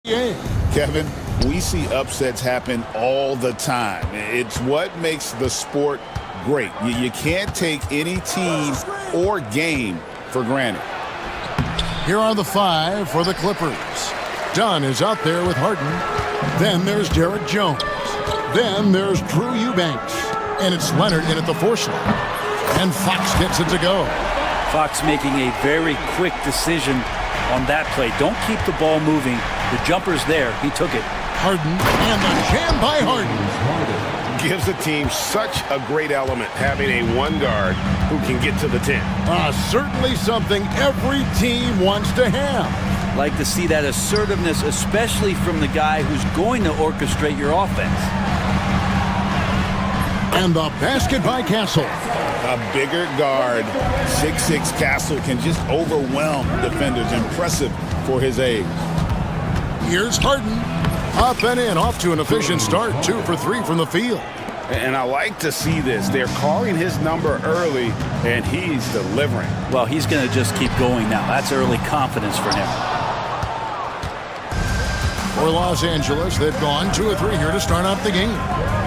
Yeah. Kevin, we see upsets happen all the time. It's what makes the sport great. You can't take any team or game for granted. Here are the five for the Clippers. Dunn is out there with Harden. Then there's Derek Jones. Then there's Drew Eubanks. And it's Leonard in at the 4 slot. And Fox gets it to go. Fox making a very quick decision on that play. Don't keep the ball moving. The jumper's there. He took it. Harden, and the jam by Harden. Gives the team such a great element having a one guard who can get to the 10. Certainly something every team wants to have. Like to see that assertiveness, especially from the guy who's going to orchestrate your offense. And the basket by Castle. A bigger guard, 6'6" Castle can just overwhelm defenders. Impressive for his age. Here's Harden. Up and in, off to an efficient start. 2 for 3 from the field. And I like to see this. They're calling his number early, and he's delivering. Well, he's going to just keep going now. That's early confidence for him. For Los Angeles, they've gone 2 of 3 here to start off the game.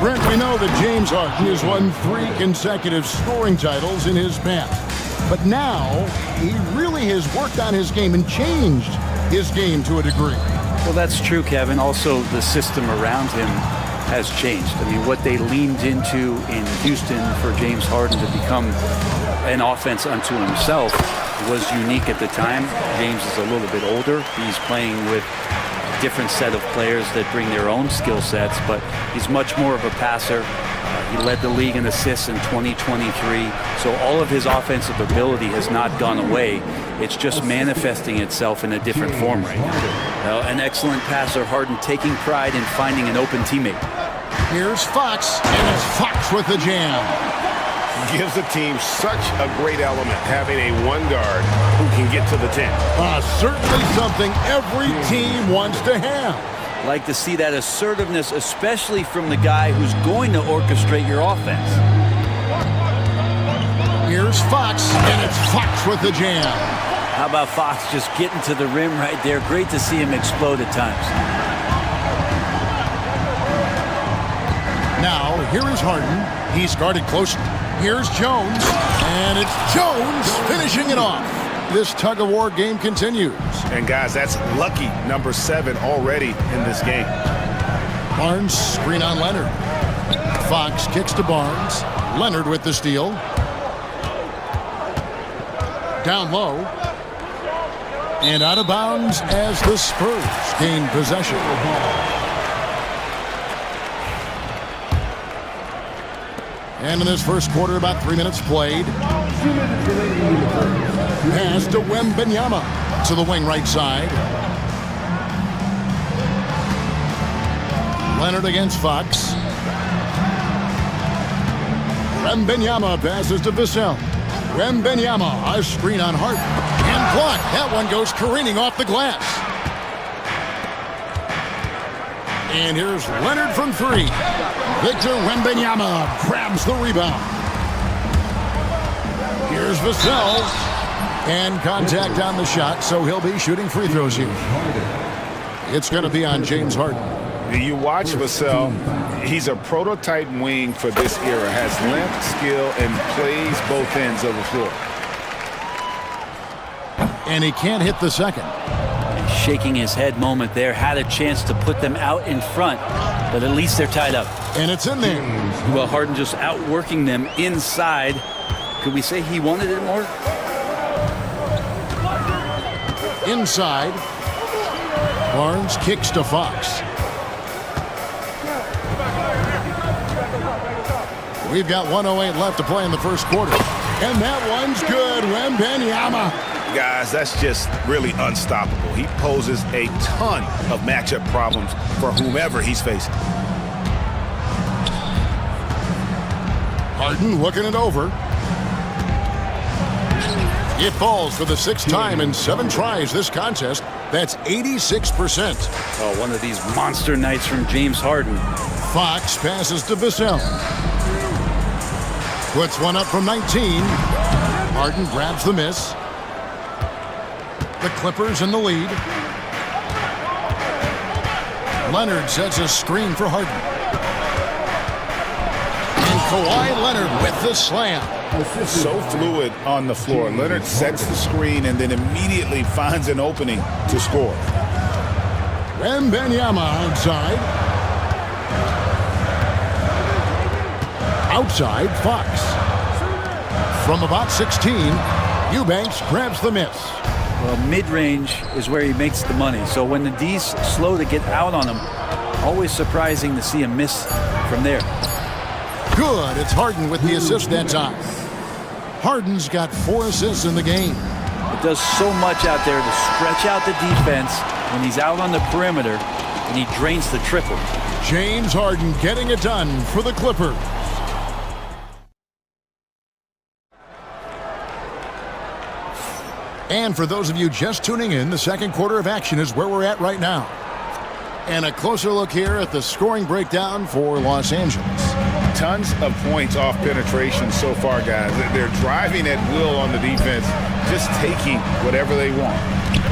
Brent, we know that James Harden has won 3 consecutive scoring titles in his past. But now, he really has worked on his game and changed his game to a degree. Well, that's true, Kevin. Also, the system around him has changed. I mean, what they leaned into in Houston for James Harden to become an offense unto himself was unique at the time. James is a little bit older. He's playing with a different set of players that bring their own skill sets, but he's much more of a passer. He led the league in assists in 2023, so all of his offensive ability has not gone away. It's just manifesting itself in a different form right now. An excellent passer, Harden taking pride in finding an open teammate. Here's Fox, and it's Fox with the jam. Gives the team such a great element having a one guard who can get to the 10. Certainly something every team wants to have. Like to see that assertiveness, especially from the guy who's going to orchestrate your offense. Here's Fox, and it's Fox with the jam. How about Fox just getting to the rim right there? Great to see him explode at times. Now, here is Harden. He's guarded closely. Here's Jones, and it's Jones finishing it off. This tug-of-war game continues. And guys, that's lucky number 7 already in this game. Barnes screen on Leonard. Fox kicks to Barnes. Leonard with the steal. Down low. And out of bounds as the Spurs gain possession. And in this first quarter, about 3 minutes played. Pass to Wembanyama to the wing right side. Leonard against Fox. Wembanyama passes to Vassell. Wembanyama, a screen on Harden. And blocked. That one goes careening off the glass. And here's Leonard from 3. Victor Wembanyama grabs the rebound. Here's Vassell. And contact on the shot, so he'll be shooting free throws here. It's going to be on James Harden. You watch Vassell. He's a prototype wing for this era. Has length, skill, and plays both ends of the floor. And he can't hit the second. Shaking his head moment there. Had a chance to put them out in front, but at least they're tied up. And it's in there. Well, Harden just outworking them inside. Could we say he wanted it more? Inside. Barnes kicks to Fox. We've got 1:08 left to play in the first quarter. And that one's good. Wembanyama. Guys, that's just really unstoppable. He poses a ton of matchup problems for whomever he's facing. Harden looking it over. It falls for the 6th time in 7 tries this contest. That's 86%. Oh, one of these monster nights from James Harden. Fox passes to Vassell. Puts one up from 19. Harden grabs the miss. The Clippers in the lead. Leonard sets a screen for Harden. And Kawhi Leonard with the slam. So fluid on the floor. Leonard sets the screen and then immediately finds an opening to score. Wembanyama outside. Outside, Fox. From about 16, Eubanks grabs the miss. Well, mid-range is where he makes the money. So when the D's slow to get out on him, always surprising to see him miss from there. Good. It's Harden with the assist that time. Harden's got 4 assists in the game. It does so much out there to stretch out the defense when he's out on the perimeter, and he drains the triple. James Harden getting it done for the Clippers. And for those of you just tuning in, the second quarter of action is where we're at right now. And a closer look here at the scoring breakdown for Los Angeles. Tons of points off penetration so far, guys. They're driving at will on the defense, just taking whatever they want.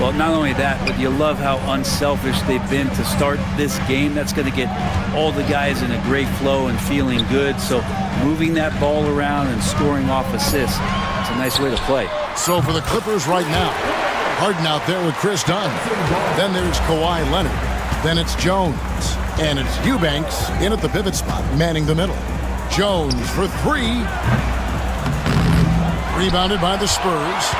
Well, not only that, but you love how unselfish they've been to start this game. That's going to get all the guys in a great flow and feeling good. So moving that ball around and scoring off assists, it's a nice way to play. So for the Clippers right now, Harden out there with Chris Dunn. Then there's Kawhi Leonard. Then it's Jones. And it's Eubanks in at the pivot spot, manning the middle. Jones for 3. Rebounded by the Spurs.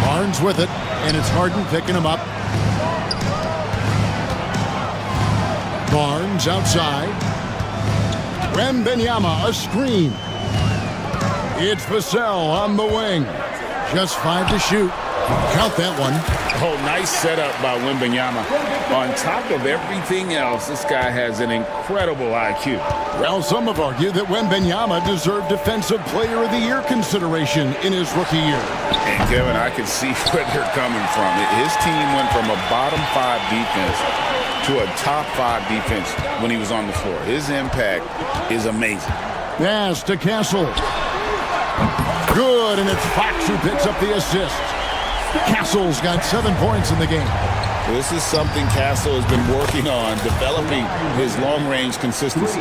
Barnes with it, and it's Harden picking him up. Barnes outside. Wembanyama, a screen. It's Vassell on the wing. Just 5 to shoot. Count that one. Oh, nice setup by Wembanyama. On top of everything else, this guy has an incredible IQ. Well, some have argued that Wembanyama deserved Defensive Player of the Year consideration in his rookie year. And Kevin, I can see where they're coming from. His team went from a bottom 5 defense to a top 5 defense when he was on the floor. His impact is amazing. Pass to Castle. Good, and it's Fox who picks up the assist. Castle's got 7 points in the game. This is something Castle has been working on, developing his long-range consistency.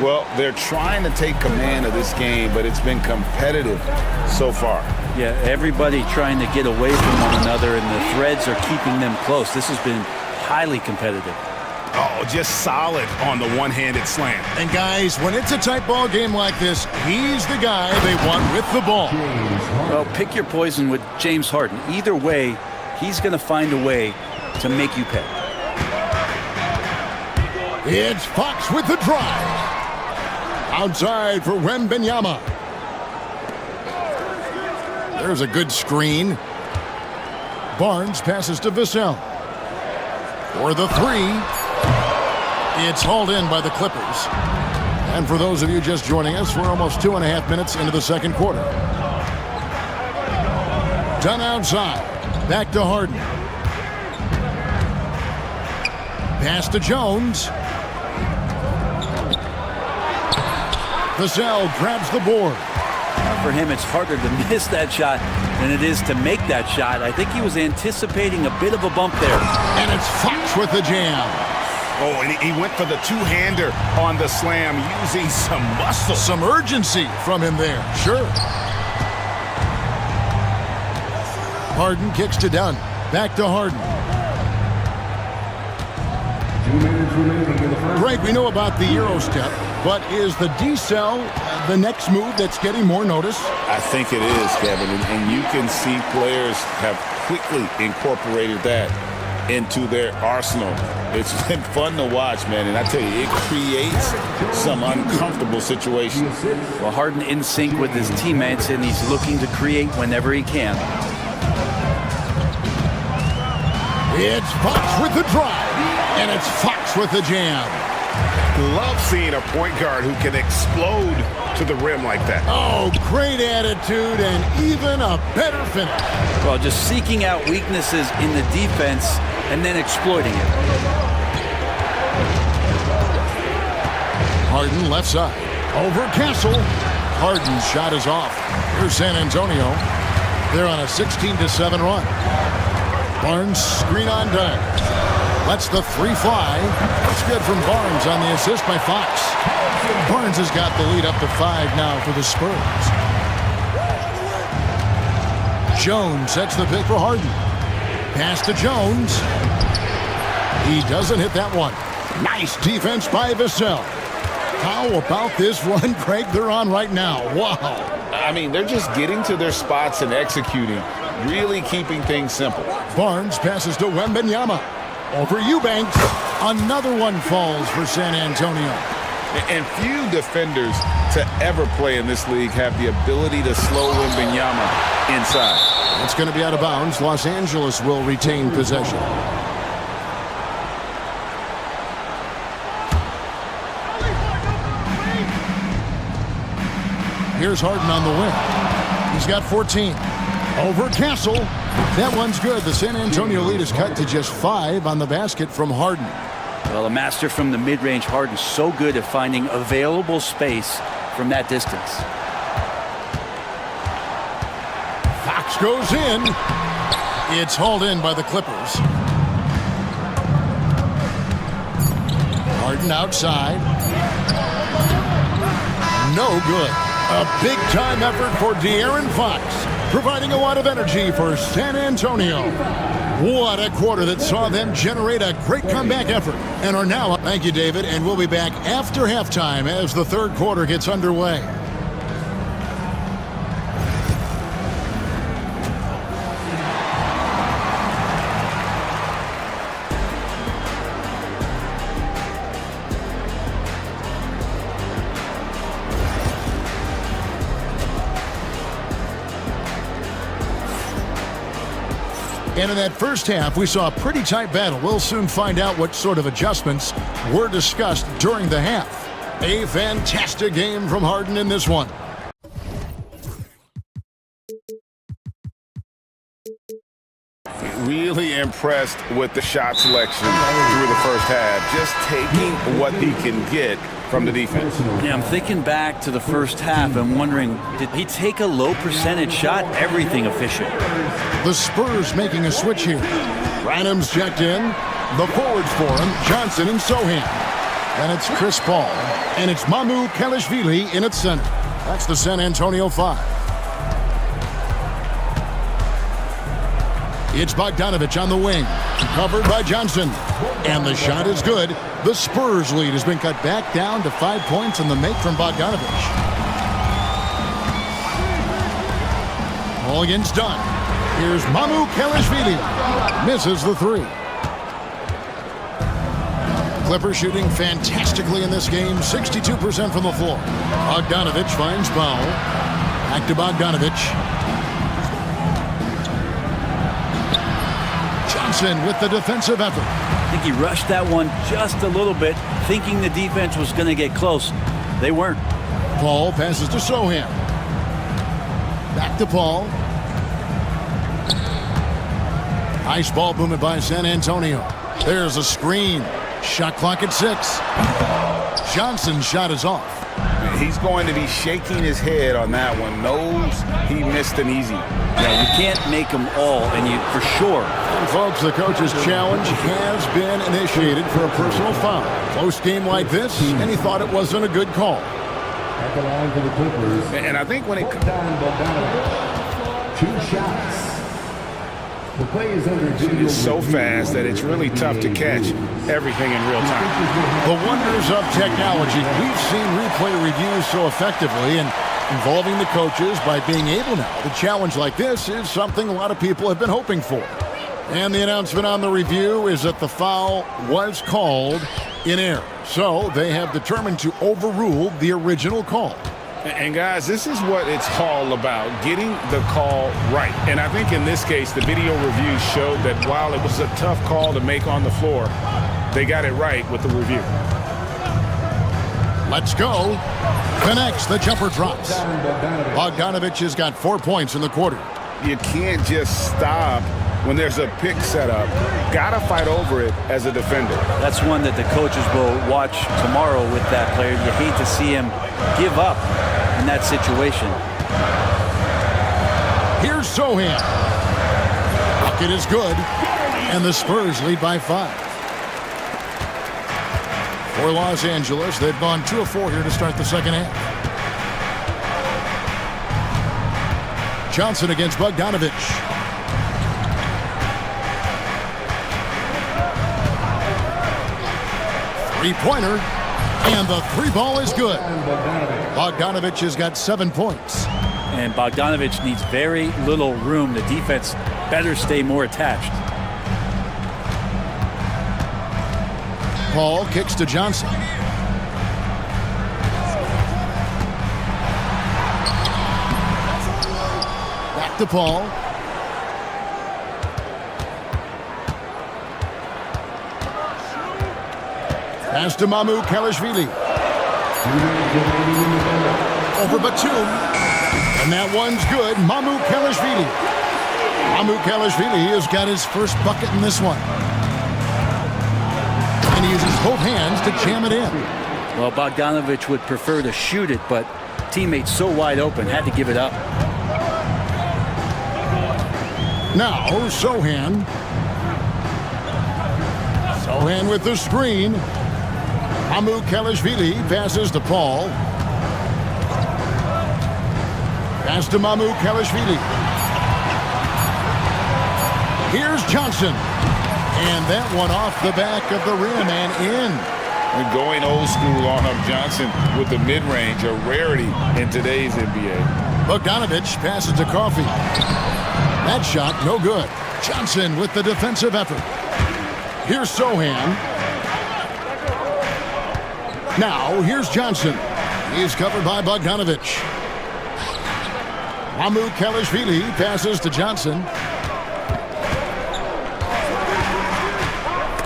Well, they're trying to take command of this game, but it's been competitive so far. Yeah, everybody trying to get away from one another, and the threads are keeping them close. This has been highly competitive. Oh, just solid on the one-handed slam. And guys, when it's a tight ball game like this, he's the guy they want with the ball. Well, pick your poison with James Harden. Either way, he's going to find a way to make you pay. It's Fox with the drive. Outside for Wembanyama. There's a good screen. Barnes passes to Vassell. For the 3. It's hauled in by the Clippers. And for those of you just joining us, we're almost 2.5 minutes into the second quarter. Done outside. Back to Harden. Pass to Jones. Vassell grabs the board. For him, it's harder to miss that shot than it is to make that shot. I think he was anticipating a bit of a bump there. And it's Fox with the jam. Oh, and he went for the two-hander on the slam, using some muscle. Some urgency from him there, sure. Harden kicks to Dunn. Back to Harden. Greg, we know about the Euro step, but is the D-cell the next move that's getting more notice? I think it is, Kevin, and you can see players have quickly incorporated that into their arsenal. It's been fun to watch, man, and I tell you, it creates some uncomfortable situations. Well, Harden in sync with his teammates, and he's looking to create whenever he can. It's Fox with the drive, and it's Fox with the jam. Love seeing a point guard who can explode to the rim like that. Oh, great attitude and even a better finish. Well, just seeking out weaknesses in the defense and then exploiting it. Harden left side. Over Castle. Harden's shot is off. Here's San Antonio. They're on a 16-7 run. Barnes screen on Dunn. Lets the three fly. It's good from Barnes on the assist by Fox. Barnes has got the lead up to 5 now for the Spurs. Jones sets the pick for Harden. Pass to Jones. He doesn't hit that one. Nice defense by Vassell. How about this run, Craig, they're on right now? Wow. I mean, they're just getting to their spots and executing, really keeping things simple. Barnes passes to Wembanyama. Over Eubanks. Another one falls for San Antonio. And few defenders to ever play in this league have the ability to slow Wembanyama inside. It's going to be out of bounds. Los Angeles will retain possession. Here's Harden on the wing. He's got 14. Over Castle. That one's good. The San Antonio lead is cut to just 5 on the basket from Harden. Well, a master from the mid-range, Harden, so good at finding available space from that distance. Fox goes in. It's hauled in by the Clippers. Harden outside. No good. A big-time effort for De'Aaron Fox, providing a lot of energy for San Antonio. What a quarter that saw them generate a great comeback effort and are now up. Thank you, David, and we'll be back after halftime as the third quarter gets underway. And in that first half, we saw a pretty tight battle. We'll soon find out what sort of adjustments were discussed during the half. A fantastic game from Harden in this one. Really impressed with the shot selection through the first half. Just taking what he can get from the defense. Yeah, I'm thinking back to the first half and wondering, did he take a low percentage shot? Everything efficient. The Spurs making a switch here. Branham's checked in. The forwards for him, Johnson and Sohan. And it's Chris Paul. And it's Mamu Kelishvili in its center. That's the San Antonio 5. It's Bogdanovich on the wing. Covered by Johnson. And the shot is good. The Spurs lead has been cut back down to 5 points in the make from Bogdanovich. Ball against Dunn. Here's Mamu Kelishvili. Misses the 3. Clippers shooting fantastically in this game. 62% from the floor. Bogdanovich finds Powell. Back to Bogdanovich. Johnson with the defensive effort. I think he rushed that one just a little bit, thinking the defense was going to get close. They weren't. Paul passes to Sohan. Back to Paul. Nice ball movement by San Antonio. There's a screen. Shot clock at 6. Johnson's shot is off. He's going to be shaking his head on that one. Knows he missed an easy. Yeah, you can't make them all, and you for sure. And folks, the coach's challenge has been initiated for a personal foul. Close game like this, and he thought it wasn't a good call. At the line for the Clippers. And I think when it comes down Bogdanovich, 2 shots. The play is under it's so fast that it's really tough to catch everything in real time. The wonders of technology. We've seen replay reviews so effectively and involving the coaches by being able now. The challenge like this is something a lot of people have been hoping for. And the announcement on the review is that the foul was called in error. So they have determined to overrule the original call. And guys, this is what it's all about, getting the call right. And I think in this case, the video review showed that while it was a tough call to make on the floor, they got it right with the review. Let's go. Connects, the jumper drops. Bogdanovich has got 4 points in the quarter. You can't just stop when there's a pick set up. Gotta fight over it as a defender. That's one that the coaches will watch tomorrow with that player. You hate to see him give up in that situation. Here's Sohan. Bucket is good, and the Spurs lead by 5. For Los Angeles, they've gone 2 of 4 here to start the second half. Johnson against Bogdanovich. Three-pointer, and the three ball is good. Bogdanovich has got 7 points. And Bogdanovich needs very little room. The defense better stay more attached. Paul kicks to Johnson. Back to Paul. Pass to Mamu Kalashvili. Over Batum. And that one's good. Mamu Kalashvili. Mamu Kalashvili has got his first bucket in this one. And he uses both hands to jam it in. Well, Bogdanovich would prefer to shoot it, but teammates so wide open, had to give it up. Now, Sohan. Sohan with the screen. Mamu Kalashvili passes to Paul. Pass to Mamu Kalashvili. Here's Johnson. And that one off the back of the rim and in. And going old school on him, Johnson with the mid-range, a rarity in today's NBA. Bogdanovich passes to Coffey. That shot no good. Johnson with the defensive effort. Here's Sohan. Now, here's Johnson. He's covered by Bogdanovich. Mamu Kalashvili passes to Johnson.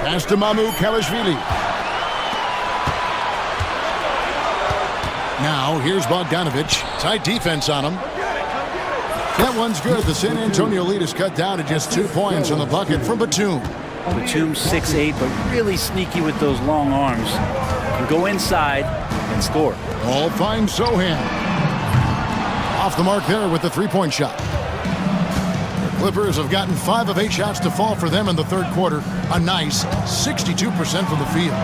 Pass to Mamu Kalashvili. Now, here's Bogdanovich. Tight defense on him. That one's good. The San Antonio lead is cut down to just 2 points on the bucket from Batum. Batum 6'8", but really sneaky with those long arms. Can go inside and score. All finds Sohan. Off the mark there with the three-point shot. The Clippers have gotten 5 of 8 shots to fall for them in the third quarter. A nice 62% from the field.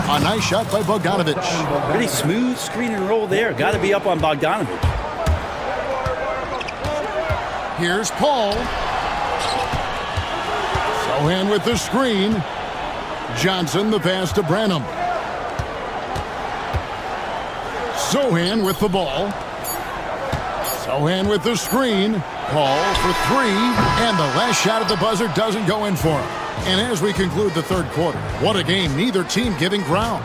A nice shot by Bogdanovich. Pretty smooth screen and roll there. Got to be up on Bogdanovich. Here's Paul. Sohan with the screen. Johnson the pass to Branham. Sohan with the ball. Sohan with the screen. Paul for 3. And the last shot at the buzzer doesn't go in for him. And as we conclude the third quarter, what a game, neither team giving ground.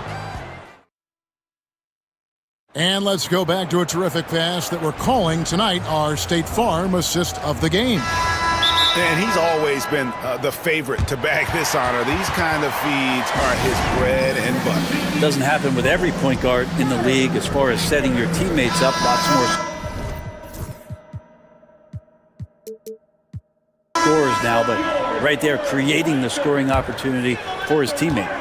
And let's go back to a terrific pass that we're calling tonight our State Farm assist of the game. And he's always been the favorite to bag this honor. These kind of feeds are his bread and butter. Doesn't happen with every point guard in the league as far as setting your teammates up. Lots more scores now, but right there creating the scoring opportunity for his teammate.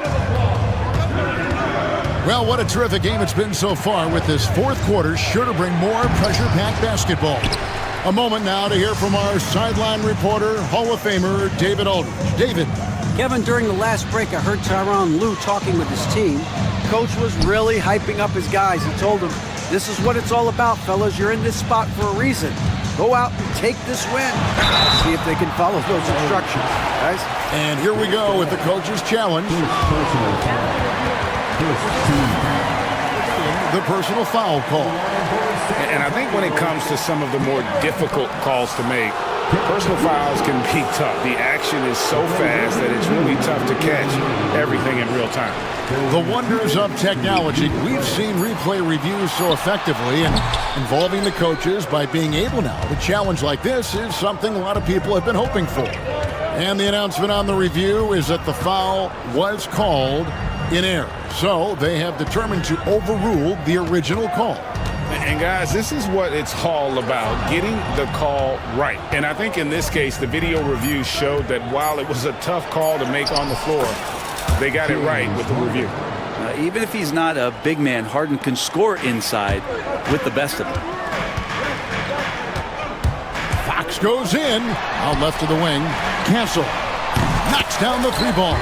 Well, what a terrific game it's been so far, with this fourth quarter sure to bring more pressure-packed basketball. A moment now to hear from our sideline reporter, Hall of Famer David Aldridge. David. Kevin, during the last break, I heard Tyronn Lue talking with his team. Coach was really hyping up his guys. He told them, this is what it's all about, fellas. You're in this spot for a reason. Go out and take this win. See if they can follow those instructions, guys. And here we go with the coach's challenge. The personal foul call. And I think when it comes to some of the more difficult calls to make, personal fouls can be tough. The action is so fast that it's really tough to catch everything in real time. The wonders of technology. We've seen replay reviews so effectively, and involving the coaches by being able now to challenge like this is something a lot of people have been hoping for. And the announcement on the review is that the foul was called in error. So they have determined to overrule the original call. And guys, this is what it's all about, getting the call right. And I think in this case, the video review showed that while it was a tough call to make on the floor, they got it right with the review. Even if he's not a big man, Harden can score inside with the best of them. Fox goes in. Out left to the wing. Cancel. Knocks down the three ball.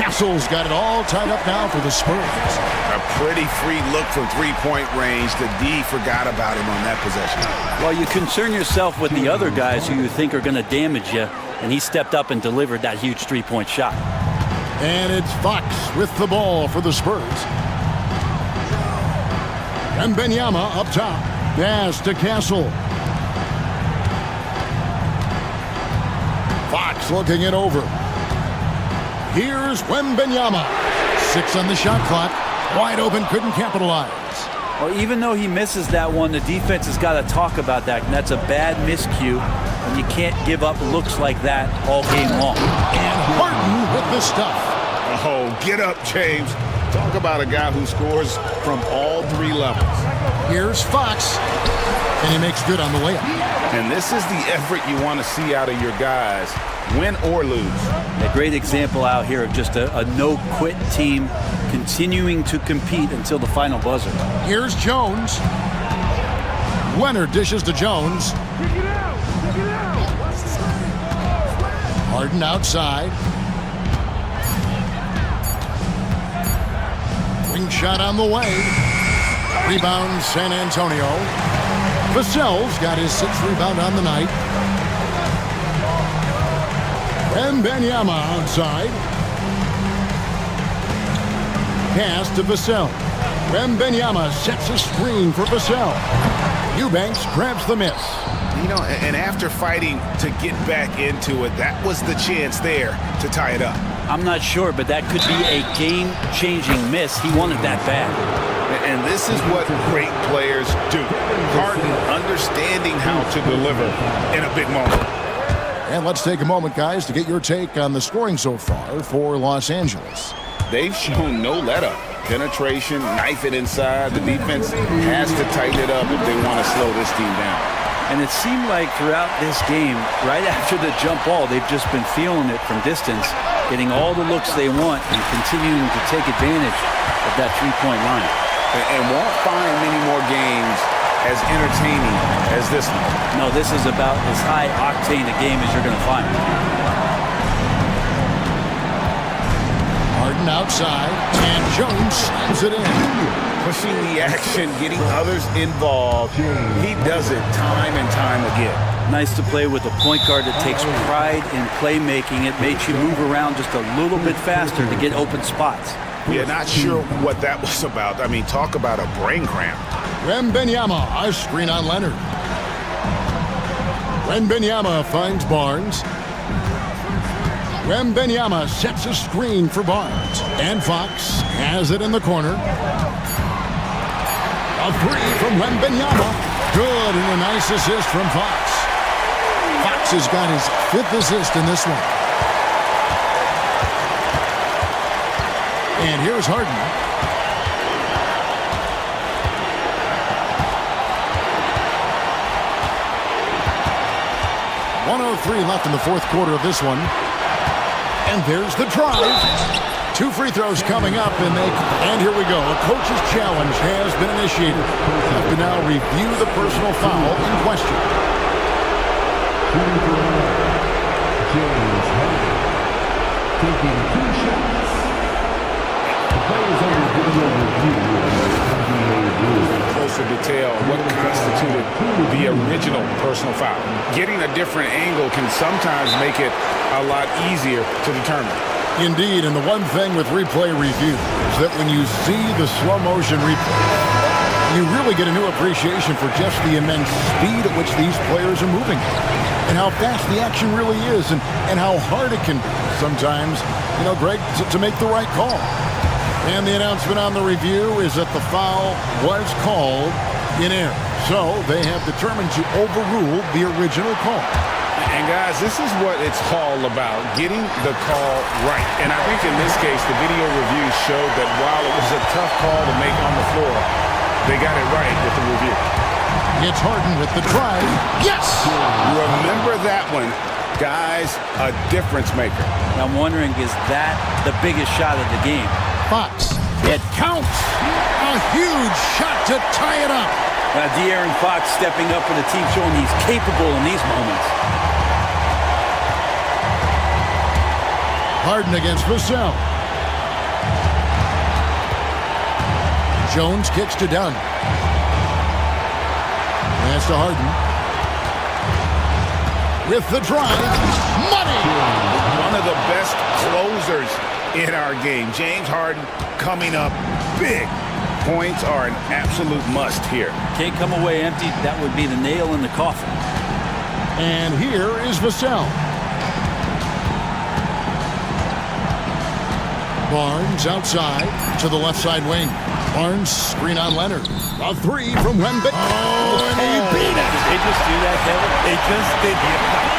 Castle's got it all tied up now for the Spurs. A pretty free look from three-point range. The D forgot about him on that possession. Well, you concern yourself with the other guys who you think are going to damage you, and he stepped up and delivered that huge three-point shot. And it's Fox with the ball for the Spurs. And Benyama up top. Pass to Castle. Fox looking it over. Here's Wembenyama. 6 on the shot clock. Wide open, couldn't capitalize. Well, even though he misses that one, the defense has got to talk about that, and that's a bad miscue, and you can't give up looks like that all game long. And Harden with the stuff. Oh, get up, James. Talk about a guy who scores from all three levels. Here's Fox, and he makes good on the layup. And this is the effort you want to see out of your guys, win or lose. A great example out here of just a no-quit team continuing to compete until the final buzzer. Here's Jones. Leonard dishes to Jones. Harden outside. Wing shot on the way. Rebound San Antonio. Vassell's got his 6th rebound on the night. And Benyama outside. Pass to Vassell. Wembenyama sets a screen for Vassell. Eubanks grabs the miss. You know, and after fighting to get back into it, that was the chance there to tie it up. I'm not sure, but that could be a game-changing miss. He wanted that bad. And this is what great players do. Harden understanding how to deliver in a big moment. And let's take a moment, guys, to get your take on the scoring so far for Los Angeles. They've shown no let-up. Penetration, knife it inside. The defense has to tighten it up if they want to slow this team down. And it seemed like throughout this game, right after the jump ball, they've just been feeling it from distance, getting all the looks they want and continuing to take advantage of that three-point line. And won't find many more games as entertaining as this one. No, this is about as high-octane a game as you're going to find. Harden outside, and Jones slams it in. Pushing the action, getting others involved. He does it time and time again. Nice to play with a point guard that takes pride in playmaking. It makes you move around just a little bit faster to get open spots. Yeah, not sure what that was about. I mean, talk about a brain cramp. Wembenyama, a screen on Leonard. Wembenyama finds Barnes. Wembenyama sets a screen for Barnes. And Fox has it in the corner. A three from Wembenyama. Good, and a nice assist from Fox. Fox has got his 5th assist in this one. And here's Harden. .103 left in the 4th quarter of this one. And there's the drive. 2 free throws coming up, and here we go. A coach's challenge has been initiated. We have to now review the personal foul in question. James Harden taking 2 shots. The players under video review NBA rules. Closer detail what constituted the original personal foul. Getting a different angle can sometimes make it a lot easier to determine. Indeed, and the one thing with replay review is that when you see the slow motion replay, you really get a new appreciation for just the immense speed at which these players are moving and how fast the action really is and how hard it can be sometimes, Greg, to make the right call. And the announcement on the review is that the foul was called in error. So they have determined to overrule the original call. And guys, this is what it's all about, getting the call right. And I think in this case, the video review showed that while it was a tough call to make on the floor, they got it right with the review. It's Harden with the drive. Yes! Remember that one. Guys, a difference maker. I'm wondering, is that the biggest shot of the game? Fox. It counts. A huge shot to tie it up. De'Aaron Fox stepping up for the team, showing he's capable in these moments. Harden against Vassell. Jones kicks to Dunn. Pass to Harden. With the drive, money! One of the best closers in our game. James Harden coming up big. Points are an absolute must here. Can't come away empty. That would be the nail in the coffin. And here is Vassell. Barnes outside to the left side wing. Barnes screen on Leonard. A three from Wemby. Oh, and he beat it. Did they just do that, Kevin? They just did.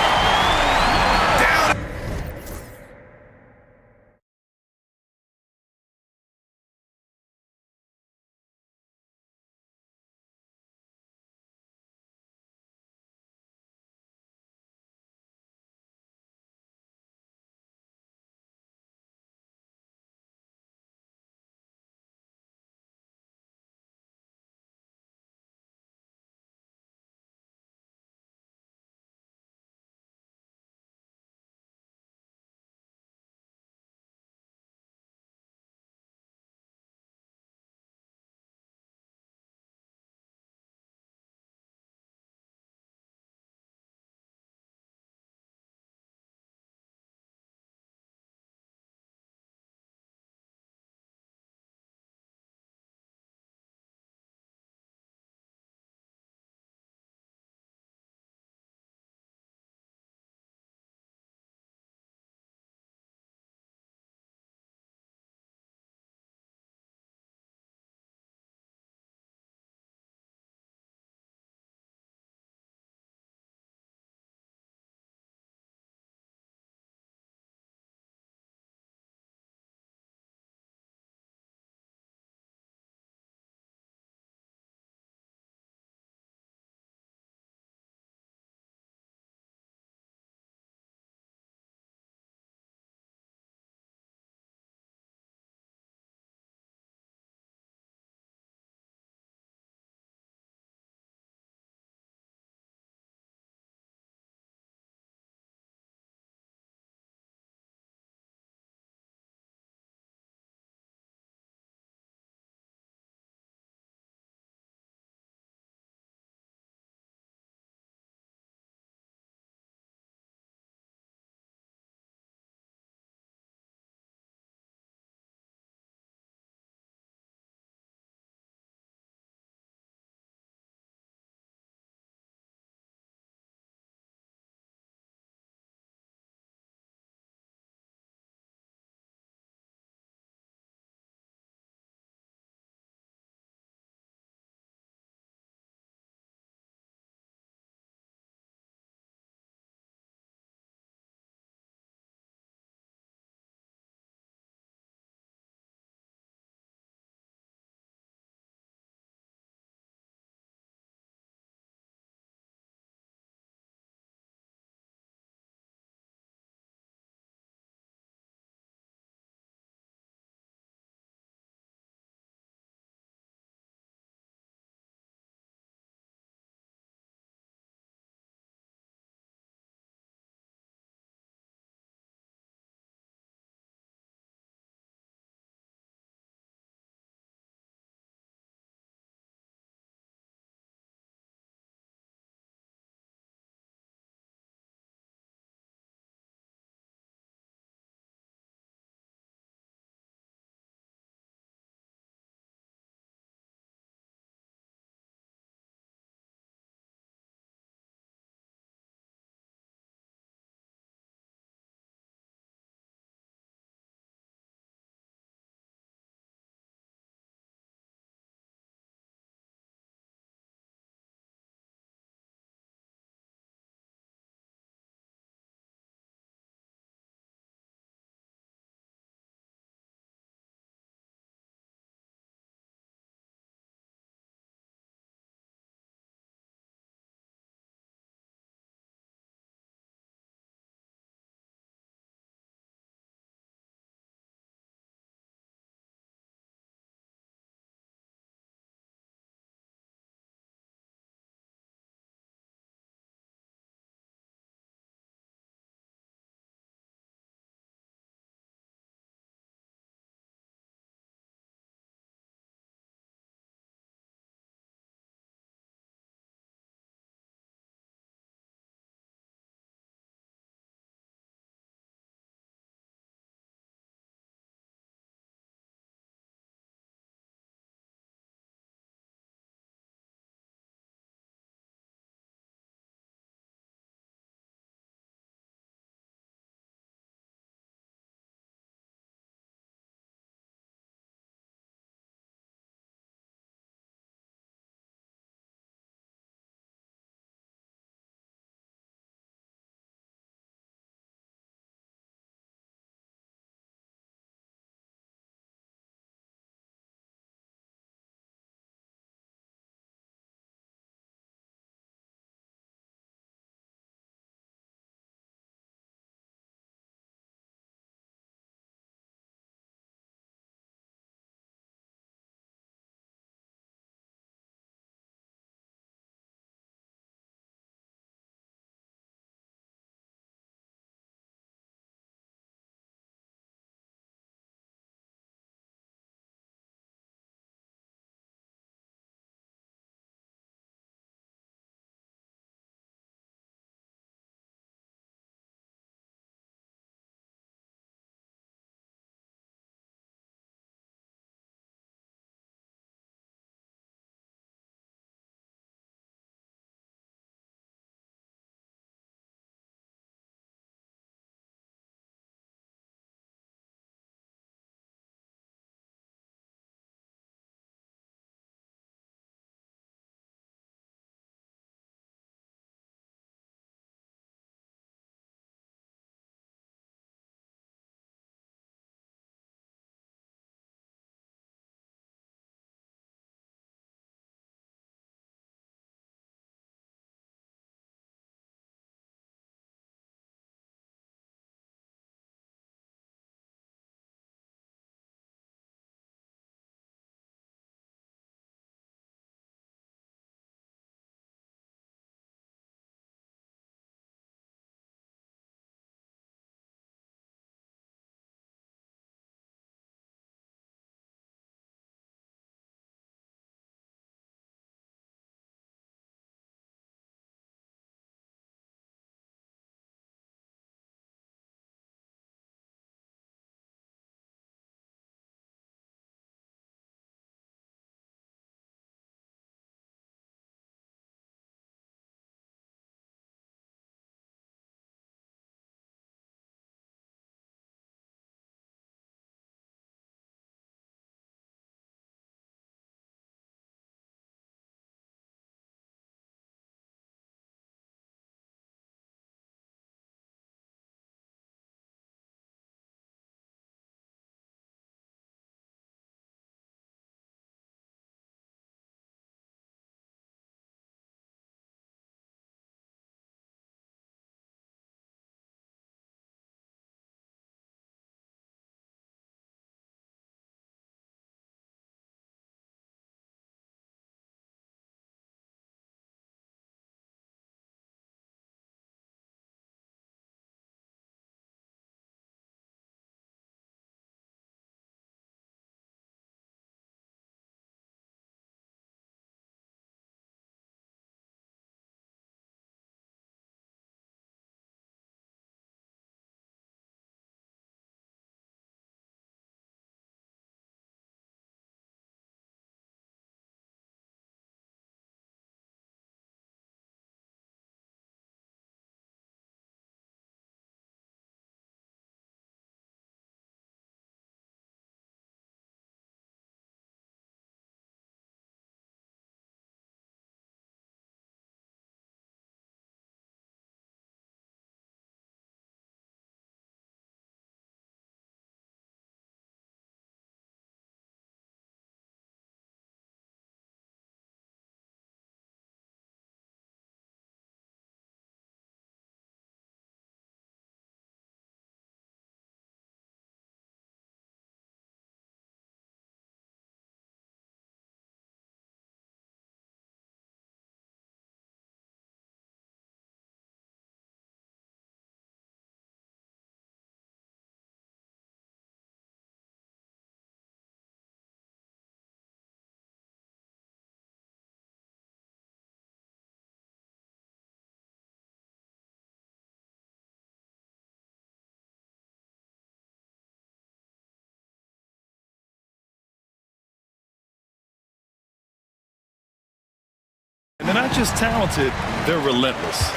not just talented, they're relentless.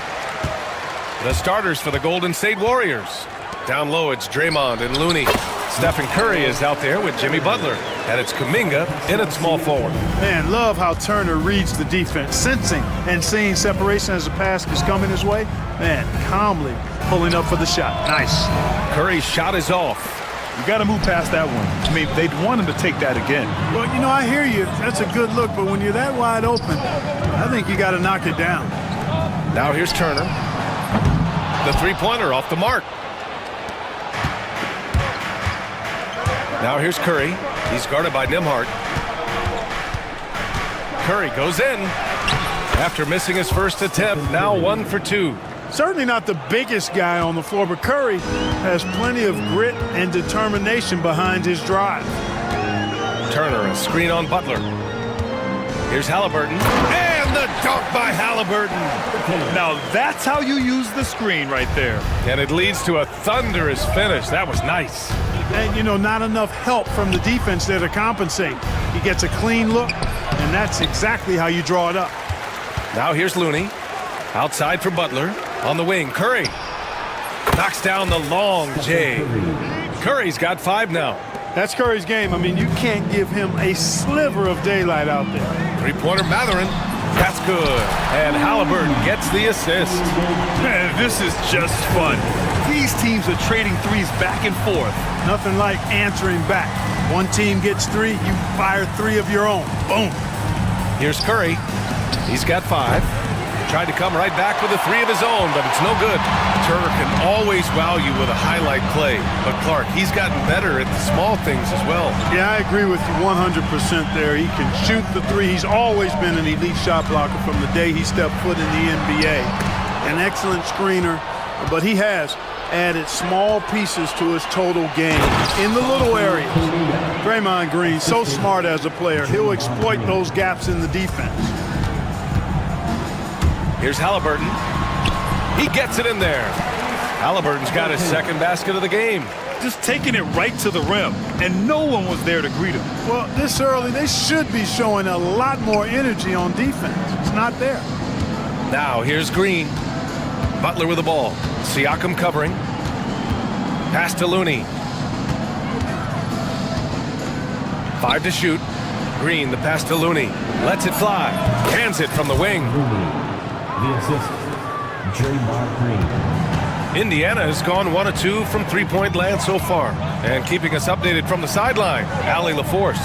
The starters for the Golden State Warriors. Down low, it's Draymond and Looney. Stephen Curry is out there with Jimmy Butler. And it's Kuminga in at small forward. Man, love how Turner reads the defense, sensing and seeing separation as the pass is coming his way. Man, calmly pulling up for the shot. Nice. Curry's shot is off. You got to move past that one. I mean, they'd want him to take that again. Well, you know, I hear you. That's a good look, but when you're that wide open, I think you got to knock it down. Now here's Turner. The three-pointer off the mark. Now here's Curry. He's guarded by Nembhard. Curry goes in. After missing his first attempt, now 1 for 2. Certainly not the biggest guy on the floor, but Curry has plenty of grit and determination behind his drive. Turner, a screen on Butler. Here's Halliburton. And the dunk by Halliburton. Now that's how you use the screen right there. And it leads to a thunderous finish. That was nice. And, you know, not enough help from the defense there to compensate. He gets a clean look, and that's exactly how you draw it up. Now here's Looney. Outside for Butler. On the wing, Curry. Knocks down the long J. Curry's got 5 now. That's Curry's game. I mean, you can't give him a sliver of daylight out there. Three-pointer Mathurin. That's good. And Halliburton gets the assist. Man, this is just fun. These teams are trading threes back and forth. Nothing like answering back. One team gets 3, you fire 3 of your own. Boom. Here's Curry. He's got 5. Tried to come right back with a 3 of his own, but it's no good. Turner can always wow you with a highlight play. But Clark, he's gotten better at the small things as well. Yeah, I agree with you 100% there. He can shoot the 3. He's always been an elite shot blocker from the day he stepped foot in the NBA. An excellent screener, but he has added small pieces to his total game in the little areas. Draymond Green, so smart as a player. He'll exploit those gaps in the defense. Here's Halliburton. He gets it in there. Halliburton's got his second basket of the game. Just taking it right to the rim, and no one was there to greet him. Well, this early, they should be showing a lot more energy on defense. It's not there. Now here's Green. Butler with the ball. Siakam covering. Pass to Looney. 5 to shoot. Green, the pass to Looney. Lets it fly. Hands it from the wing. The assist, Draymond Green. Indiana has gone 1 of 2 from three-point land so far. And keeping us updated from the sideline, Allie LaForce.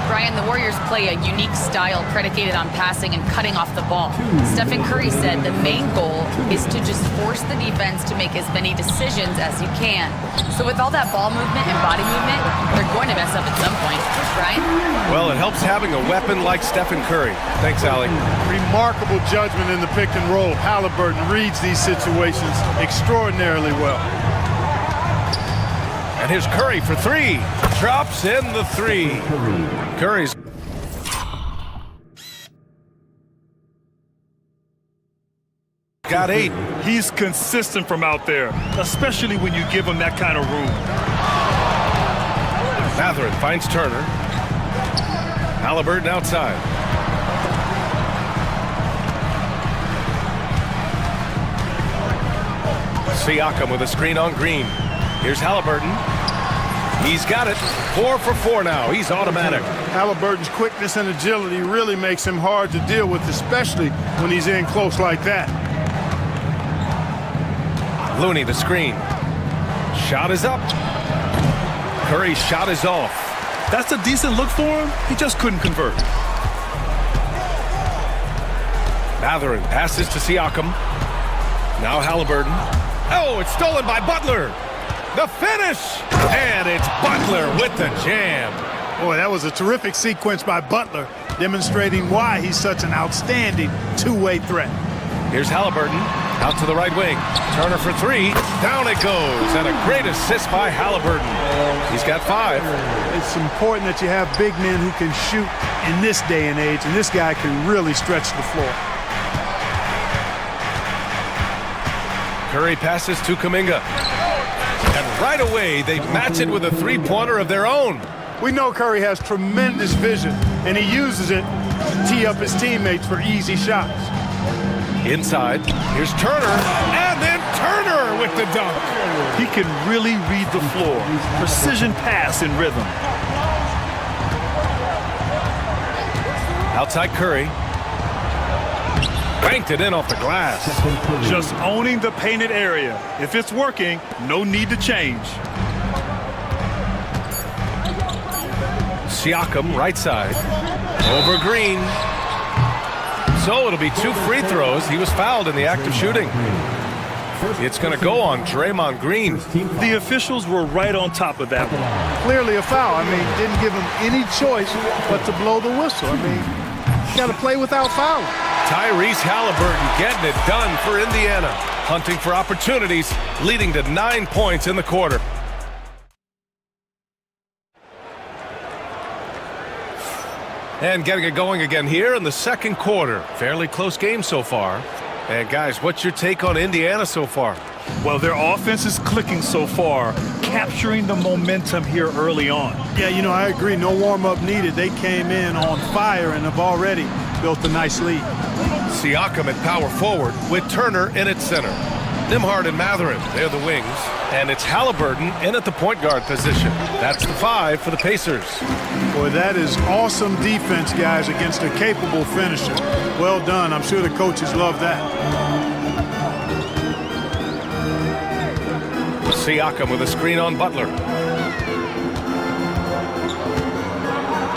Brian, the Warriors play a unique style predicated on passing and cutting off the ball. Stephen Curry said the main goal is to just force the defense to make as many decisions as you can. So with all that ball movement and body movement, they're going to mess up at some point. Brian? Well, it helps having a weapon like Stephen Curry. Thanks, Allie. Remarkable judgment in the pick and roll. Halliburton reads these situations extraordinarily well. And here's Curry for 3. Drops in the 3. Curry's got 8. He's consistent from out there, especially when you give him that kind of room. Mathurin finds Turner. Halliburton outside. Siakam with a screen on Green. Here's Halliburton. He's got it. 4 for 4 now. He's automatic. Halliburton's quickness and agility really makes him hard to deal with, especially when he's in close like that. Looney, the screen. Shot is up. Curry's shot is off. That's a decent look for him. He just couldn't convert. Mathurin passes to Siakam. Now Halliburton. Oh, it's stolen by Butler. The finish! And it's Butler with the jam. Boy, that was a terrific sequence by Butler, demonstrating why he's such an outstanding two-way threat. Here's Halliburton. Out to the right wing. Turner for 3. Down it goes. And a great assist by Halliburton. He's got 5. It's important that you have big men who can shoot in this day and age, and this guy can really stretch the floor. Curry passes to Kuminga. And right away, they match it with a three-pointer of their own. We know Curry has tremendous vision, and he uses it to tee up his teammates for easy shots. Inside, here's Turner, and then Turner with the dunk. He can really read the floor. Precision pass in rhythm. Outside Curry. Banked it in off the glass. Just owning the painted area. If it's working, no need to change. Siakam, right side. Over Green. So it'll be 2 free throws. He was fouled in the act of shooting. It's going to go on Draymond Green. The officials were right on top of that one. Clearly a foul. I mean, didn't give him any choice but to blow the whistle. I mean, you got to play without fouling. Tyrese Halliburton getting it done for Indiana. Hunting for opportunities, leading to 9 points in the quarter. And getting it going again here in the second quarter. Fairly close game so far. And guys, what's your take on Indiana so far? Well, their offense is clicking so far, capturing the momentum here early on. Yeah, you know, I agree. No warm-up needed. They came in on fire and have already built a nice lead. Siakam at power forward with Turner in at center. Nembhard and Mathurin, they're the wings. And it's Halliburton in at the point guard position. That's the 5 for the Pacers. Boy, that is awesome defense, guys, against a capable finisher. Well done. I'm sure the coaches love that. Siakam with a screen on Butler.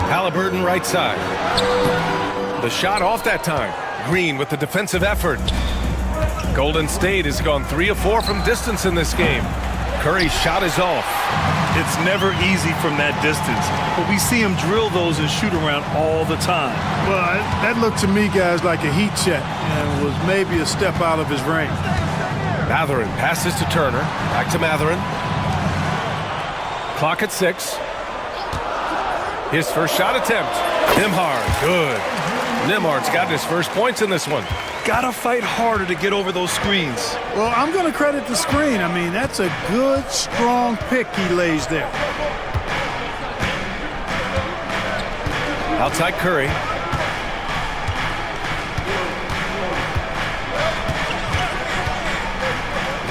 Halliburton right side. The shot off that time. Green with the defensive effort. Golden State has gone 3 of 4 from distance in this game. Curry's shot is off. It's never easy from that distance, but we see him drill those and shoot around all the time. Well, that looked to me, guys, like a heat check and was maybe a step out of his range. Mathurin passes to Turner. Back to Mathurin. Clock at 6. His first shot attempt. Nembhard, good. Nembhard's gotten his first points in this one. Gotta fight harder to get over those screens. Well, I'm going to credit the screen. I mean, that's a good, strong pick he lays there. Outside Curry.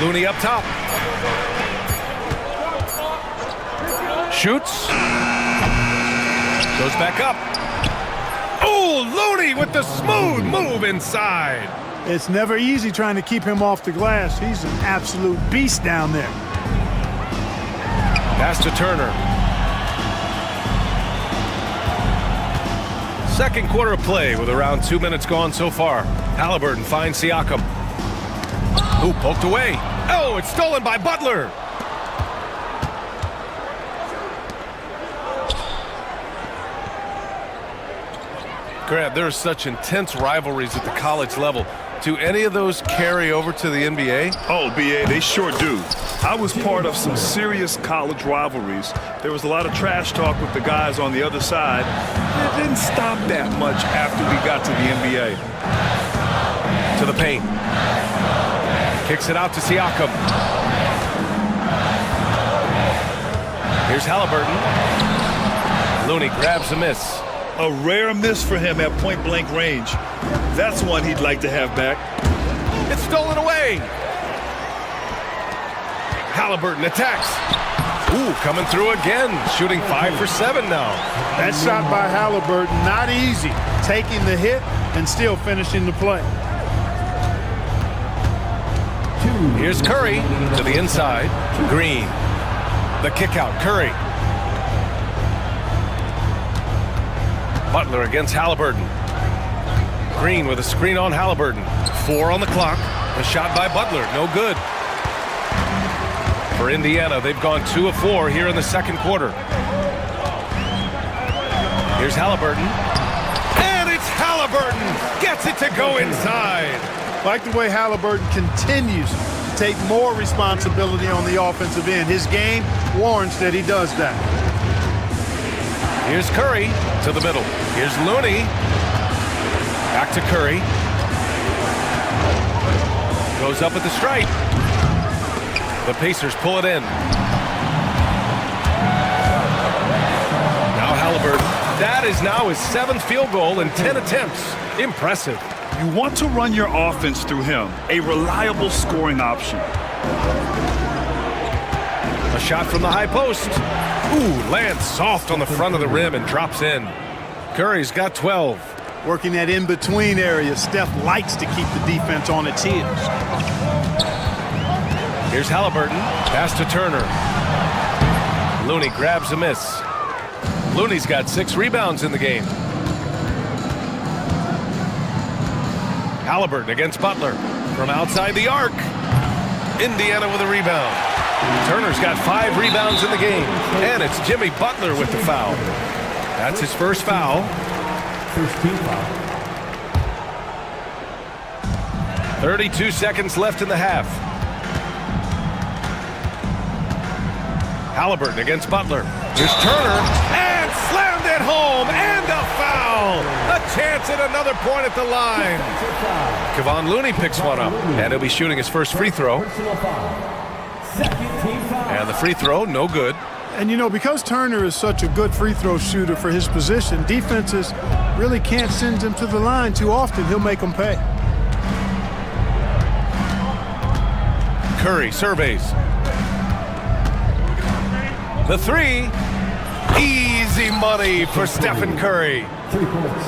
Looney up top. Shoots. Goes back up. Oh, Looney with the smooth move inside. It's never easy trying to keep him off the glass. He's an absolute beast down there. Pass to Turner. Second quarter of play with around 2 minutes gone so far. Halliburton finds Siakam. Who poked away. Oh, it's stolen by Butler. Grant, there are such intense rivalries at the college level. Do any of those carry over to the NBA? Oh, BA, they sure do. I was part of some serious college rivalries. There was a lot of trash talk with the guys on the other side. It didn't stop that much after we got to the NBA. To the paint. Kicks it out to Siakam. Here's Halliburton. Looney grabs a miss. A rare miss for him at point-blank range. That's one he'd like to have back. It's stolen away. Halliburton attacks. Ooh, coming through again. Shooting 5 for 7 now. That shot by Halliburton, not easy. Taking the hit and still finishing the play. Here's Curry to the inside. Green. The kick out. Curry. Butler against Halliburton. Green with a screen on Halliburton. 4 on the clock. The shot by Butler, no good. For Indiana, they've gone 2 of 4 here in the second quarter. Here's Halliburton. And it's Halliburton! Gets it to go inside. Like the way Halliburton continues to take more responsibility on the offensive end. His game warrants that he does that. Here's Curry to the middle. Here's Looney. Back to Curry. Goes up at the stripe. The Pacers pull it in. That is now his 7th field goal in 10 attempts. Impressive. You want to run your offense through him, a reliable scoring option. A shot from the high post. Ooh, lands soft on the front of the rim and drops in. Curry's got 12. Working that in-between area, Steph likes to keep the defense on its heels. Here's Halliburton. Pass to Turner. Looney grabs a miss. Looney's got 6 rebounds in the game. Halliburton against Butler. From outside the arc. Indiana with a rebound. Turner's got 5 rebounds in the game. And it's Jimmy Butler with the foul. That's his first foul. First team foul. 32 seconds left in the half. Halliburton against Butler. Here's Turner. And slammed it home. And a foul. A chance at another point at the line. Kevon Looney picks one up. And he'll be shooting his first free throw. And the free throw, no good. And, you know, because Turner is such a good free throw shooter for his position, defenses really can't send him to the line too often. He'll make them pay. Curry surveys. The 3. Easy money for Stephen Curry. 3 points.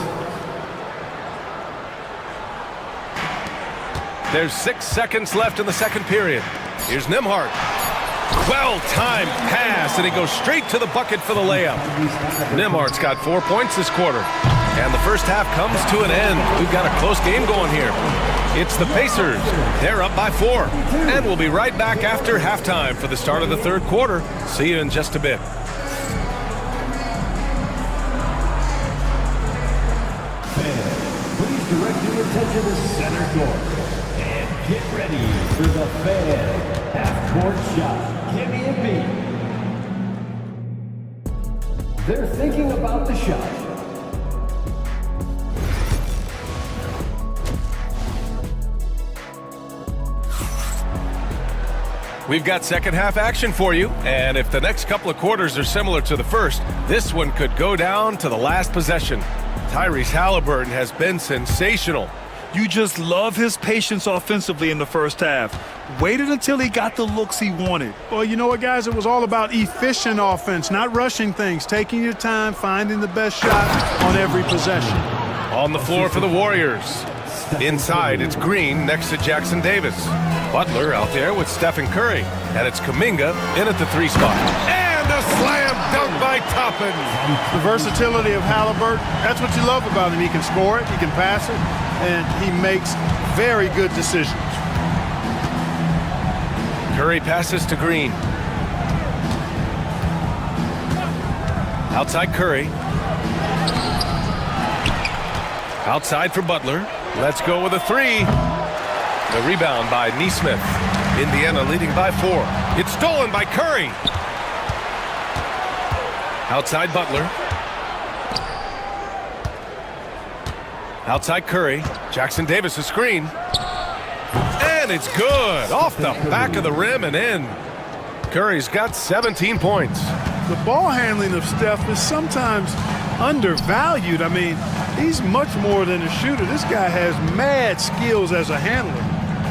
There's 6 seconds left in the second period. Here's Nembhard. Well-timed pass, and he goes straight to the bucket for the layup. Nembhard's got 4 points this quarter. And the first half comes to an end. We've got a close game going here. It's the Pacers. They're up by 4. And we'll be right back after halftime for the start of the third quarter. See you in just a bit. Please direct your attention to center court. And get ready for the fan half-court shot. Give me a beat. They're thinking about the shot. We've got second half action for you, and if the next couple of quarters are similar to the first, this one could go down to the last possession. Tyrese Halliburton has been sensational. You just love his patience offensively in the first half. Waited until he got the looks he wanted. Well, you know what, guys? It was all about efficient offense, not rushing things, taking your time, finding the best shot on every possession. On the floor for the Warriors. Inside, it's Green next to Jackson Davis. Butler out there with Stephen Curry. And it's Kuminga in at the 3 spot. And a slam dunk by Toppin. The versatility of Halliburton, that's what you love about him. He can score it, he can pass it, and he makes very good decisions. Curry passes to Green. Outside Curry. Outside for Butler. Let's go with a 3. The rebound by Nesmith. Indiana leading by 4. It's stolen by Curry. Outside Butler. Outside Curry. Jackson Davis a screen. And it's good. Off the back of the rim and in. Curry's got 17 points. The ball handling of Steph is sometimes undervalued. I mean, he's much more than a shooter. This guy has mad skills as a handler.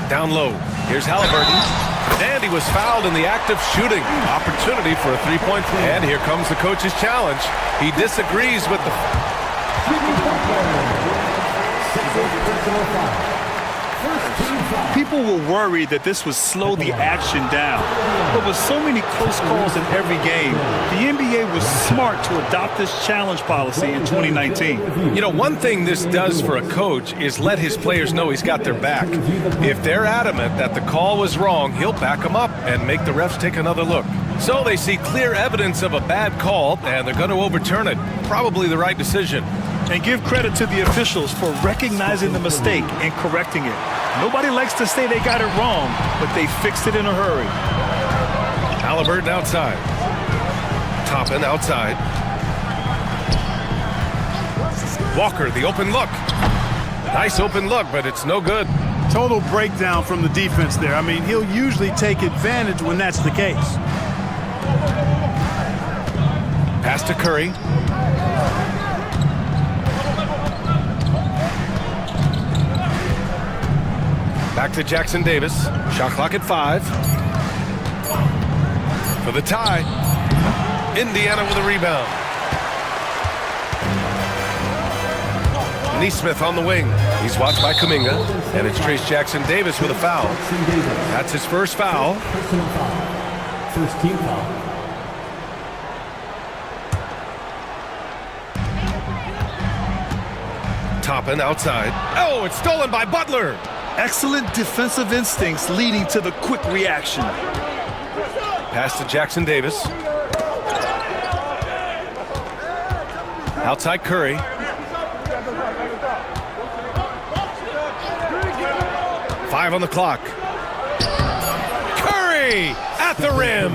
Down low. Here's Halliburton. And he was fouled in the act of shooting. Opportunity for a 3-point play. And here comes the coach's challenge. He disagrees with the... People were worried that this would slow the action down. But with so many close calls in every game, the NBA was smart to adopt this challenge policy in 2019. You know, one thing this does for a coach is let his players know he's got their back. If they're adamant that the call was wrong, he'll back them up and make the refs take another look. So they see clear evidence of a bad call, and they're going to overturn it. Probably the right decision. And give credit to the officials for recognizing the mistake and correcting it. Nobody likes to say they got it wrong, but they fixed it in a hurry. Halliburton outside. Toppin outside. Walker, the open look. Nice open look, but it's no good. Total breakdown from the defense there. I mean, he'll usually take advantage when that's the case. Pass to Curry. Back to Jackson Davis. Shot clock at 5. For the tie. Indiana with a rebound. Neesmith on the wing. He's watched by Kuminga. And it's Trace Jackson Davis with a foul. That's his first foul. Personal foul. First team foul. Toppin outside. Oh, it's stolen by Butler. Excellent defensive instincts leading to the quick reaction. Pass to Jackson Davis. Outside Curry. Five on the clock. Curry at the rim.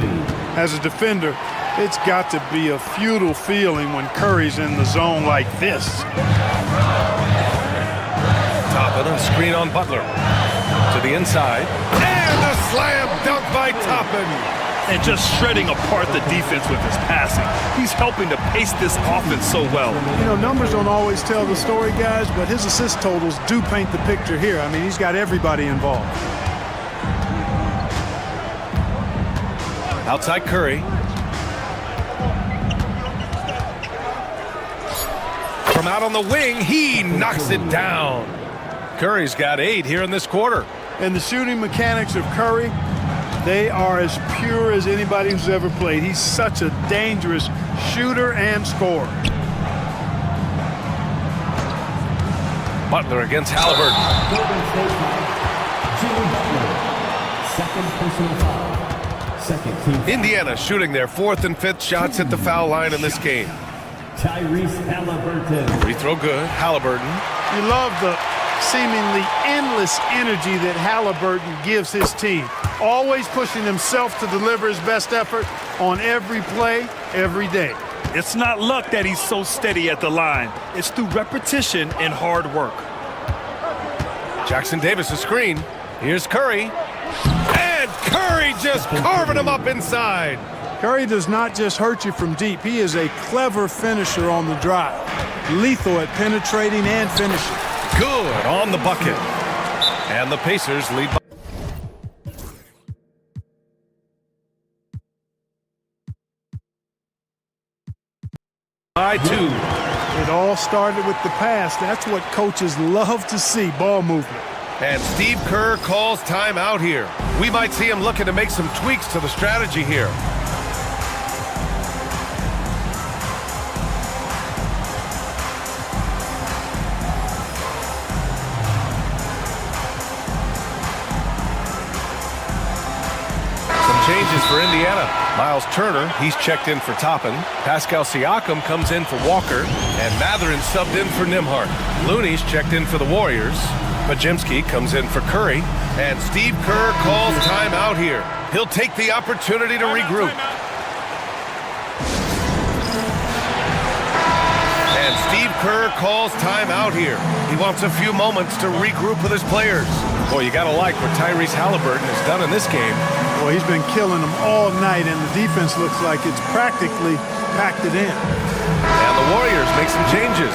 As a defender, it's got to be a futile feeling when Curry's in the zone like this. Toppin, a screen on Butler. To the inside. And a slam dunk by Toppin. And just shredding apart the defense with his passing. He's helping to pace this offense so well. You know, numbers don't always tell the story, guys, but his assist totals do paint the picture here. I mean, he's got everybody involved. Outside Curry. From out on the wing, he knocks it down. Curry's got 8 here in this quarter. And the shooting mechanics of Curry, they are as pure as anybody who's ever played. He's such a dangerous shooter and scorer. Butler against Halliburton. Second personal foul. Second team foul. Indiana shooting their 4th and 5th shots at the foul line in this game. Tyrese Halliburton. Free throw good. Halliburton. You love the seemingly endless energy that Halliburton gives his team. Always pushing himself to deliver his best effort on every play, every day. It's not luck that he's so steady at the line. It's through repetition and hard work. Jackson Davis a screen. Here's Curry. And Curry just carving him up inside. Curry does not just hurt you from deep. He is a clever finisher on the drive. Lethal at penetrating and finishing. Good on the bucket. And the Pacers lead by 2. It all started with the pass. That's what coaches love to see, ball movement. And Steve Kerr calls timeout here. We might see him looking to make some tweaks to the strategy here. Changes for Indiana. Miles Turner, he's checked in for Toppin. Pascal Siakam comes in for Walker. And Mathurin subbed in for Nembhard. Looney's checked in for the Warriors. Majimski comes in for Curry. And Steve Kerr calls timeout here. He'll take the opportunity to regroup. And Steve Kerr calls timeout here. He wants a few moments to regroup with his players. Boy, you gotta like what Tyrese Halliburton has done in this game. Well, he's been killing them all night, and the defense looks like it's practically packed it in. And the Warriors make some changes.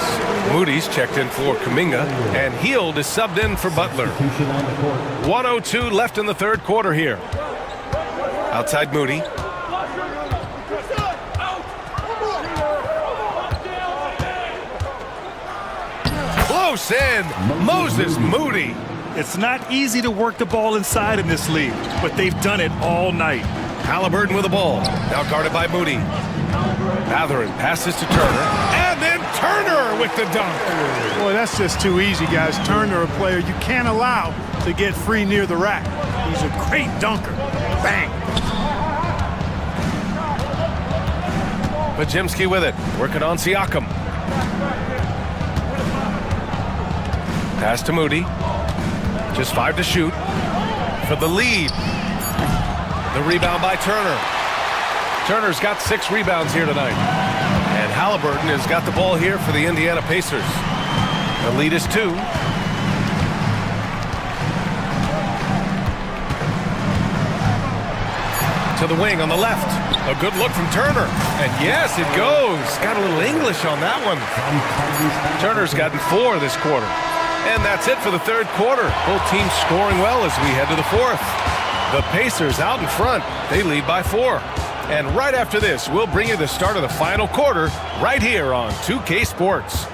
Moody's checked in for Kuminga, and Hield is subbed in for Butler. 1:02 left in the 3rd quarter here. Outside Moody. Close in, Moses Moody. It's not easy to work the ball inside in this league, but they've done it all night. Halliburton with the ball, now guarded by Moody. Mathurin passes to Turner, and then Turner with the dunk. Boy, that's just too easy, guys. Turner, a player you can't allow to get free near the rack. He's a great dunker. Bang. Majimski with it, working on Siakam. Pass to Moody. Just 5 to shoot for the lead. The rebound by Turner. Turner's got 6 rebounds here tonight. And Halliburton has got the ball here for the Indiana Pacers. The lead is 2. To the wing on the left. A good look from Turner. And yes, it goes. Got a little English on that one. Turner's gotten 4 this quarter. And that's it for the third quarter. Both teams scoring well as we head to the fourth. The Pacers out in front. They lead by 4. And right after this, we'll bring you the start of the final quarter right here on 2K Sports.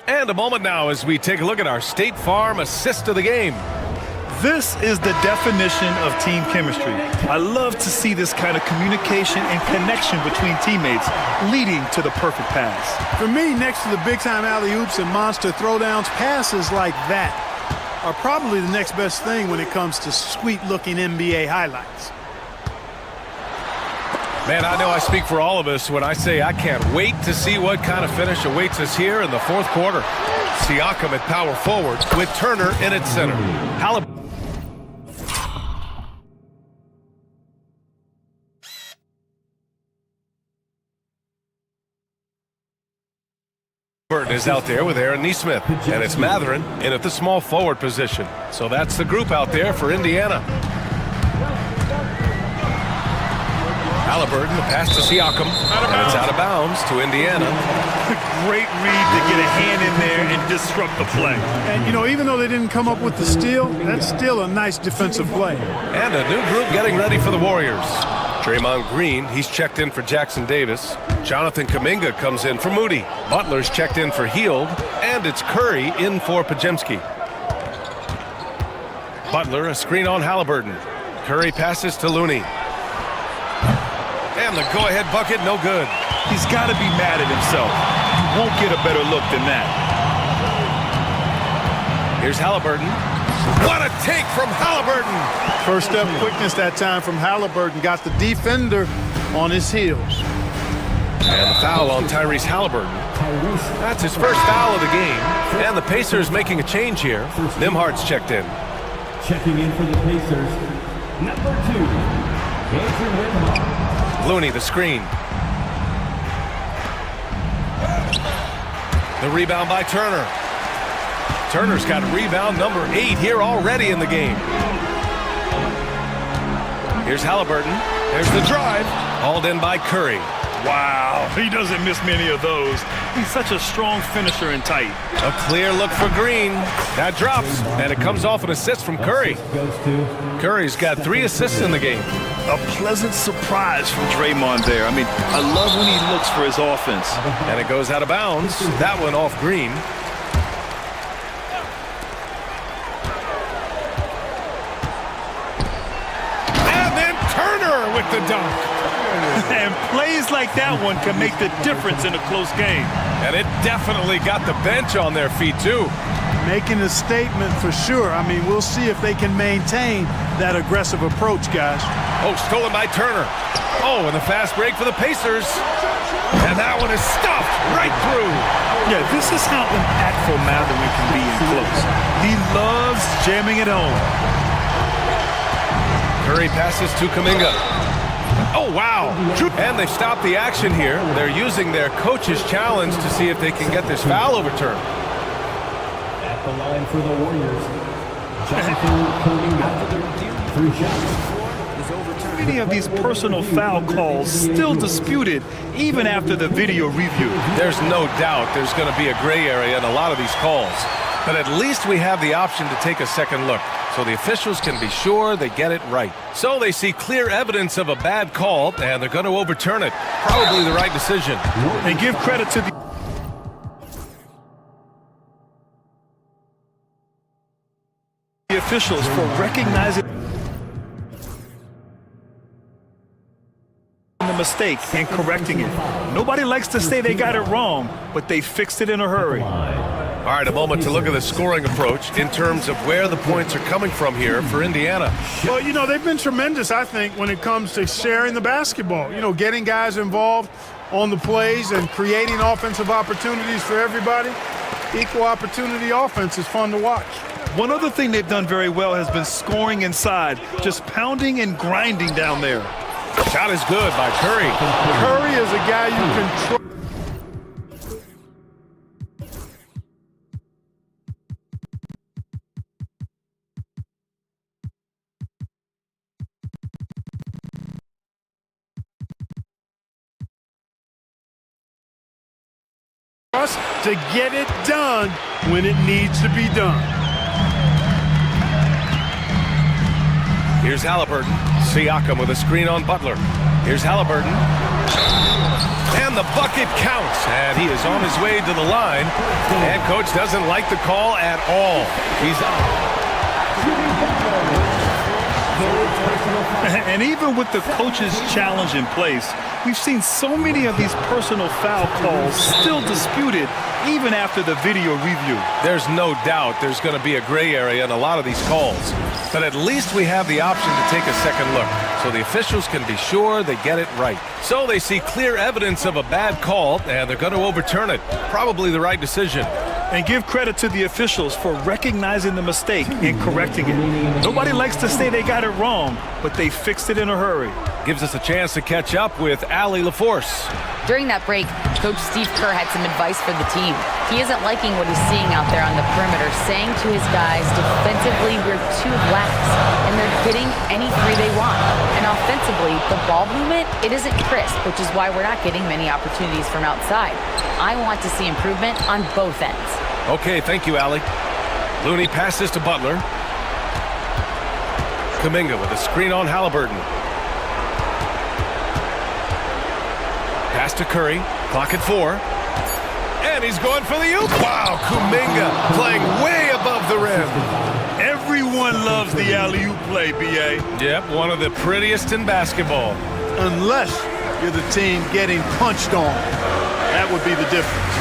And a moment now as we take a look at our State Farm assist of the game. This is the definition of team chemistry. I love to see this kind of communication and connection between teammates leading to the perfect pass. For me, next to the big-time alley-oops and monster throwdowns, passes like that are probably the next best thing when it comes to sweet-looking NBA highlights. Man, I know I speak for all of us when I say I can't wait to see what kind of finish awaits us here in the fourth quarter. Siakam at power forward with Turner in its center. Halliburton is out there with Aaron Nesmith, and it's Matherin in at the small forward position. So that's the group out there for Indiana. Halliburton, the pass to Siakam, and it's out of bounds to Indiana. Great read to get a hand in there and disrupt the play. And, you know, even though they didn't come up with the steal, that's still a nice defensive play. And a new group getting ready for the Warriors. Draymond Green, he's checked in for Jackson Davis. Jonathan Kuminga comes in for Moody. Butler's checked in for Hield. And it's Curry in for Podziemski. Butler, a screen on Halliburton. Curry passes to Looney. And the go-ahead bucket, no good. He's got to be mad at himself. You won't get a better look than that. Here's Halliburton. What a take from Halliburton! First step quickness that time from Halliburton. Got the defender on his heels. And the foul on Tyrese Halliburton. That's his first foul of the game. And the Pacers making a change here. Nimhardt's checked in. Checking in for the Pacers, number 2, Andrew Nimhardt. Looney, the screen. The rebound by Turner. Turner's got rebound number 8 here already in the game. Here's Halliburton. There's the drive. Hauled in by Curry. Wow, he doesn't miss many of those. He's such a strong finisher and tight. A clear look for Green. That drops, and it comes off an assist from Curry. Curry's got 3 assists in the game. A pleasant surprise from Draymond there. I mean, I love when he looks for his offense. And it goes out of bounds. That one off Green. And then Turner with the dunk. And plays like that one can make the difference in a close game. And it definitely got the bench on their feet, too. Making a statement for sure. I mean, we'll see if they can maintain that aggressive approach, guys. Oh, stolen by Turner. Oh, and the fast break for the Pacers. And that one is stuffed right through. Yeah, this is how impactful Matherin can be in close. He loves jamming it home. Curry passes to Kuminga. Oh, wow. And they've stopped the action here. They're using their coach's challenge to see if they can get this foul overturned. At the line for the Warriors, Jonathan Kuminga. 3 shots. Many of these personal foul calls still disputed even after the video review. There's no doubt there's going to be a gray area in a lot of these calls. But at least we have the option to take a second look, so the officials can be sure they get it right. So they see clear evidence of a bad call, and they're going to overturn it. Probably the right decision. And give credit to the officials for recognizing the mistake and correcting it. Nobody likes to say they got it wrong, but they fixed it in a hurry. All right, a moment to look at the scoring approach in terms of where the points are coming from here for Indiana. Well, you know, they've been tremendous, I think, when it comes to sharing the basketball. You know, getting guys involved on the plays and creating offensive opportunities for everybody. Equal opportunity offense is fun to watch. One other thing they've done very well has been scoring inside, just pounding and grinding down there. Shot is good by Curry. Curry is a guy you can trust. trust to get it done when it needs to be done. Here's Halliburton. Siakam with a screen on Butler. Here's Halliburton. And the bucket counts. And he is on his way to the line. And coach doesn't like the call at all. He's And even with the coach's challenge in place, we've seen so many of these personal foul calls still disputed even after the video review. There's no doubt there's going to be a gray area in a lot of these calls. But at least we have the option to take a second look, so the officials can be sure they get it right. So they see clear evidence of a bad call, and they're going to overturn it. Probably the right decision. And give credit to the officials for recognizing the mistake and correcting it. Nobody likes to say they got it wrong, but they fixed it in a hurry. Gives us a chance to catch up with Allie LaForce. During that break, Coach Steve Kerr had some advice for the team. He isn't liking what he's seeing out there on the perimeter, saying to his guys, defensively, we're too lax, and they're getting any three they want. And offensively, the ball movement, it isn't crisp, which is why we're not getting many opportunities from outside. I want to see improvement on both ends. Okay, thank you, Allie. Looney passes to Butler. Kuminga with a screen on Halliburton. Pass to Curry. Clock at 4. And he's going for the oop. Wow, Kuminga playing way above the rim. Everyone loves the alley-oop play, B.A. Yep, one of the prettiest in basketball. Unless you're the team getting punched on. That would be the difference.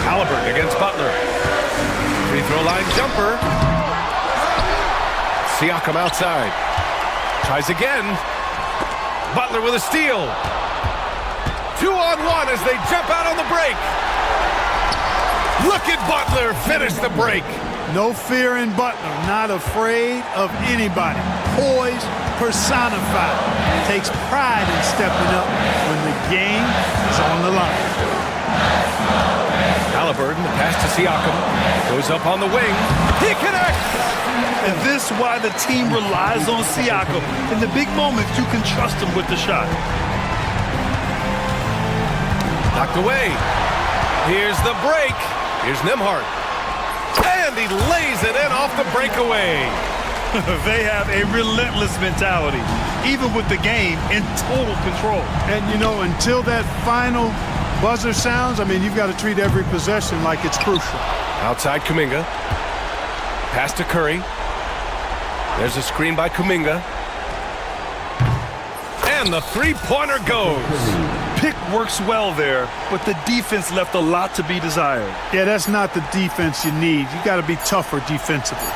Halliburton against Butler. Free throw line jumper. Siakam outside. Tries again. Butler with a steal. 2-on-1 as they jump out on the break. Look at Butler finish the break. No fear in Butler. Not afraid of anybody. Poise personified. Takes pride in stepping up when the game is on the line. Halliburton, the pass to Siakam. Goes up on the wing. He connects! And this is why the team relies on Siakam. In the big moments, you can trust him with the shot. Knocked away. Here's the break. Here's Nembhard. And he lays it in off the breakaway. They have a relentless mentality, even with the game in total control. And, you know, until that final buzzer sounds, I mean, you've got to treat every possession like it's crucial. Outside Kuminga. Pass to Curry. There's a screen by Kuminga. And the three-pointer goes. Pick works well there, but the defense left a lot to be desired. Yeah, that's not the defense you need. You got to be tougher defensively.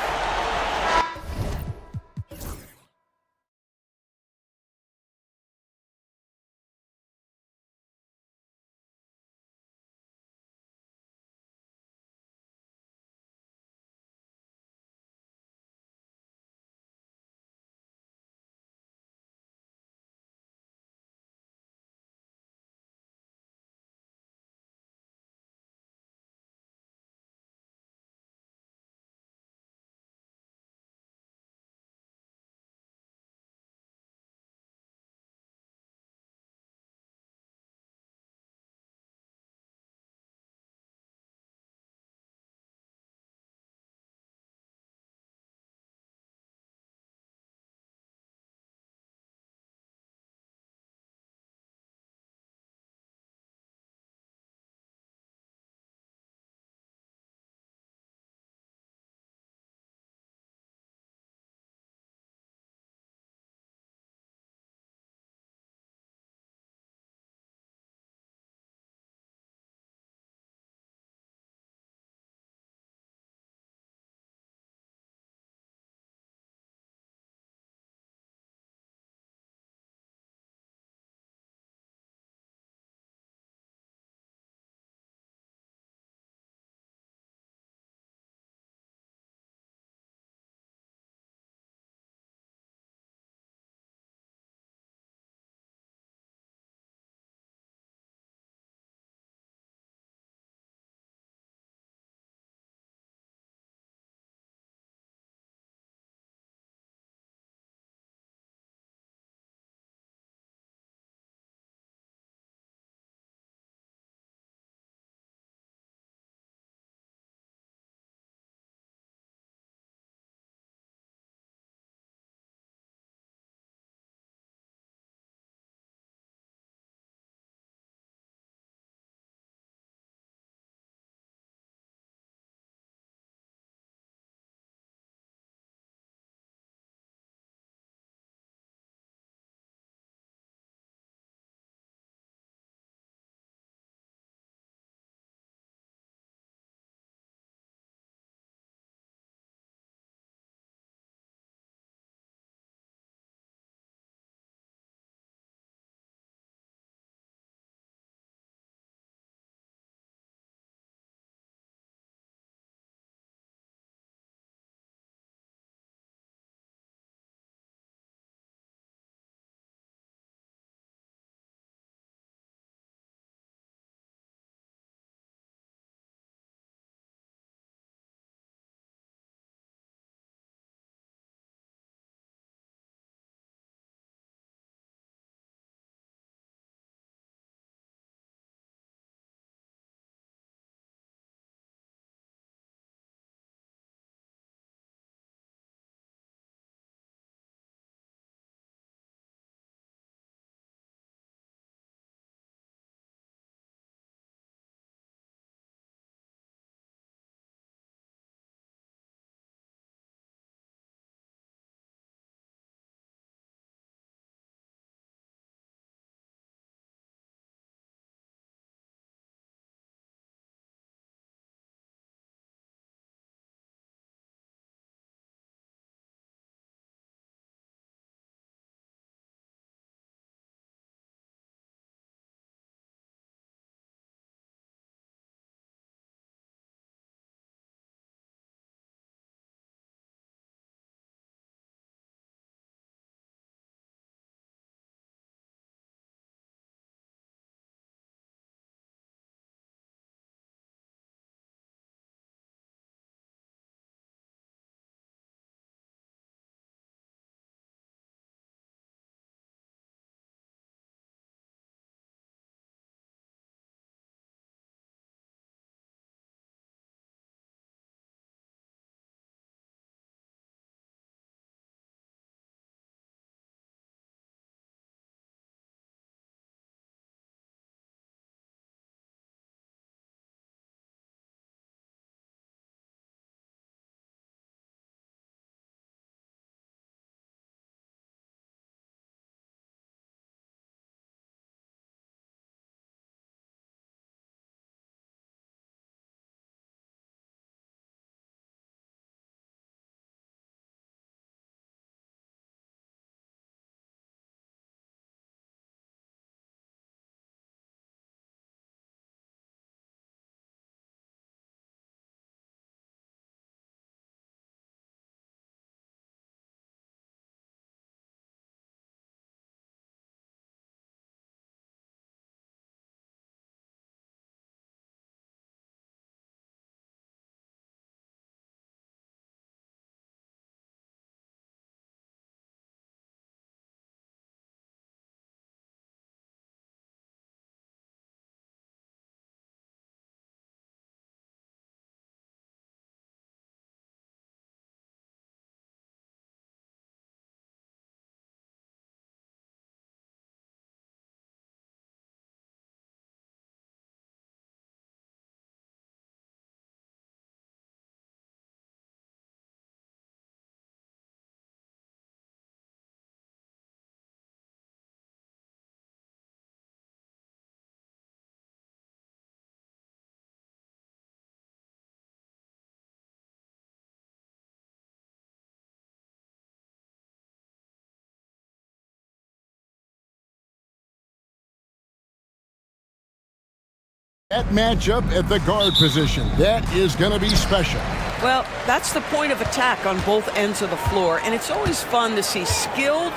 That matchup at the guard position, that is going to be special. Well, that's the point of attack on both ends of the floor, and it's always fun to see skilled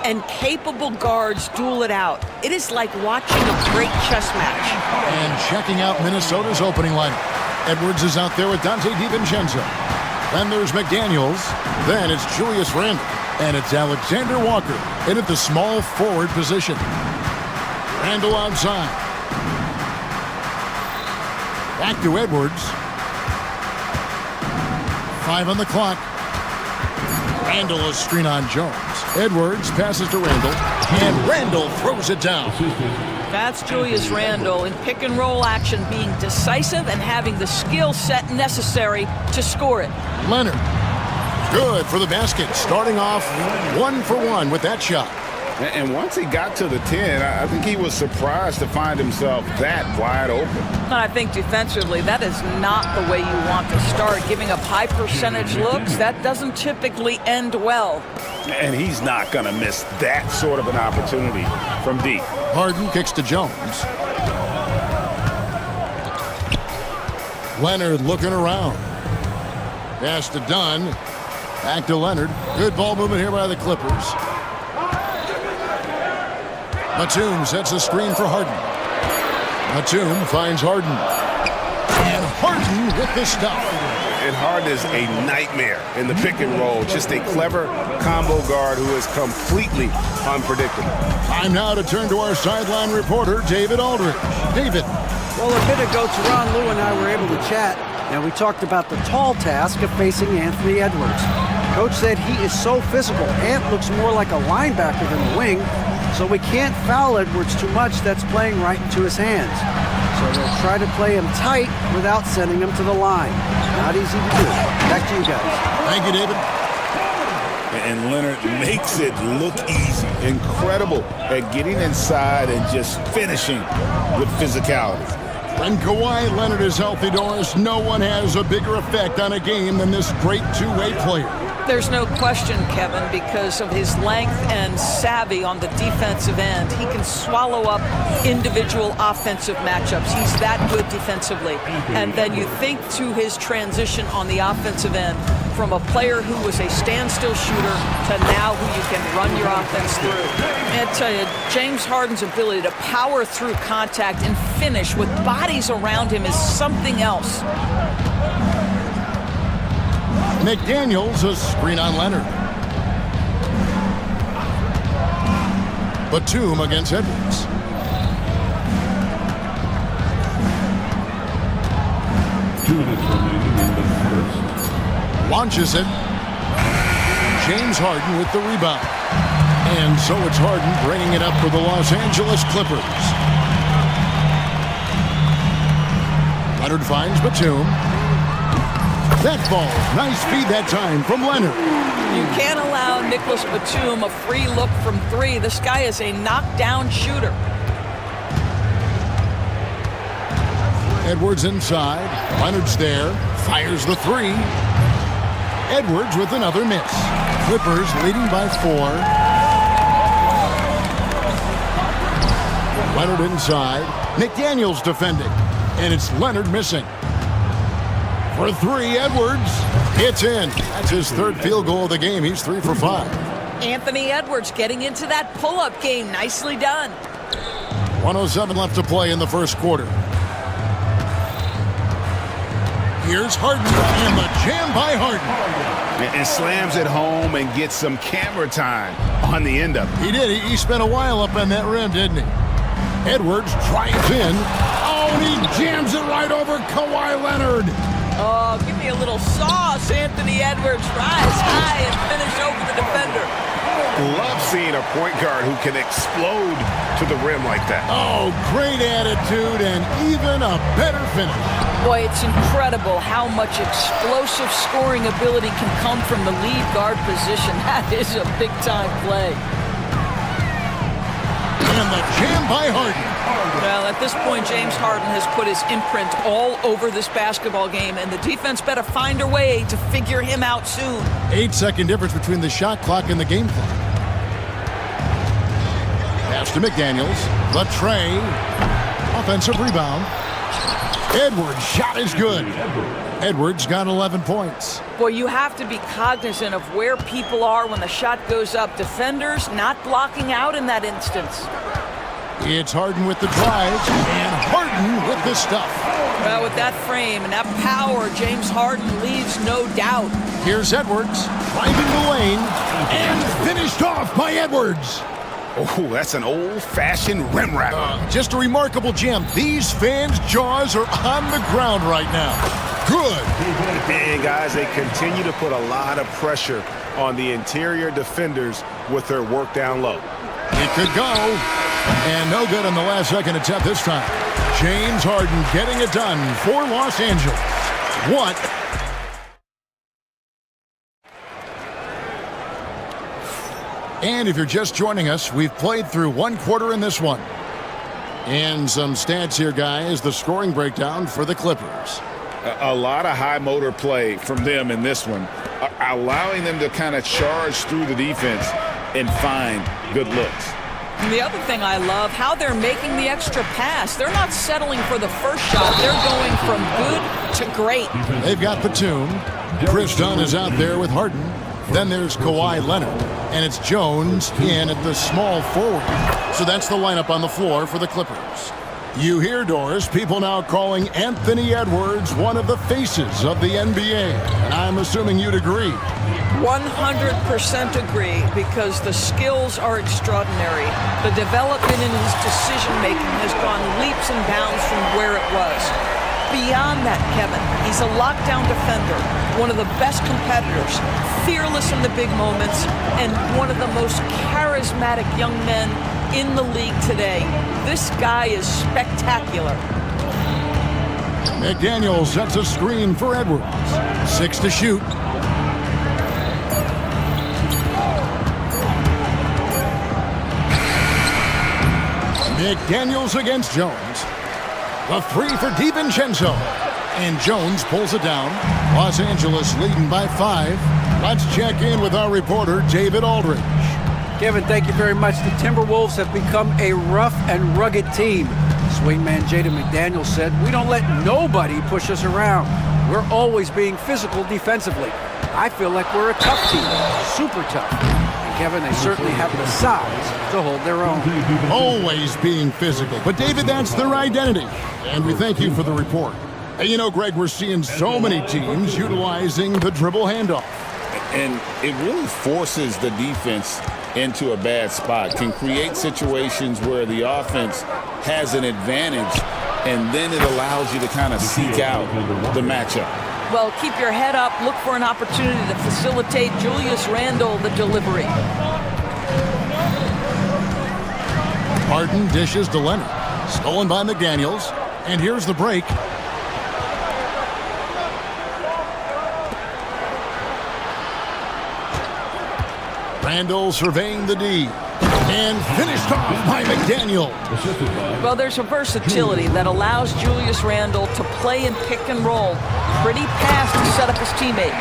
and capable guards duel it out. It is like watching a great chess match. And checking out Minnesota's opening lineup. Edwards is out there with Dante DiVincenzo. Then there's McDaniels. Then it's Julius Randle. And it's Alexander Walker in at the small forward position. Randle outside. Back to Edwards. 5 on the clock. Randle a screen on Jones. Edwards passes to Randle, and Randle throws it down. That's Julius Randle in pick and roll action, being decisive and having the skill set necessary to score it. Leonard, good for the basket, starting off 1 for 1 with that shot. And once he got to the 10, I think he was surprised to find himself that wide open. I think defensively, that is not the way you want to start. Giving up high percentage looks, that doesn't typically end well. And he's not going to miss that sort of an opportunity from deep. Harden kicks to Jones. Leonard looking around. Pass to Dunn. Back to Leonard. Good ball movement here by the Clippers. Batum sets a screen for Harden. Batum finds Harden. And Harden with the stop. And Harden is a nightmare in the pick and roll. Just a clever combo guard who is completely unpredictable. Time now to turn to our sideline reporter, David Aldridge. David. Well, a bit ago, Teron Lou and I were able to chat, and we talked about the tall task of facing Anthony Edwards. Coach said he is so physical. Ant looks more like a linebacker than a wing, so we can't foul Edwards too much. That's playing right into his hands. So they'll try to play him tight without sending him to the line. Not easy to do. Back to you guys. Thank you, David. And Leonard makes it look easy. Incredible at getting inside and just finishing with physicality. When Kawhi Leonard is healthy, Doris, no one has a bigger effect on a game than this great two-way player. There's no question, Kevin, because of his length and savvy on the defensive end. He can swallow up individual offensive matchups. He's that good defensively. And then you think to his transition on the offensive end from a player who was a standstill shooter to now who you can run your offense through. And I tell you, James Harden's ability to power through contact and finish with bodies around him is something else. McDaniels a screen on Leonard. Batum against Edwards. Launches it. James Harden with the rebound. And so it's Harden bringing it up for the Los Angeles Clippers. Leonard finds Batum. That ball, nice feed that time from Leonard. You can't allow Nicholas Batum a free look from 3. This guy is a knockdown shooter. Edwards inside. Leonard's there. Fires the 3. Edwards with another miss. Clippers leading by 4. Leonard inside. McDaniels defending. And it's Leonard missing. For 3, Edwards. It's in. That's his 3rd field goal of the game. He's 3 for 5. Anthony Edwards getting into that pull-up game. Nicely done. 1:07 left to play in the first quarter. Here's Harden, and the jam by Harden. And slams it home and gets some camera time on the end of it. He did. He spent a while up on that rim, didn't he? Edwards drives in. Oh, and he jams it right over Kawhi Leonard. Oh, give me a little sauce, Anthony Edwards. Rise high and finish over the defender. Love seeing a point guard who can explode to the rim like that. Oh, great attitude and even a better finish. Boy, it's incredible how much explosive scoring ability can come from the lead guard position. That is a big-time play. And the jam by Harden. Well, at this point, James Harden has put his imprint all over this basketball game, and the defense better find a way to figure him out soon. 8-second difference between the shot clock and the game clock. Pass to McDaniels. The tray. Offensive rebound. Edwards' shot is good. Edwards got 11 points. Boy, you have to be cognizant of where people are when the shot goes up. Defenders not blocking out in that instance. It's Harden with the drive, and Harden with the stuff. Well, with that frame and that power, James Harden leaves no doubt. Here's Edwards, driving the lane, and finished off by Edwards. Oh, that's an old-fashioned rim wrapper. Just a remarkable gem. These fans' jaws are on the ground right now. Good. And guys, they continue to put a lot of pressure on the interior defenders with their work down low. It could go, and no good on the last second attempt this time. James Harden getting it done for Los Angeles. What? And if you're just joining us, we've played through one quarter in this one. And some stats here, guys. The scoring breakdown for the Clippers. A lot of high motor play from them in this one, allowing them to kind of charge through the defense and find good looks. And the other thing I love, how they're making the extra pass. They're not settling for the first shot. They're going from good to great. They've got Batum. Chris Dunn is out there with Harden. Then there's Kawhi Leonard. And it's Jones in at the small forward. So that's the lineup on the floor for the Clippers. You hear, Doris, people now calling Anthony Edwards one of the faces of the NBA. And I'm assuming you'd agree. 100% agree, because the skills are extraordinary. The development in his decision-making has gone leaps and bounds from where it was. Beyond that, Kevin, he's a lockdown defender, one of the best competitors, fearless in the big moments, and one of the most charismatic young men in the league today. This guy is spectacular. McDaniel sets a screen for Edwards. 6 to shoot. McDaniels against Jones. The 3 for DiVincenzo. And Jones pulls it down. Los Angeles leading by 5. Let's check in with our reporter, David Aldridge. Kevin, thank you very much. The Timberwolves have become a rough and rugged team. Swingman Jaden McDaniels said, "We don't let nobody push us around. We're always being physical defensively. I feel like we're a tough team, super tough." And Kevin, they certainly have the size to hold their own. Always being physical. But David, that's their identity. And we thank you for the report. Hey, you know, Greg, we're seeing so many teams utilizing the dribble handoff. And it really forces the defense into a bad spot, can create situations where the offense has an advantage, and then it allows you to kind of seek out the matchup. Well, keep your head up, look for an opportunity to facilitate Julius Randle the delivery. Harden dishes to Leonard. Stolen by McDaniels. And here's the break. Randle surveying the D. And finished off by McDaniel. Well, there's a versatility that allows Julius Randle to play in pick and roll. Pretty pass to set up his teammate.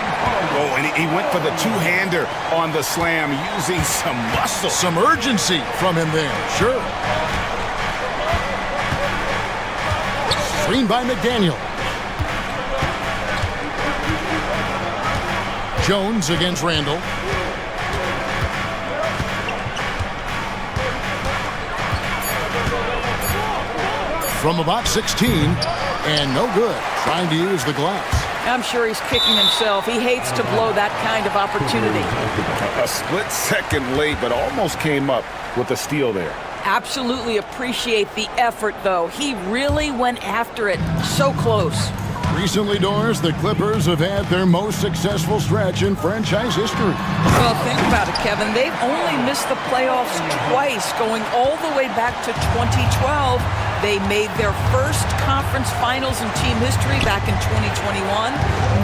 Oh, and he went for the two-hander on the slam, using some muscle. Some urgency from him there, sure. Screen by McDaniel. Jones against Randle. From about 16, and no good, trying to use the glass. I'm sure he's kicking himself. He hates to blow that kind of opportunity. A split second late, but almost came up with a steal there. Absolutely appreciate the effort, though. He really went after it. So close. Recently, Doris, the Clippers have had their most successful stretch in franchise history. Well, think about it, Kevin. They've only missed the playoffs twice, going all the way back to 2012. They made their first conference finals in team history back in 2021.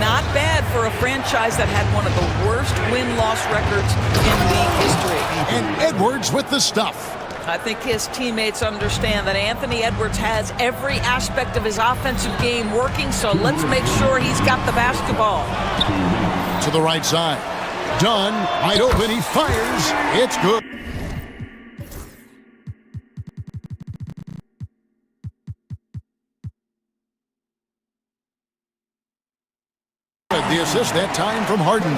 Not bad for a franchise that had one of the worst win-loss records in league history. And Edwards with the stuff. I think his teammates understand that Anthony Edwards has every aspect of his offensive game working, so let's make sure he's got the basketball. To the right side. Dunn, wide open, he fires. It's good. assist that time from Harden.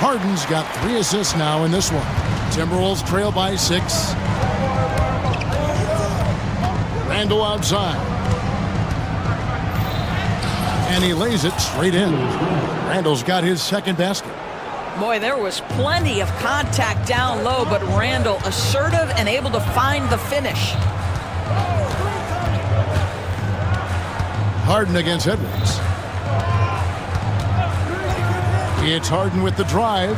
Harden's got 3 assists now in this one. Timberwolves trail by 6. Randall outside. And he lays it straight in. Randall's got his second basket. Boy, there was plenty of contact down low, but Randall assertive and able to find the finish. Harden against Edwards. It's Harden with the drive.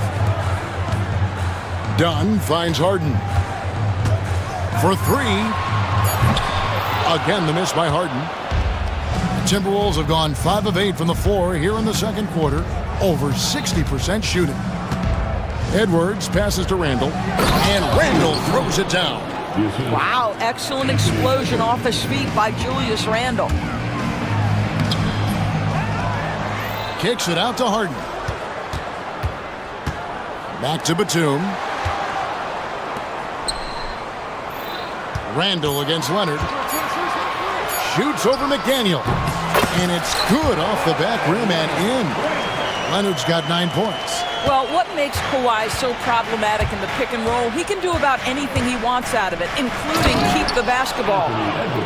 Dunn finds Harden. For 3. Again, the miss by Harden. The Timberwolves have gone 5 of 8 from the floor here in the second quarter. Over 60% shooting. Edwards passes to Randall. And Randall throws it down. Wow, excellent explosion off his feet by Julius Randall. Kicks it out to Harden. Back to Batum. Randall against Leonard. Shoots over McDaniel. And it's good off the back rim and in. Leonard's got 9 points. Well, what makes Kawhi so problematic in the pick and roll, he can do about anything he wants out of it, including keep the basketball.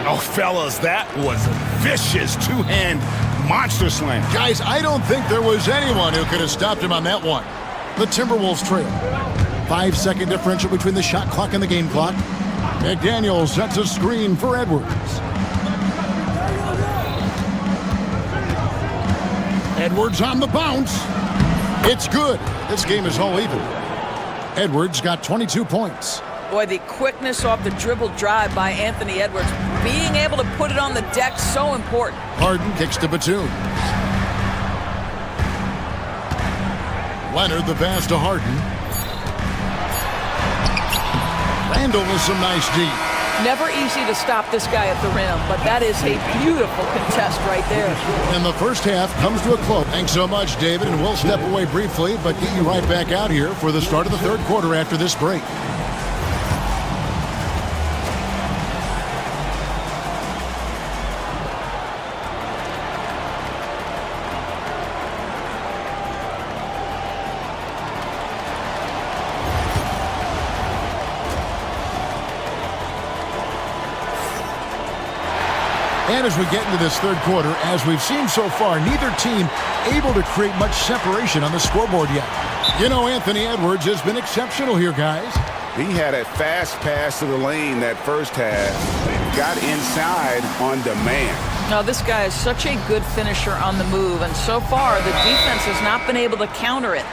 Oh, fellas, that was a vicious two-hand monster slam. Guys, I don't think there was anyone who could have stopped him on that one. The Timberwolves trail. 5-second differential between the shot clock and the game clock. McDaniel sets a screen for Edwards. Edwards on the bounce. It's good. This game is all even. Edwards got 22 points. Boy, the quickness off the dribble drive by Anthony Edwards. Being able to put it on the deck, so important. Harden kicks to Batum. Leonard the pass to Harden. Randall with some nice D. Never easy to stop this guy at the rim, but that is a beautiful contest right there. And the first half comes to a close. Thanks so much, David, and we'll step away briefly, but get you right back out here for the start of the third quarter after this break. And as we get into this third quarter, as we've seen so far, neither team able to create much separation on the scoreboard yet. You know, Anthony Edwards has been exceptional here, guys. He had a fast pass to the lane that first half. Got inside on demand. Now, this guy is such a good finisher on the move, and so far, the defense has not been able to counter it.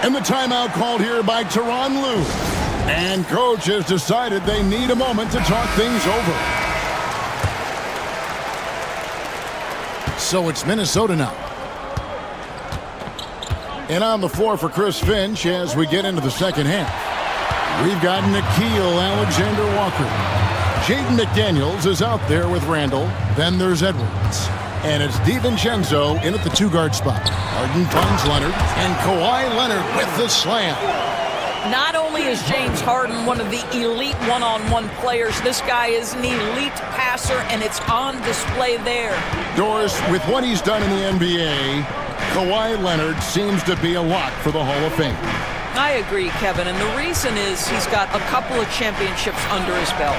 And the timeout called here by Tyronn Lue. And coach has decided they need a moment to talk things over. So it's Minnesota now. And on the floor for Chris Finch as we get into the second half. We've got Nickeil Alexander-Walker. Jaden McDaniels is out there with Randall. Then there's Edwards. And it's DiVincenzo in at the 2-guard spot. Harden finds Leonard. And Kawhi Leonard with the slam. Not only is James Harden one of the elite one-on-one players, this guy is an elite passer, and it's on display there. Doris, with what he's done in the NBA, Kawhi Leonard seems to be a lock for the Hall of Fame. I agree, Kevin, and the reason is he's got a couple of championships under his belt.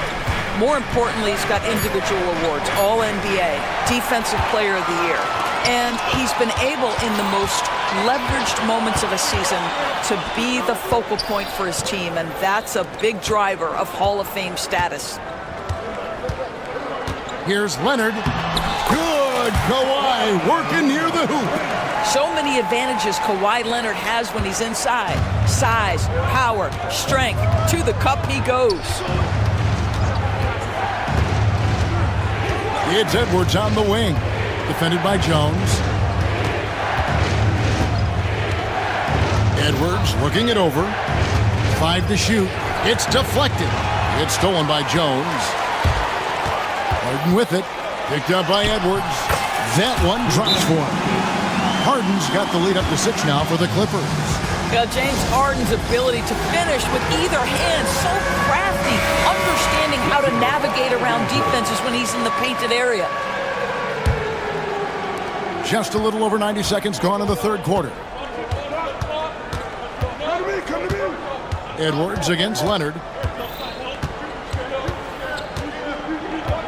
More importantly, he's got individual awards, All-NBA, Defensive Player of the Year. And he's been able, in the most leveraged moments of a season, to be the focal point for his team, and that's a big driver of Hall of Fame status. Here's Leonard. Good, Kawhi working near the hoop. So many advantages Kawhi Leonard has when he's inside. Size, power, strength. To the cup he goes. It's Edwards on the wing. Defended by Jones. Edwards looking it over. 5 to shoot. It's deflected. It's stolen by Jones. Harden with it. Picked up by Edwards. That one drops for him. Harden's got the lead up to 6 now for the Clippers. James Harden's ability to finish with either hand, so crafty, understanding how to navigate around defenses when he's in the painted area. Just a little over 90 seconds gone in the third quarter. Edwards against Leonard.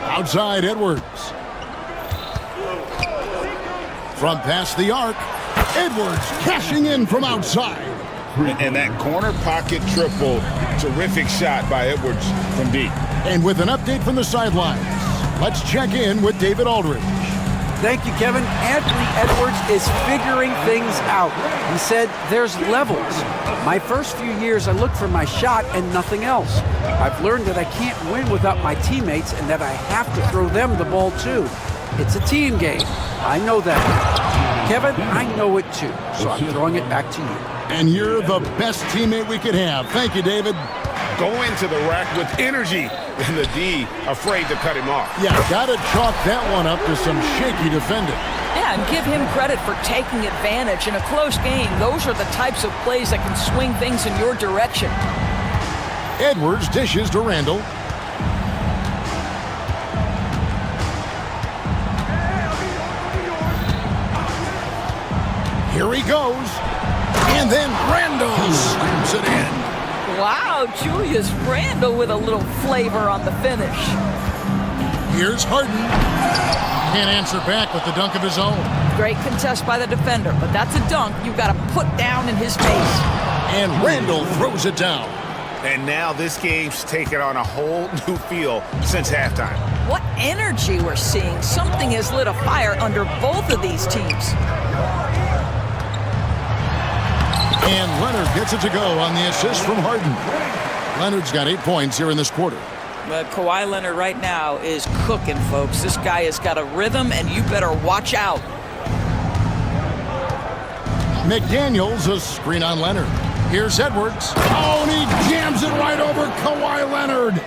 Outside Edwards. From past the arc, Edwards cashing in from outside. And that corner pocket triple, terrific shot by Edwards from deep. And with an update from the sidelines, let's check in with David Aldridge. Thank you, Kevin. Anthony Edwards is figuring things out. He said there's levels. My first few years, I looked for my shot and nothing else. I've learned that I can't win without my teammates and that I have to throw them the ball too. It's a team game. I know that. Kevin, I know it too. So I'm throwing it back to you. And you're the best teammate we could have. Thank you, David. Go into the rack with energy, and the D afraid to cut him off. Yeah, gotta chalk that one up to some shaky defending. Yeah, and give him credit for taking advantage in a close game. Those are the types of plays that can swing things in your direction. Edwards dishes to Randall. Here he goes. And then Randall slams it in. Wow, Julius Randle with a little flavor on the finish. Here's Harden. Can't answer back with the dunk of his own. Great contest by the defender, but that's a dunk you've got to put down in his face. And Randle throws it down. And now this game's taken on a whole new feel since halftime. What energy we're seeing. Something has lit a fire under both of these teams. And Leonard gets it to go on the assist from Harden. Leonard's got 8 points here in this quarter. But Kawhi Leonard right now is cooking, folks. This guy has got a rhythm, and you better watch out. McDaniels, a screen on Leonard. Here's Edwards. Oh, and he jams it right over Kawhi Leonard.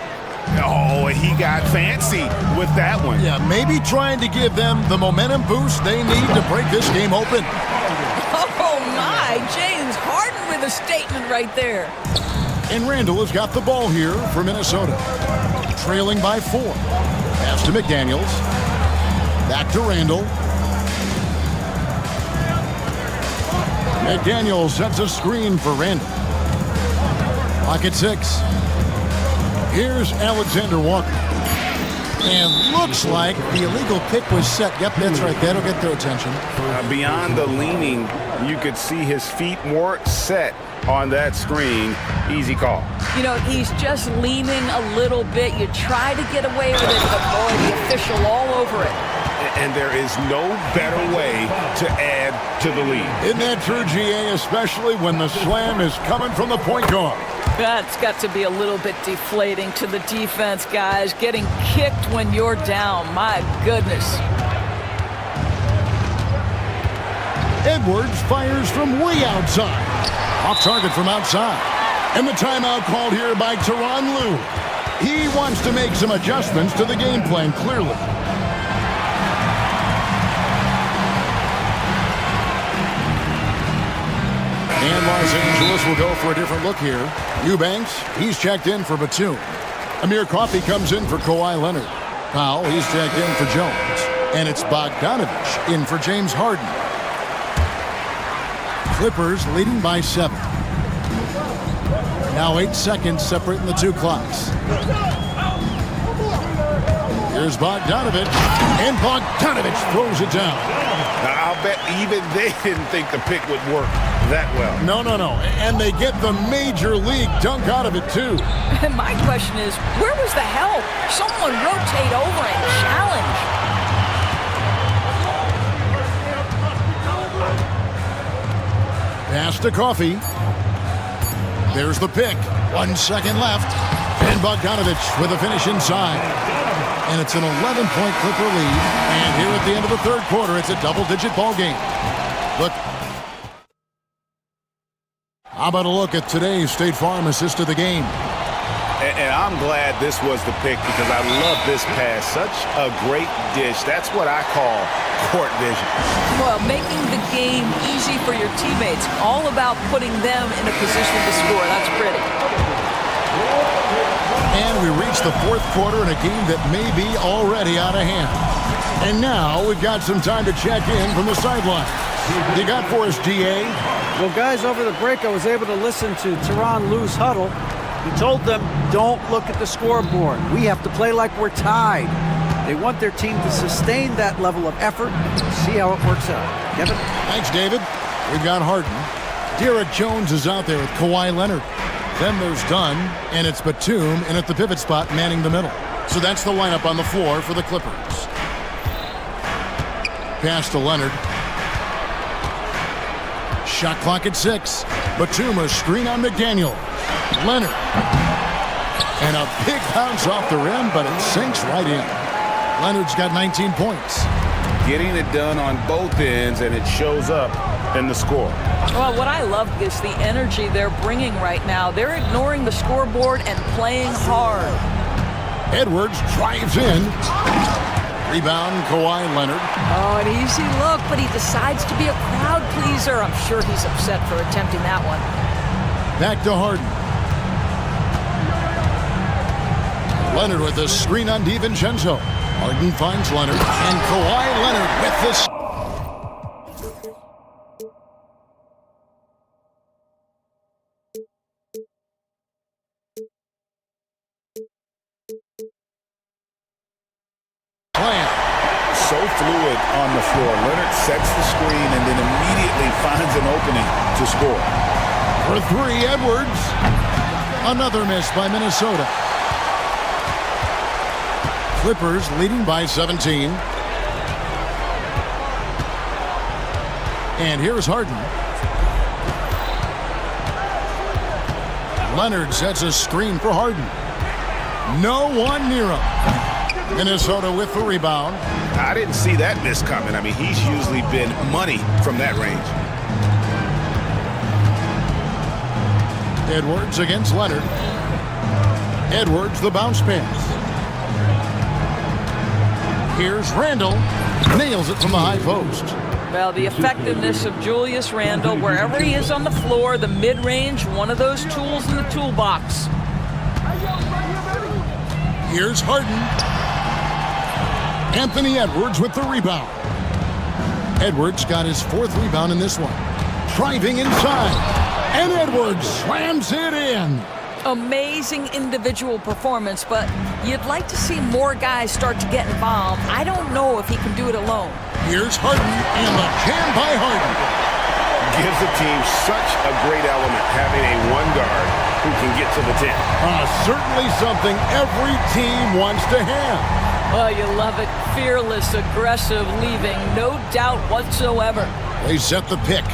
Oh, he got fancy with that one. Yeah, maybe trying to give them the momentum boost they need to break this game open. Oh, my. James Harden with a statement right there. And Randall has got the ball here for Minnesota. Trailing by 4. Pass to McDaniels. Back to Randall. McDaniels sets a screen for Randall. Pocket 6. Here's Alexander Walker. And looks like the illegal pick was set. Yep, that's right. That'll get their attention. Beyond the leaning, you could see his feet more set on that screen. Easy call. You know, he's just leaning a little bit. You try to get away with it, but boy, the official all over it. And there is no better way to add to the lead. Isn't that true, GA, especially when the slam is coming from the point guard? That's got to be a little bit deflating to the defense, guys. Getting kicked when you're down. My goodness. Edwards fires from way outside. Off target from outside. And the timeout called here by Tyronn Lue. He wants to make some adjustments to the game plan, clearly. And Los Angeles will go for a different look here. Eubanks, he's checked in for Batum. Amir Coffey comes in for Kawhi Leonard. Powell, he's checked in for Jones. And it's Bogdanovich in for James Harden. Clippers leading by 7. Now 8 seconds separating the two clocks. Here's Bogdanovich. And Bogdanovich throws it down. I'll bet even they didn't think the pick would work that well. No. And they get the major league dunk out of it, too. And my question is, where was the help? Someone rotate over and challenge. Pass to Coffey. There's the pick. 1 second left. And Bogdanovich with a finish inside. And it's an 11-point Clipper lead. And here at the end of the third quarter, it's a double-digit ball game. Look. How about a look at today's State Farm assist of the game? And I'm glad this was the pick because I love this pass. Such a great dish. That's what I call court vision. Well, making the game easy for your teammates. All about putting them in a position to score. That's pretty. And we reach the fourth quarter in a game that may be already out of hand. And now we've got some time to check in from the sideline. You got for us, DA? Well, guys, over the break, I was able to listen to Tyronn Lue's huddle. He told them, don't look at the scoreboard. We have to play like we're tied. They want their team to sustain that level of effort. See how it works out. Kevin? Thanks, David. We've got Harden. Derek Jones is out there with Kawhi Leonard. Then there's Dunn, and it's Batum in at the pivot spot manning the middle. So that's the lineup on the floor for the Clippers. Pass to Leonard. Shot clock at 6. Batum a screen on McDaniel. Leonard. And a big bounce off the rim, but it sinks right in. Leonard's got 19 points. Getting it done on both ends, and it shows up in the score. Well, what I love is the energy they're bringing right now. They're ignoring the scoreboard and playing hard. Edwards drives in. Rebound, Kawhi Leonard. Oh, an easy look, but he decides to be a crowd pleaser. I'm sure he's upset for attempting that one. Back to Harden. Leonard with the screen on DiVincenzo. Harden finds Leonard, and Kawhi Leonard with this. So fluid on the floor. Leonard sets the screen and then immediately finds an opening to score. For 3, Edwards. Another miss by Minnesota. Clippers leading by 17. And here's Harden. Leonard sets a screen for Harden. No one near him. Minnesota with the rebound. I didn't see that miss coming. I mean, he's usually been money from that range. Edwards against Leonard. Edwards the bounce pass. Here's Randle. Nails it from the high post. Well, the effectiveness of Julius Randle, wherever he is on the floor, the mid-range, one of those tools in the toolbox. Here's Harden. Anthony Edwards with the rebound. Edwards got his 4th rebound in this one. Driving inside. And Edwards slams it in. Amazing individual performance, but you'd like to see more guys start to get involved. I don't know if he can do it alone. Here's Harden and the jam by Harden. Gives the team such a great element having a one guard who can get to the 10. Certainly something every team wants to have. Oh, you love it. Fearless, aggressive, leaving no doubt whatsoever. They set the pick.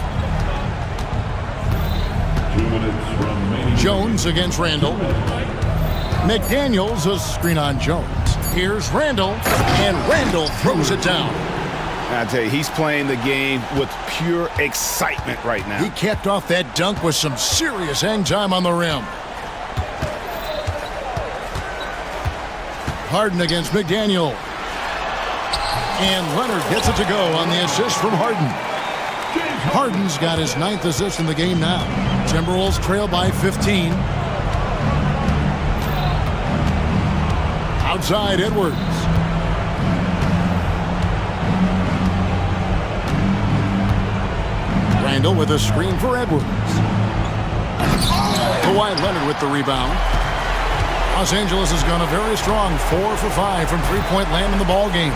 2 minutes remaining. Jones against Randle. McDaniels a screen on Jones. Here's Randle, and Randle throws it down. I tell you, he's playing the game with pure excitement right now. He capped off that dunk with some serious hang time on the rim. Harden against McDaniel. And Leonard gets it to go on the assist from Harden. Harden's got his 9th assist in the game now. Timberwolves trail by 15. Outside Edwards. Randle with a screen for Edwards. Kawhi Leonard with the rebound. Los Angeles has gone a very strong 4 for 5 from three-point land in the ball game.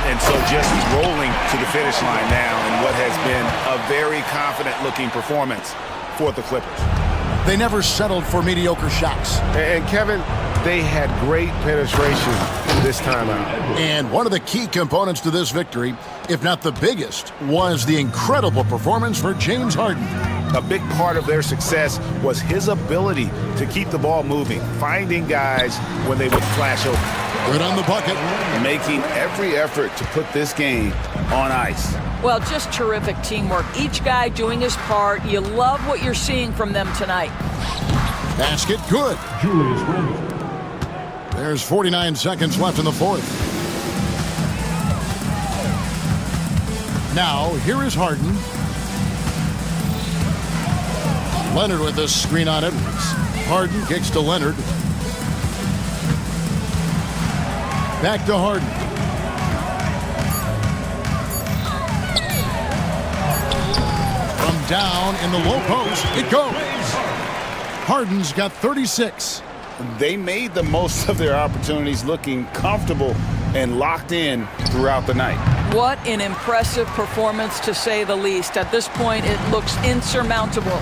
And so just rolling to the finish line now in what has been a very confident-looking performance for the Clippers. They never settled for mediocre shots. And Kevin, they had great penetration this time out. And one of the key components to this victory, if not the biggest, was the incredible performance for James Harden. A big part of their success was his ability to keep the ball moving, finding guys when they would flash open. Good on the bucket. Making every effort to put this game on ice. Well, just terrific teamwork. Each guy doing his part. You love what you're seeing from them tonight. Basket good. Julius Randle. There's 49 seconds left in the 4th. Now, here is Harden. Leonard with the screen on Edwards. Harden kicks to Leonard. Back to Harden. down in the low post. It goes. Harden's got 36. They made the most of their opportunities, looking comfortable and locked in throughout the night. What an impressive performance, to say the least. At this point, it looks insurmountable.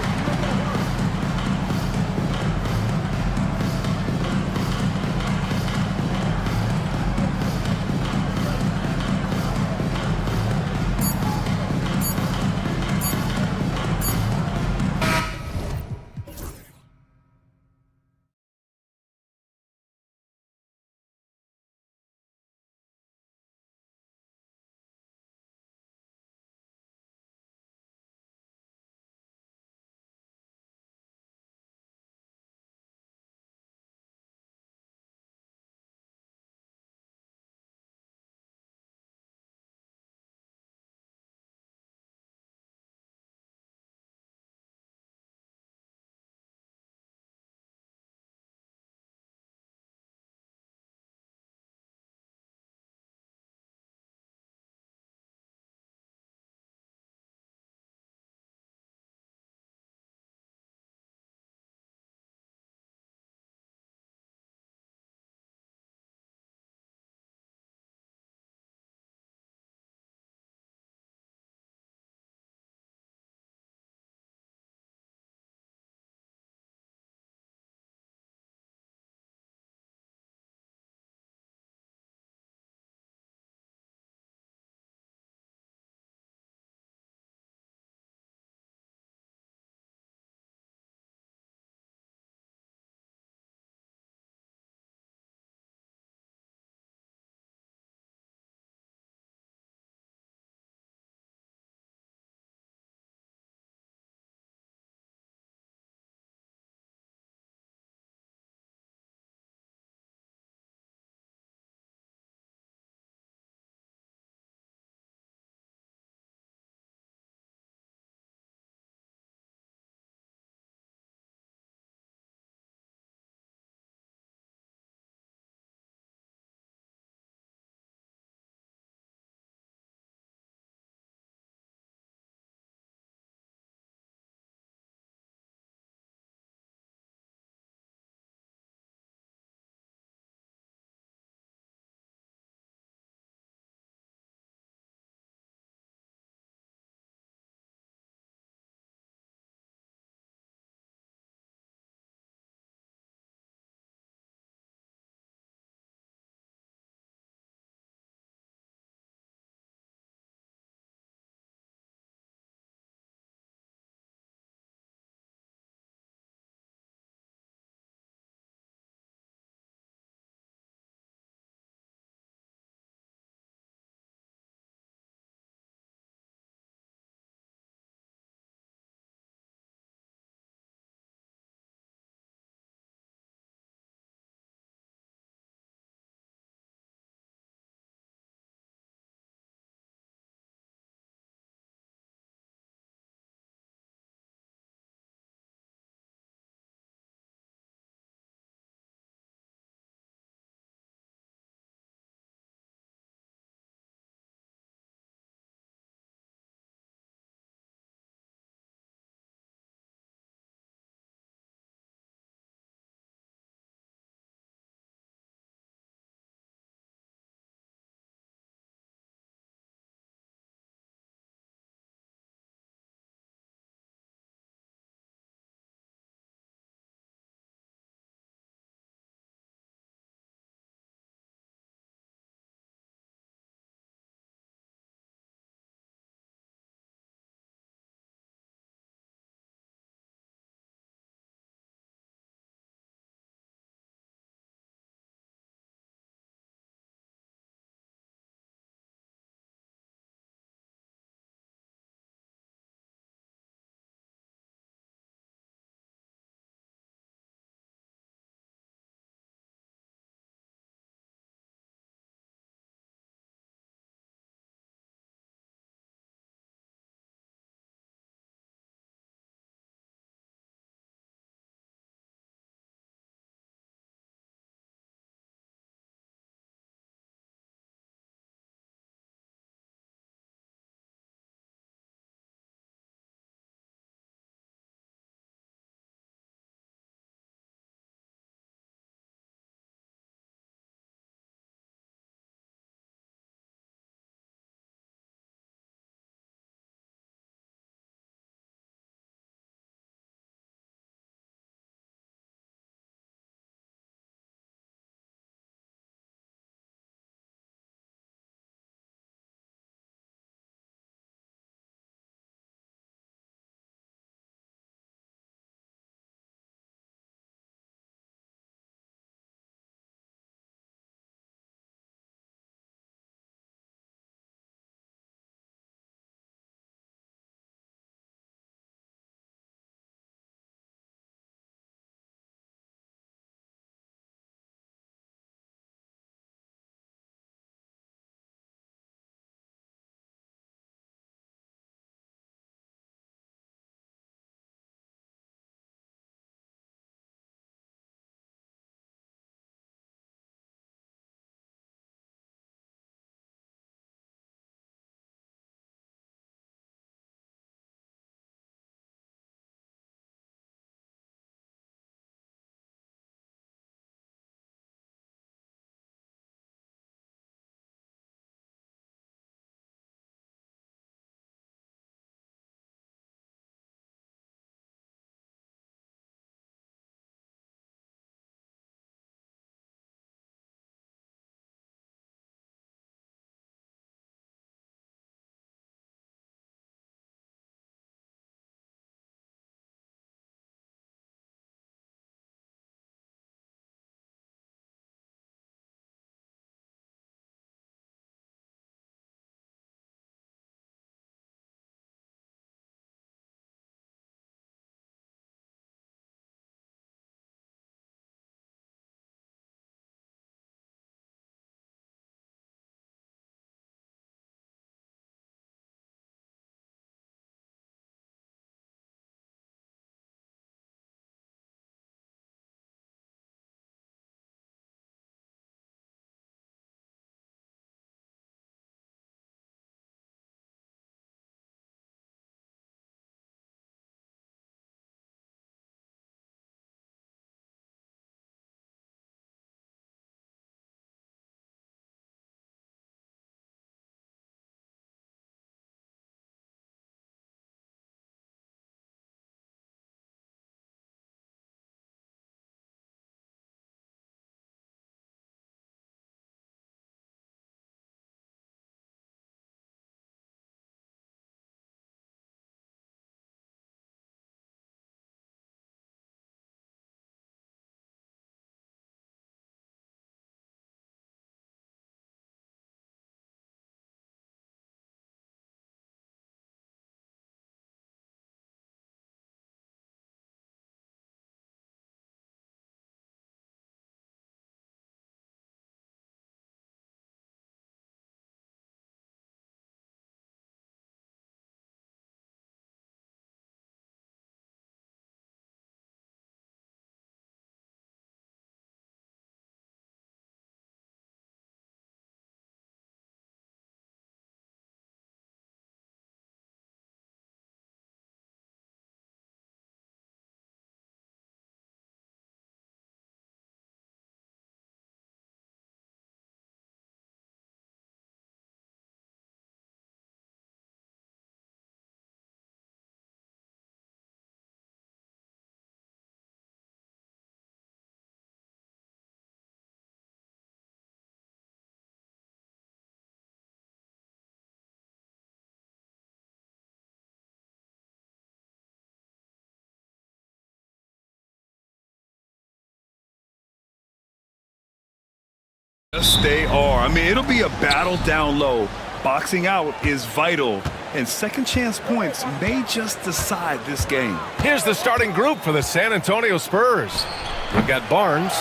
Yes, they are. I mean, it'll be a battle down low. Boxing out is vital, and second chance points may just decide this game. Here's the starting group for the San Antonio Spurs. We've got Barnes,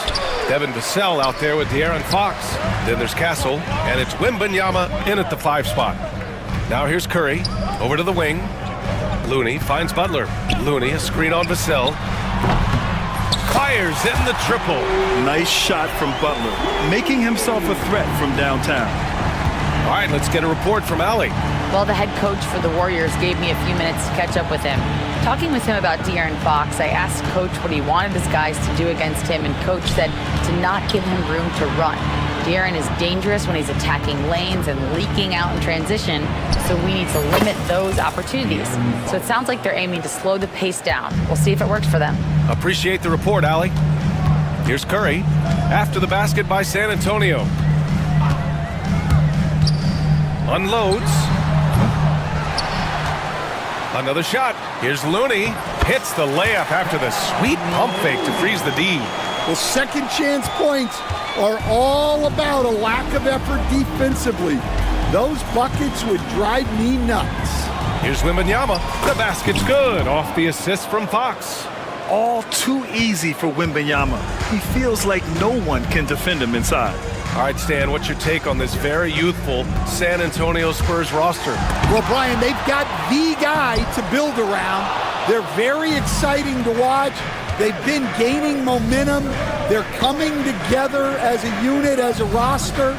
Devin Vassell out there with De'Aaron Fox. Then there's Castle, and it's Wembanyama in at the 5 spot. Now here's Curry, over to the wing. Looney finds Butler. Looney, a screen on Vassell. Fires in the triple. Nice shot from Butler, making himself a threat from downtown. All right, let's get a report from Allie. Well, the head coach for the Warriors gave me a few minutes to catch up with him. Talking with him about De'Aaron Fox, I asked Coach what he wanted his guys to do against him, and Coach said to not give him room to run. De'Aaron is dangerous when he's attacking lanes and leaking out in transition, so we need to limit those opportunities. So it sounds like they're aiming to slow the pace down. We'll see if it works for them. Appreciate the report, Allie. Here's Curry, after the basket by San Antonio. Unloads. Another shot. Here's Looney. Hits the layup after the sweet pump fake to freeze the D. Well, second chance points are all about a lack of effort defensively. Those buckets would drive me nuts. Here's Wembanyama. The basket's good off the assist from Fox. All too easy for Wembanyama. He feels like no one can defend him inside. All right, Stan, what's your take on this very youthful San Antonio Spurs roster? Well, Brian, they've got the guy to build around. They're very exciting to watch. They've been gaining momentum. They're coming together as a unit, as a roster.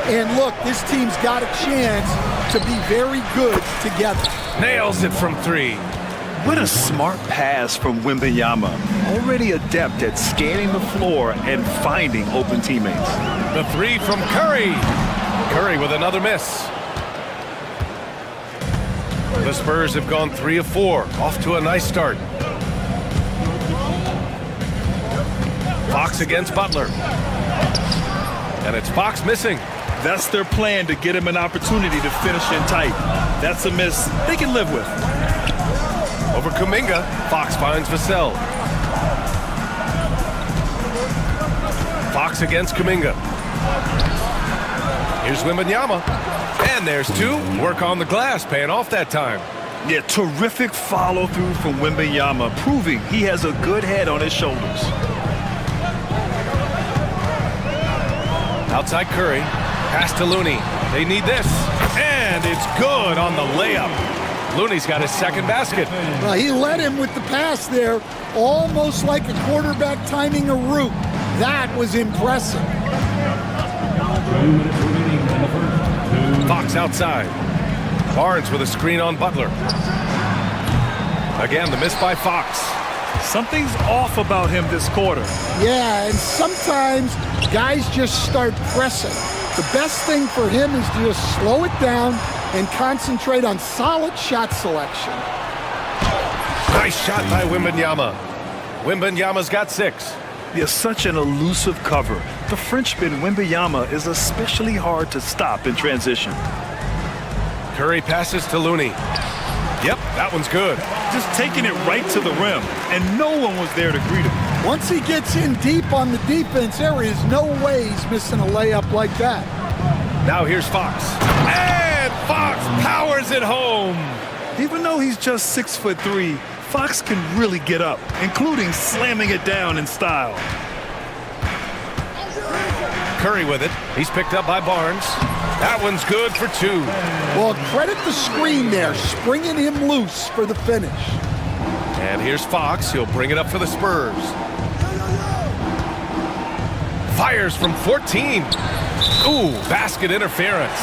And look, this team's got a chance to be very good together. Nails it from 3. What a smart pass from Wembanyama. Already adept at scanning the floor and finding open teammates. The 3 from Curry. Curry with another miss. The Spurs have gone 3 of 4, off to a nice start. Fox against Butler. And it's Fox missing. That's their plan, to get him an opportunity to finish in tight. That's a miss they can live with. Over Kuminga, Fox finds Vassell. Fox against Kuminga. Here's Wembanyama. And there's 2. Work on the glass, paying off that time. Yeah, terrific follow-through from Wembanyama, proving he has a good head on his shoulders. Outside Curry. Pass to Looney. They need this. And it's good on the layup. Looney's got his second basket. Well, he led him with the pass there, almost like a quarterback timing a route. That was impressive. Fox outside. Barnes with a screen on Butler. Again, the miss by Fox. Something's off about him this quarter. Yeah, and sometimes guys just start pressing. The best thing for him is to just slow it down and concentrate on solid shot selection. Nice shot by Wembanyama. Wembanyama's got 6. He such an elusive cover. The Frenchman Wembanyama is especially hard to stop in transition. Curry passes to Looney. Yep, that one's good. Just taking it right to the rim, and no one was there to greet him. Once he gets in deep on the defense, there is no way he's missing a layup like that. Now here's Fox. And Fox powers it home. Even though he's just 6'3", Fox can really get up, including slamming it down in style. Curry with it. He's picked up by Barnes. That one's good for 2. Well, credit the screen there, springing him loose for the finish. And here's Fox. He'll bring it up for the Spurs. Fires from 14. Ooh, basket interference.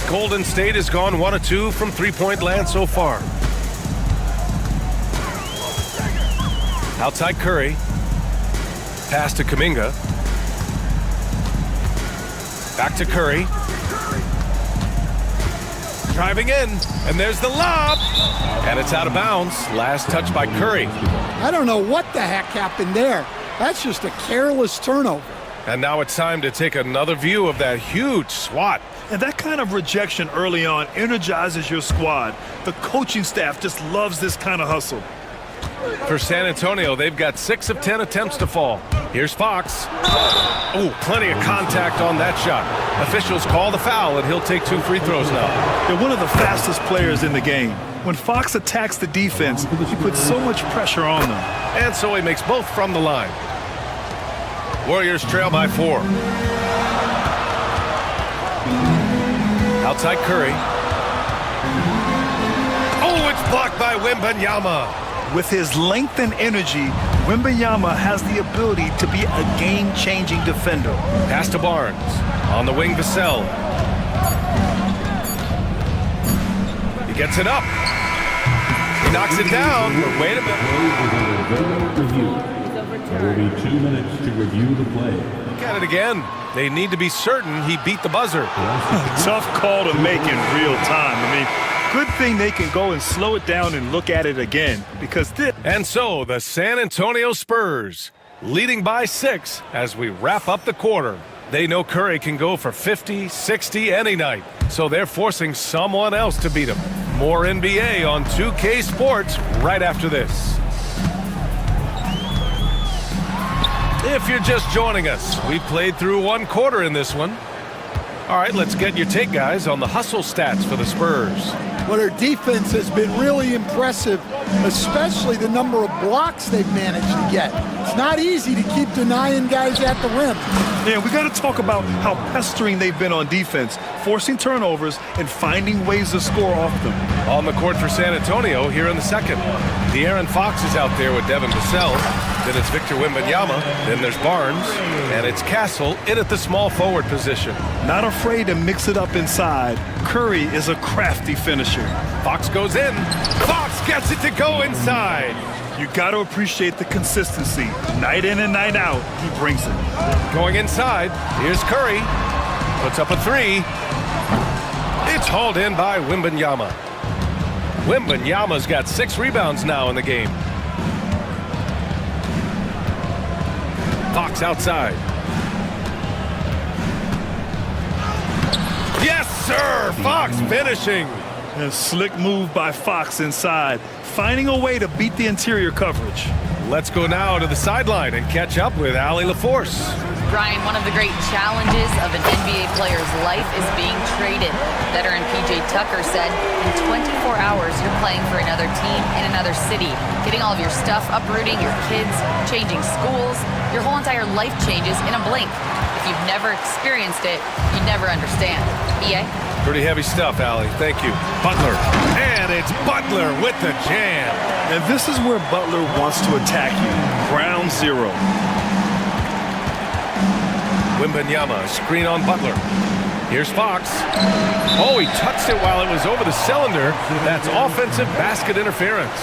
Golden State has gone 1 of 2 from 3-point land so far. Outside Curry. Pass to Kuminga. Back to Curry. Driving in, and there's the lob. And it's out of bounds. Last touch by Curry. I don't know what the heck happened there. That's just a careless turnover. And now it's time to take another view of that huge swat. And that kind of rejection early on energizes your squad. The coaching staff just loves this kind of hustle. For San Antonio, they've got 6 of 10 attempts to fall. Here's Fox. Oh, plenty of contact on that shot. Officials call the foul, and he'll take 2 free throws now. They're one of the fastest players in the game. When Fox attacks the defense, he puts so much pressure on them. And so he makes both from the line. Warriors trail by 4. Outside Curry. Oh, it's blocked by Wembanyama. With his length and energy, Wembanyama has the ability to be a game-changing defender. Pass to Barnes. On the wing, Vassell. He gets it up. He knocks it down, but wait a minute. There will be 2 minutes to review the play. Look at it again. They need to be certain he beat the buzzer. Tough call to make in real time. I mean, good thing they can go and slow it down and look at it again, because this... And so the San Antonio Spurs leading by 6 as we wrap up the quarter. They know Curry can go for 50, 60 any night, so they're forcing someone else to beat him. More NBA on 2K Sports right after this. If you're just joining us, we played through 1 quarter in this one. All right, let's get your take, guys, on the hustle stats for the Spurs. Well, their defense has been really impressive, especially the number of blocks they've managed to get. It's not easy to keep denying guys at the rim. Yeah, we got to talk about how pestering they've been on defense, forcing turnovers and finding ways to score off them. On the court for San Antonio here in the second. De'Aaron Fox is out there with Devin Vassell. Then it's Victor Wembanyama. Then there's Barnes. And it's Castle in at the small forward position. Not afraid to mix it up inside. Curry is a crafty finisher. Fox goes in. Fox gets it to go inside. You got to appreciate the consistency. Night in and night out, he brings it. Going inside, here's Curry. Puts up a 3. It's hauled in by Wembanyama. Wembanyama's got 6 rebounds now in the game. Fox outside. Yes, sir! Fox finishing. A slick move by Fox inside, finding a way to beat the interior coverage. Let's go now to the sideline and catch up with Allie LaForce. Brian, one of the great challenges of an NBA player's life is being traded. Veteran PJ Tucker said, in 24 hours, you're playing for another team in another city, getting all of your stuff, uprooting your kids, changing schools. Your whole entire life changes in a blink. If you've never experienced it, you never understand. EA? Pretty heavy stuff, Allie. Thank you. Butler. And it's Butler with the jam. And this is where Butler wants to attack you. Ground 0. Wembanyama, screen on Butler. Here's Fox. Oh, he touched it while it was over the cylinder. That's offensive basket interference.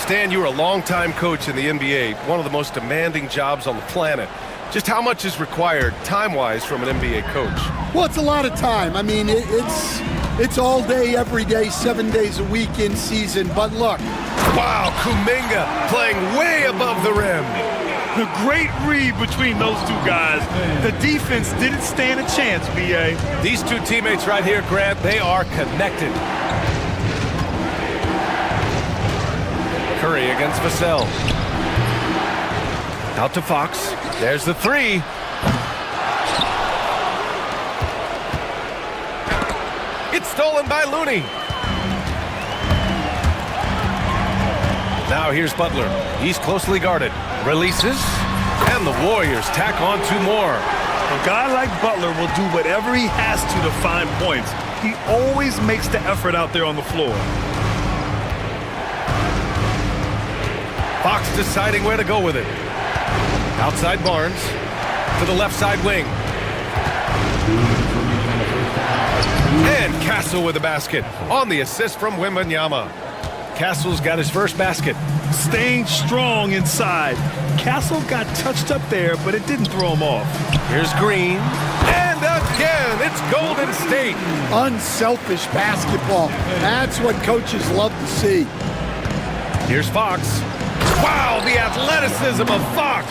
Stan, you were a longtime coach in the NBA, one of the most demanding jobs on the planet. Just how much is required time-wise from an NBA coach? Well, it's a lot of time. I mean, it's all day, every day, 7 days a week in season. But look. Wow, Kuminga playing way above the rim. The great read between those two guys. The defense didn't stand a chance, B.A. These two teammates right here, Grant, they are connected. Curry against Vassell. Out to Fox. There's the 3. It's stolen by Looney. Now here's Butler. He's closely guarded. Releases. And the Warriors tack on 2 more. A guy like Butler will do whatever he has to find points. He always makes the effort out there on the floor. Fox deciding where to go with it. Outside Barnes. To the left side wing. And Castle with the basket on the assist from Wembanyama. Castle's got his first basket. Staying strong inside. Castle got touched up there, but it didn't throw him off. Here's Green. And again, it's Golden State. Unselfish basketball. That's what coaches love to see. Here's Fox. Wow, the athleticism of Fox.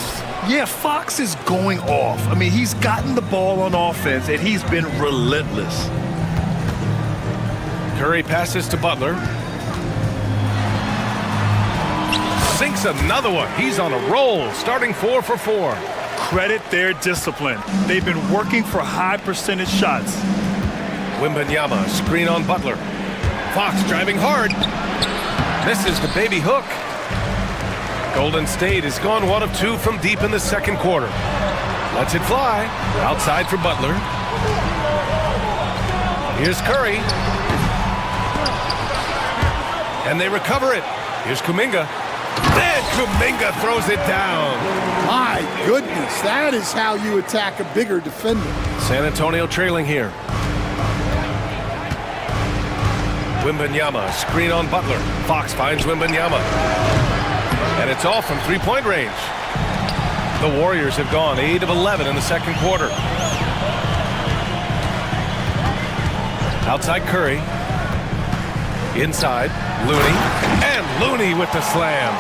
Yeah, Fox is going off. I mean, he's gotten the ball on offense, and he's been relentless. Curry passes to Butler. Sinks another one. He's on a roll, starting 4 for 4. Credit their discipline. They've been working for high percentage shots. Wembanyama, screen on Butler. Fox driving hard. Misses the baby hook. Golden State has gone 1 of 2 from deep in the second quarter. Lets it fly. Outside for Butler. Here's Curry. And they recover it. Here's Kuminga. And Kuminga throws it down. My goodness, that is how you attack a bigger defender. San Antonio trailing here. Wembanyama, screen on Butler. Fox finds Wembanyama. And it's all from three-point range. The Warriors have gone 8 of 11 in the second quarter. Outside Curry. Inside, Looney. And Looney with the slam.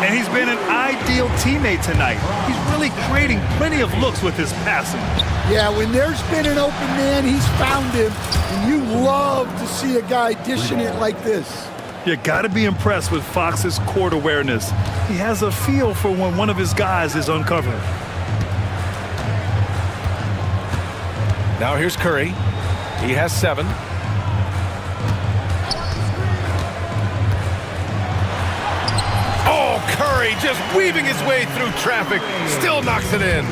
And he's been an ideal teammate tonight. He's really creating plenty of looks with his passing. Yeah, when there's been an open man, he's found him. And you love to see a guy dishing it like this. You got to be impressed with Fox's court awareness. He has a feel for when one of his guys is uncovered. Now here's Curry. He has 7. Oh, Curry just weaving his way through traffic. Still knocks it in.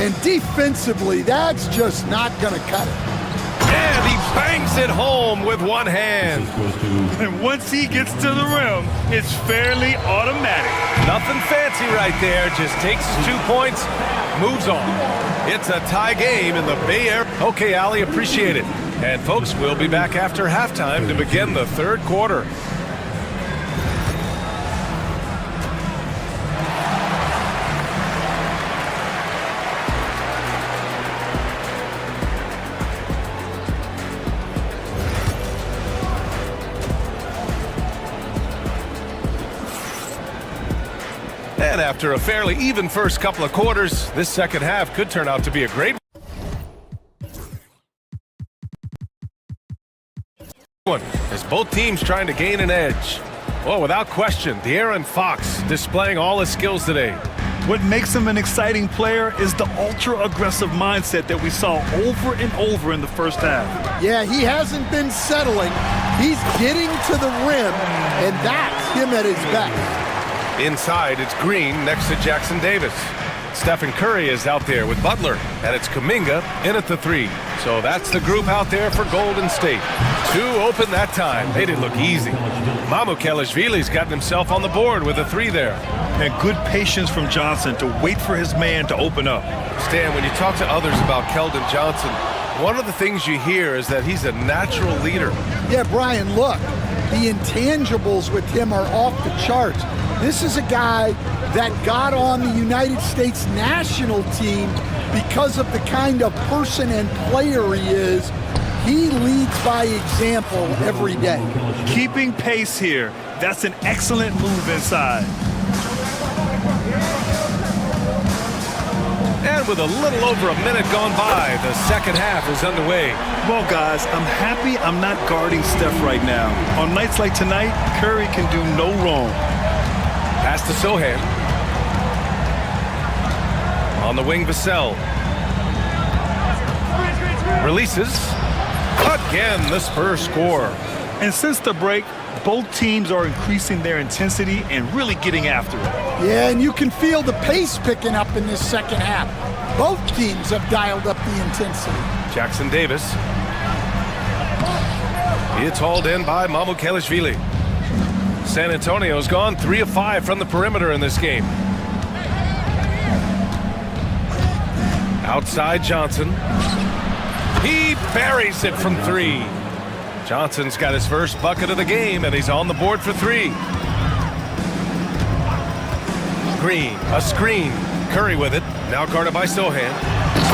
And defensively, that's just not going to cut it. And he bangs it home with one hand. And once he gets to the rim, it's fairly automatic. Nothing fancy right there. Just takes his 2 points, moves on. It's a tie game in the Bay Area. Okay, Ali, appreciate it. And folks, we'll be back after halftime to begin the third quarter. And after a fairly even first couple of quarters, this second half could turn out to be a great one, as both teams trying to gain an edge. Well, without question, De'Aaron Fox displaying all his skills today. What makes him an exciting player is the ultra-aggressive mindset that we saw over and over in the first half. Yeah, he hasn't been settling. He's getting to the rim, and that's him at his best. Inside, it's Green next to Jackson Davis. Stephen Curry is out there with Butler, and it's Kuminga in at the 3. So that's the group out there for Golden State. 2 open that time. They didn't look easy. Mamukelashvili's gotten himself on the board with a 3 there. And good patience from Johnson to wait for his man to open up. Stan, when you talk to others about Keldon Johnson, one of the things you hear is that he's a natural leader. Yeah, Brian, look, the intangibles with him are off the charts. This is a guy that got on the United States national team because of the kind of person and player he is. He leads by example every day. Keeping pace here. That's an excellent move inside. And with a little over a minute gone by, the second half is underway. Well, guys, I'm happy I'm not guarding Steph right now. On nights like tonight, Curry can do no wrong. Pass to Sohan. On the wing, Vassell. Releases. Again, the Spurs score. And since the break, both teams are increasing their intensity and really getting after it. Yeah, and you can feel the pace picking up in this second half. Both teams have dialed up the intensity. Jackson Davis. It's hauled in by Mamukelashvili. San Antonio's gone 3 of 5 from the perimeter in this game. Outside Johnson. He buries it from 3. Johnson's got his first bucket of the game, and he's on the board for 3. Green, a screen. Curry with it. Now guarded by Sohan.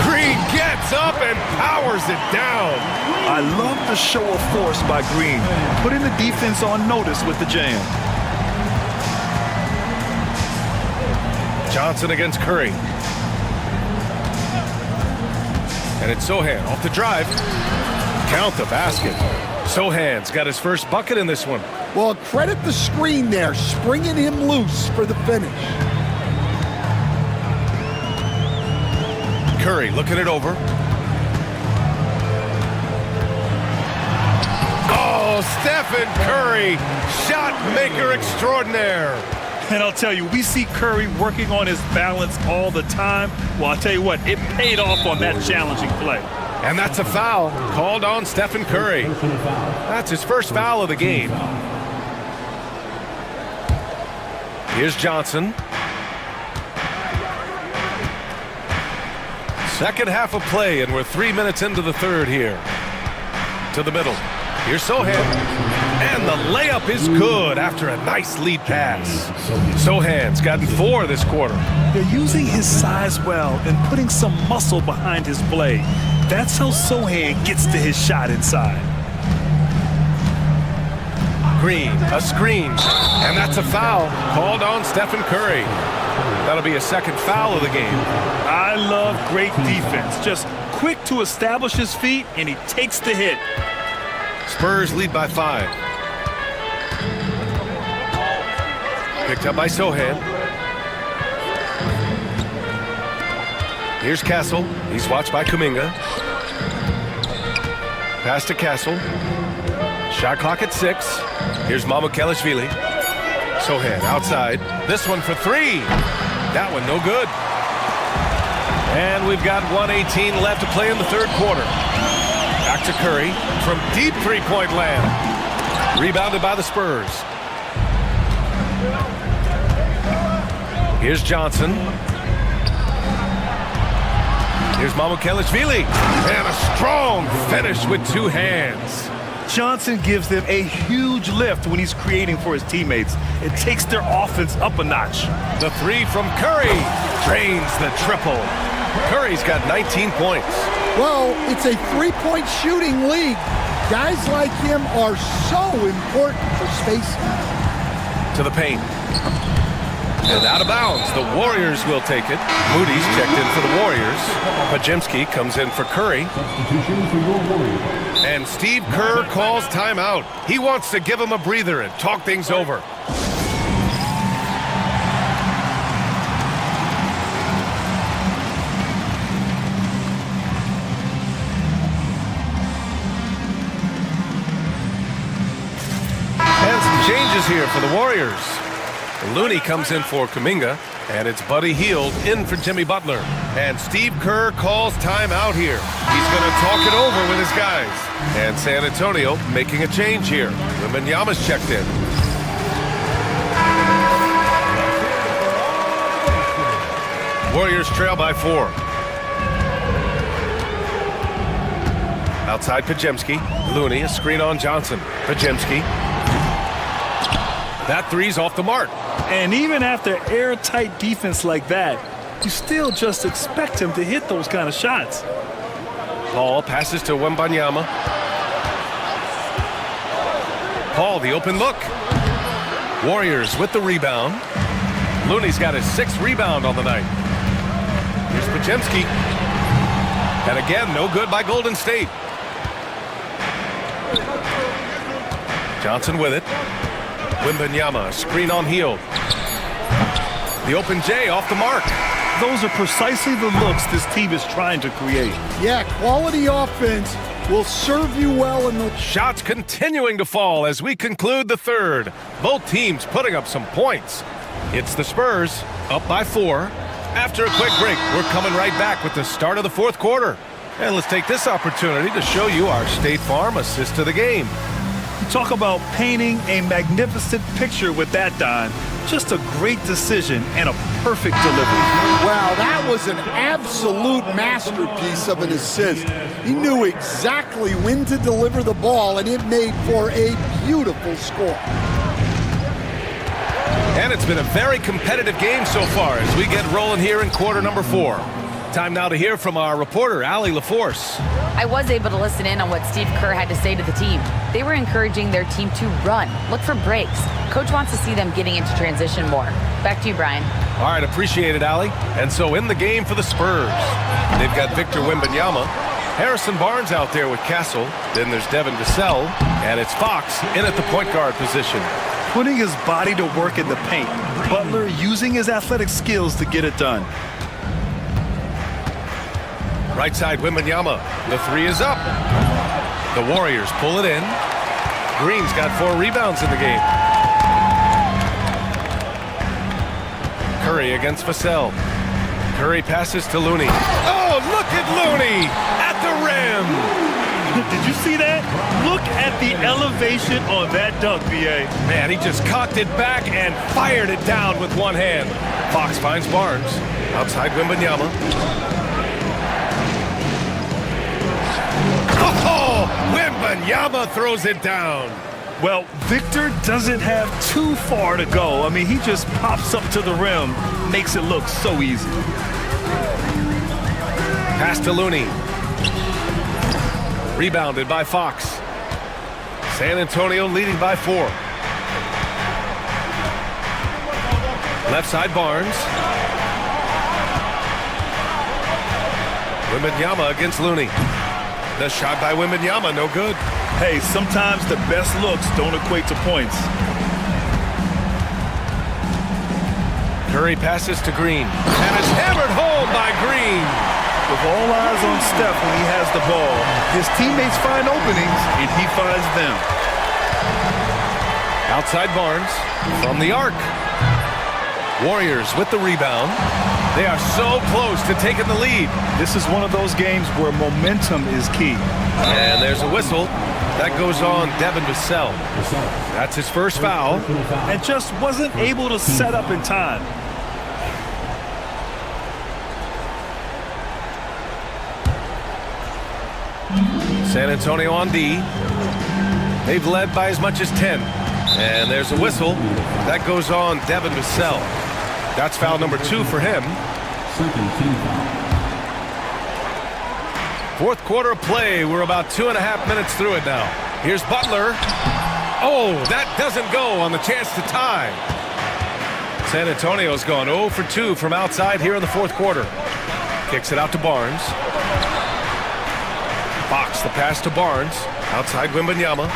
Green gets up and powers it down. I love the show of force by Green, putting the defense on notice with the jam. Johnson against Curry. And it's Sohan off the drive. Count the basket. Sohan's got his first bucket in this one. Well, credit the screen there, springing him loose for the finish. Curry looking it over. Oh, Stephen Curry, shot maker extraordinaire. And I'll tell you, we see Curry working on his balance all the time. Well, I'll tell you what, it paid off on that challenging play. And that's a foul called on Stephen Curry. That's his first foul of the game. Here's Johnson. Second half of play, and we're 3 minutes into the third here. To the middle. Here's Sohan. And the layup is good after a nice lead pass. Sohan's gotten 4 this quarter. They're using his size well and putting some muscle behind his blade. That's how Sohan gets to his shot inside. Green, a screen, and that's a foul called on Stephen Curry. That'll be a second foul of the game. I love great defense. Just quick to establish his feet, and he takes the hit. Spurs lead by 5. Picked up by Sohan. Here's Castle. He's watched by Kuminga. Pass to Castle. Shot clock at 6. Here's Mamukelashvili. Sohan outside. This one for 3. That one no good. And we've got 1:18 left to play in the third quarter. Back to Curry from deep three-point land. Rebounded by the Spurs. Here's Johnson. Here's Mamukelashvili. And a strong finish with 2 hands. Johnson gives them a huge lift when he's creating for his teammates. It takes their offense up a notch. The 3 from Curry drains the triple. Curry's got 19 points. Well, it's a three-point shooting league. Guys like him are so important for spacing. To the paint. And out of bounds. The Warriors will take it. Moody's checked in for the Warriors. Pajemski comes in for Curry. And Steve Kerr calls timeout. He wants to give him a breather and talk things over. And some changes here for the Warriors. Looney comes in for Kuminga, and it's Buddy Hield in for Jimmy Butler. And Steve Kerr calls timeout here. He's going to talk it over with his guys. And San Antonio making a change here. Wembanyama's checked in. Warriors trail by 4. Outside Pajemski. Looney, a screen on Johnson. Pajemski. That 3's off the mark. And even after airtight defense like that, you still just expect him to hit those kind of shots. Paul passes to Wembanyama. Paul, the open look. Warriors with the rebound. Looney's got his 6th rebound on the night. Here's Pajemski. And again, no good by Golden State. Johnson with it. Wembanyama, screen on Hield. The open J off the mark. Those are precisely the looks this team is trying to create. Yeah, quality offense will serve you well in the... Shots continuing to fall as we conclude the third. Both teams putting up some points. It's the Spurs up by 4. After a quick break, we're coming right back with the start of the fourth quarter. And let's take this opportunity to show you our State Farm assist to the game. Talk about painting a magnificent picture with that, Don. Just a great decision and a perfect delivery. Wow, that was an absolute masterpiece of an assist. He knew exactly when to deliver the ball, and it made for a beautiful score. And it's been a very competitive game so far as we get rolling here in quarter number 4. Time now to hear from our reporter, Allie LaForce. I was able to listen in on what Steve Kerr had to say to the team. They were encouraging their team to run, look for breaks. Coach wants to see them getting into transition more. Back to you, Brian. All right, appreciate it, Allie. And so in the game for the Spurs, they've got Victor Wembanyama. Harrison Barnes out there with Castle. Then there's Devin Vassell, and it's Fox in at the point guard position. Putting his body to work in the paint. Butler using his athletic skills to get it done. Right side, Wembanyama. The three is up. The Warriors pull it in. Green's got 4 rebounds in the game. Curry against Vassell. Curry passes to Looney. Oh, look at Looney at the rim. Did you see that? Look at the elevation on that dunk, B.A. Man, he just cocked it back and fired it down with one hand. Fox finds Barnes. Outside Wembanyama. Oh, Wembanyama throws it down. Well, Victor doesn't have too far to go. I mean, he just pops up to the rim, makes it look so easy. Pass to Looney. Rebounded by Fox. San Antonio leading by 4. Left side, Barnes. Wembanyama against Looney. The shot by Wembanyama, no good. Hey, sometimes the best looks don't equate to points. Curry passes to Green. And it's hammered home by Green. With all eyes on Steph when he has the ball, his teammates find openings, and he finds them. Outside Barnes from the arc. Warriors with the rebound. They are so close to taking the lead. This is one of those games where momentum is key. And there's a whistle. That goes on Devin Vassell. That's his first foul. And just wasn't able to set up in time. San Antonio on D. They've led by as much as 10. And there's a whistle. That goes on Devin Vassell. That's foul number 2 for him. Fourth quarter of play. We're about 2.5 minutes through it now. Here's Butler. Oh, that doesn't go on the chance to tie. San Antonio's gone 0 for 2 from outside here in the fourth quarter. Kicks it out to Barnes. Fox, the pass to Barnes. Outside Wembanyama.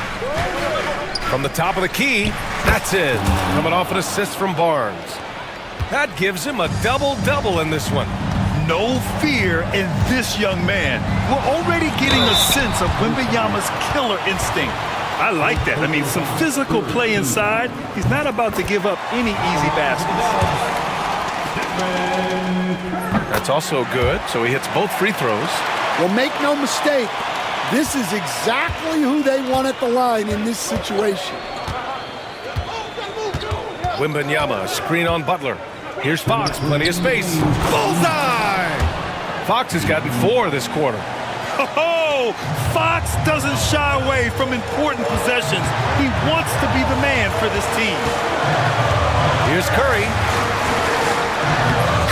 From the top of the key, that's in. Coming off an assist from Barnes. That gives him a double-double in this one. No fear in this young man. We're already getting a sense of Wembanyama's killer instinct. I like that. I mean, some physical play inside. He's not about to give up any easy baskets. That's also good, so he hits both free throws. Well, make no mistake, this is exactly who they want at the line in this situation. Wembanyama, screen on Butler. Here's Fox, plenty of space. Bullseye! Fox has gotten 4 this quarter. Oh, Fox doesn't shy away from important possessions. He wants to be the man for this team. Here's Curry.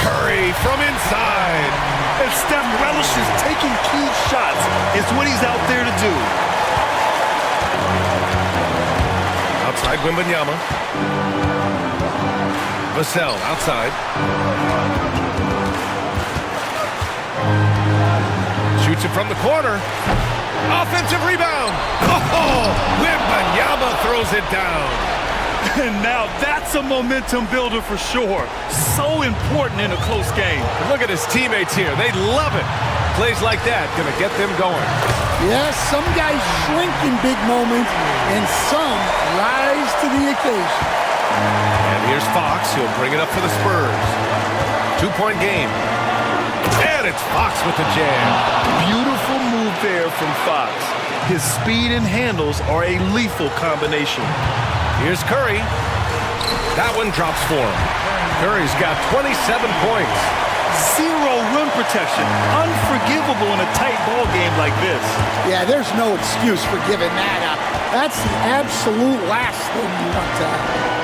Curry from inside. And Steph relishes taking key shots. It's what he's out there to do. Outside Wembanyama. Vassell outside. Shoots it from the corner. Offensive rebound. Oh, Wembanyama throws it down. And now that's a momentum builder for sure. So important in a close game. Look at his teammates here. They love it. Plays like that gonna get them going. Yes, some guys shrink in big moments, and some rise to the occasion. And here's Fox. He'll bring it up for the Spurs. 2-point game. And it's Fox with the jam. Beautiful move there from Fox. His speed and handles are a lethal combination. Here's Curry. That one drops for him. Curry's got 27 points. Zero rim protection. Unforgivable in a tight ball game like this. Yeah, there's no excuse for giving that up. That's the absolute last thing you want to have.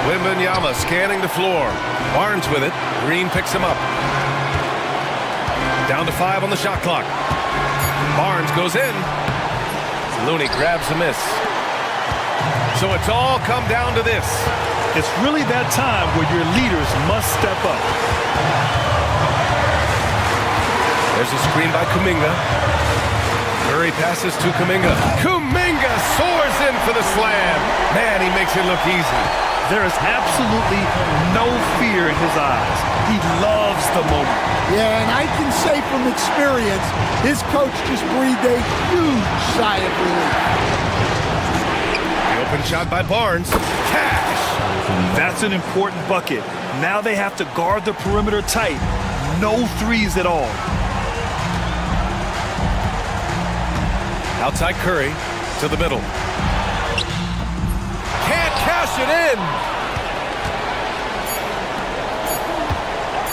Wembanyama scanning the floor. Barnes with it. Green picks him up. Down to 5 on the shot clock. Barnes goes in. Looney grabs a miss. So it's all come down to this. It's really that time where your leaders must step up. There's a screen by Kuminga. Curry passes to Kuminga. Kuminga soars in for the slam. Man, he makes it look easy. There is absolutely no fear in his eyes. He loves the moment. Yeah, and I can say from experience, his coach just breathed a huge sigh of relief. The open shot by Barnes. Cash! That's an important bucket. Now they have to guard the perimeter tight. No threes at all. Outside Curry to the middle. Can't cash it in.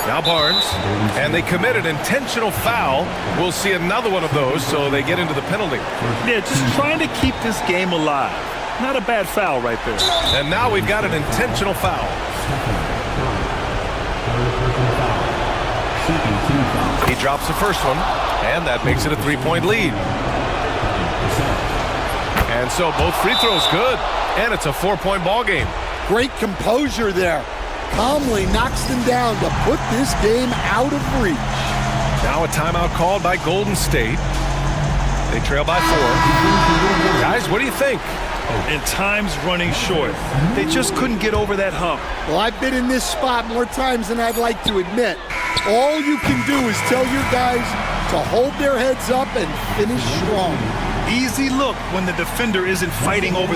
Now Barnes, and they committed intentional foul. We'll see another one of those, so they get into the penalty. Yeah, just trying to keep this game alive. Not a bad foul right there. And now we've got an intentional foul. He drops the first one, and that makes it a three-point lead. And so both free throws good, and it's a four-point ball game. Great composure there. Calmly knocks them down to put this game out of reach. Now a timeout called by Golden State. They trail by 4. Guys, what do you think? And time's running short. They just couldn't get over that hump. Well, I've been in this spot more times than I'd like to admit. All you can do is tell your guys to hold their heads up and finish strong. Easy look when the defender isn't fighting over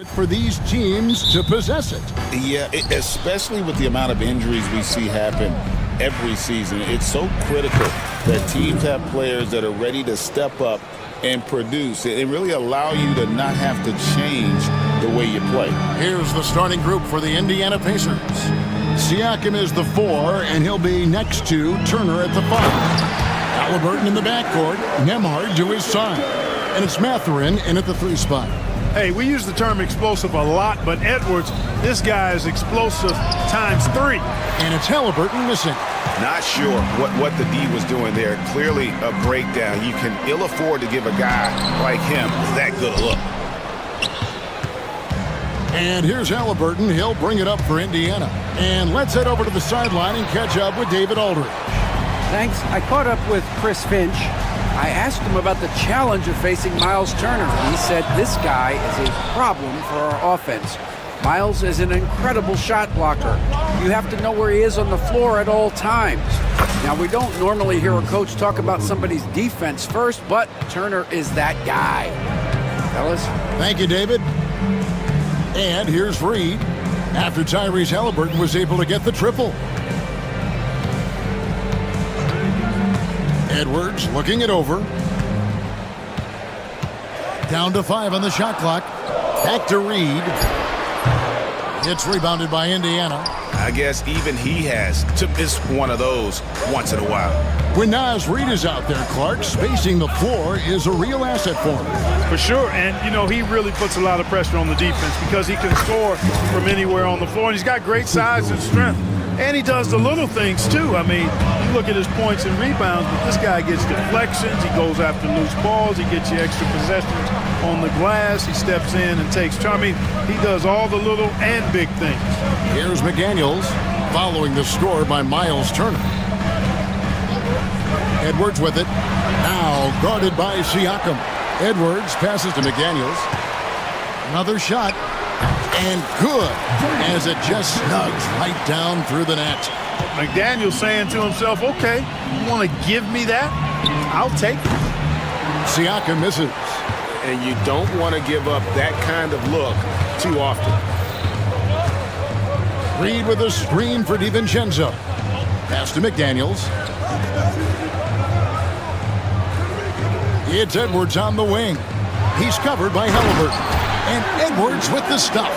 for these teams to possess it. Yeah, especially with the amount of injuries we see happen every season. It's so critical that teams have players that are ready to step up and produce and really allow you to not have to change the way you play. Here's the starting group for the Indiana Pacers. Siakam is the 4, and he'll be next to Turner at the 5. Halliburton in the backcourt, Nembhard to his side. And it's Mathurin in at the 3 spot. Hey, we use the term explosive a lot, but Edwards, this guy is explosive times 3. And it's Halliburton missing. Not sure what the D was doing there. Clearly a breakdown. You can ill afford to give a guy like him that good a look. And here's Halliburton. He'll bring it up for Indiana. And let's head over to the sideline and catch up with David Aldridge. Thanks. I caught up with Chris Finch. I asked him about the challenge of facing Miles Turner. He said this guy is a problem for our offense. Miles is an incredible shot blocker. You have to know where he is on the floor at all times. Now, we don't normally hear a coach talk about somebody's defense first, but Turner is that guy. Fellas? Thank you, David. And here's Reed after Tyrese Halliburton was able to get the triple. Edwards looking it over. Down to 5 on the shot clock. Back to Reed. It's rebounded by Indiana. I guess even he has to miss one of those once in a while. When Naz Reed is out there, Clark, spacing the floor is a real asset for him. For sure, and you know, he really puts a lot of pressure on the defense because he can score from anywhere on the floor, and he's got great size and strength. And he does the little things too. I mean, you look at his points and rebounds, but this guy gets deflections, he goes after loose balls, he gets you extra possessions on the glass, he steps in and takes charge. I mean, he does all the little and big things. Here's McDaniels following the score by Miles Turner. Edwards with it. Now guarded by Siakam. Edwards passes to McDaniels. Another shot. And good, as it just snugs right down through the net. McDaniels saying to himself, okay, you want to give me that? I'll take it. Siakam misses. And you don't want to give up that kind of look too often. Reed with a screen for DiVincenzo. Pass to McDaniels. It's Edwards on the wing. He's covered by Halliburton. And Edwards with the stuff.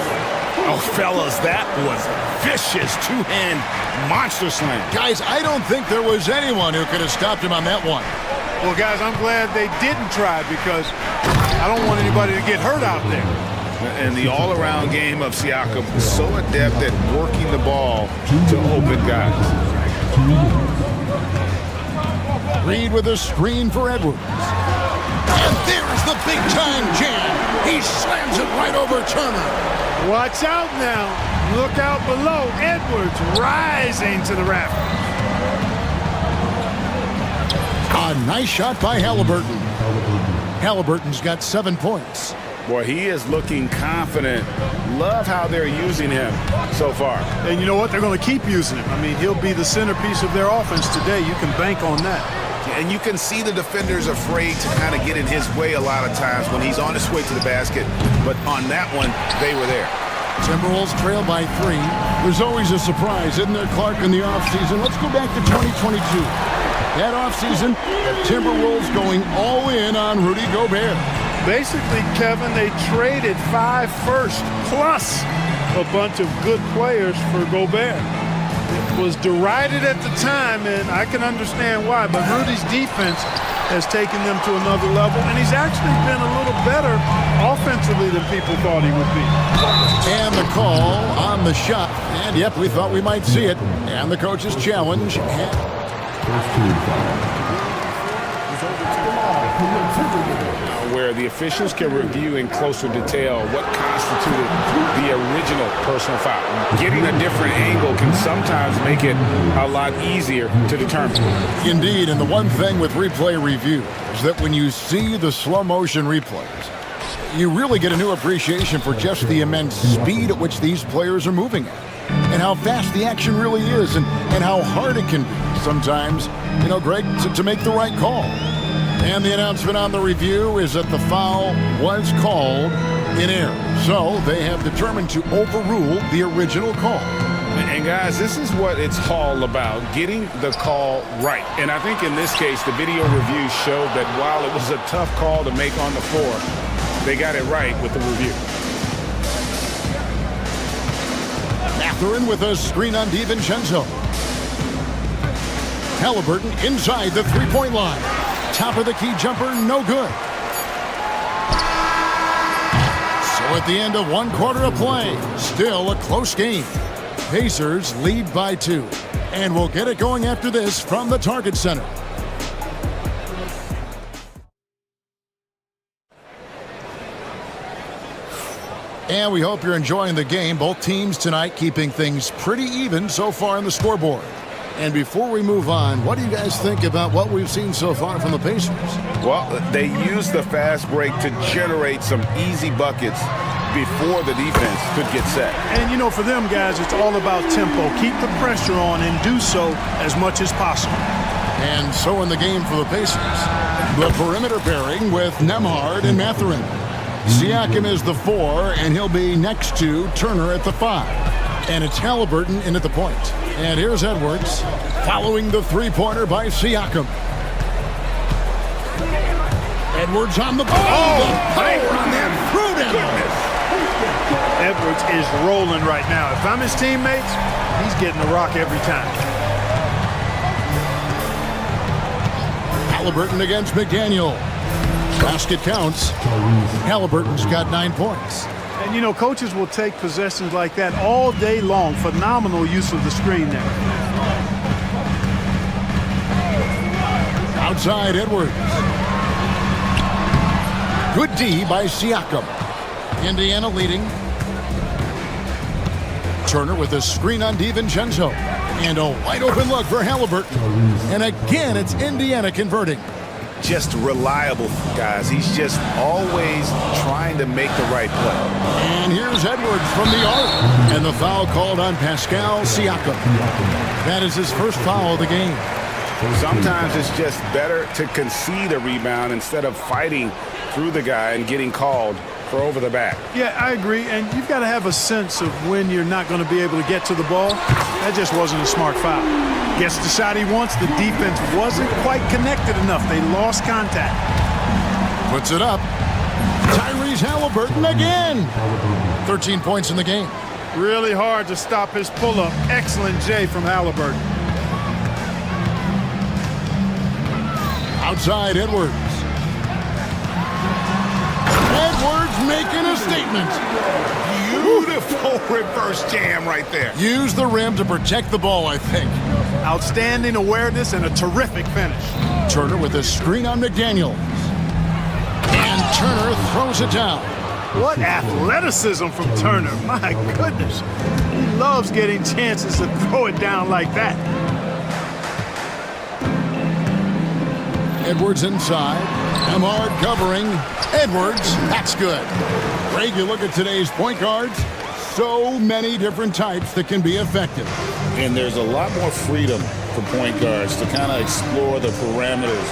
Oh, fellas, that was vicious two-hand monster slam. Guys, I don't think there was anyone who could have stopped him on that one. Well, guys, I'm glad they didn't try because I don't want anybody to get hurt out there. And the all-around game of Siakam is so adept at working the ball to open guys. Reed with a screen for Edwards. And there's the big-time jam. He slams it right over Turner. Watch out now. Look out below. Edwards rising to the rafters. A nice shot by Halliburton. Halliburton's got 7 points. Boy, he is looking confident. Love how they're using him so far. And you know what? They're going to keep using him. I mean, he'll be the centerpiece of their offense today. You can bank on that. And you can see the defenders afraid to kind of get in his way a lot of times when he's on his way to the basket. But on that one, they were there. Timberwolves trail by 3. There's always a surprise, isn't there, Clark, in the offseason? Let's go back to 2022. That offseason, the Timberwolves going all in on Rudy Gobert. Basically, Kevin, they traded 5 firsts plus a bunch of good players for Gobert. It was derided at the time, and I can understand why, but Rudy's defense has taken them to another level, and he's actually been a little better offensively than people thought he would be. And the call on the shot, and yep, we thought we might see it, and the coach's challenge. Where the officials can review in closer detail what constituted the original personal foul. Getting a different angle can sometimes make it a lot easier to determine. Indeed, and the one thing with replay review is that when you see the slow motion replays, you really get a new appreciation for just the immense speed at which these players are moving at, and how fast the action really is, and how hard it can be sometimes, you know, Greg, to make the right call. And the announcement on the review is that the foul was called in air. So they have determined to overrule the original call. And guys, this is what it's all about, getting the call right. And I think in this case, the video review showed that while it was a tough call to make on the floor, they got it right with the review. Mathurin with a screen on DiVincenzo. Halliburton inside the three-point line. Top of the key jumper, no good. So at the end of one quarter of play, still a close game. Pacers lead by 2. And we'll get it going after this from the Target Center. And we hope you're enjoying the game. Both teams tonight keeping things pretty even so far on the scoreboard. And before we move on, what do you guys think about what we've seen so far from the Pacers? Well, they used the fast break to generate some easy buckets before the defense could get set. And, you know, for them guys, it's all about tempo. Keep the pressure on and do so as much as possible. And so in the game for the Pacers, the perimeter pairing with Nembhard and Mathurin. Siakam is the 4, and he'll be next to Turner at the 5. And it's Halliburton in at the point. And here's Edwards following the three-pointer by Siakam. Edwards on the ball. Oh, the power on that threw-down. Edwards is rolling right now. If I'm his teammates, he's getting the rock every time. Halliburton against McDaniel. Basket counts. Halliburton's got 9 points. And, you know, coaches will take possessions like that all day long. Phenomenal use of the screen there. Outside Edwards. Good D by Siakam. Indiana leading. Turner with a screen on DiVincenzo. And a wide open look for Halliburton. And again, it's Indiana converting. Just reliable, guys. He's just always trying to make the right play. And here's Edwards from the arc. And the foul called on Pascal Siakam. That is his first foul of the game. Sometimes it's just better to concede a rebound instead of fighting through the guy and getting called for over the back. Yeah, I agree. And you've got to have a sense of when you're not going to be able to get to the ball. That just wasn't a smart foul. Gets the shot he wants. The defense wasn't quite connected enough. They lost contact. Puts it up. Tyrese Halliburton again. 13 points in the game. Really hard to stop his pull-up. Excellent J from Halliburton. Outside Edwards. Edwards making a statement. Beautiful reverse jam right there. Use the rim to protect the ball, I think. Outstanding awareness and a terrific finish. Turner with a screen on McDaniel. And Turner throws it down. What athleticism from Turner. My goodness. He loves getting chances to throw it down like that. Edwards inside. Nembhard covering. Edwards, that's good. Greg, you look at today's point guards, so many different types that can be effective. And there's a lot more freedom for point guards to kind of explore the parameters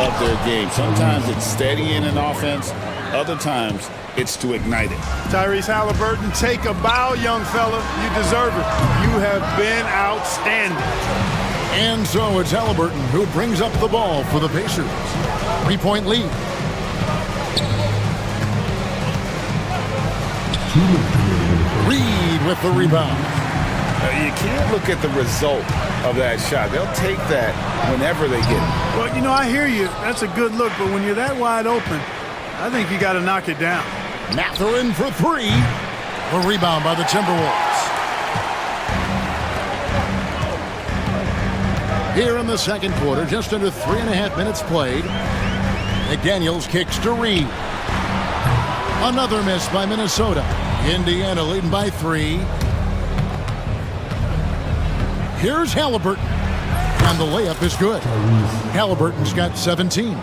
of their game. Sometimes it's steadying an offense. Other times it's to ignite it. Tyrese Halliburton, take a bow, young fella. You deserve it. You have been outstanding. And so it's Halliburton who brings up the ball for the Pacers. 3-point lead. Reed with the rebound. You can't look at the result of that shot. They'll take that whenever they get it. Well, you know, I hear you. That's a good look, but when you're that wide open, I think you got to knock it down. Mathurin for 3. The rebound by the Timberwolves. Here in the second quarter, just under 3.5 minutes played. McDaniels kicks to Reed. Another miss by Minnesota. Indiana leading by 3. Here's Halliburton. And the layup is good. Halliburton's got 17.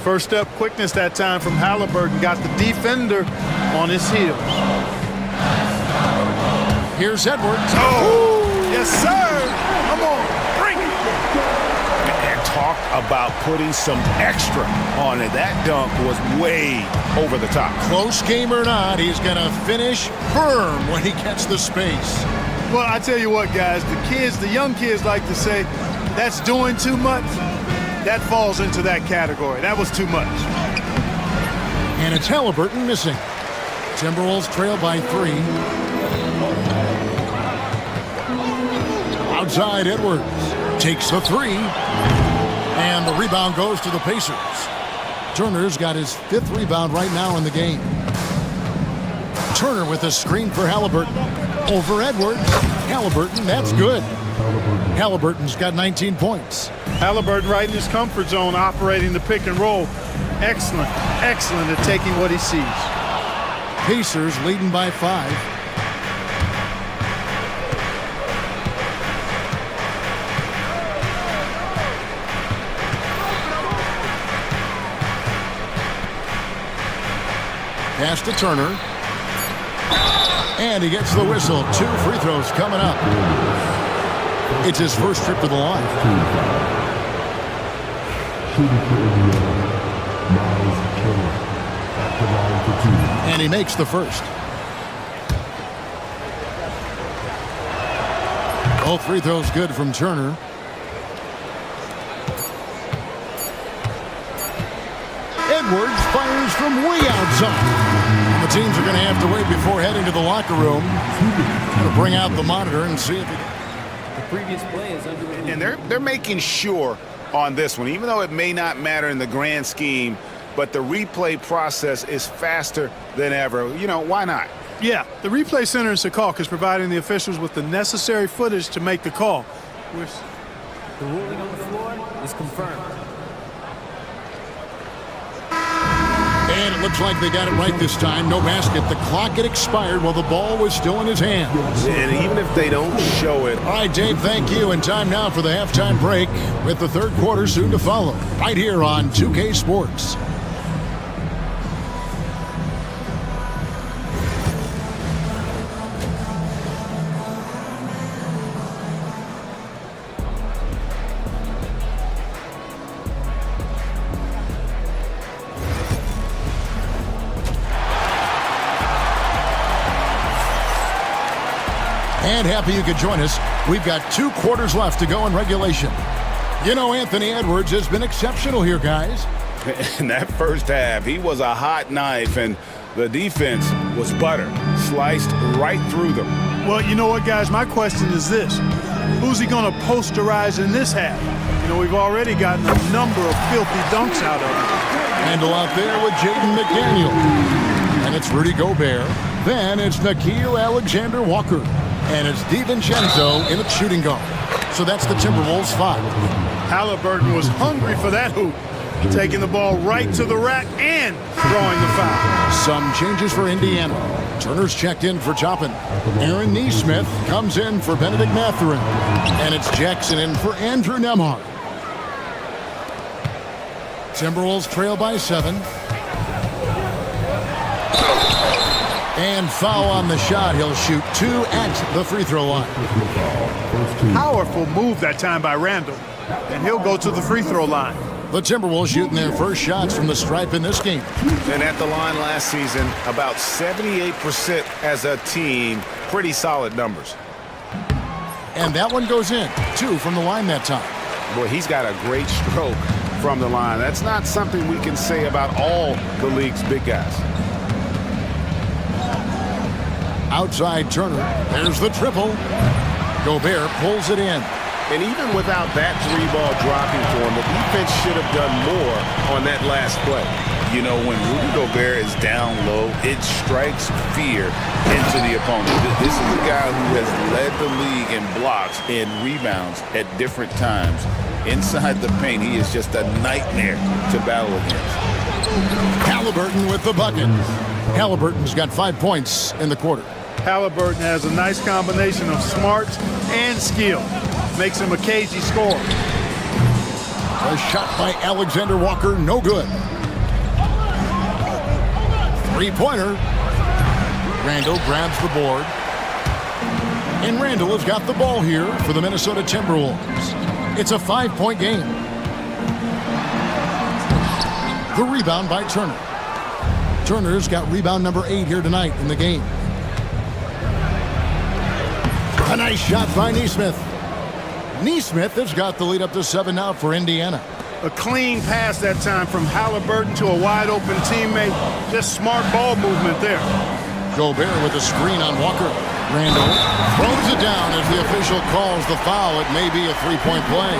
First step quickness that time from Halliburton. Got the defender on his heels. Here's Edwards. Oh, yes, sir. Come on, bring it. And talk about putting some extra on it. That dunk was way over the top. Close game or not, he's going to finish firm when he gets the space. Well, I tell you what, guys, the young kids like to say, that's doing too much. That falls into that category. That was too much. And it's Halliburton missing. Timberwolves trail by 3. Outside, Edwards takes the 3. And the rebound goes to the Pacers. Turner's got his 5th rebound right now in the game. Turner with a screen for Halliburton. Over Edwards. Halliburton, that's good. Halliburton's got 19 points. Halliburton right in his comfort zone, operating the pick and roll. Excellent, excellent at taking what he sees. Pacers leading by 5. Pass to Turner. And he gets the whistle. 2 free throws coming up. It's his first trip to the line. And he makes the first. Both free throws good from Turner. Edwards fires from way outside. And the teams are going to have to wait before heading to the locker room. Going to bring out the monitor and see if the previous play is under review. And they're making sure on this one, even though it may not matter in the grand scheme, but the replay process is faster than ever. You know, why not? Yeah, the replay center in Secaucus is providing the officials with the necessary footage to make the call. The ruling on the floor is confirmed. And it looks like they got it right this time. No basket. The clock had expired while the ball was still in his hands. And even if they don't show it. All right, Dave, thank you. And time now for the halftime break with the third quarter soon to follow. Right here on 2K Sports. And happy you could join us. We've got 2 quarters left to go in regulation. You know, Anthony Edwards has been exceptional here, guys. In that first half, he was a hot knife, and the defense was butter, sliced right through them. Well, you know what, guys? My question is this. Who's he going to posterize in this half? You know, we've already gotten a number of filthy dunks out of him. Handle out there with Jaden McDaniel. And it's Rudy Gobert. Then it's Nickeil Alexander-Walker. And it's DiVincenzo in the shooting guard. So that's the Timberwolves 5. Halliburton was hungry for that hoop. Taking the ball right to the rack and drawing the foul. Some changes for Indiana. Turner's checked in for Toppin. Aaron Nesmith comes in for Benedict Mathurin. And it's Jackson in for Andrew Nembhard. Timberwolves trail by 7. And foul on the shot. He'll shoot 2 at the free throw line. Powerful move that time by Randall. And he'll go to the free throw line. The Timberwolves shooting their first shots from the stripe in this game. And at the line last season, about 78% as a team. Pretty solid numbers. And that one goes in. 2 from the line that time. Boy, he's got a great stroke from the line. That's not something we can say about all the league's big guys. Outside Turner. There's the triple. Gobert pulls it in. And even without that 3-ball dropping for him, the defense should have done more on that last play. You know, when Rudy Gobert is down low, it strikes fear into the opponent. This is a guy who has led the league in blocks and rebounds at different times. Inside the paint, he is just a nightmare to battle against. Halliburton with the bucket. Halliburton's got 5 points in the quarter. Halliburton has a nice combination of smarts and skill. Makes him a cagey scorer. A shot by Alexander Walker, no good. 3-pointer. Randall grabs the board. And Randall has got the ball here for the Minnesota Timberwolves. It's a 5-point game. The rebound by Turner. Turner's got rebound number 8 here tonight in the game. A nice shot by Nesmith. Nesmith has got the lead up to 7 now for Indiana. A clean pass that time from Halliburton to a wide-open teammate. Just smart ball movement there. Gobert with a screen on Walker. Randall throws it down as the official calls the foul. It may be a three-point play.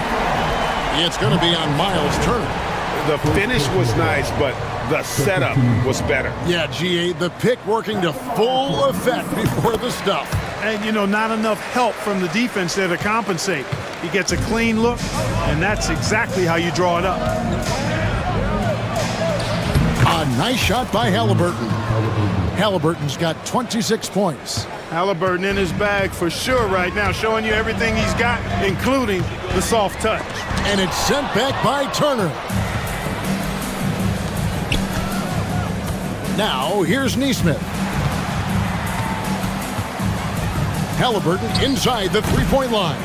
It's going to be on Miles Turner. The finish was nice, but the setup was better. Yeah, GA, the pick working to full effect before the stuff. And, you know, not enough help from the defense there to compensate. He gets a clean look, and that's exactly how you draw it up. A nice shot by Halliburton. Halliburton's got 26 points. Halliburton in his bag for sure right now, showing you everything he's got, including the soft touch. And it's sent back by Turner. Now, here's Nesmith. Halliburton inside the three-point line.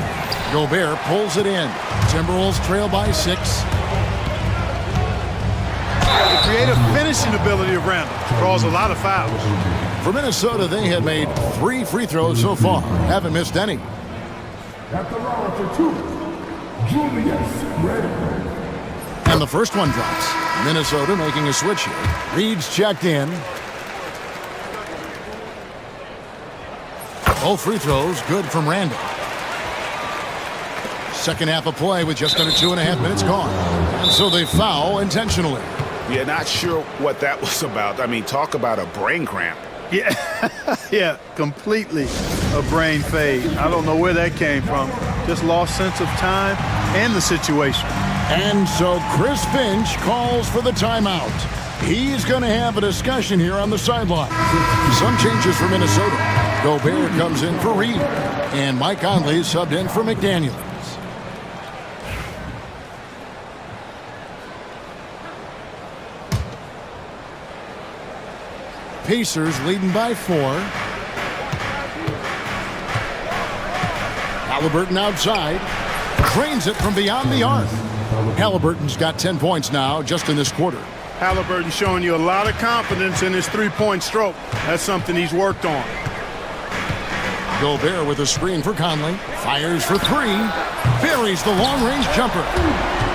Gobert pulls it in. Timberwolves trail by 6. The creative finishing ability of Randall draws a lot of fouls. For Minnesota, they had made 3 free throws so far. Haven't missed any. At the line for 2, Julius Randle. And the first one drops. Minnesota making a switch here. Reed's checked in. Both free throws good from Randall. Second half of play with just under 2.5 minutes gone. And so they foul intentionally. Yeah, not sure what that was about. I mean, talk about a brain cramp. Yeah, yeah, completely a brain fade. I don't know where that came from. Just lost sense of time and the situation. And so Chris Finch calls for the timeout. He's going to have a discussion here on the sideline. Some changes for Minnesota. Gobert comes in for Reed. And Mike Conley subbed in for McDaniels. Pacers leading by 4. Halliburton outside. Cranes it from beyond the arc. Halliburton's got 10 points now just in this quarter. Halliburton showing you a lot of confidence in his three-point stroke. That's something he's worked on. Gobert with a screen for Conley. Fires for 3. Buries the long-range jumper.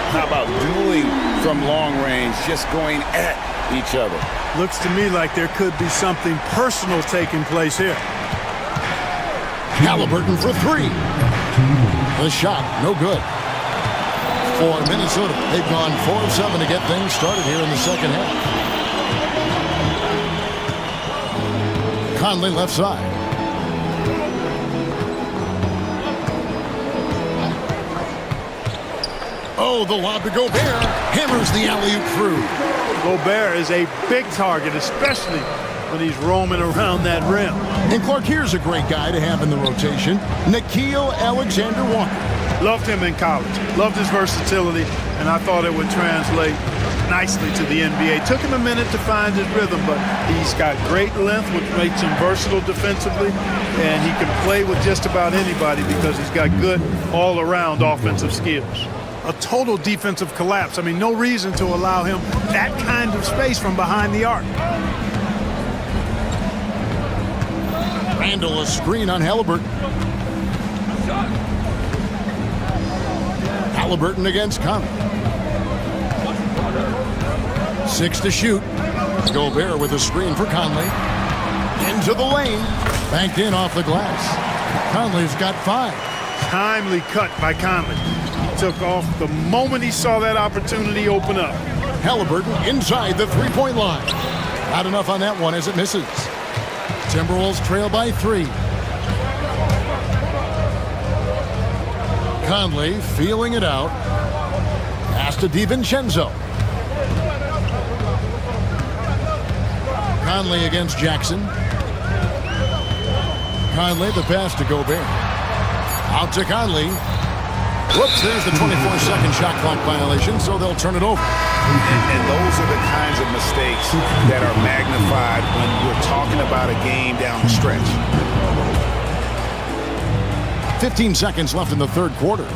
How about dueling from long range, just going at each other? Looks to me like there could be something personal taking place here. Halliburton for 3. The shot, no good. For Minnesota, they've gone 4 of 7 to get things started here in the second half. Conley left side. Oh, the lob to Gobert. Hammers the alley-oop through. Gobert is a big target, especially when he's roaming around that rim. And Clark, here's a great guy to have in the rotation. Nickeil Alexander-Walker. Loved him in college. Loved his versatility, and I thought it would translate nicely to the NBA. Took him a minute to find his rhythm, but he's got great length, which makes him versatile defensively, and he can play with just about anybody because he's got good all-around offensive skills. A total defensive collapse. I mean, no reason to allow him that kind of space from behind the arc. Randall, a screen on Halliburton. Halliburton against Conley. 6 to shoot. Gobert with a screen for Conley. Into the lane. Banked in off the glass. Conley's got 5. Timely cut by Conley. Took off the moment he saw that opportunity open up. Halliburton inside the three-point line. Not enough on that one as it misses. Timberwolves trail by 3. Conley feeling it out. Pass to DiVincenzo. Conley against Jackson. Conley the pass to Gobert. Out to Conley. Whoops, there's the 24-second shot clock violation, so they'll turn it over. And those are the kinds of mistakes that are magnified when we're talking about a game down the stretch. 15 seconds left in the third quarter.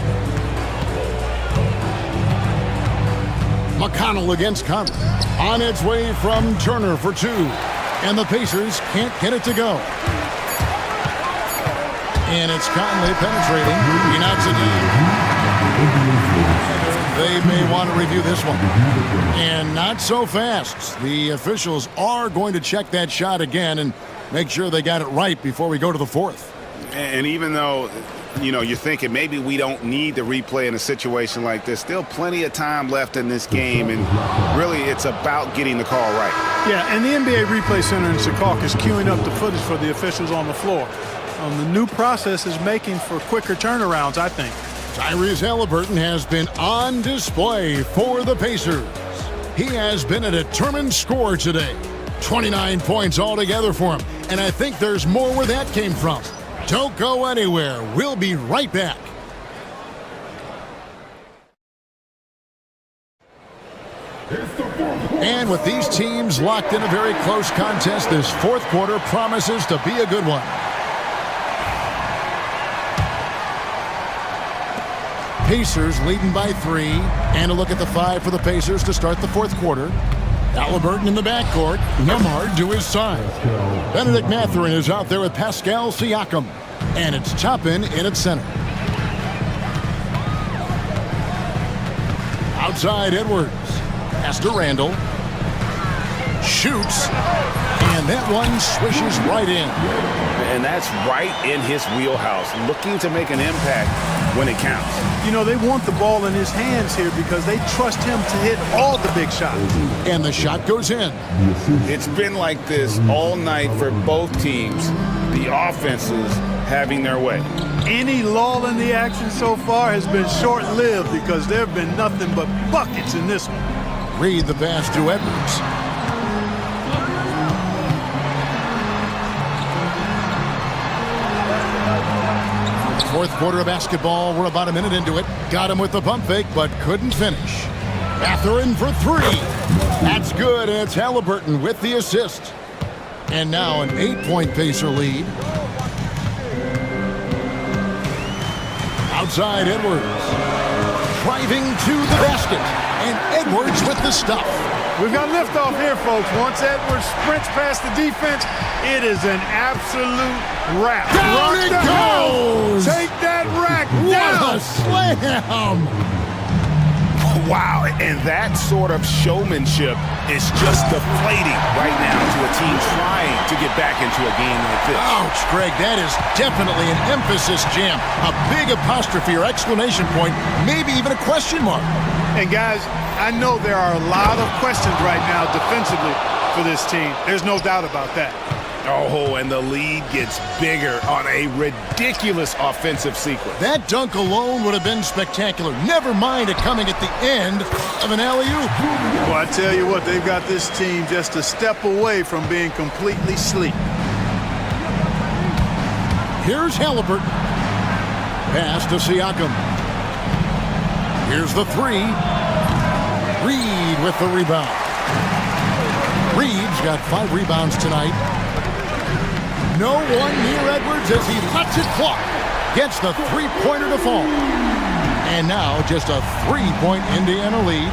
McConnell against Conley. On its way from Turner for two. And the Pacers can't get it to go. And it's Conley penetrating. He knocks it down. They may want to review this one. And not so fast. The officials are going to check that shot again and make sure they got it right before we go to the fourth. And even though, you know, you're thinking maybe we don't need the replay in a situation like this, still plenty of time left in this game, and really it's about getting the call right. Yeah, and the NBA Replay Center in Chicago is queuing up the footage for the officials on the floor. The new process is making for quicker turnarounds, I think. Tyrese Halliburton has been on display for the Pacers. He has been a determined scorer today. 29 points altogether for him, and I think there's more where that came from. Don't go anywhere. We'll be right back. And with these teams locked in a very close contest, this fourth quarter promises to be a good one. Pacers leading by 3, and a look at the 5 for the Pacers to start the fourth quarter. Halliburton in the backcourt, Nembhard to his side. Benedict Mathurin is out there with Pascal Siakam, and it's Toppin in at center. Outside Edwards, pass to Randall, shoots, and that one swishes right in. And that's right in his wheelhouse, looking to make an impact when it counts. You know, they want the ball in his hands here because they trust him to hit all the big shots. And the shot goes in. It's been like this all night for both teams, the offenses having their way. Any lull in the action so far has been short-lived because there have been nothing but buckets in this one. Reed the pass to Edwards. Fourth quarter of basketball. We're about a minute into it. Got him with the pump fake, but couldn't finish. Mathurin for 3. That's good, and it's Halliburton with the assist. And now an 8-point Pacer lead. Outside Edwards. Driving to the basket. And Edwards with the stuff. We've got liftoff here, folks. Once Edwards sprints past the defense, it is an absolute wrap. Down it goes! Take that rack What down! a slam! Wow, and that sort of showmanship is just deflating right now to a team trying to get back into a game like this. Ouch, Greg, that is definitely an emphasis jam. A big apostrophe or exclamation point, maybe even a question mark. And guys, I know there are a lot of questions right now defensively for this team. There's no doubt about that. Oh, and the lead gets bigger on a ridiculous offensive sequence. That dunk alone would have been spectacular. Never mind it coming at the end of an alley-oop. Well, I tell you what, they've got this team just a step away from being completely asleep. Here's Halliburton. Pass to Siakam. Here's the 3. Reed with the rebound. Reed's got 5 rebounds tonight. No one near Edwards as he lets it fly. Gets the 3-pointer to fall. And now just a 3-point Indiana lead.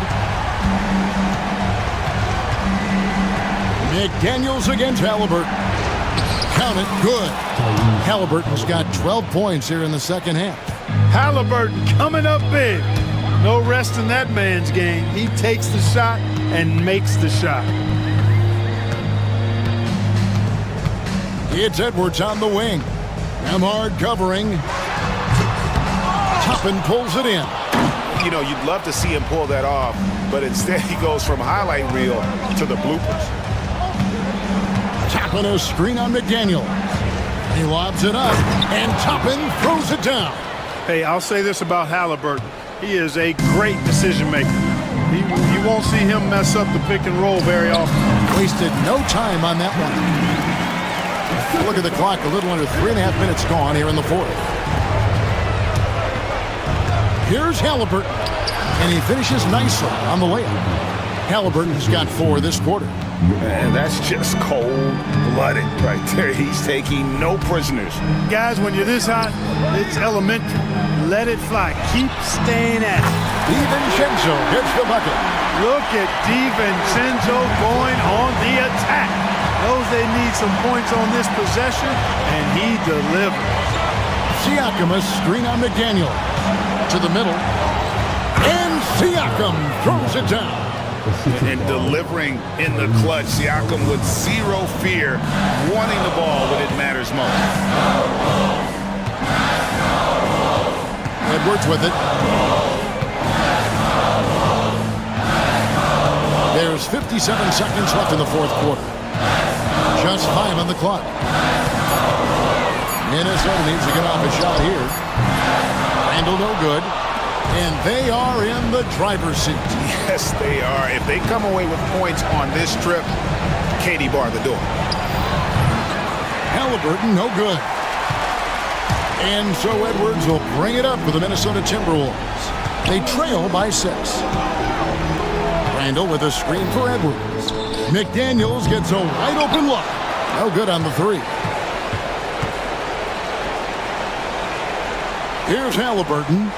McDaniels against Halliburton. Count it, good. Halliburton's got 12 points here in the second half. Halliburton coming up big. No rest in that man's game. He takes the shot and makes the shot. It's Edwards on the wing. Nembhard covering. Toppin pulls it in. You know, you'd love to see him pull that off, but instead he goes from highlight reel to the bloopers. Toppin a screen on McDaniel. He lobs it up, and Toppin throws it down. Hey, I'll say this about Halliburton. He is a great decision maker. You won't see him mess up the pick and roll very often. Wasted no time on that one. Look at the clock, a little under 3.5 minutes gone here in the fourth. Here's Halliburton, and he finishes nicely on the layup. Halliburton's got 4 this quarter. And that's just cold-blooded right there. He's taking no prisoners. Guys, when you're this hot, it's elementary. Let it fly. Keep staying at it. DiVincenzo gets the bucket. Look at DiVincenzo going on the attack. Knows they need some points on this possession, and he delivers. Siakam a screen on McDaniel. To the middle. And Siakam throws it down. And delivering in the clutch, Siakam with zero fear, wanting the ball when it matters most. Edwards with it. There's 57 seconds left in the fourth quarter. Just 5 on the clock. Minnesota needs to get off a shot here. Randall no good. And they are in the driver's seat. Yes, they are. If they come away with points on this trip, Katie bar the door. Halliburton, no good. And so Edwards will bring it up for the Minnesota Timberwolves. They trail by 6. Randall with a screen for Edwards. McDaniels gets a wide open look. No good on the 3. Here's Halliburton.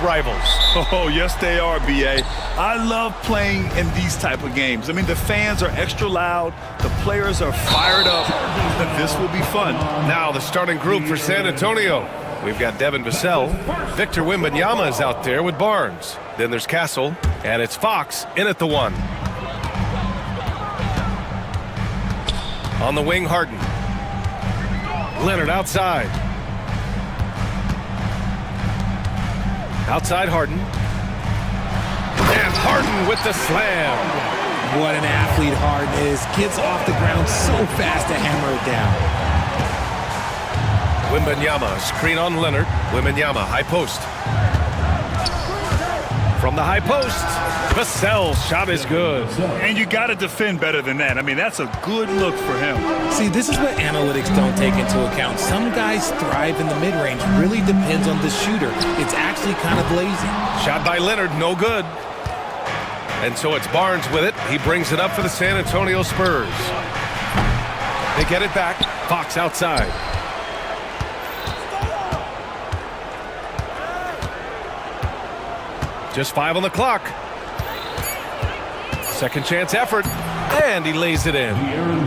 rivals. Oh, yes, they are, B.A. I love playing in these type of games. I mean, the fans are extra loud. The players are fired up. This will be fun. Now the starting group for San Antonio. We've got Devin Vassell. Victor Wembanyama is out there with Barnes. Then there's Castle, and it's Fox in at the 1. On the wing, Harden. Leonard outside. Outside Harden. And Harden with the slam. What an athlete Harden is. Gets off the ground so fast to hammer it down. Wembanyama, screen on Leonard. Wembanyama, high post. From the high post, Vassell's shot is good. And you got to defend better than that. I mean, that's a good look for him. See, this is what analytics don't take into account. Some guys thrive in the mid-range. Really depends on the shooter. It's actually kind of lazy. Shot by Leonard, no good. And so it's Barnes with it. He brings it up for the San Antonio Spurs. They get it back. Fox outside. Just 5 on the clock. Second chance effort. And he lays it in.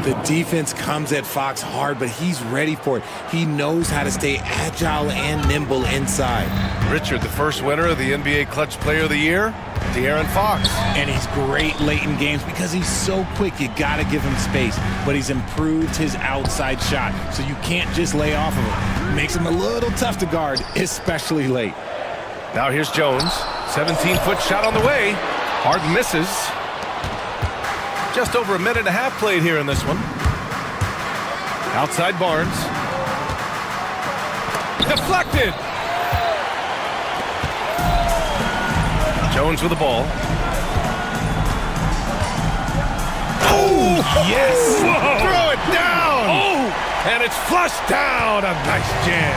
The defense comes at Fox hard, but he's ready for it. He knows how to stay agile and nimble inside. Richard, the first winner of the NBA Clutch Player of the Year, De'Aaron Fox. And he's great late in games because he's so quick. You got to give him space. But he's improved his outside shot, so you can't just lay off of him. Makes him a little tough to guard, especially late. Now here's Jones. 17-foot shot on the way. Harden misses. Just over a minute and a half played here in this one. Outside Barnes. Deflected. Jones with the ball. Oh, yes. Whoa. Throw it down. Oh, and it's flushed down. A nice jam.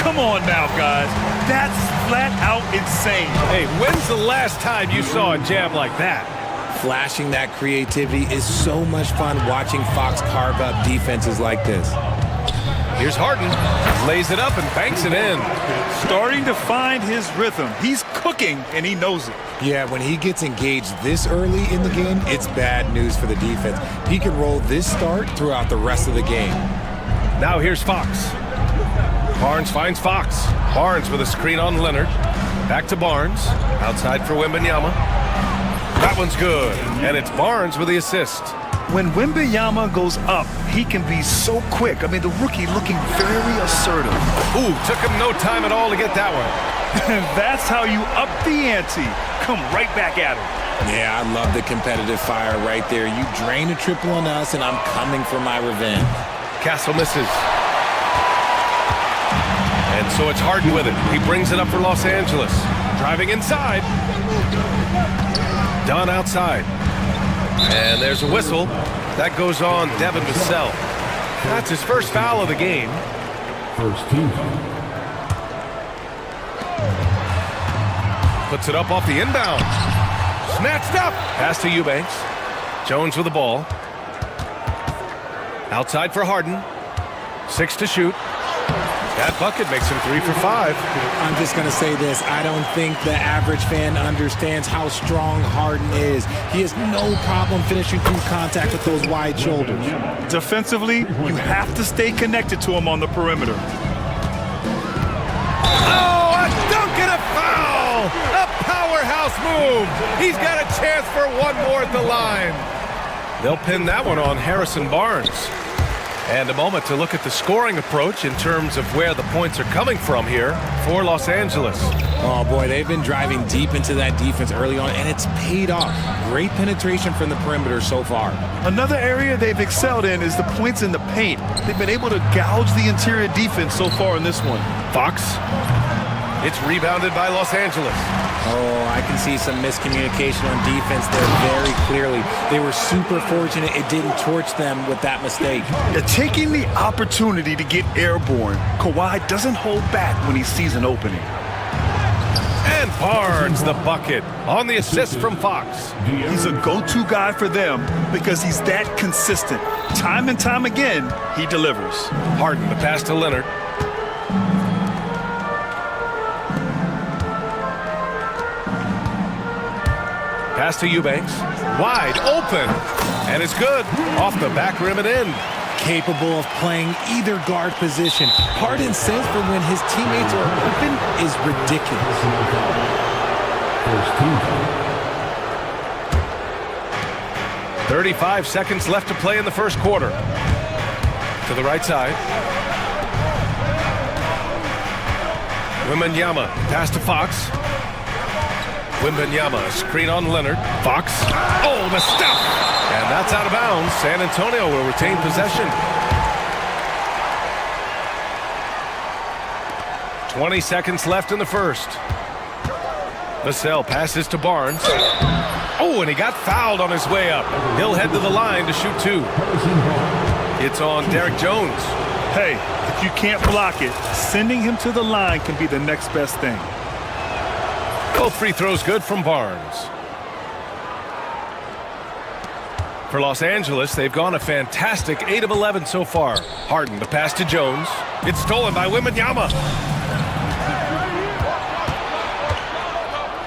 Come on now, guys. That's flat out insane. Hey, when's the last time you saw a jam like that? Flashing that creativity is so much fun watching Fox carve up defenses like this. Here's Harden. Lays it up and banks it in. Starting to find his rhythm. He's cooking, and he knows it. Yeah, when he gets engaged this early in the game, it's bad news for the defense. He can roll this start throughout the rest of the game. Now here's Fox. Barnes finds Fox. Barnes with a screen on Leonard. Back to Barnes. Outside for Wembanyama. That one's good. And it's Barnes with the assist. When Wembanyama goes up, he can be so quick. I mean, the rookie looking very assertive. Ooh, took him no time at all to get that one. That's how you up the ante. Come right back at him. Yeah, I love the competitive fire right there. You drain a triple on us, and I'm coming for my revenge. Castle misses. And so it's Harden with it. He brings it up for Los Angeles. Driving inside. Dunn outside. And there's a whistle. That goes on Devin Vassell. That's his first foul of the game. First team. Puts it up off the inbound. Snatched up. Pass to Eubanks. Jones with the ball. Outside for Harden. 6 to shoot. That bucket makes him 3 for 5. I'm just going to say this. I don't think the average fan understands how strong Harden is. He has no problem finishing through contact with those wide shoulders. Defensively, you have to stay connected to him on the perimeter. Oh, a dunk and a foul! A powerhouse move! He's got a chance for one more at the line. They'll pin that one on Harrison Barnes. And a moment to look at the scoring approach in terms of where the points are coming from here for Los Angeles. Oh, boy, they've been driving deep into that defense early on, and it's paid off. Great penetration from the perimeter so far. Another area they've excelled in is the points in the paint. They've been able to gouge the interior defense so far in this one. Fox. It's rebounded by Los Angeles. Oh, I can see some miscommunication on defense there very clearly. They were super fortunate it didn't torch them with that mistake. They're taking the opportunity to get airborne. Kawhi doesn't hold back when he sees an opening. And Barnes the bucket on the assist from Fox. He's a go-to guy for them because he's that consistent. Time and time again, he delivers. Harden, the pass to Leonard. Pass to Eubanks. Wide open. And it's good. Off the back rim and in. Capable of playing either guard position. Harden's sense for when his teammates are open is ridiculous. 35 seconds left to play in the first quarter. To the right side. Wembanyama, pass to Fox. Wembanyama, screen on Leonard. Fox. Oh, the stuff! And that's out of bounds. San Antonio will retain possession. 20 seconds left in the first. Vassell passes to Barnes. Oh, and he got fouled on his way up. He'll head to the line to shoot two. It's on Derek Jones. Hey, if you can't block it, sending him to the line can be the next best thing. Both free throws good from Barnes. For Los Angeles, they've gone a fantastic 8 of 11 so far. Harden, the pass to Jones. It's stolen by Wembanyama.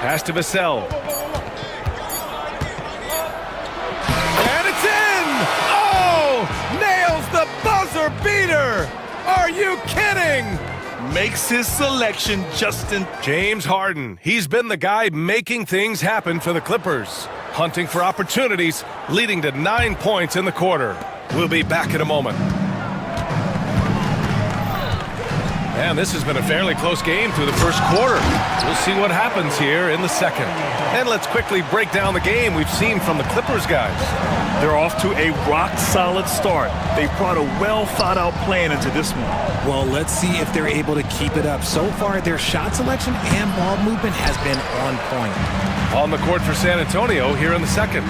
Pass to Vassell. And it's in! Oh! Nails the buzzer beater! Are you kidding? Makes his selection just in. James Harden. He's been the guy making things happen for the Clippers. Hunting for opportunities, leading to 9 points in the quarter. We'll be back in a moment. And this has been a fairly close game through the first quarter. We'll see what happens here in the second. And let's quickly break down the game we've seen from the Clippers guys. They're off to a rock-solid start. They brought a well-thought-out plan into this one. Well, let's see if they're able to keep it up. So far, their shot selection and ball movement has been on point. On the court for San Antonio here in the second.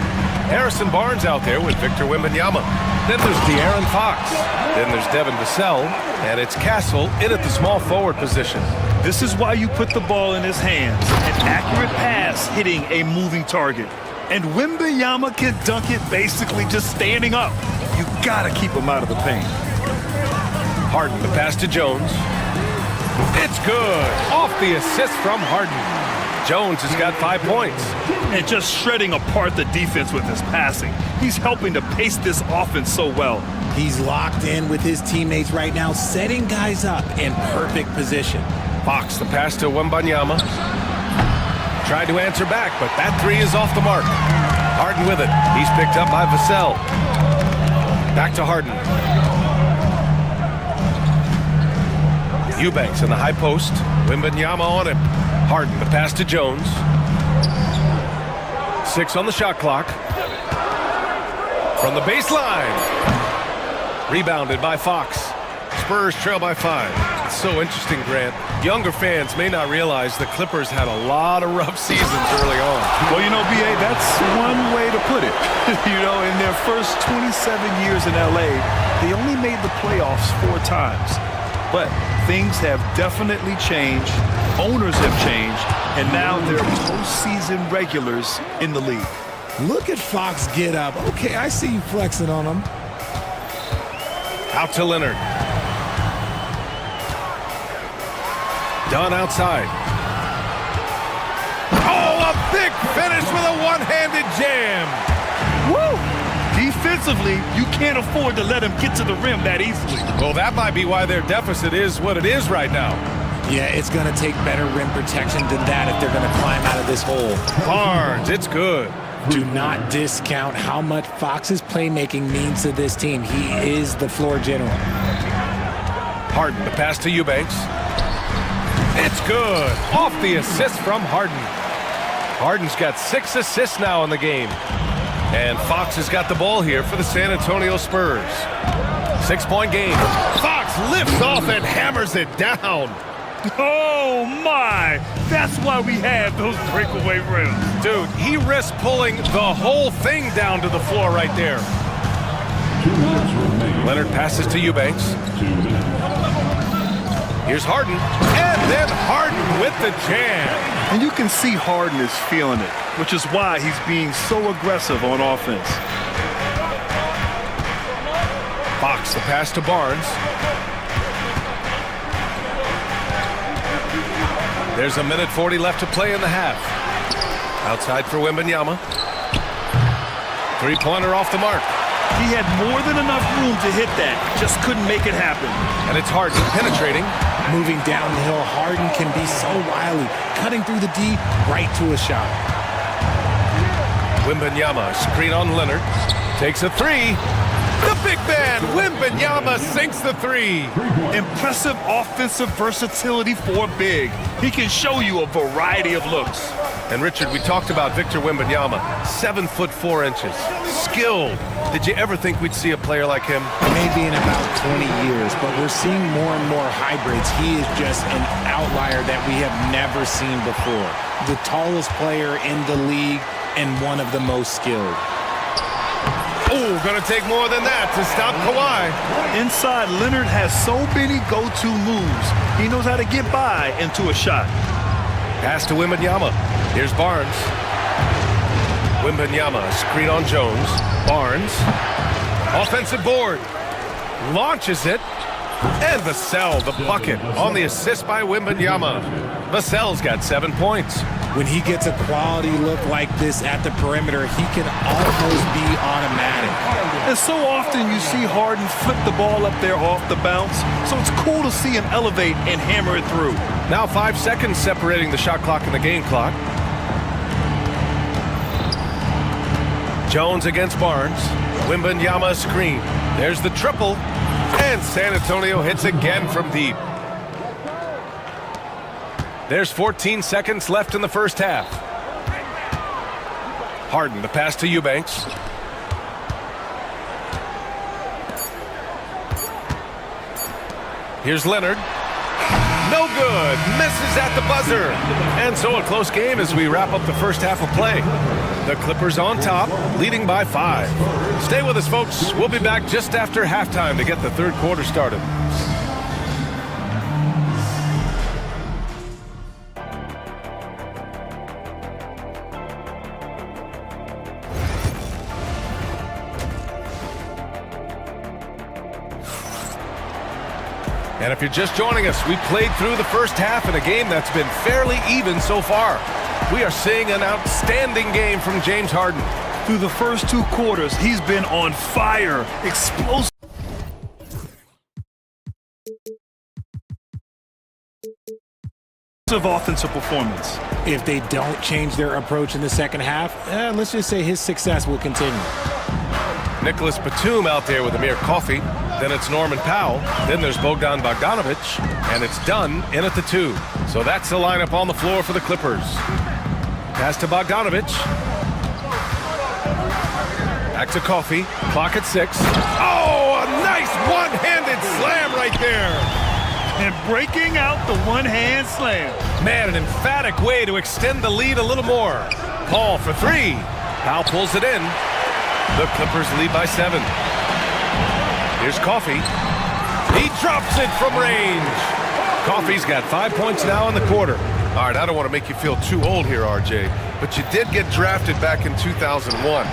Harrison Barnes out there with Victor Wembanyama. Then there's De'Aaron Fox. Then there's Devin Vassell. And it's Castle in at the small forward position. This is why you put the ball in his hands. An accurate pass hitting a moving target. And Wembanyama can dunk it basically just standing up. You gotta keep him out of the paint. Harden, the pass to Jones. It's good. Off the assist from Harden. Jones has got 5 points. And just shredding apart the defense with his passing. He's helping to pace this offense so well. He's locked in with his teammates right now, setting guys up in perfect position. Fox, the pass to Wembanyama. Tried to answer back, but that three is off the mark. Harden with it. He's picked up by Vassell. Back to Harden. Eubanks in the high post. Wembanyama on him. Harden, the pass to Jones. 6 on the shot clock. From the baseline. Rebounded by Fox. Spurs trail by 5. It's so interesting, Grant. Younger fans may not realize the Clippers had a lot of rough seasons early on. Well, you know, B.A., that's one way to put it. You know, in their first 27 years in L.A., they only made the playoffs 4 times. But things have definitely changed. Owners have changed. And now they're postseason regulars in the league. Look at Fox get up. Okay, I see you flexing on him. Out to Leonard. Dunn outside. Oh, a big finish with a one-handed jam. Woo! Defensively, you can't afford to let him get to the rim that easily. Well, that might be why their deficit is what it is right now. Yeah, it's going to take better rim protection than that if they're going to climb out of this hole. Barnes, it's good. Do not discount how much Fox's playmaking means to this team. He is the floor general. Harden, the pass to Eubanks. It's good. Off the assist from Harden. Harden's got 6 assists now in the game. And Fox has got the ball here for the San Antonio Spurs. 6-point game. Fox lifts off and hammers it down. Oh, my. That's why we have those breakaway rims. Dude, he risks pulling the whole thing down to the floor right there. Leonard passes to Eubanks. Here's Harden. And then Harden with the jam. And you can see Harden is feeling it, which is why he's being so aggressive on offense. Fox, the pass to Barnes. There's 1:40 left to play in the half. Outside for Wembanyama. Three-pointer off the mark. He had more than enough room to hit that. Just couldn't make it happen. And it's Harden penetrating. Moving downhill, Harden can be so wily. Cutting through the D, right to a shot. Wembanyama, screen on Leonard. Takes a three. The big man, Wembanyama, sinks the three. Impressive offensive versatility for big. He can show you a variety of looks. And Richard, we talked about Victor Wembanyama, 7'4". Skilled. Did you ever think we'd see a player like him? Maybe in about 20 years, but we're seeing more and more hybrids. He is just an outlier that we have never seen before. The tallest player in the league and one of the most skilled. Oh, gonna take more than that to stop Kawhi. Inside, Leonard has so many go-to moves. He knows how to get by into a shot. Pass to Wembanyama. Here's Barnes. Wembanyama, screen on Jones. Barnes. Offensive board. Launches it. And Vassell, the bucket, on the assist by Wembanyama. Vassell's got 7 points. When he gets a quality look like this at the perimeter, he can almost be automatic. And so often you see Harden flip the ball up there off the bounce, so it's cool to see him elevate and hammer it through. Now 5 seconds separating the shot clock and the game clock. Jones against Barnes. Wembanyama screen. There's the triple. And San Antonio hits again from deep. There's 14 seconds left in the first half. Harden, the pass to Eubanks. Here's Leonard. No good. Misses at the buzzer. And so a close game as we wrap up the first half of play. The Clippers on top, leading by 5. Stay with us, folks. We'll be back just after halftime to get the third quarter started. And if you're just joining us, we played through the first half in a game that's been fairly even so far. We are seeing an outstanding game from James Harden. Through the first 2 quarters, he's been on fire, explosive. Offensive performance. If they don't change their approach in the second half, let's just say his success will continue. Nicholas Batum out there with Amir Coffey. Then it's Norman Powell. Then there's Bogdan Bogdanovic. And it's done in at the 2. So that's the lineup on the floor for the Clippers. Pass to Bogdanovic. Back to Coffey. Clock at 6. Oh, a nice one-handed slam right there. And breaking out the one-hand slam. Man, an emphatic way to extend the lead a little more. Paul for 3. Powell pulls it in. The Clippers lead by 7. Here's Coffey. He drops it from range. Coffey's got 5 points now in the quarter. All right, I don't want to make you feel too old here, RJ, but you did get drafted back in 2001.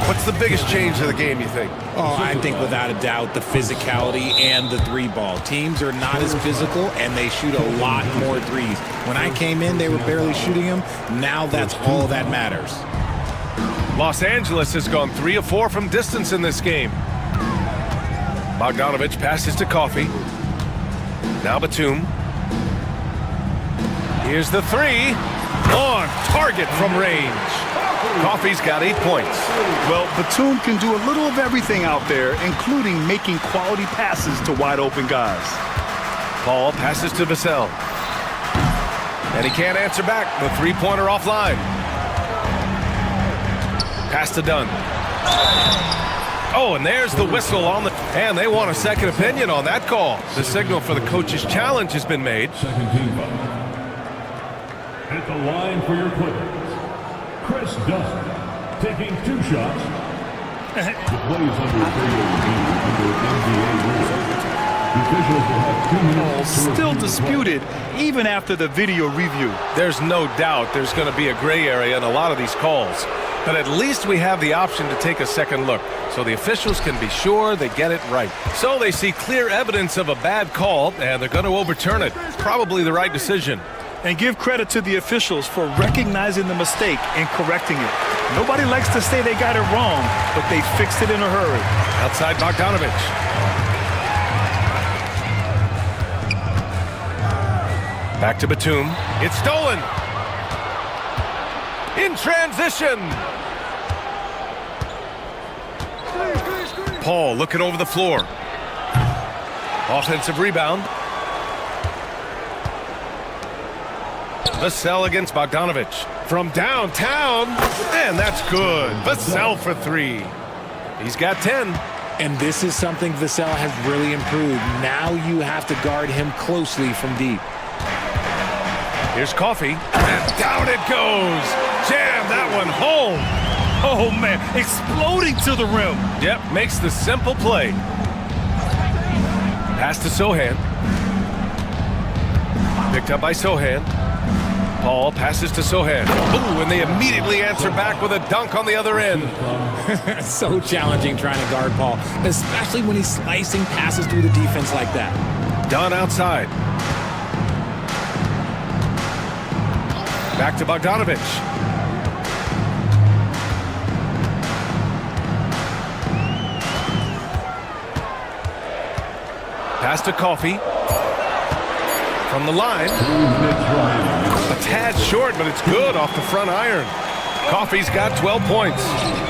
What's the biggest change of the game, you think? Oh, I think without a doubt the physicality and the 3-ball. Teams are not as physical, and they shoot a lot more threes. When I came in, they were barely shooting them. Now that's all that matters. Los Angeles has gone 3 of 4 from distance in this game. Bogdanovic passes to Coffey. Now Batum. Here's the 3. On target from range. Coffey's got 8 points. Well, Batum can do a little of everything out there, including making quality passes to wide open guys. Paul passes to Vassell. And he can't answer back. The 3-pointer offline. Pass to Dunn. Oh, and there's the whistle on the... And they want a second opinion on that call. The signal for the coach's challenge has been made. At the line for your Clippers, Chris Dunn taking 2 shots. The play is under video review under NBA rules. The officials will have 2 minutes. Still disputed even after the video review. There's no doubt there's going to be a gray area in a lot of these calls. But at least we have the option to take a second look, so the officials can be sure they get it right. So they see clear evidence of a bad call, and they're going to overturn it. Probably the right decision. And give credit to the officials for recognizing the mistake and correcting it. Nobody likes to say they got it wrong, but they fixed it in a hurry. Outside Bogdanovich. Back to Batum. It's stolen. In transition. Paul looking over the floor. Offensive rebound. Vassell against Bogdanovich. From downtown. And that's good. Vassell for three. He's got 10. And this is something Vassell has really improved. Now you have to guard him closely from deep. Here's Coffee. And down it goes. Jam that one home. Oh, man, exploding to the rim. Yep, makes the simple play. Pass to Sohan. Picked up by Sohan. Paul passes to Sohan. Ooh, and they immediately answer back with a dunk on the other end. So challenging trying to guard Paul, especially when he's slicing passes through the defense like that. Dunn outside. Back to Bogdanovich. Pass to Coffee. From the line. A tad short, but it's good off the front iron. Coffee's got 12 points.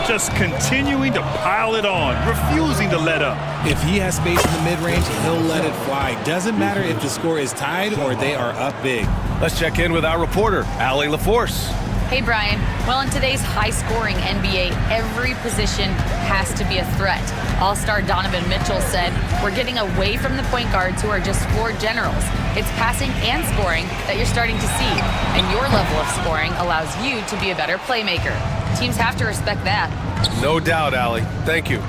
Just continuing to pile it on, refusing to let up. If he has space in the mid-range, he'll let it fly. Doesn't matter if the score is tied or they are up big. Let's check in with our reporter, Allie LaForce. Hey, Brian. Well, in today's high-scoring NBA, every position has to be a threat. All-star Donovan Mitchell said, "We're getting away from the point guards who are just floor generals. It's passing and scoring that you're starting to see, and your level of scoring allows you to be a better playmaker. Teams have to respect that." No doubt, Allie. Thank you.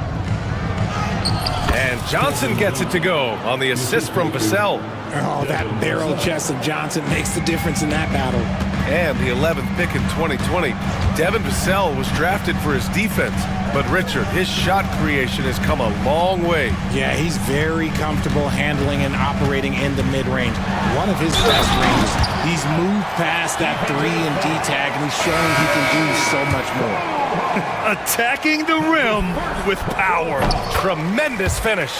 And Johnson gets it to go on the assist from Vassell. Oh, that barrel chest of Johnson makes the difference in that battle. And the 11th pick in 2020. Devin Vassell was drafted for his defense, but Richard, his shot creation has come a long way. Yeah, he's very comfortable handling and operating in the mid-range. One of his best ranges. He's moved past that 3 and D tag, and he's shown he can do so much more. Attacking the rim with power. Tremendous finish.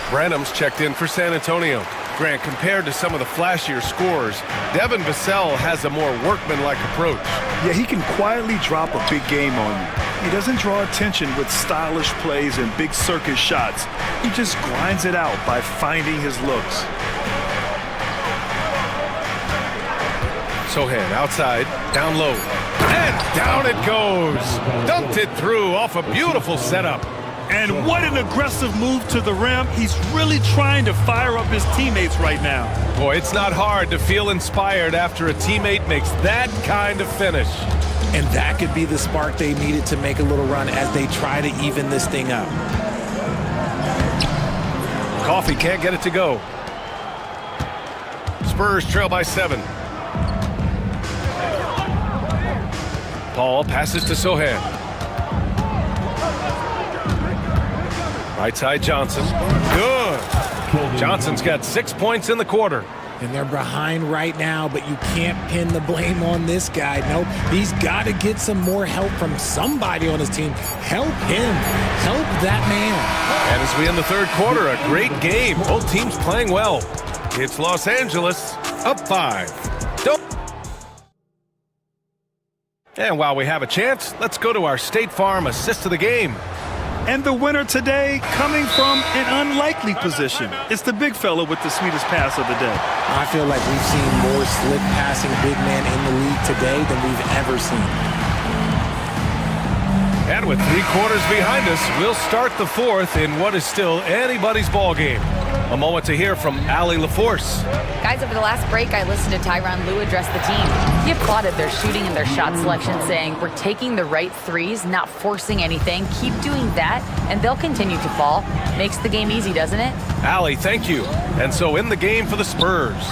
Branham's checked in for San Antonio. Grant, compared to some of the flashier scorers, Devin Vassell has a more workmanlike approach. Yeah, he can quietly drop a big game on you. He doesn't draw attention with stylish plays and big circus shots. He just grinds it out by finding his looks. Sohan outside, down low, and down it goes. Dunked it through off a beautiful setup. And what an aggressive move to the rim. He's really trying to fire up his teammates right now. Boy, it's not hard to feel inspired after a teammate makes that kind of finish. And that could be the spark they needed to make a little run as they try to even this thing up. Coffee can't get it to go. Spurs trail by 7. Paul passes to Sohan. Right side Johnson. Good. Johnson's got 6 points in the quarter. And they're behind right now, but you can't pin the blame on this guy. Nope. He's got to get some more help from somebody on his team. Help him. Help that man. And as we end the third quarter, a great game. Both teams playing well. It's Los Angeles up 5. And while we have a chance, let's go to our State Farm assist of the game. And the winner today coming from an unlikely position. It's the big fella with the sweetest pass of the day. I feel like we've seen more slick passing big men in the league today than we've ever seen. And with 3 quarters behind us, we'll start the fourth in what is still anybody's ball game. A moment to hear from Allie LaForce. Guys, over the last break, I listened to Tyronn Lue address the team. He applauded their shooting and their shot selection, saying, "We're taking the right threes, not forcing anything. Keep doing that, and they'll continue to fall." Makes the game easy, doesn't it? Allie, thank you. And so in the game for the Spurs,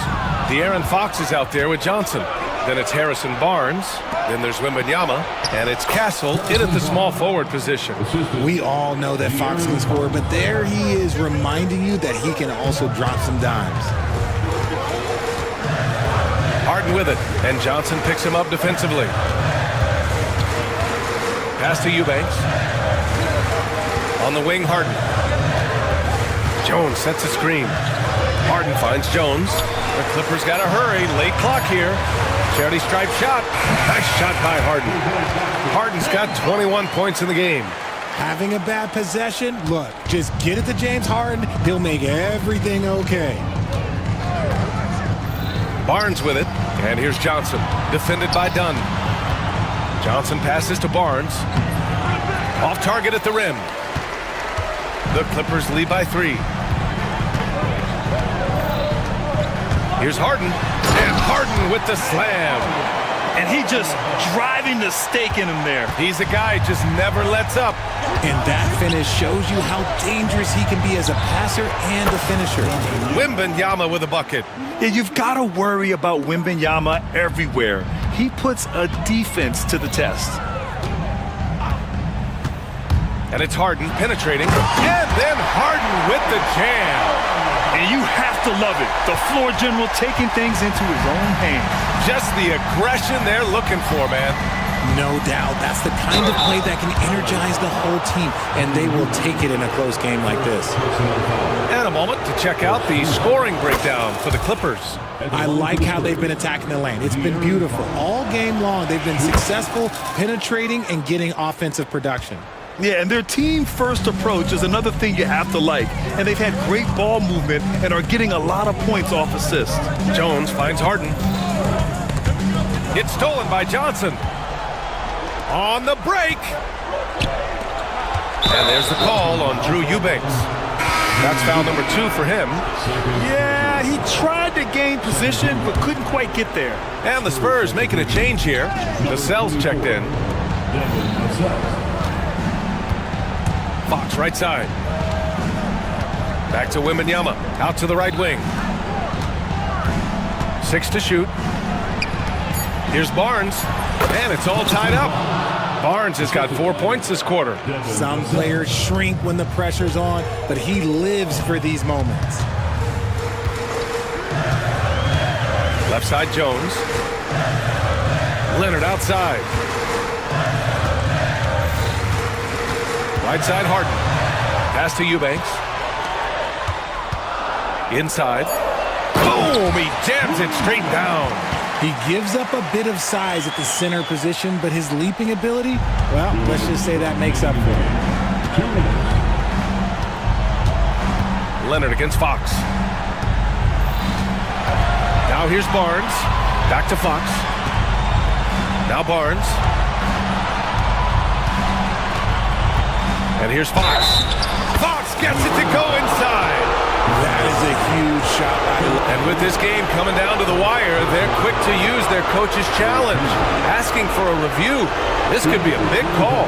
De'Aaron Fox is out there with Johnson. Then it's Harrison Barnes. Then there's Wembanyama. And it's Castle in at the small forward position. We all know that Fox can score, but there he is reminding you that he can also drop some dimes. Harden with it, and Johnson picks him up defensively. Pass to Eubanks. On the wing, Harden. Jones sets a screen. Harden finds Jones. The Clippers got to hurry. Late clock here. Charity stripe shot. Nice shot by Harden. Harden's got 21 points in the game. Having a bad possession, look, just get it to James Harden. He'll make everything okay. Barnes with it. And here's Johnson. Defended by Dunn. Johnson passes to Barnes. Off target at the rim. The Clippers lead by 3. Here's Harden. And Harden with the slam. And he just driving the stake in him there. He's a guy just never lets up. And that finish shows you how dangerous he can be as a passer and a finisher. Wembanyama with a bucket. Yeah, you've got to worry about Wembanyama everywhere. He puts a defense to the test. And it's Harden penetrating. And then Harden with the jam. And you have to love it. The floor general taking things into his own hands. Just the aggression they're looking for, man. No doubt. That's the kind of play that can energize the whole team, and they will take it in a close game like this. And a moment to check out the scoring breakdown for the Clippers. I like how they've been attacking the lane. It's been beautiful. All game long, they've been successful penetrating and getting offensive production. Yeah, and their team-first approach is another thing you have to like. And they've had great ball movement and are getting a lot of points off assists. Jones finds Harden. It's stolen by Johnson. On the break. And there's the call on Drew Eubanks. That's foul number 2 for him. Yeah, he tried to gain position, but couldn't quite get there. And the Spurs making a change here. The Cells checked in. Fox right side. Back to Wembanyama. Out to the right wing. 6 to shoot. Here's Barnes. And it's all tied up. Barnes has got 4 points this quarter. Some players shrink when the pressure's on, but he lives for these moments. Left side Jones. Leonard outside. Right side Harden. Pass to Eubanks. Inside. Boom! He jams it straight down. He gives up a bit of size at the center position, but his leaping ability, well, let's just say that makes up for it. Leonard against Fox. Now here's Barnes. Back to Fox. Now Barnes. And here's Fox. Fox gets it to go inside. That is a huge shot. And with this game coming down to the wire, they're quick to use their coach's challenge, asking for a review. This could be a big call.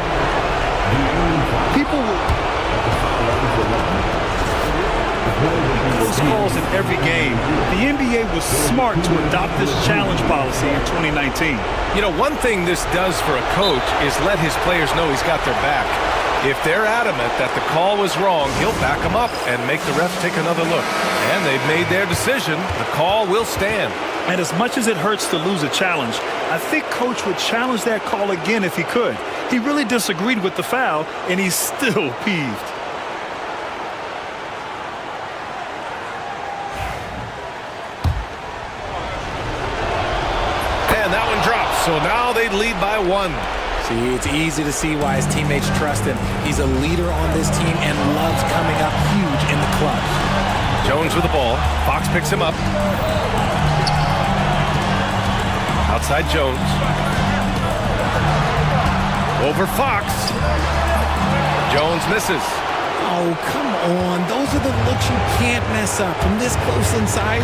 Close calls in every game. The NBA was smart to adopt this challenge policy in 2019. You know, one thing this does for a coach is let his players know he's got their back. If they're adamant that the call was wrong, he'll back them up and make the refs take another look. And they've made their decision. The call will stand. And as much as it hurts to lose a challenge, I think Coach would challenge that call again if he could. He really disagreed with the foul, and he's still peeved. And that one drops. So now they lead by 1. See, it's easy to see why his teammates trust him. He's a leader on this team and loves coming up huge in the clutch. Jones with the ball. Fox picks him up. Outside Jones. Over Fox. Jones misses. Oh, come on. Those are the looks you can't mess up. From this close inside,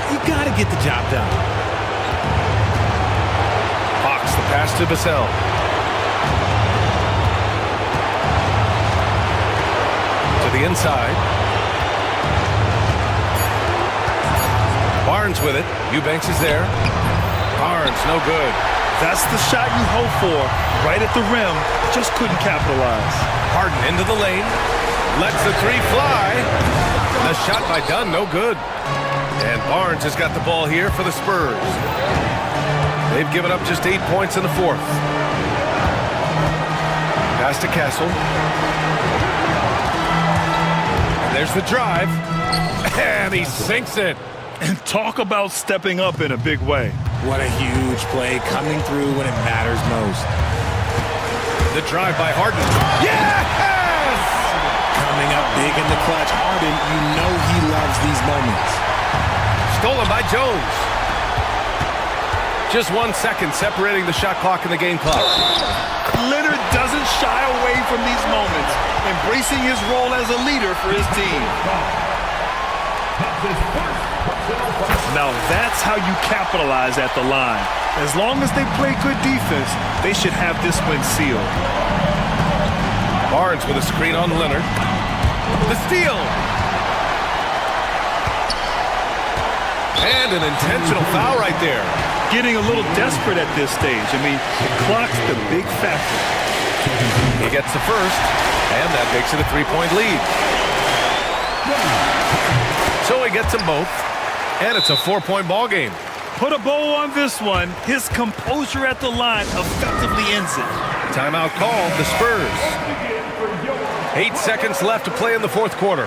you got to get the job done. Fox, the pass to Vassell. To the inside. Barnes with it. Eubanks is there. Barnes, no good. That's the shot you hope for. Right at the rim. Just couldn't capitalize. Harden into the lane. Lets the 3 fly. The shot by Dunn, no good. And Barnes has got the ball here for the Spurs. They've given up just 8 points in the fourth. Pass to Castle. And there's the drive. And he sinks it. And talk about stepping up in a big way. What a huge play coming through when it matters most. The drive by Harden. Yes! Coming up big in the clutch. Harden, you know he loves these moments. Stolen by Jones. Just 1 second separating the shot clock and the game clock. Leonard doesn't shy away from these moments, embracing his role as a leader for his team. Now that's how you capitalize at the line. As long as they play good defense, they should have this win sealed. Barnes with a screen on Leonard. The steal. And an intentional foul right there. Getting a little desperate at this stage. I mean, the clock's the big factor. He gets the first, and that makes it a 3-point lead. So he gets them both, and it's a 4-point ball game. Put a bow on this one. His composure at the line effectively ends it. Timeout called, the Spurs. 8 seconds left to play in the fourth quarter.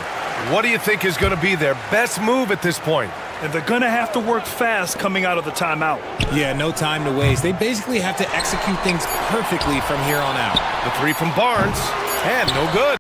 What do you think is going to be their best move at this point? And they're going to have to work fast coming out of the timeout. Yeah, no time to waste. They basically have to execute things perfectly from here on out. The three from Barnes, and no good.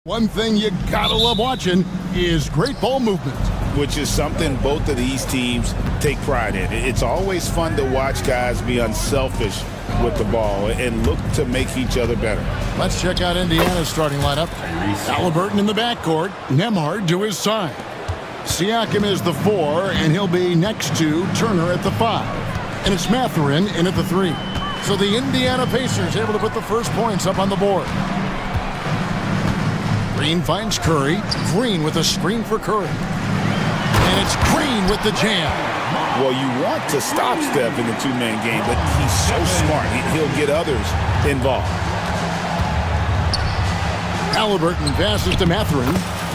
One thing you gotta love watching is great ball movement, which is something both of these teams take pride in. It's always fun to watch guys be unselfish with the ball and look to make each other better. Let's check out Indiana's starting lineup. Halliburton in the backcourt, Nembhard to his side. Siakam is the 4, and he'll be next to Turner at the 5. And it's Mathurin in at the 3. So the Indiana Pacers able to put the first points up on the board. Green finds Curry. Green with a screen for Curry. And it's Green with the jam. Well, you want to stop Steph in the two-man game, but he's so smart. He'll get others involved. Halliburton passes to Mathurin.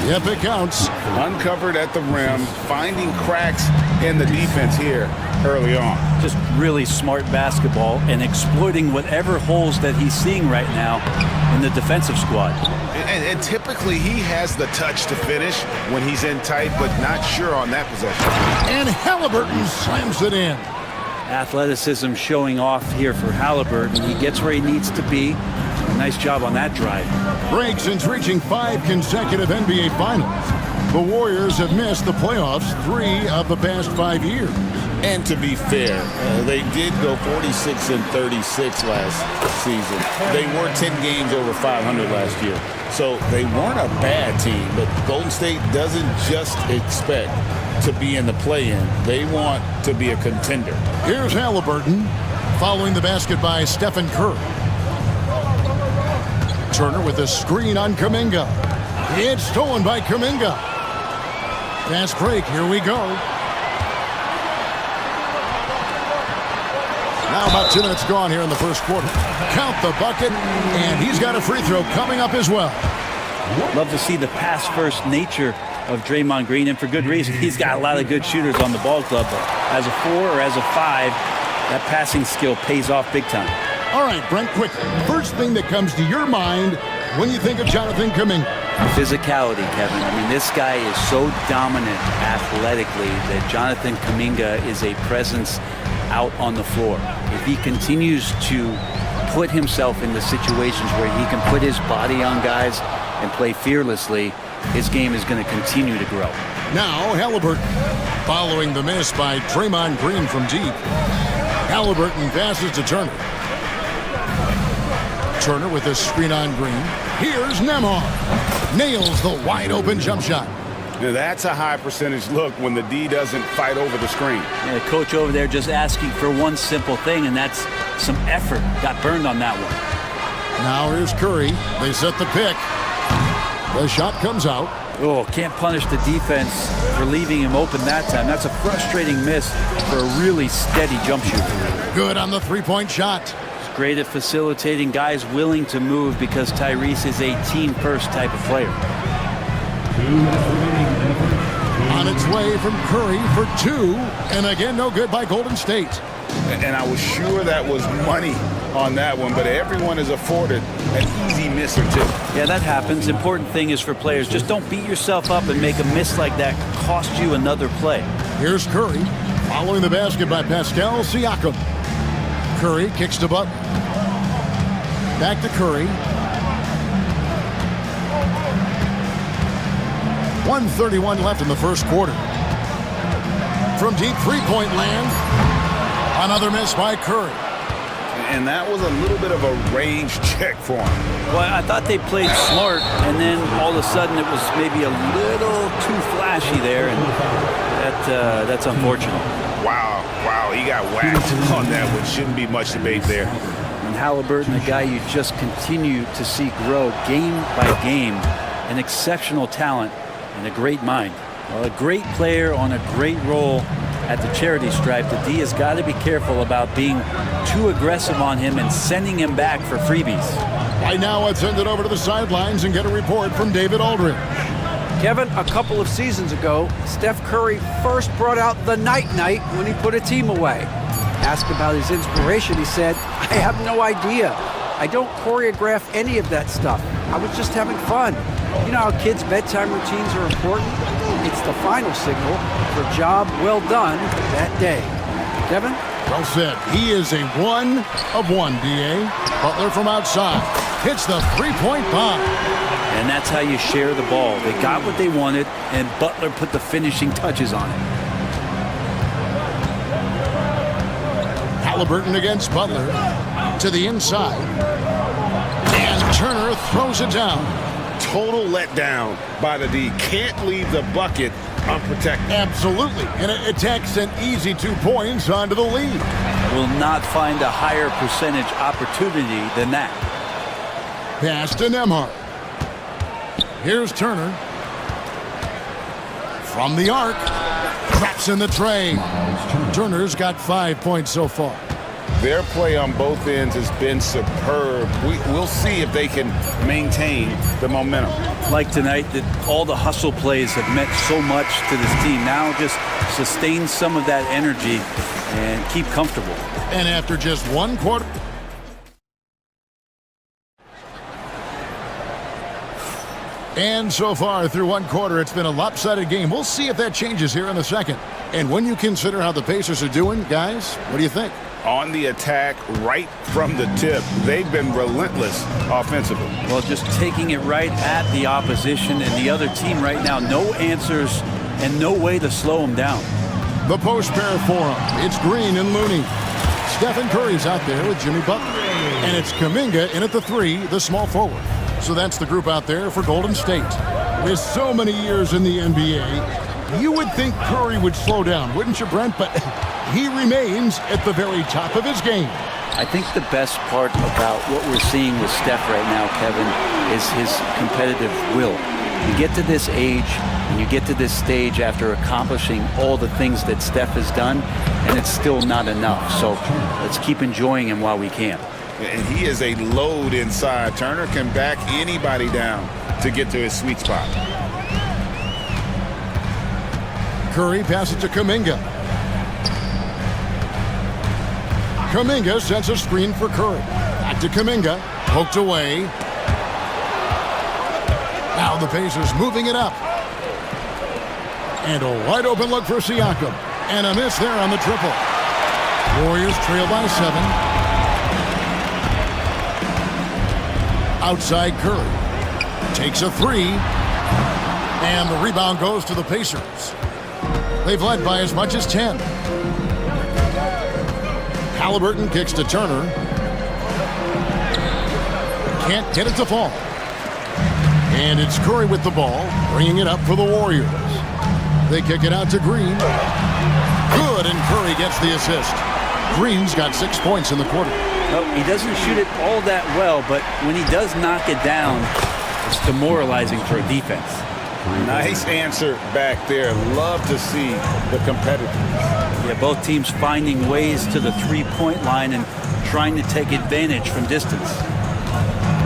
Yep, it counts. Uncovered at the rim, finding cracks in the defense here early on. Just really smart basketball and exploiting whatever holes that he's seeing right now in the defensive squad. And typically he has the touch to finish when he's in tight, but not sure on that possession. And Halliburton slams it in. Athleticism showing off here for Halliburton. He gets where he needs to be. Nice job on that drive. Break since reaching 5 consecutive NBA Finals. The Warriors have missed the playoffs 3 of the past 5 years. And to be fair, they did go 46-36 last season. They were 10 games over 500 last year. So they weren't a bad team, but Golden State doesn't just expect to be in the play-in. They want to be a contender. Here's Halliburton following the basket by Stephen Curry. Turner with a screen on Kuminga. It's stolen by Kuminga. Fast break, here we go. Now about 2 minutes gone here in the first quarter. Count the bucket, and he's got a free throw coming up as well. Love to see the pass-first nature of Draymond Green, and for good reason. He's got a lot of good shooters on the ball club, but as a 4 or as a 5, that passing skill pays off big time. All right, Brent, quick. First thing that comes to your mind when you think of Jonathan Kuminga. Physicality, Kevin. I mean, this guy is so dominant athletically that Jonathan Kuminga is a presence out on the floor. If he continues to put himself in the situations where he can put his body on guys and play fearlessly, his game is going to continue to grow. Now, Halliburton, following the miss by Draymond Green from deep. Halliburton passes to Turner. Turner with a screen on Green. Here's Nembhard. Nails the wide-open jump shot. Now that's a high percentage look when the D doesn't fight over the screen. Yeah, the coach over there just asking for one simple thing, and that's some effort. Got burned on that one. Now here's Curry. They set the pick. The shot comes out. Oh, can't punish the defense for leaving him open that time. That's a frustrating miss for a really steady jump shooter. Good on the three-point shot. He's great at facilitating guys willing to move because Tyrese is a team-first type of player. On its way from Curry for 2, and again, no good by Golden State. And I was sure that was money on that one, but everyone is afforded an easy miss or two. Yeah, that happens. Important thing is for players, just don't beat yourself up and make a miss like that cost you another play. Here's Curry, following the basket by Pascal Siakam. Curry kicks to Butler. Back to Curry. 1:31 left in the first quarter. From deep three-point land, another miss by Curry. And that was a little bit of a range check for him. Well, I thought they played smart, and then all of a sudden it was maybe a little too flashy there, and that's unfortunate. Wow, he got whacked on that one. Shouldn't be much debate there. And Halliburton, a guy you just continue to see grow game by game, an exceptional talent and a great mind. Well, a great player on a great role at the charity stripe. The D has got to be careful about being too aggressive on him and sending him back for freebies. Right now, let's send it over to the sidelines and get a report from David Aldridge. Kevin, a couple of seasons ago, Steph Curry first brought out the night-night when he put a team away. Asked about his inspiration, he said, "I have no idea. I don't choreograph any of that stuff. I was just having fun." You know how kids' bedtime routines are important? It's the final signal for a job well done that day. Kevin? Well said. He is a 1 of 1, D.A. Butler from outside. hits the three-point bomb. And that's how you share the ball. They got what they wanted, and Butler put the finishing touches on it. Halliburton against Butler to the inside. And Turner throws it down. Total letdown by the D. Can't leave the bucket unprotected. Absolutely. And it takes an easy 2 points onto the lead. Will not find a higher percentage opportunity than that. Pass to Nembhard. Here's Turner. From the arc. Traps in the tray. Turner's got 5 points so far. Their play on both ends has been superb. We'll see if they can maintain the momentum. Like tonight, that all the hustle plays have meant so much to this team. Now just sustain some of that energy and keep comfortable. And after just 1 quarter. And so far through 1 quarter, it's been a lopsided game. We'll see if that changes here in the second. And when you consider how the Pacers are doing, guys, what do you think? On the attack right from the tip, they've been relentless offensively. Well, just taking it right at the opposition and the other team right now. No answers and no way to slow them down. The post pair for them. It's Green and Looney. Stephen Curry's out there with Jimmy Butler. And it's Kuminga in at the 3, the small forward. So that's the group out there for Golden State. With so many years in the NBA, you would think Curry would slow down, wouldn't you, Brent? But he remains at the very top of his game. I think the best part about what we're seeing with Steph right now, Kevin, is his competitive will. You get to this age, and you get to this stage after accomplishing all the things that Steph has done, and it's still not enough. So let's keep enjoying him while we can. And he is a load inside. Turner can back anybody down to get to his sweet spot. Curry passes to Kuminga. Kuminga sets a screen for Curry. Back to Kuminga. Poked away. Now the Pacers moving it up. And a wide open look for Siakam. And a miss there on the triple. Warriors trail by 7. Outside Curry. Takes a 3. And the rebound goes to the Pacers. They've led by as much as 10. Halliburton kicks to Turner. Can't get it to fall. And it's Curry with the ball, bringing it up for the Warriors. They kick it out to Green. Good, and Curry gets the assist. Green's got 6 points in the quarter. Well, he doesn't shoot it all that well, but when he does knock it down, it's demoralizing for a defense. Nice answer back there. Love to see the competitors. Yeah, both teams finding ways to the three-point line and trying to take advantage from distance.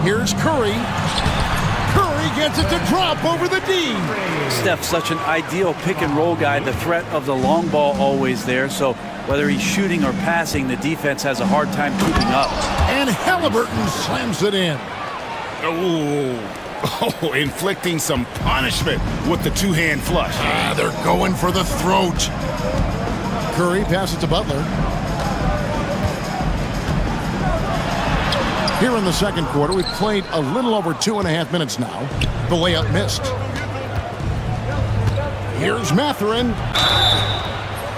Here's Curry. Curry gets it to drop over the D. Steph's such an ideal pick-and-roll guy. The threat of the long ball always there, so whether he's shooting or passing, the defense has a hard time keeping up. And Halliburton slams it in. Oh, inflicting some punishment with the two-hand flush. They're going for the throat. Curry passes to Butler. Here in the second quarter, we've played a little over 2.5 minutes now. The layup missed. Here's Mathurin.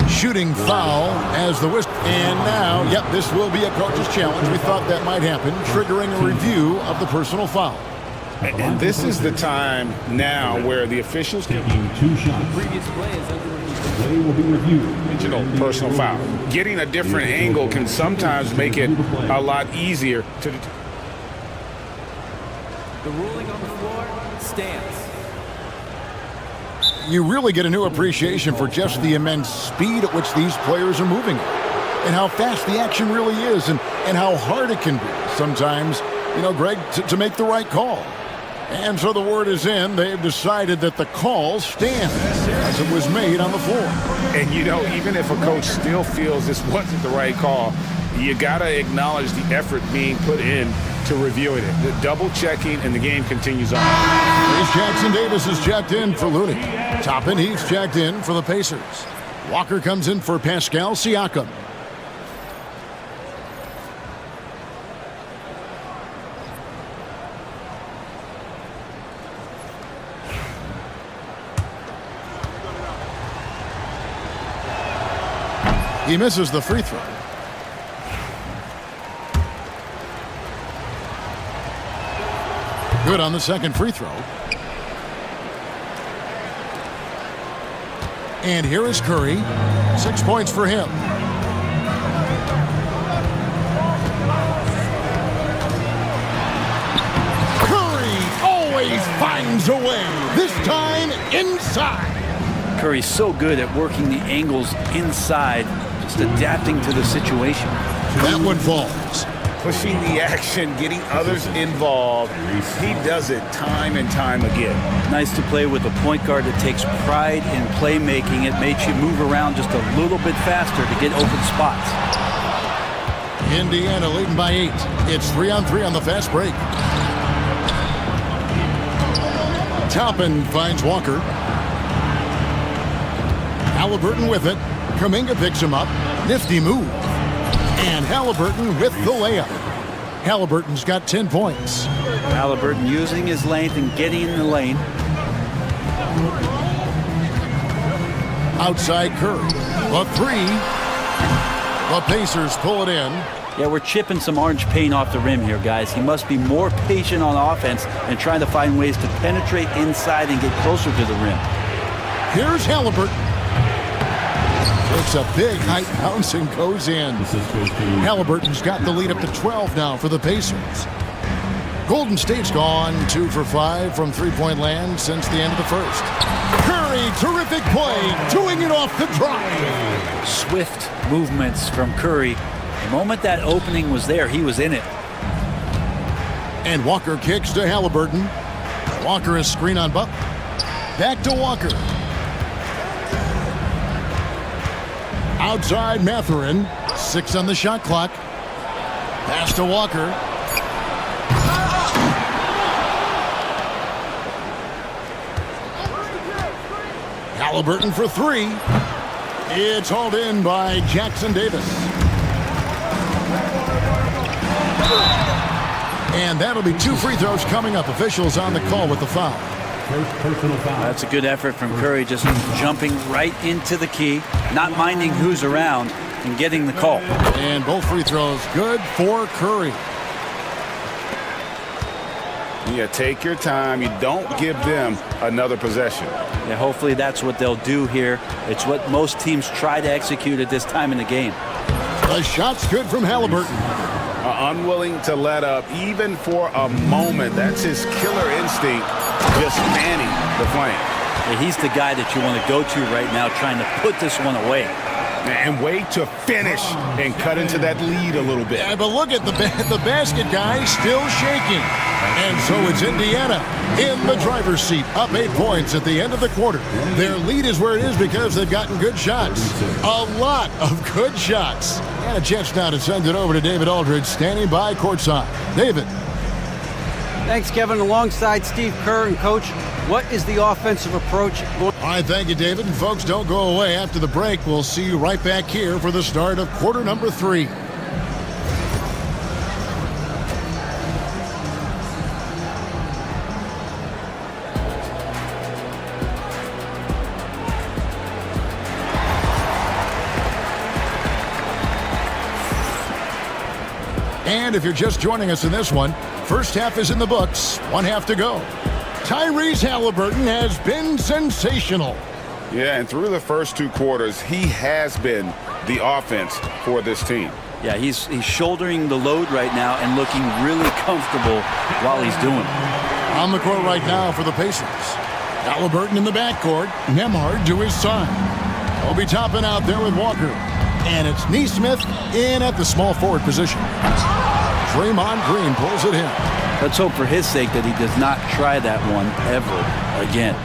Shooting foul as the whistle. And now, yep, this will be a coach's challenge. We thought that might happen, triggering a review of the personal foul. And this is the time now where the officials can Taking 2 shots. previous play is Play will be reviewed. original personal foul. Getting a different angle can sometimes make it a lot easier to determine. The ruling on the floor stands. You really get a new appreciation for just the immense speed at which these players are moving and how fast the action really is and how hard it can be sometimes, you know, Greg, to make the right call. And so the word is in. They've decided that the call stands as it was made on the floor. And, you know, even if a coach still feels this wasn't the right call, you got to acknowledge the effort being put in to reviewing it. The double checking, and the game continues on. Here's Jackson Davis is checked in for Looney. Toppin Heath's checked in for the Pacers. Walker comes in for Pascal Siakam. He misses the free throw. Good on the second free throw. And here is Curry. 6 points for him. Curry always finds a way. This time inside. Curry's so good at working the angles inside, just adapting to the situation. That one falls. Pushing the action, getting others involved. He does it time and time again. Nice to play with a point guard that takes pride in playmaking. It makes you move around just a little bit faster to get open spots. Indiana leading by 8. It's 3-on-3 on the fast break. Toppin finds Walker. Halliburton with it. Kuminga picks him up. Nifty move. And Halliburton with the layup. Halliburton's got 10 points. Halliburton using his length and getting in the lane. Outside Curry. A three. The Pacers pull it in. Yeah, we're chipping some orange paint off the rim here, guys. He must be more patient on offense and trying to find ways to penetrate inside and get closer to the rim. Here's Halliburton. Takes a big height bounce and goes in. Halliburton's got the lead up to 12 now for the Pacers. Golden State's gone 2 for 5 from three-point land since the end of the first. Curry, terrific play, doing it off the drive. Swift movements from Curry. The moment that opening was there, he was in it. And Walker kicks to Halliburton. Walker is screen on Butler. Back to Walker. Outside Mathurin. 6 on the shot clock. Pass to Walker. Halliburton for 3. It's hauled in by Jackson Davis. And that'll be 2 free throws coming up. Officials on the call with the foul. That's a good effort from Curry, just jumping right into the key, not minding who's around, and getting the call. And both free throws good for Curry. Yeah, take your time. You don't give them another possession. Yeah, hopefully that's what they'll do here. It's what most teams try to execute at this time in the game. The shot's good from Halliburton. Unwilling to let up even for a moment. That's his killer instinct, just fanning the flame. Yeah, he's the guy that you want to go to right now, trying to put this one away. And wait to finish and cut into that lead a little bit. Yeah, but look at the basket guy still shaking. And so it's Indiana in the driver's seat, up 8 points at the end of the quarter. Their lead is where it is because they've gotten good shots. A lot of good shots. And a chance now to send it over to David Aldridge, standing by courtside. David. Thanks, Kevin. Alongside Steve Kerr and Coach, what is the offensive approach? All right, thank you, David. And folks, don't go away. After the break, we'll see you right back here for the start of quarter number 3. And if you're just joining us in this one, first half is in the books, 1 half to go. Tyrese Halliburton has been sensational. Yeah, and through the first 2 quarters, he has been the offense for this team. Yeah, he's shouldering the load right now and looking really comfortable while he's doing it. On the court right now for the Pacers. Halliburton in the backcourt. Nembhard to his side. Obi Toppin out there with Walker. And it's Nesmith in at the small forward position. Draymond Green pulls it in. Let's hope for his sake that he does not try that one ever again.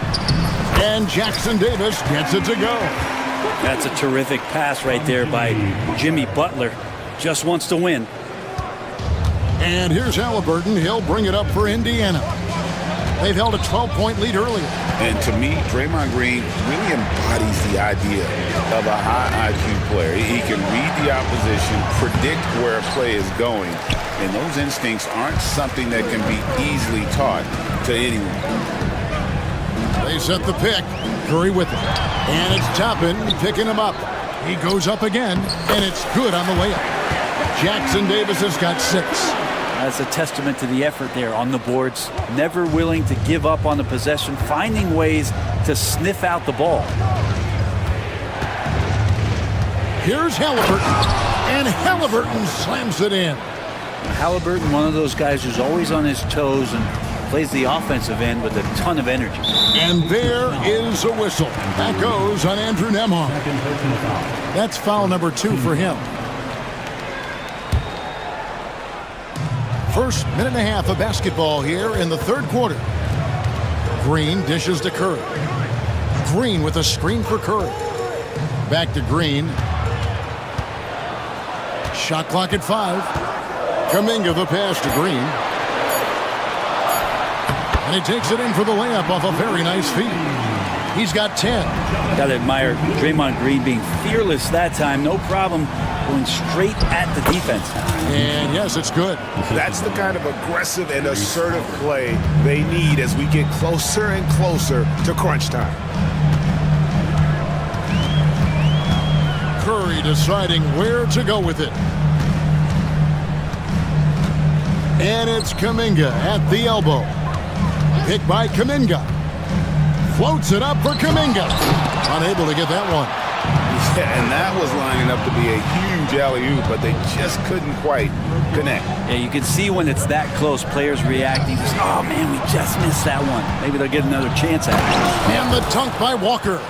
And Jackson Davis gets it to go. That's a terrific pass right there by Jimmy Butler. Just wants to win. And here's Halliburton. He'll bring it up for Indiana. They've held a 12-point lead earlier. And to me, Draymond Green really embodies the idea of a high IQ player. He can read the opposition, predict where a play is going, and those instincts aren't something that can be easily taught to anyone. They set the pick. Curry with it. And it's Toppin picking him up. He goes up again, and it's good on the layup. Jackson Davis has got 6. That's a testament to the effort there on the boards. Never willing to give up on the possession, finding ways to sniff out the ball. Here's Halliburton, and Halliburton slams it in. Halliburton, one of those guys who's always on his toes and plays the offensive end with a ton of energy. And there is a whistle. That goes on Andrew Nembhard. That's foul number 2 for him. First minute and a half of basketball here in the third quarter. Green dishes to Curry. Green with a screen for Curry. Back to Green. Shot clock at 5. Kuminga the pass to Green. And he takes it in for the layup off a very nice feed. He's got 10. Got to admire Draymond Green being fearless that time. No problem going straight at the defense. And yes, it's good. That's the kind of aggressive and assertive play they need as we get closer and closer to crunch time. Curry deciding where to go with it. And it's Kuminga at the elbow. Picked by Kuminga. Floats it up for Kuminga. Unable to get that one. Yeah, and that was lining up to be a huge alley-oop, but they just couldn't quite connect. Yeah, you can see when it's that close, players reacting. Just, oh, man, we just missed that one. Maybe they'll get another chance at it. And the dunk by Walker.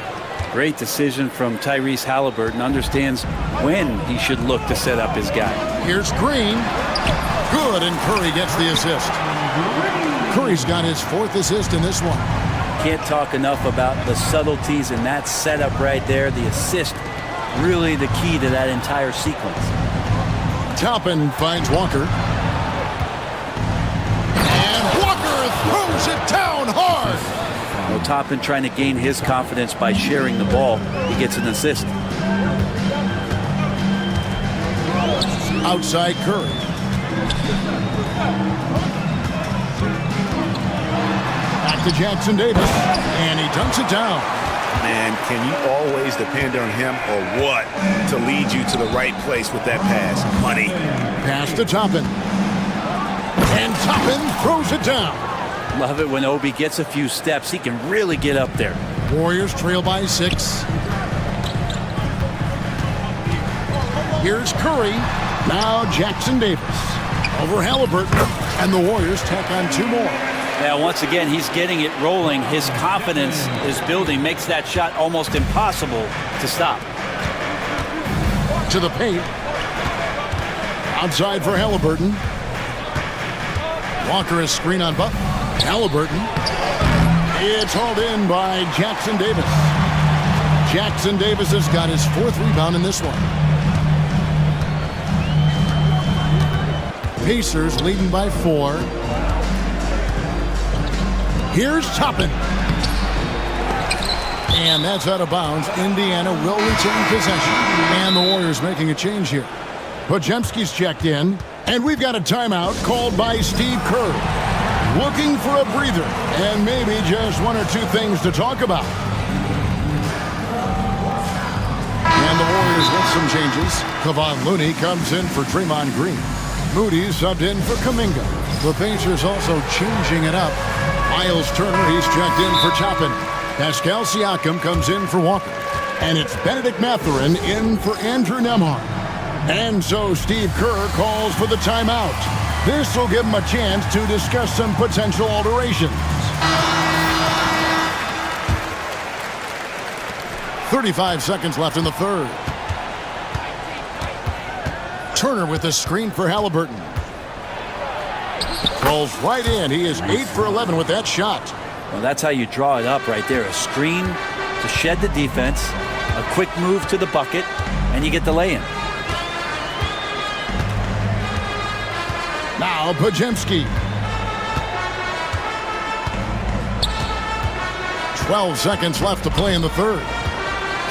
Great decision from Tyrese Halliburton. Understands when he should look to set up his guy. Here's Green. Good, and Curry gets the assist. Curry's got his 4th assist in this one. Can't talk enough about the subtleties in that setup right there. The assist, really the key to that entire sequence. Toppin finds Walker. And Walker throws it down hard. Well, Toppin trying to gain his confidence by sharing the ball. He gets an assist. Outside Curry. Back to Jackson Davis, and he dunks it down. Man, can you always depend on him or what to lead you to the right place with that pass? Money. Pass to Toppin. And Toppin throws it down. Love it when Obi gets a few steps. He can really get up there. Warriors trail by 6. Here's Curry. Now Jackson Davis. Over Halliburton. And the Warriors tack on 2 more. Now, once again, he's getting it rolling. His confidence is building. Makes that shot almost impossible to stop. To the paint. Outside for Halliburton. Walker is screen on Button. Halliburton. It's hauled in by Jackson Davis. Jackson Davis has got his 4th rebound in this one. Pacers leading by 4. Here's Toppin. And that's out of bounds. Indiana will retain possession. And the Warriors making a change here. Podziemski's checked in. And we've got a timeout called by Steve Kerr. Looking for a breather. And maybe just 1 or 2 things to talk about. And the Warriors with some changes. Kevon Looney comes in for Draymond Green. Moody subbed in for Kuminga. The Pacers also changing it up. Miles Turner, he's checked in for Toppin. Pascal Siakam comes in for Walker. And it's Benedict Mathurin in for Andrew Nembhard. And so Steve Kerr calls for the timeout. This will give him a chance to discuss some potential alterations. 35 seconds left in the third. Turner with a screen for Halliburton. Falls right in. He is 8 for 11 with that shot. Well, that's how you draw it up right there. A screen to shed the defense, a quick move to the bucket, and you get the lay-in. Now Podziemski. 12 seconds left to play in the third.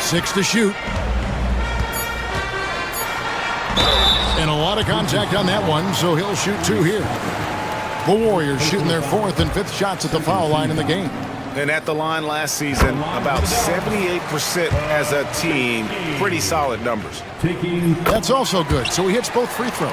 6 to shoot. And a lot of contact on that one, so he'll shoot 2 here. The Warriors shooting their 4th and 5th shots at the foul line in the game. And at the line last season, about 78% as a team. Pretty solid numbers. That's also good. So he hits both free throws.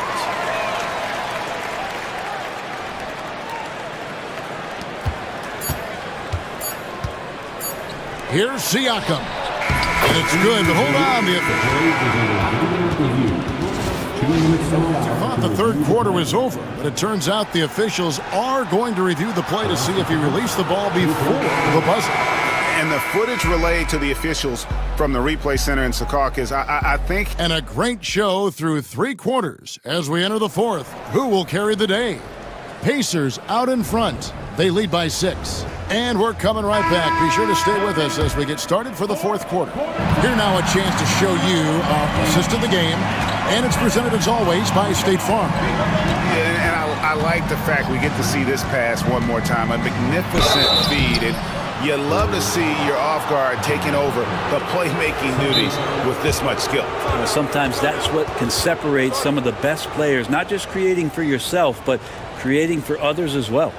Here's Siakam. And it's good, but hold on. I thought the third quarter was over, but it turns out the officials are going to review the play to see if he released the ball before the buzzer. And the footage relayed to the officials from the replay center in Secaucus, I think. And a great show through 3 quarters as we enter the fourth. Who will carry the day? Pacers out in front. They lead by 6. And we're coming right back. Be sure to stay with us as we get started for the fourth quarter. Here now a chance to show you our assist of the game. And it's presented as always by State Farm. And I like the fact we get to see this pass one more time. A magnificent feed. And you love to see your off guard taking over the playmaking duties with this much skill. Sometimes that's what can separate some of the best players, not just creating for yourself, but creating for others as well.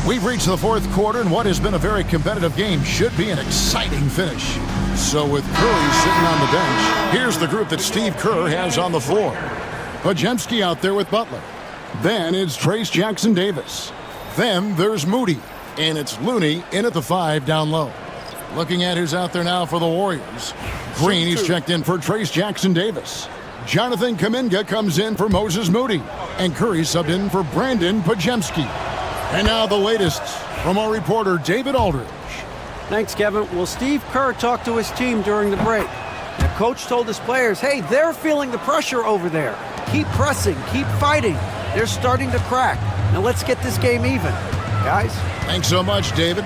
We've reached the fourth quarter, and what has been a very competitive game should be an exciting finish. So with Curry sitting on the bench, here's the group that Steve Kerr has on the floor. Podziemski out there with Butler. Then it's Trace Jackson-Davis. Then there's Moody. And it's Looney in at the 5 down low. Looking at who's out there now for the Warriors. Green, he's checked in for Trace Jackson-Davis. Jonathan Kuminga comes in for Moses Moody. And Curry subbed in for Brandon Podziemski. And now the latest from our reporter, David Aldridge. Thanks, Kevin. Well, Steve Kerr talked to his team during the break. The coach told his players, hey, they're feeling the pressure over there. Keep pressing, keep fighting. They're starting to crack. Now let's get this game even, guys. Thanks so much, David.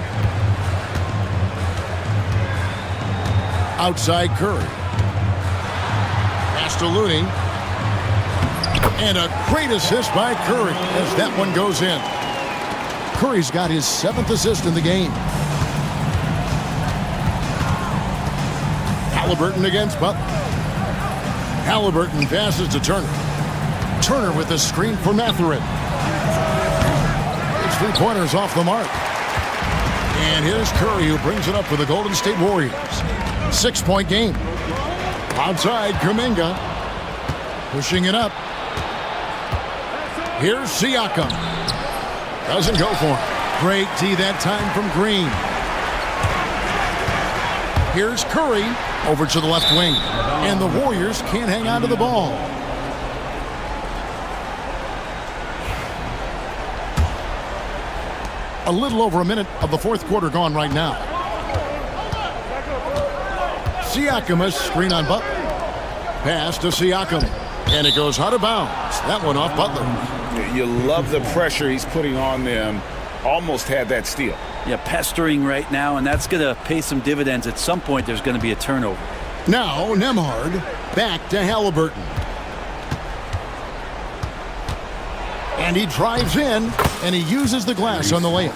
Outside Curry. Pass to Looney. And a great assist by Curry as that one goes in. Curry's got his 7th assist in the game. Halliburton against Butler. Halliburton passes to Turner. Turner with the screen for Mathurin. His 3-pointers off the mark. And here's Curry who brings it up for the Golden State Warriors. 6-point game. Outside Kuminga. Pushing it up. Here's Siakam. Doesn't go for him. Great D that time from Green. Here's Curry over to the left wing. And the Warriors can't hang on to the ball. A little over a minute of the fourth quarter gone right now. Siakam, a screen on Butler. Pass to Siakam. And it goes out of bounds. That one off Butler. You love the pressure he's putting on them. Almost had that steal. Yeah, pestering right now, and that's going to pay some dividends. At some point, there's going to be a turnover. Now, Nembhard back to Halliburton. And he drives in, and he uses the glass on the layup.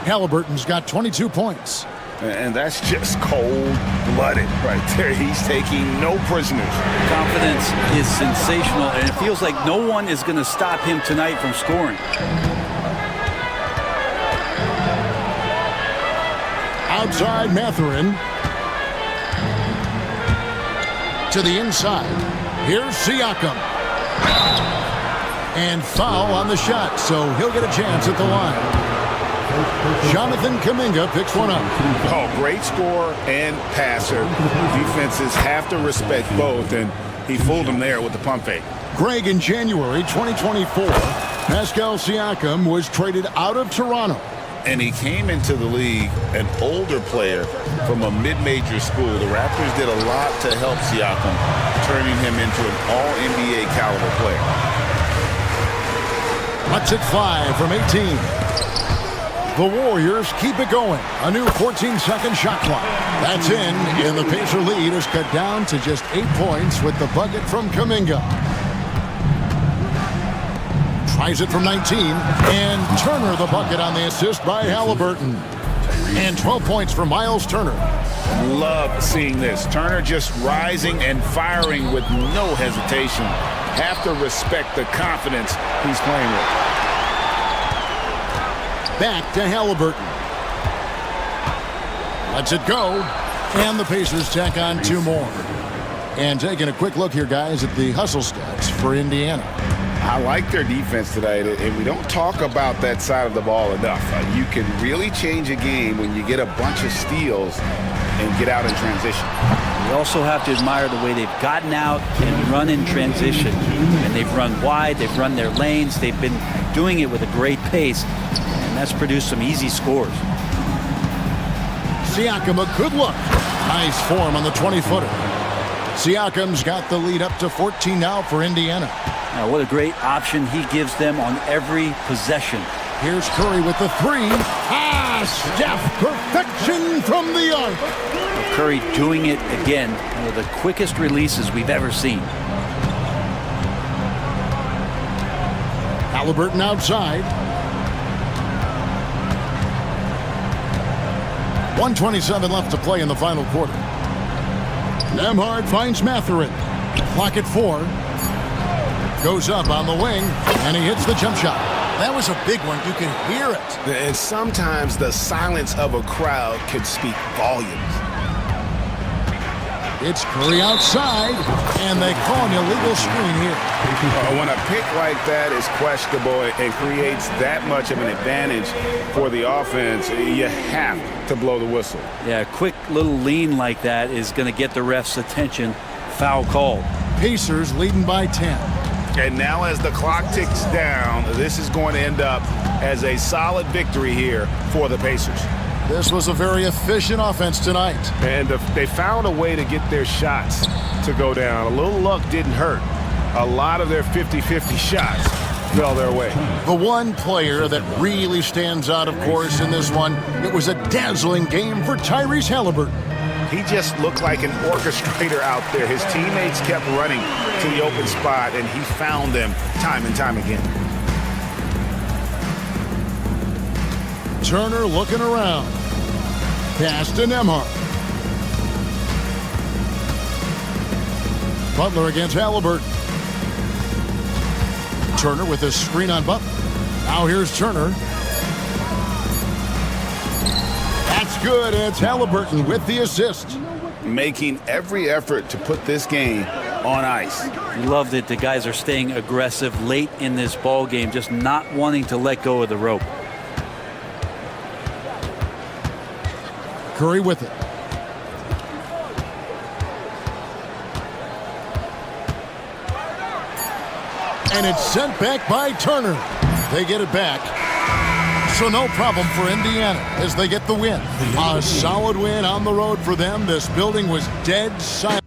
Halliburton's got 22 points. And that's just cold-blooded right there. He's taking no prisoners. Confidence is sensational, and it feels like no one is going to stop him tonight from scoring. Outside Mathurin. To the inside. Here's Siakam. And foul on the shot, so he'll get a chance at the line. Jonathan Kuminga picks one up. Oh, great scorer and passer. Defenses have to respect both, and he fooled them there with the pump fake. Greg, in January 2024, Pascal Siakam was traded out of Toronto. And he came into the league an older player from a mid-major school. The Raptors did a lot to help Siakam, turning him into an all-NBA caliber player. Lets it fly from 18. The Warriors keep it going. A new 14-second shot clock. That's in, and the Pacer lead is cut down to just 8 points with the bucket from Kuminga. Tries it from 19, and Turner the bucket on the assist by Halliburton. And 12 points for Miles Turner. Love seeing this. Turner just rising and firing with no hesitation. Have to respect the confidence he's playing with. Back to Halliburton. Lets it go. And the Pacers tack on 2 more. And taking a quick look here, guys, at the hustle stats for Indiana. I like their defense tonight, and we don't talk about that side of the ball enough. You can really change a game when you get a bunch of steals and get out in transition. We also have to admire the way they've gotten out and run in transition. And they've run wide, they've run their lanes, they've been doing it with a great pace, and that's produced some easy scores. Siakam, a good look. Nice form on the 20-footer. Siakam's got the lead up to 14 now for Indiana. Now, what a great option he gives them on every possession. Here's Curry with the 3. Steph, perfection from the arc. Curry doing it again, one of the quickest releases we've ever seen. Halliburton outside. 1:27 left to play in the final quarter. Nembhard finds Mathurin. Clock at 4. Goes up on the wing, and he hits the jump shot. That was a big one. You can hear it. And sometimes the silence of a crowd can speak volumes. It's Curry outside, and they call an illegal screen here. When a pick like that is questionable and creates that much of an advantage for the offense, you have to blow the whistle. Yeah, a quick little lean like that is going to get the ref's attention. Foul call. Pacers leading by 10. And now as the clock ticks down, this is going to end up as a solid victory here for the Pacers. This was a very efficient offense tonight. And they found a way to get their shots to go down. A little luck didn't hurt. A lot of their 50-50 shots fell their way. The one player that really stands out, of course, in this one, it was a dazzling game for Tyrese Halliburton. He just looked like an orchestrator out there. His teammates kept running to the open spot, and he found them time and time again. Turner looking around. Pass to Nembhard. Butler against Halliburton. Turner with a screen on Butler. Now here's Turner. That's good. It's Halliburton with the assist. Making every effort to put this game on ice. You loved it. The guys are staying aggressive late in this ball game, just not wanting to let go of the rope. Curry with it. And it's sent back by Turner. They get it back. So no problem for Indiana as they get the win. A solid win on the road for them. This building was dead silent.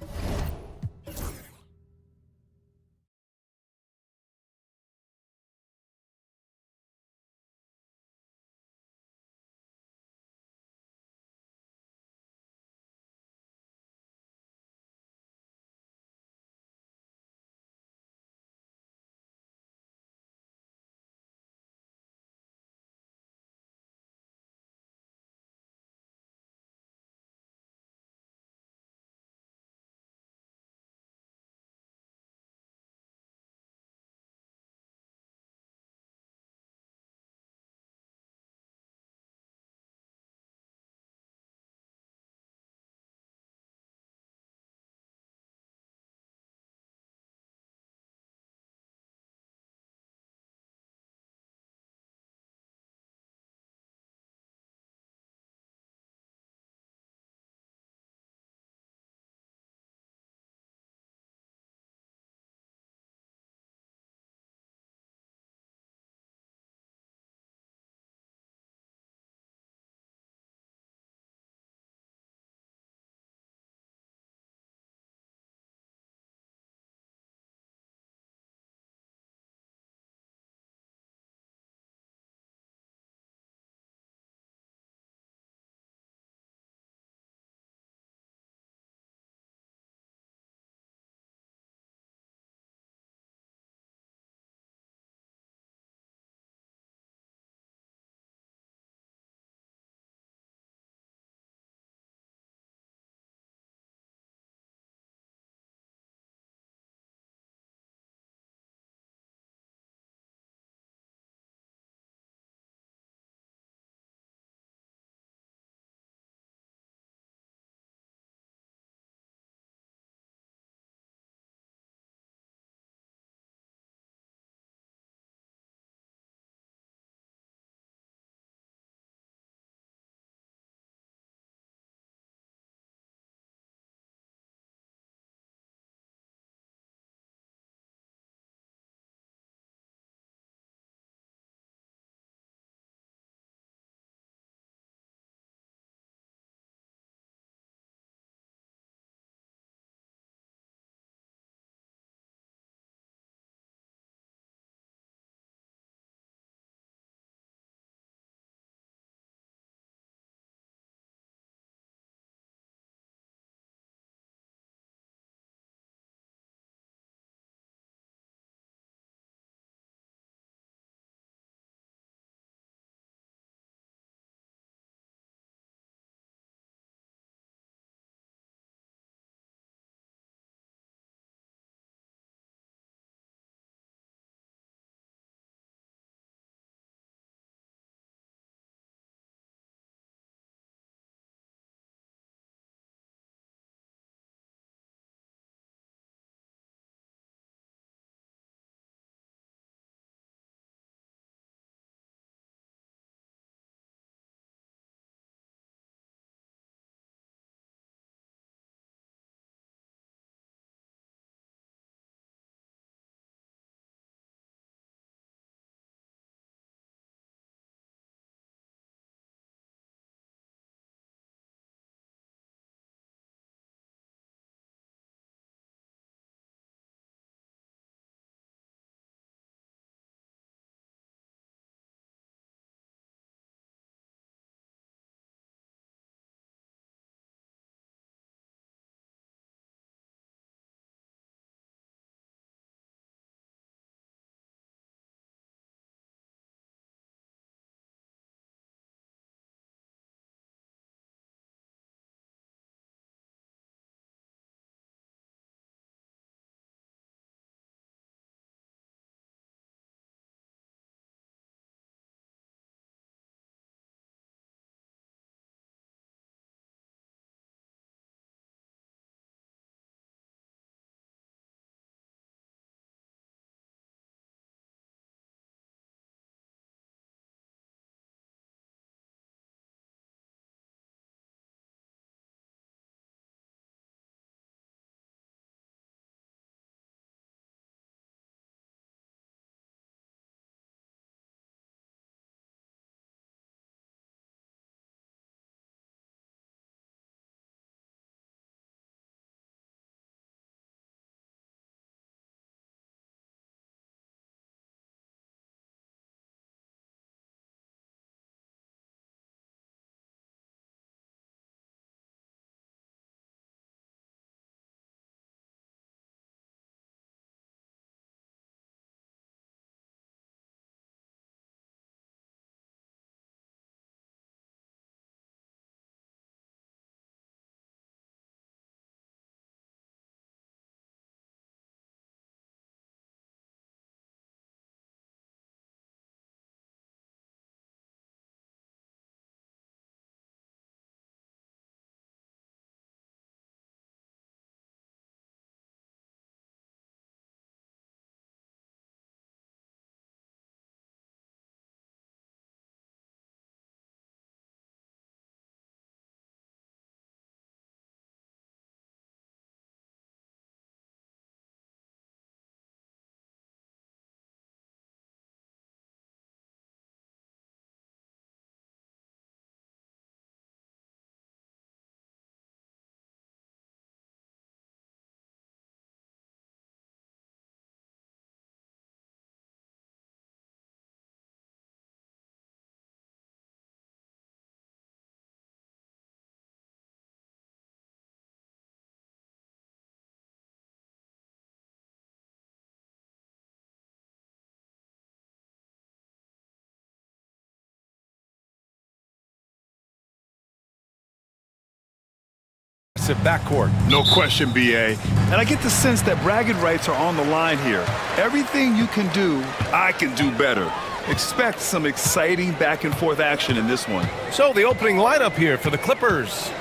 explosive backcourt. No question, B.A. And I get the sense that bragging rights are on the line here. Everything you can do, I can do better. Expect some exciting back-and-forth action in this one. So the opening lineup here for the Clippers.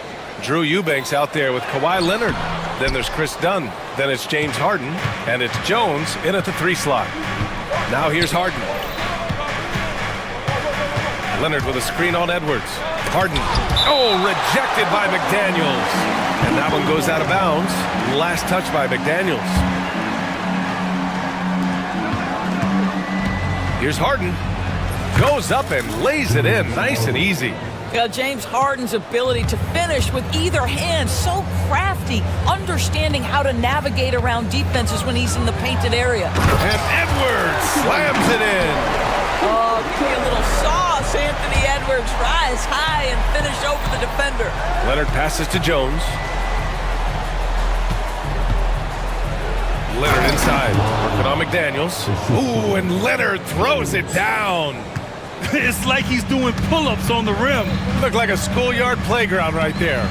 Drew Eubanks out there with Kawhi Leonard. Then there's Chris Dunn. Then it's James Harden. And it's Jones in at the 3 slot. Now here's Harden. Leonard with a screen on Edwards. Harden. Oh, rejected by McDaniels. And that one goes out of bounds. Last touch by McDaniels. Here's Harden. Goes up and lays it in. Nice and easy. James Harden's ability to finish with either hand, so crafty, understanding how to navigate around defenses when he's in the painted area. And Edwards slams it in. Oh, give me a little sauce, Anthony Edwards. Rise high and finish over the defender. Leonard passes to Jones. Leonard inside, working on McDaniels. Ooh, and Leonard throws it down. It's like he's doing pull-ups on the rim. Looked like a schoolyard playground right there.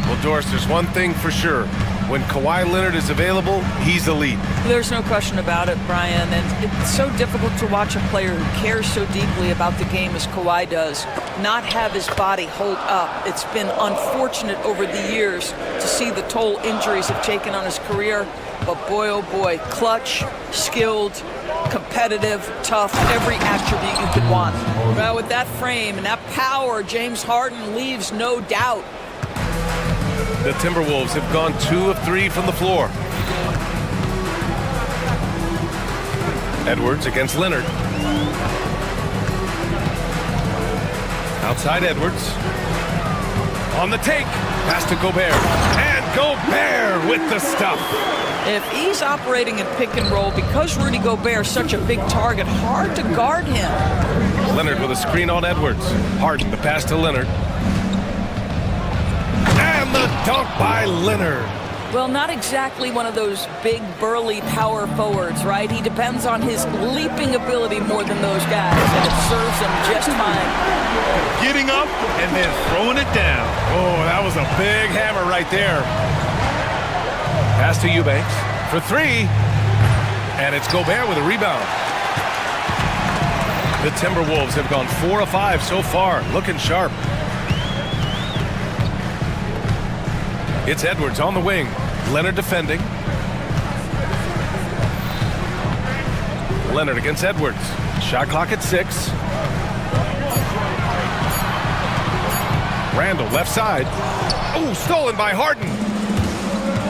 Well, Doris, there's one thing for sure. When Kawhi Leonard is available, he's elite. There's no question about it, Brian. And it's so difficult to watch a player who cares so deeply about the game as Kawhi does not have his body hold up. It's been unfortunate over the years to see the toll injuries have taken on his career. But boy, oh boy, clutch, skilled, competitive, tough, every attribute you could want. Well, with that frame and that power, James Harden leaves no doubt. The Timberwolves have gone 2 of 3 from the floor. Edwards against Leonard. Outside Edwards. On the take. Pass to Gobert. And Gobert with the stuff. If he's operating in pick and roll, because Rudy Gobert's such a big target, hard to guard him. Leonard with a screen on Edwards. Harden, the pass to Leonard. And the dunk by Leonard. Well, not exactly one of those big, burly power forwards, right? He depends on his leaping ability more than those guys, and it serves him just fine. Getting up and then throwing it down. Oh, that was a big hammer right there. Pass to Eubanks for 3. And it's Gobert with a rebound. The Timberwolves have gone 4 of 5 so far, looking sharp. It's Edwards on the wing. Leonard defending. Leonard against Edwards. Shot clock at 6. Randall left side. Oh, stolen by Harden.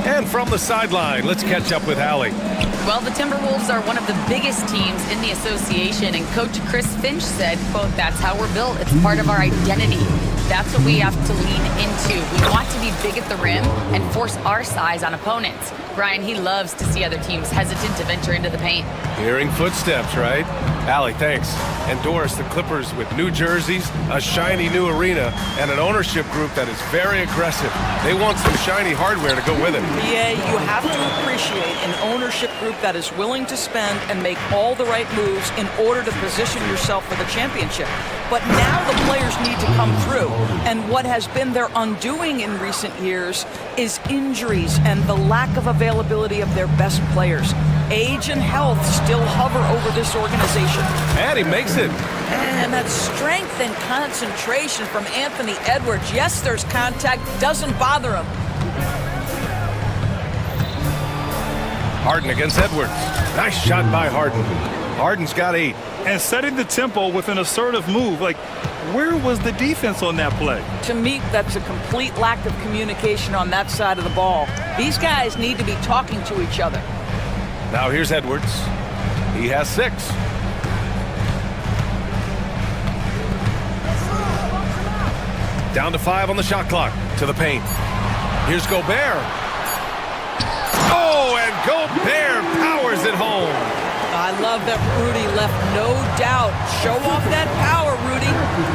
And from the sideline, let's catch up with Allie. Well, the Timberwolves are one of the biggest teams in the association, and Coach Chris Finch said, quote, "That's how we're built. It's part of our identity. That's what we have to lean into. We want to be big at the rim and force our size on opponents." Brian, he loves to see other teams hesitant to venture into the paint. Hearing footsteps, right? Allie, thanks. And Doris, the Clippers with new jerseys, a shiny new arena, and an ownership group that is very aggressive. They want some shiny hardware to go with it. Yeah, you have to appreciate an ownership group that is willing to spend and make all the right moves in order to position yourself for the championship. But now the players need to come through. And what has been their undoing in recent years is injuries and the lack of availability of their best players. Age and health still hover over this organization. And he makes it. And that strength and concentration from Anthony Edwards. Yes, there's contact, doesn't bother him. Harden against Edwards. Nice shot by Harden. Harden's got 8. And setting the tempo with an assertive move. Like, where was the defense on that play? To me, that's a complete lack of communication on that side of the ball. These guys need to be talking to each other. Now here's Edwards. He has 6. Down to 5 on the shot clock. To the paint. Here's Gobert. Oh, and Gobert powers it home. I love that Rudy left no doubt. Show off that power, Rudy.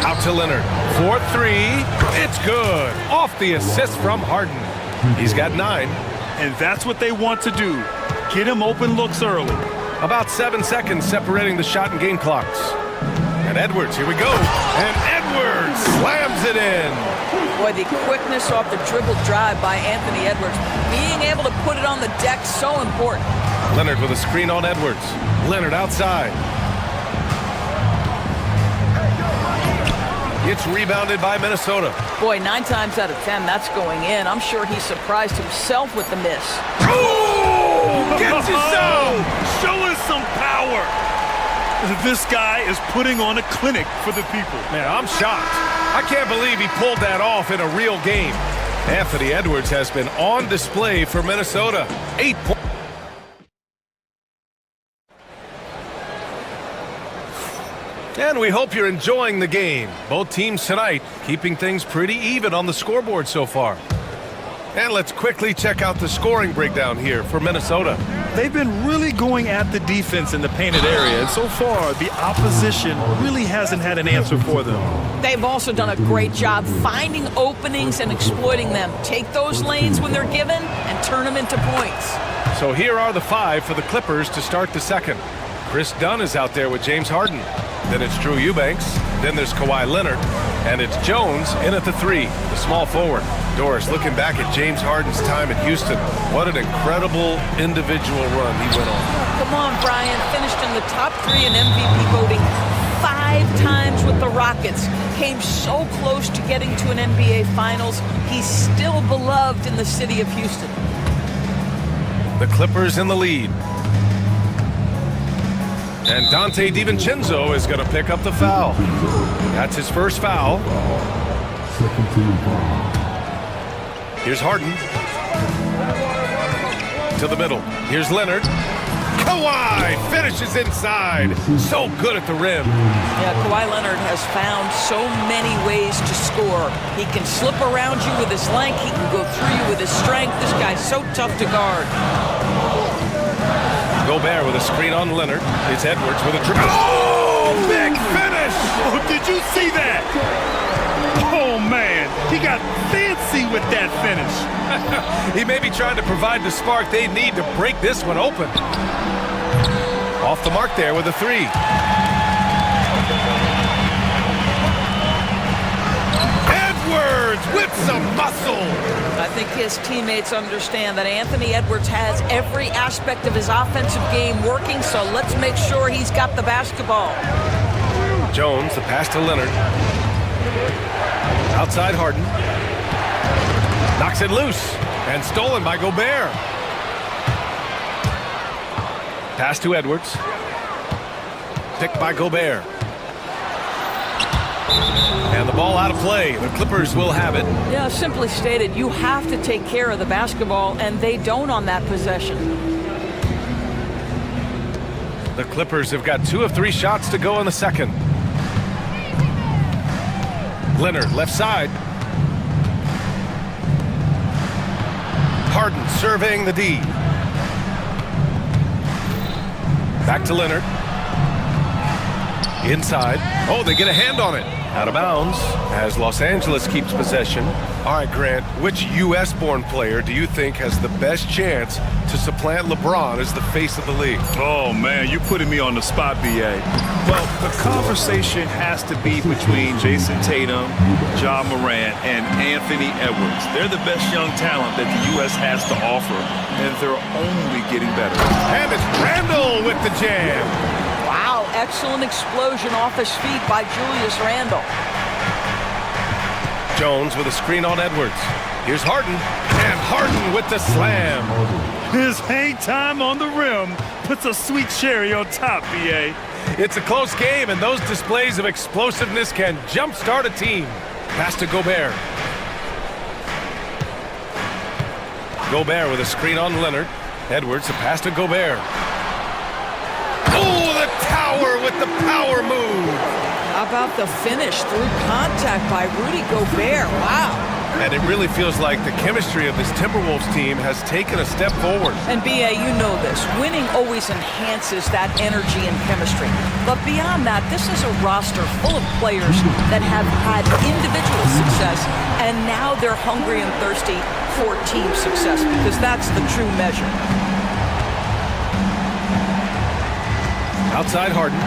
Out to Leonard. 4-3. It's good. Off the assist from Harden. He's got 9. And that's what they want to do. Get him open looks early. About 7 seconds separating the shot and game clocks. And Edwards, here we go. And Edwards Edwards slams it in. Boy, the quickness off the dribble drive by Anthony Edwards. Being able to put it on the deck, so important. Leonard with a screen on Edwards. Leonard outside. It's rebounded by Minnesota. Boy, 9 times out of 10, that's going in. I'm sure he surprised himself with the miss. Oh! Gets it down! Show us some power! This guy is putting on a clinic for the people. Man, I'm shocked. I can't believe he pulled that off in a real game. Anthony Edwards has been on display for Minnesota. 8 points. And we hope you're enjoying the game. Both teams tonight keeping things pretty even on the scoreboard so far. And let's quickly check out the scoring breakdown here for Minnesota. They've been really going at the defense in the painted area, and so far the opposition really hasn't had an answer for them. They've also done a great job finding openings and exploiting them. Take those lanes when they're given and turn them into points. So here are the 5 for the Clippers to start the second. Chris Dunn is out there with James Harden. Then it's Drew Eubanks. Then there's Kawhi Leonard. And it's Jones in at the 3, the small forward. Doris, looking back at James Harden's time at Houston, what an incredible individual run he went on. Come on, Brian. Finished in the top 3 in MVP voting 5 times with the Rockets. Came so close to getting to an NBA Finals. He's still beloved in the city of Houston. The Clippers in the lead. And Dante DiVincenzo is going to pick up the foul. That's his first foul. Here's Harden. To the middle. Here's Leonard. Kawhi finishes inside. So good at the rim. Yeah, Kawhi Leonard has found so many ways to score. He can slip around you with his length. He can go through you with his strength. This guy's so tough to guard. Gobert with a screen on Leonard. It's Edwards with a dribble. Oh, big finish! Oh, did you see that? Oh, man, he got fancy with that finish. He may be trying to provide the spark they need to break this one open. Off the mark there with a 3. Edwards with some muscle. I think his teammates understand that Anthony Edwards has every aspect of his offensive game working, so let's make sure he's got the basketball. Jones, the pass to Leonard. Outside Harden. Knocks it loose. And stolen by Gobert. Pass to Edwards. Picked by Gobert. And the ball out of play. The Clippers will have it. Yeah, simply stated, you have to take care of the basketball, and they don't on that possession. The Clippers have got 2 of 3 shots to go in the second. Leonard, left side. Harden surveying the D. Back to Leonard. Inside. Oh, they get a hand on it. Out of bounds as Los Angeles keeps possession. All right, Grant, which U.S.-born player do you think has the best chance to supplant LeBron as the face of the league? Oh, man, you're putting me on the spot, B.A. Well, the conversation has to be between Jason Tatum, Ja Morant, and Anthony Edwards. They're the best young talent that the U.S. has to offer, and they're only getting better. And it's Randle with the jam. Wow, excellent explosion off his feet by Julius Randle. Jones with a screen on Edwards. Here's Harden. And Harden with the slam. His hang time on the rim puts a sweet cherry on top, B.A. It's a close game, and those displays of explosiveness can jumpstart a team. Pass to Gobert. Gobert with a screen on Leonard. Edwards, a pass to Gobert. Oh, the tower with the power move. How about the finish through contact by Rudy Gobert? Wow. And it really feels like the chemistry of this Timberwolves team has taken a step forward. And B.A., you know this. Winning always enhances that energy and chemistry. But beyond that, this is a roster full of players that have had individual success, and now they're hungry and thirsty for team success, because that's the true measure. Outside Harden.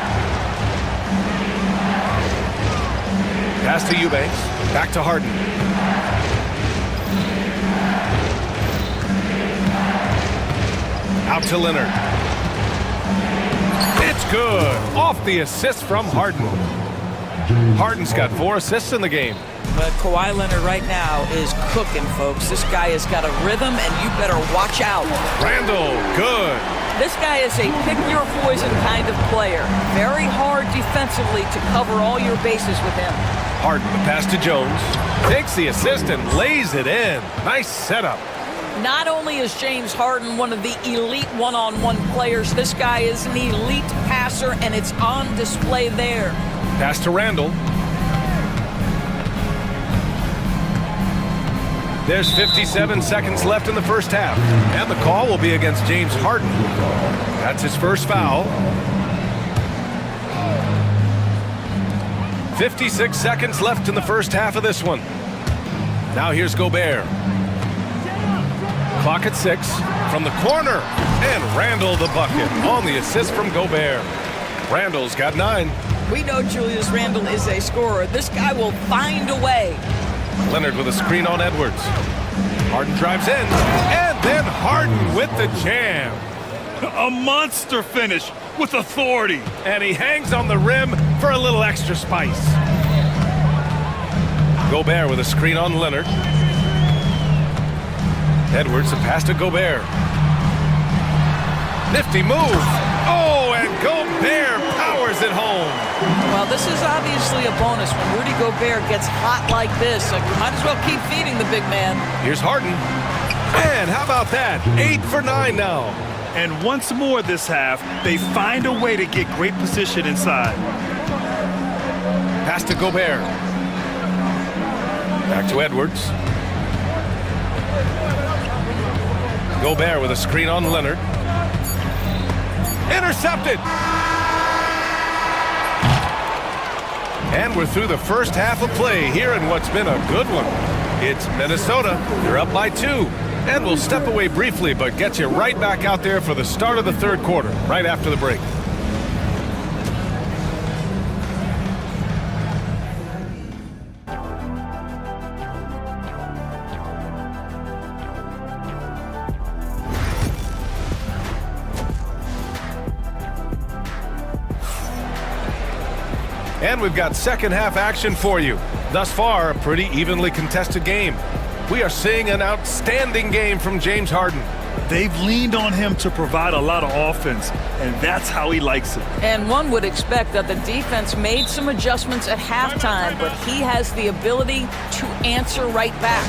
Pass to Eubanks. Back to Harden. Out to Leonard. It's good. Off the assist from Harden. Harden's got 4 assists in the game. But Kawhi Leonard right now is cooking, folks. This guy has got a rhythm, and you better watch out. Randall, good. This guy is a pick-your-poison kind of player. Very hard defensively to cover all your bases with him. Harden, the pass to Jones. Takes the assist and lays it in. Nice setup. Not only is James Harden one of the elite one-on-one players, this guy is an elite passer, and it's on display there. Pass to Randall. There's 57 seconds left in the first half, and the call will be against James Harden. That's his first foul. 56 seconds left in the first half of this one. Now here's Gobert. Clock at 6 from the corner, and Randall the bucket on the assist from Gobert. Randall's got 9. We know Julius Randle is a scorer. This guy will find a way. Leonard with a screen on Edwards. Harden drives in, and then Harden with the jam. A monster finish with authority. And he hangs on the rim for a little extra spice. Gobert with a screen on Leonard. Edwards, a pass to Gobert. Nifty move. Oh, and Gobert powers it home. Well, this is obviously a bonus when Rudy Gobert gets hot like this. Like, we might as well keep feeding the big man. Here's Harden. And how about that? 8 for 9 now. And once more this half, they find a way to get great position inside. Pass to Gobert. Back to Edwards. Gobert with a screen on Leonard. Intercepted! And we're through the first half of play here in what's been a good one. It's Minnesota. They're up by 2. And we'll step away briefly, but get you right back out there for the start of the third quarter, right after the break. And we've got second half action for you. Thus far, a pretty evenly contested game. We are seeing an outstanding game from James Harden. They've leaned on him to provide a lot of offense, and that's how he likes it. And one would expect that the defense made some adjustments at halftime, but he has the ability to answer right back.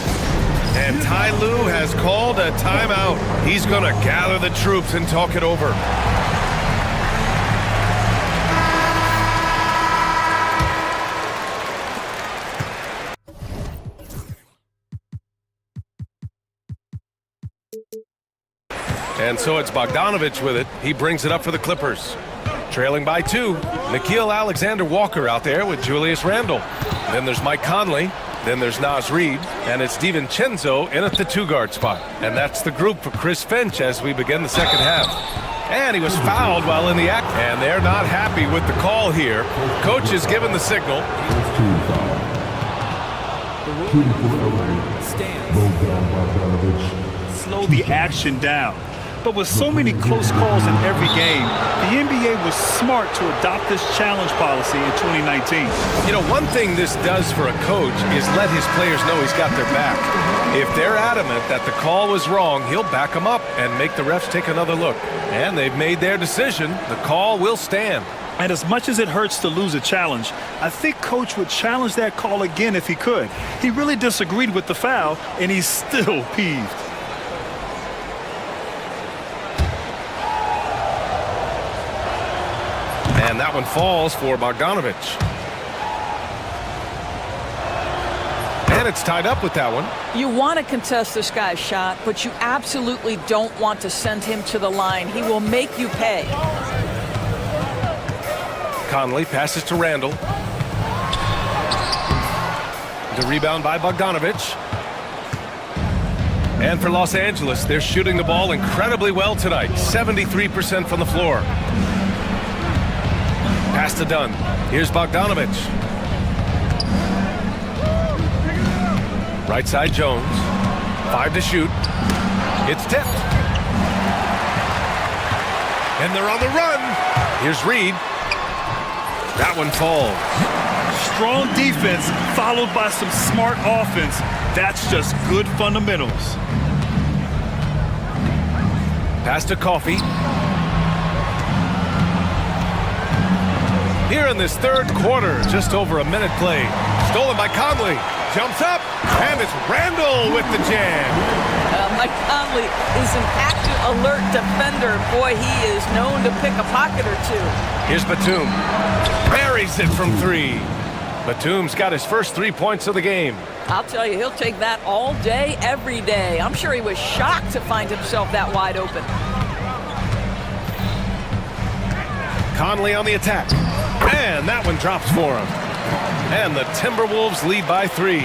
And Ty Lue has called a timeout. He's going to gather the troops and talk it over. And so it's Bogdanovich with it. He brings it up for the Clippers. Trailing by 2. Nickeil Alexander-Walker out there with Julius Randle. Then there's Mike Conley. Then there's Naz Reid. And it's DiVincenzo in at the 2-guard spot. And that's the group for Chris Finch as we begin the second half. And he was fouled while in the act. And they're not happy with the call here. Coach has given the signal. Slow the action down. But with so many close calls in every game, the NBA was smart to adopt this challenge policy in 2019. You know, one thing this does for a coach is let his players know he's got their back. If they're adamant that the call was wrong, he'll back them up and make the refs take another look. And they've made their decision. The call will stand. And as much as it hurts to lose a challenge, I think Coach would challenge that call again if he could. He really disagreed with the foul, and he's still peeved. And that one falls for Bogdanovich. And it's tied up with that one. You want to contest this guy's shot, but you absolutely don't want to send him to the line. He will make you pay. Conley passes to Randle. The rebound by Bogdanovich. And for Los Angeles, they're shooting the ball incredibly well tonight. 73% from the floor. Pass to Dunn. Here's Bogdanovich. Right side Jones. 5 to shoot. It's tipped. And they're on the run. Here's Reed. That one falls. Strong defense followed by some smart offense. That's just good fundamentals. Pass to Coffee. Here in this third quarter, just over a minute played. Stolen by Conley. Jumps up, and it's Randall with the jam. Mike Conley is an active, alert defender. Boy, he is known to pick a pocket or two. Here's Batum. Buries it from 3. Batum's got his first 3 points of the game. I'll tell you, he'll take that all day, every day. I'm sure he was shocked to find himself that wide open. Conley on the attack. And that one drops for him. And the Timberwolves lead by 3.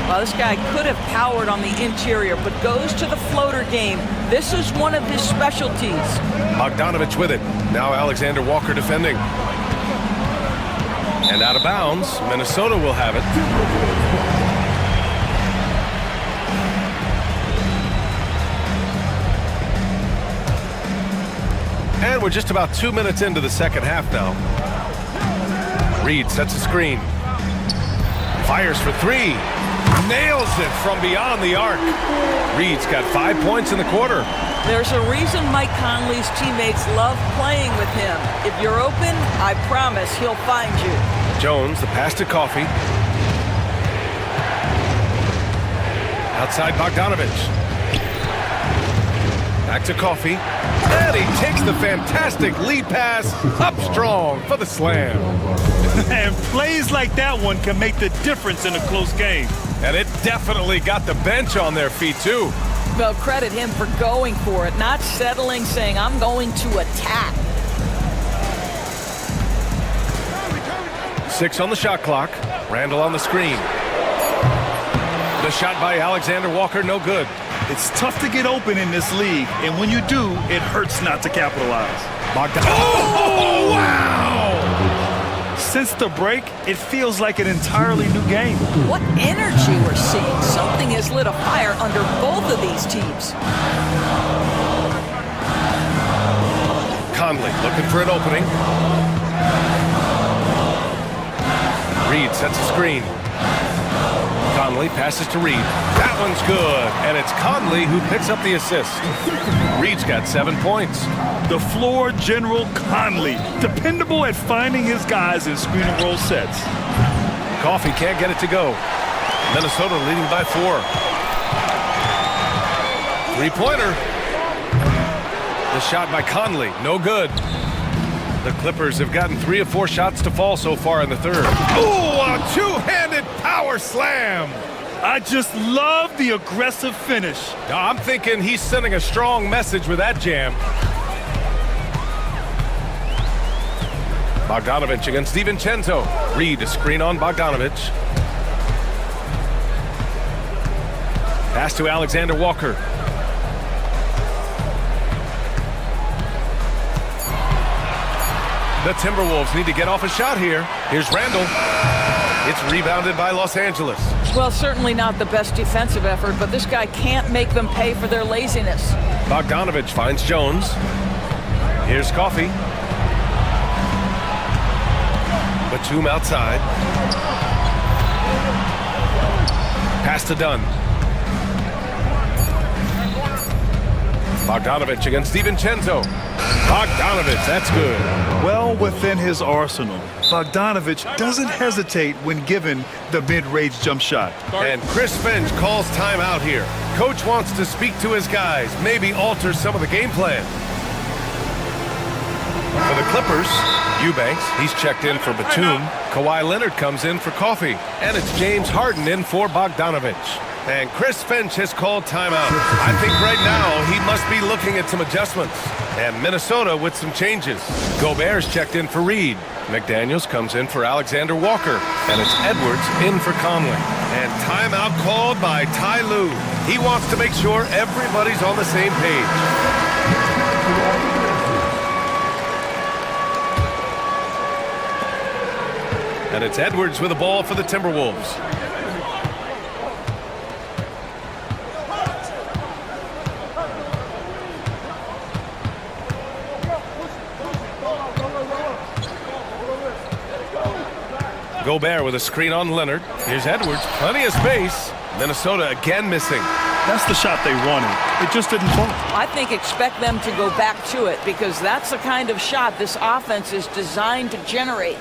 Well, this guy could have powered on the interior, but goes to the floater game. This is one of his specialties. Bogdanovich with it. Now Alexander Walker defending. And out of bounds, Minnesota will have it. And we're just about 2 minutes into the second half now. Reed sets a screen. Fires for 3. Nails it from beyond the arc. Reed's got 5 points in the quarter. There's a reason Mike Conley's teammates love playing with him. If you're open, I promise he'll find you. Jones, the pass to Coffee. Outside Bogdanovich. Back to Coffee. And he takes the fantastic lead pass up strong for the slam. And plays like that one can make the difference in a close game. And it definitely got the bench on their feet, too. Well, credit him for going for it, not settling, saying, I'm going to attack. 6 on the shot clock. Randall on the screen. The shot by Alexander Walker, no good. It's tough to get open in this league, and when you do, it hurts not to capitalize. Oh, wow! Since the break, it feels like an entirely new game. What energy we're seeing. Something has lit a fire under both of these teams. Conley looking for an opening. Reed sets a screen. Conley passes to Reed. That one's good, and it's Conley who picks up the assist. Reed's got 7 points. The floor general Conley, dependable at finding his guys in screen and roll sets. Coffee can't get it to go. Minnesota leading by 4. 3-pointer. The shot by Conley, no good. The Clippers have gotten 3 of 4 shots to fall so far in the third. Oh, a two-handed power slam. I just love the aggressive finish. Now, I'm thinking he's sending a strong message with that jam. Bogdanovich against DiVincenzo. Reed a screen on Bogdanovich. Pass to Alexander Walker. The Timberwolves need to get off a shot here. Here's Randall. It's rebounded by Los Angeles. Well, certainly not the best defensive effort, but this guy can't make them pay for their laziness. Bogdanovich finds Jones. Here's Coffee. Batum outside. Pass to Dunn. Bogdanovich against DiVincenzo. Bogdanovich, that's good. Well within his arsenal. Bogdanovich doesn't hesitate when given the mid-range jump shot. And Chris Finch calls timeout here. Coach wants to speak to his guys, maybe alter some of the game plan. For the Clippers, Eubanks, he's checked in for Batum. Kawhi Leonard comes in for Coffee. And it's James Harden in for Bogdanovich. And Chris Finch has called timeout. I think right now he must be looking at some adjustments. And Minnesota with some changes. Gobert's checked in for Reed. McDaniels comes in for Alexander Walker. And it's Edwards in for Conley. And timeout called by Ty Lue. He wants to make sure everybody's on the same page. And it's Edwards with the ball for the Timberwolves. Gobert with a screen on Leonard. Here's Edwards. Plenty of space. Minnesota again missing. That's the shot they wanted. It just didn't fall. I think expect them to go back to it because that's the kind of shot this offense is designed to generate.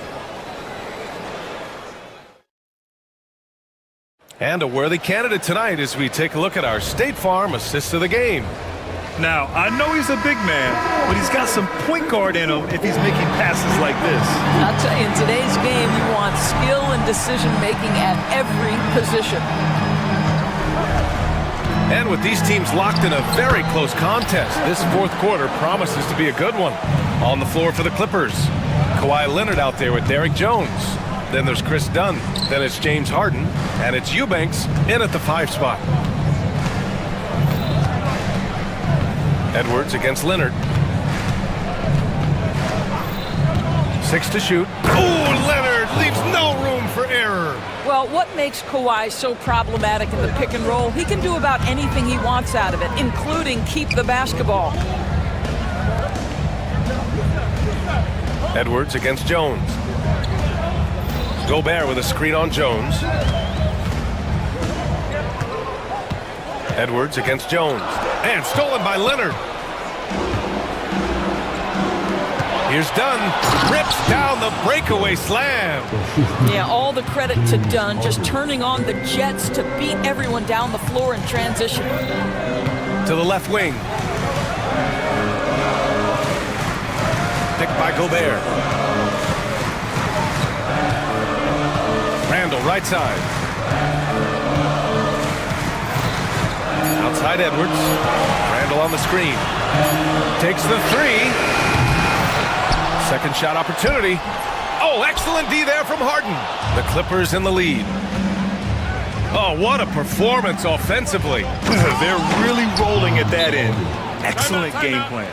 And a worthy candidate tonight as we take a look at our State Farm assist of the game. Now, I know he's a big man, but he's got some point guard in him if he's making passes like this. I'll tell you, in today's game, you want skill and decision-making at every position. And with these teams locked in a very close contest, this fourth quarter promises to be a good one. On the floor for the Clippers, Kawhi Leonard out there with Derrick Jones. Then there's Chris Dunn. Then it's James Harden. And it's Eubanks in at the 5 spot. Edwards against Leonard. 6 to shoot. Oh, Leonard leaves no room for error. Well, what makes Kawhi so problematic in the pick and roll? He can do about anything he wants out of it, including keep the basketball. Edwards against Jones. Gobert with a screen on Jones. Edwards against Jones. And stolen by Leonard. Here's Dunn. Rips down the breakaway slam. Yeah, all the credit to Dunn, just turning on the Jets to beat everyone down the floor in transition. To the left wing. Picked by Gobert. Randall, right side. Outside Edwards. Randall on the screen. Takes the 3. Second shot opportunity. Oh, excellent D there from Harden. The Clippers in the lead. Oh, what a performance offensively. They're really rolling at that end. Excellent game plan.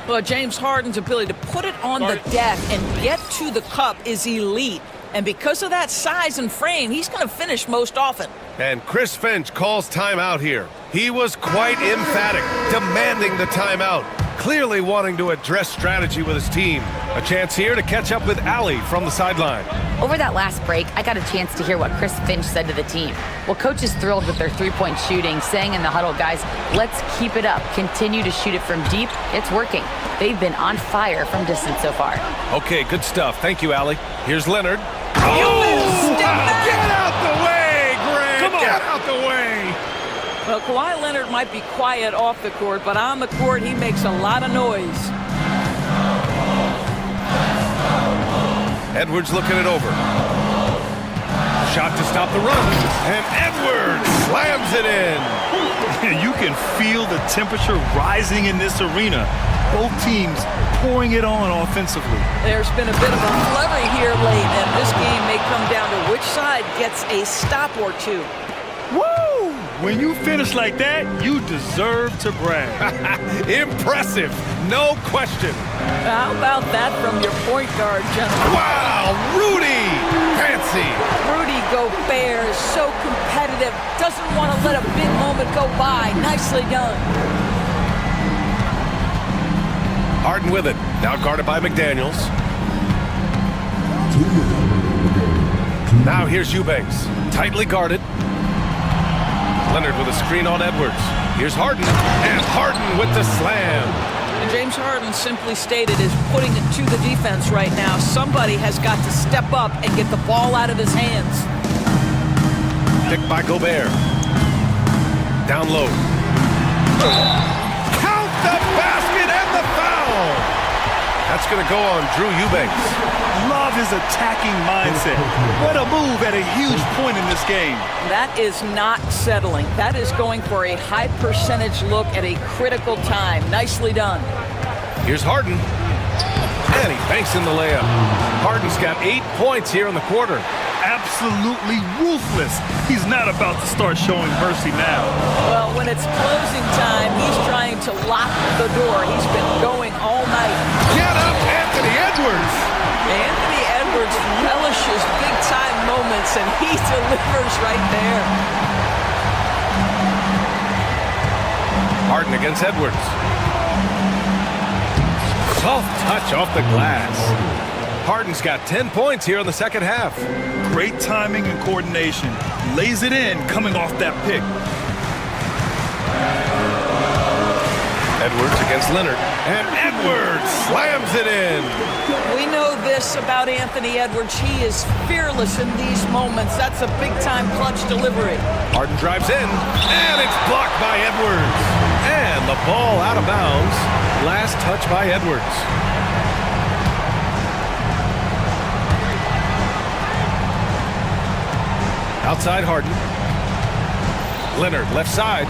Well, James Harden's ability to put it on the deck and get to the cup is elite. And because of that size and frame, he's going to finish most often. And Chris Finch calls timeout here. He was quite emphatic, demanding the timeout, clearly wanting to address strategy with his team. A chance here to catch up with Allie from the sideline. Over that last break, I got a chance to hear what Chris Finch said to the team. Well, coach is thrilled with their three-point shooting, saying in the huddle, guys, let's keep it up. Continue to shoot it from deep. It's working. They've been on fire from distance so far. Okay, good stuff. Thank you, Allie. Here's Leonard. Oh! Get out the way, Greg! Come on. Get out the way! Well, Kawhi Leonard might be quiet off the court, but on the court, he makes a lot of noise. Edwards looking it over. Shot to stop the run. And Edwards slams it in. You can feel the temperature rising in this arena. Both teams pouring it on offensively. There's been a bit of a flurry here late, and this game may come down to which side gets a stop or two. Woo! When you finish like that, you deserve to brag. Impressive, no question. How about that from your point guard, gentlemen? Wow, Rudy! Fancy! Rudy Gobert is so competitive, doesn't want to let a big moment go by. Nicely done. Harden with it, now guarded by McDaniels. Now here's Eubanks, tightly guarded. Leonard with a screen on Edwards. Here's Harden, and Harden with the slam. And James Harden simply stated is putting it to the defense right now. Somebody has got to step up and get the ball out of his hands. Picked by Gobert. Down low. Count the basket and the foul! That's going to go on Drew Eubanks. Love his attacking mindset. What a move at a huge point in this game. That is not settling. That is going for a high percentage look at a critical time. Nicely done. Here's Harden. And he banks in the layup. Harden's got 8 points here in the quarter. Absolutely ruthless. He's not about to start showing mercy now. Well, when it's closing time, he's trying to lock the door. He's been going all night. Get up, Anthony Edwards! Anthony Edwards relishes big-time moments, and he delivers right there. Harden against Edwards. Soft touch off the glass. Harden's got 10 points here in the second half. Great timing and coordination. Lays it in coming off that pick. Edwards against Leonard. And Edwards slams it in. We know this about Anthony Edwards. He is fearless in these moments. That's a big-time clutch delivery. Harden drives in, and it's blocked by Edwards. And the ball out of bounds. Last touch by Edwards. Outside Harden. Leonard, left side.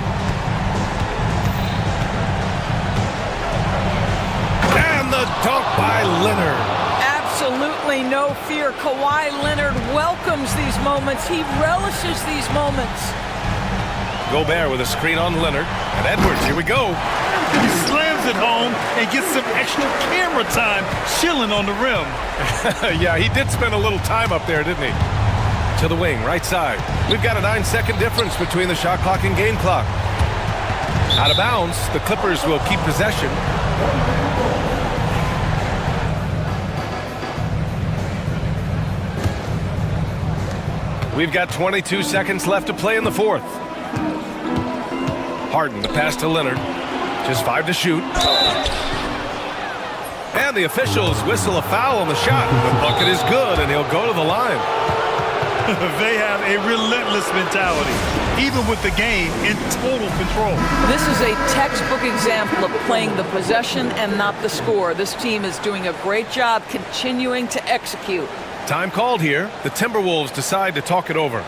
And the dunk by Leonard. Absolutely no fear. Kawhi Leonard welcomes these moments. He relishes these moments. Gobert with a screen on Leonard. And Edwards, here we go. He slams it home and gets some extra camera time chilling on the rim. Yeah, he did spend a little time up there, didn't he? To the wing, right side. We've got a 9-second difference between the shot clock and game clock. Out of bounds, the Clippers will keep possession. We've got 22 seconds left to play in the fourth. Harden, the pass to Leonard. Just 5 to shoot. And the officials whistle a foul on the shot. The bucket is good, and he'll go to the line. They have a relentless mentality, even with the game in total control. This is a textbook example of playing the possession and not the score. This team is doing a great job continuing to execute. Time called here. The Timberwolves decide to talk it over.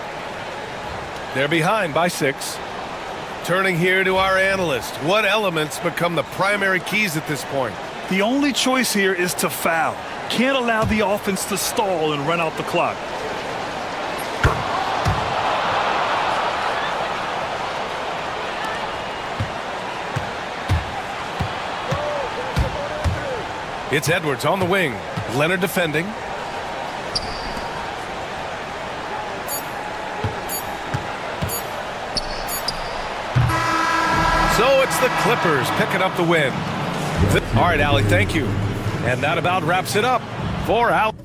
They're behind by 6. Turning here to our analyst. What elements become the primary keys at this point? The only choice here is to foul. Can't allow the offense to stall and run out the clock. It's Edwards on the wing. Leonard defending. So it's the Clippers picking up the win. All right, Allie, thank you. And that about wraps it up for Allie.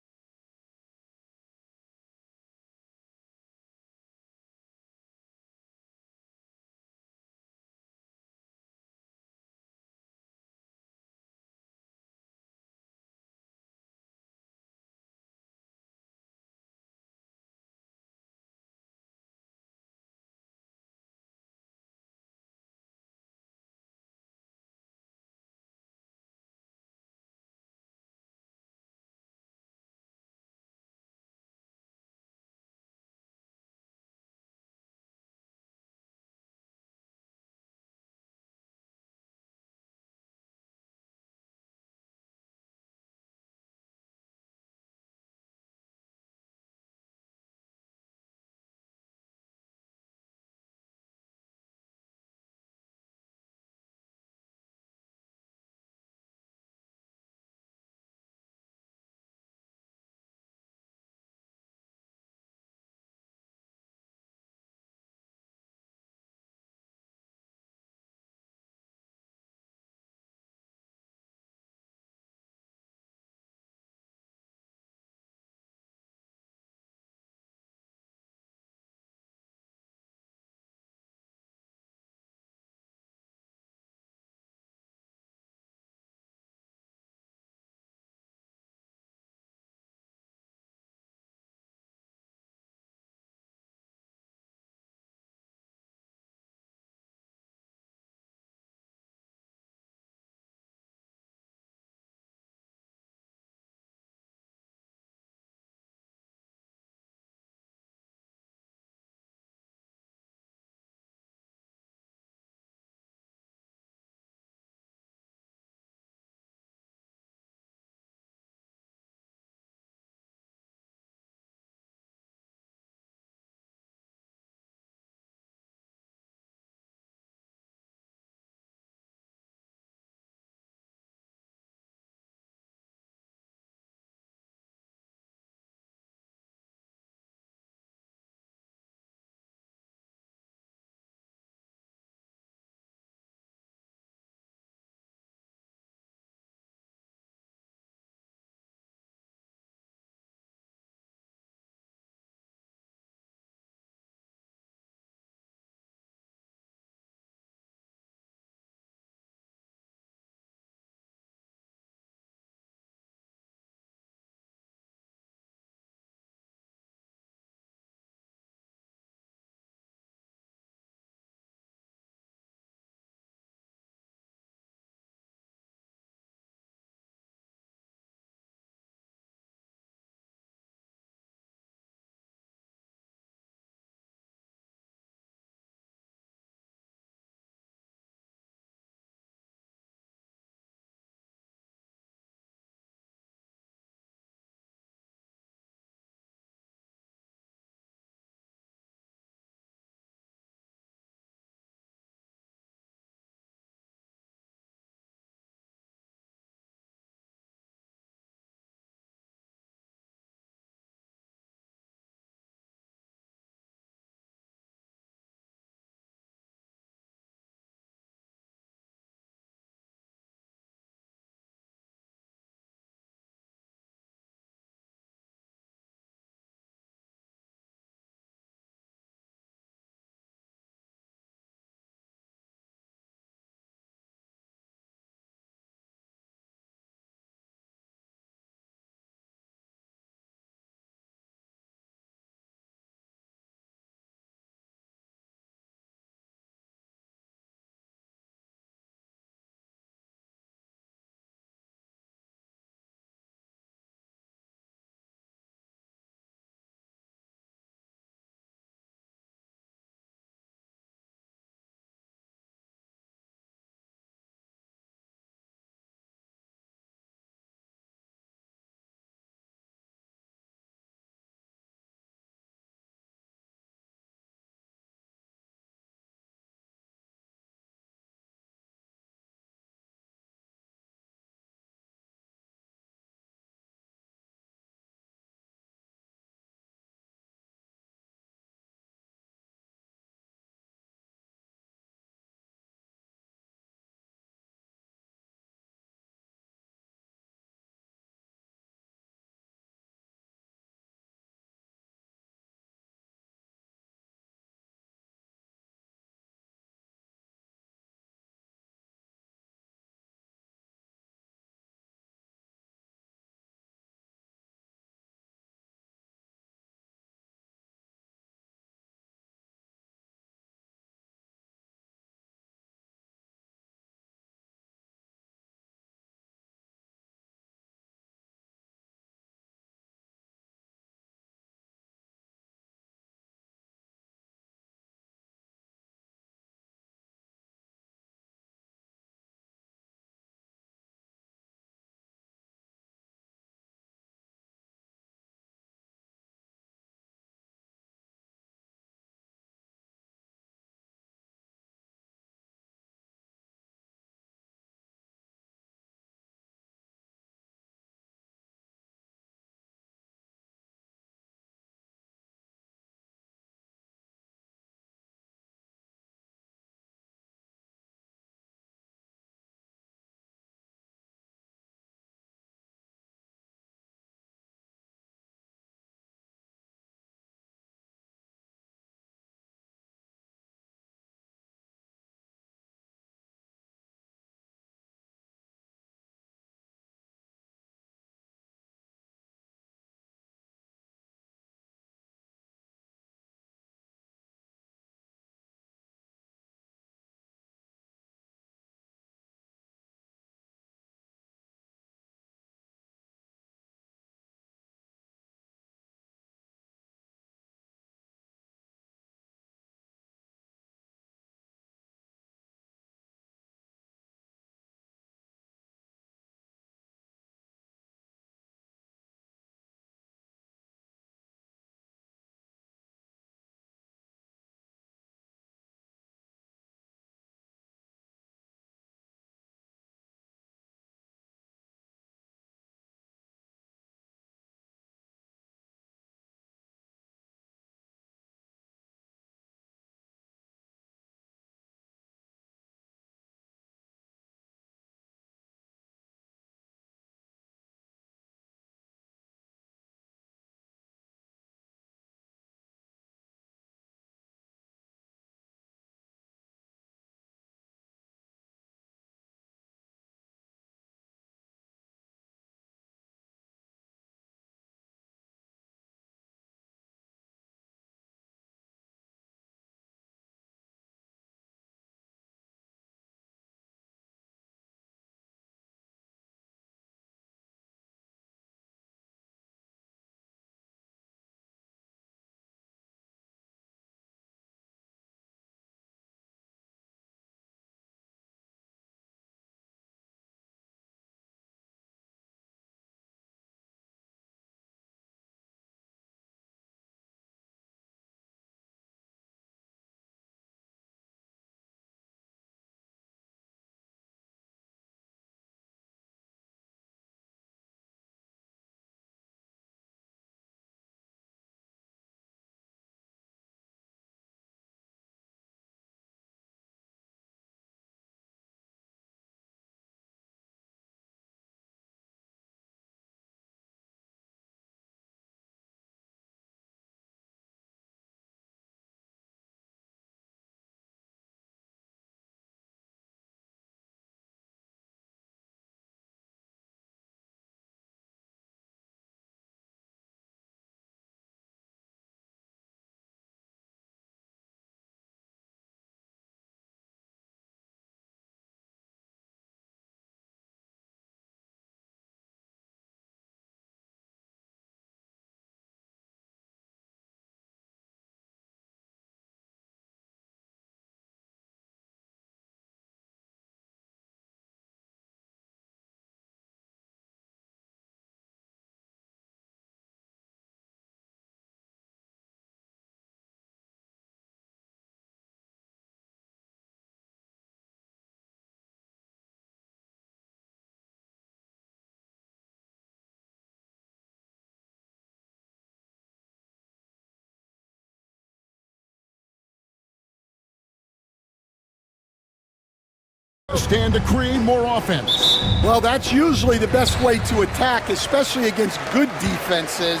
stand to create more offense. Well, that's usually the best way to attack, especially against good defenses.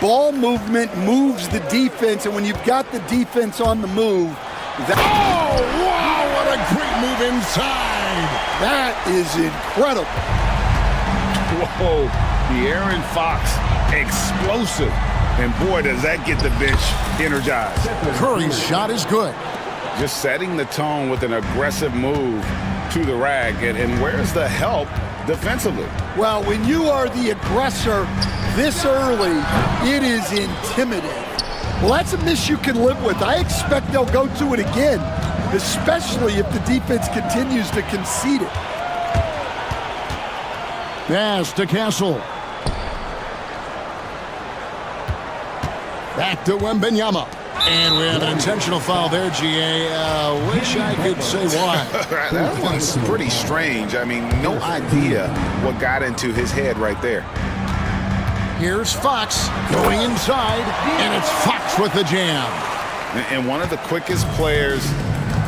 Ball movement moves the defense, and when you've got the defense on the move, oh, wow, what a great move inside. That is incredible. Whoa, the Aaron Fox, explosive. And boy, does that get the bench energized. Curry's shot is good. Just setting the tone with an aggressive move to the rack. And where's the help defensively? Well, when you are the aggressor this early, it is intimidating. Well, that's a miss you can live with. I expect they'll go to it again, especially if the defense continues to concede it. Pass to Castle. Back to Wembanyama. And we have an intentional foul there, GA. Wish I could say why. That one's pretty strange. I mean, no idea what got into his head right there. Here's Fox going inside, and it's Fox with the jam. And one of the quickest players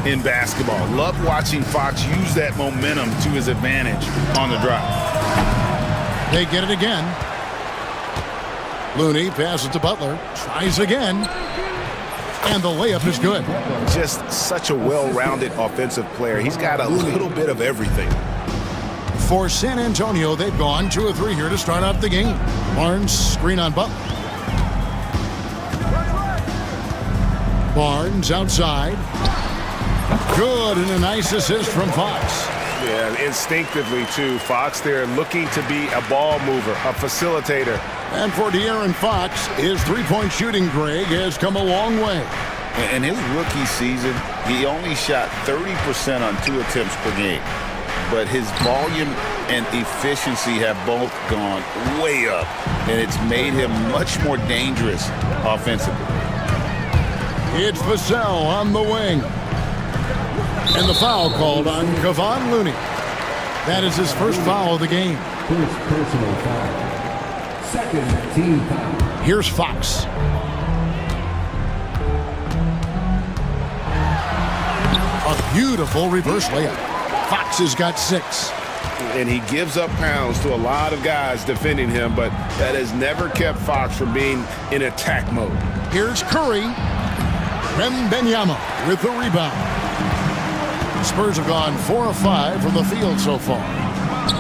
in basketball. Love watching Fox use that momentum to his advantage on the drive. They get it again. Looney passes to Butler, tries again, and the layup is good. Just such a well-rounded offensive player. He's got a little bit of everything. For San Antonio, they've gone 2 of 3 here to start out the game. Barnes, screen on Butler. Barnes outside. Good, and a nice assist from Fox. Yeah, instinctively, too. Fox there looking to be a ball mover, a facilitator. And for De'Aaron Fox, his three-point shooting, Greg, has come a long way. In his rookie season, he only shot 30% on 2 attempts per game. But his volume and efficiency have both gone way up, and it's made him much more dangerous offensively. It's Vassell on the wing. And the foul called on Kevon Looney. That is his first foul of the game. First personal foul. Second team foul. Here's Fox. A beautiful reverse layup. Fox has got 6. And he gives up pounds to a lot of guys defending him, but that has never kept Fox from being in attack mode. Here's Curry. Wembanyama with the rebound. Spurs have gone 4 of 5 from the field so far.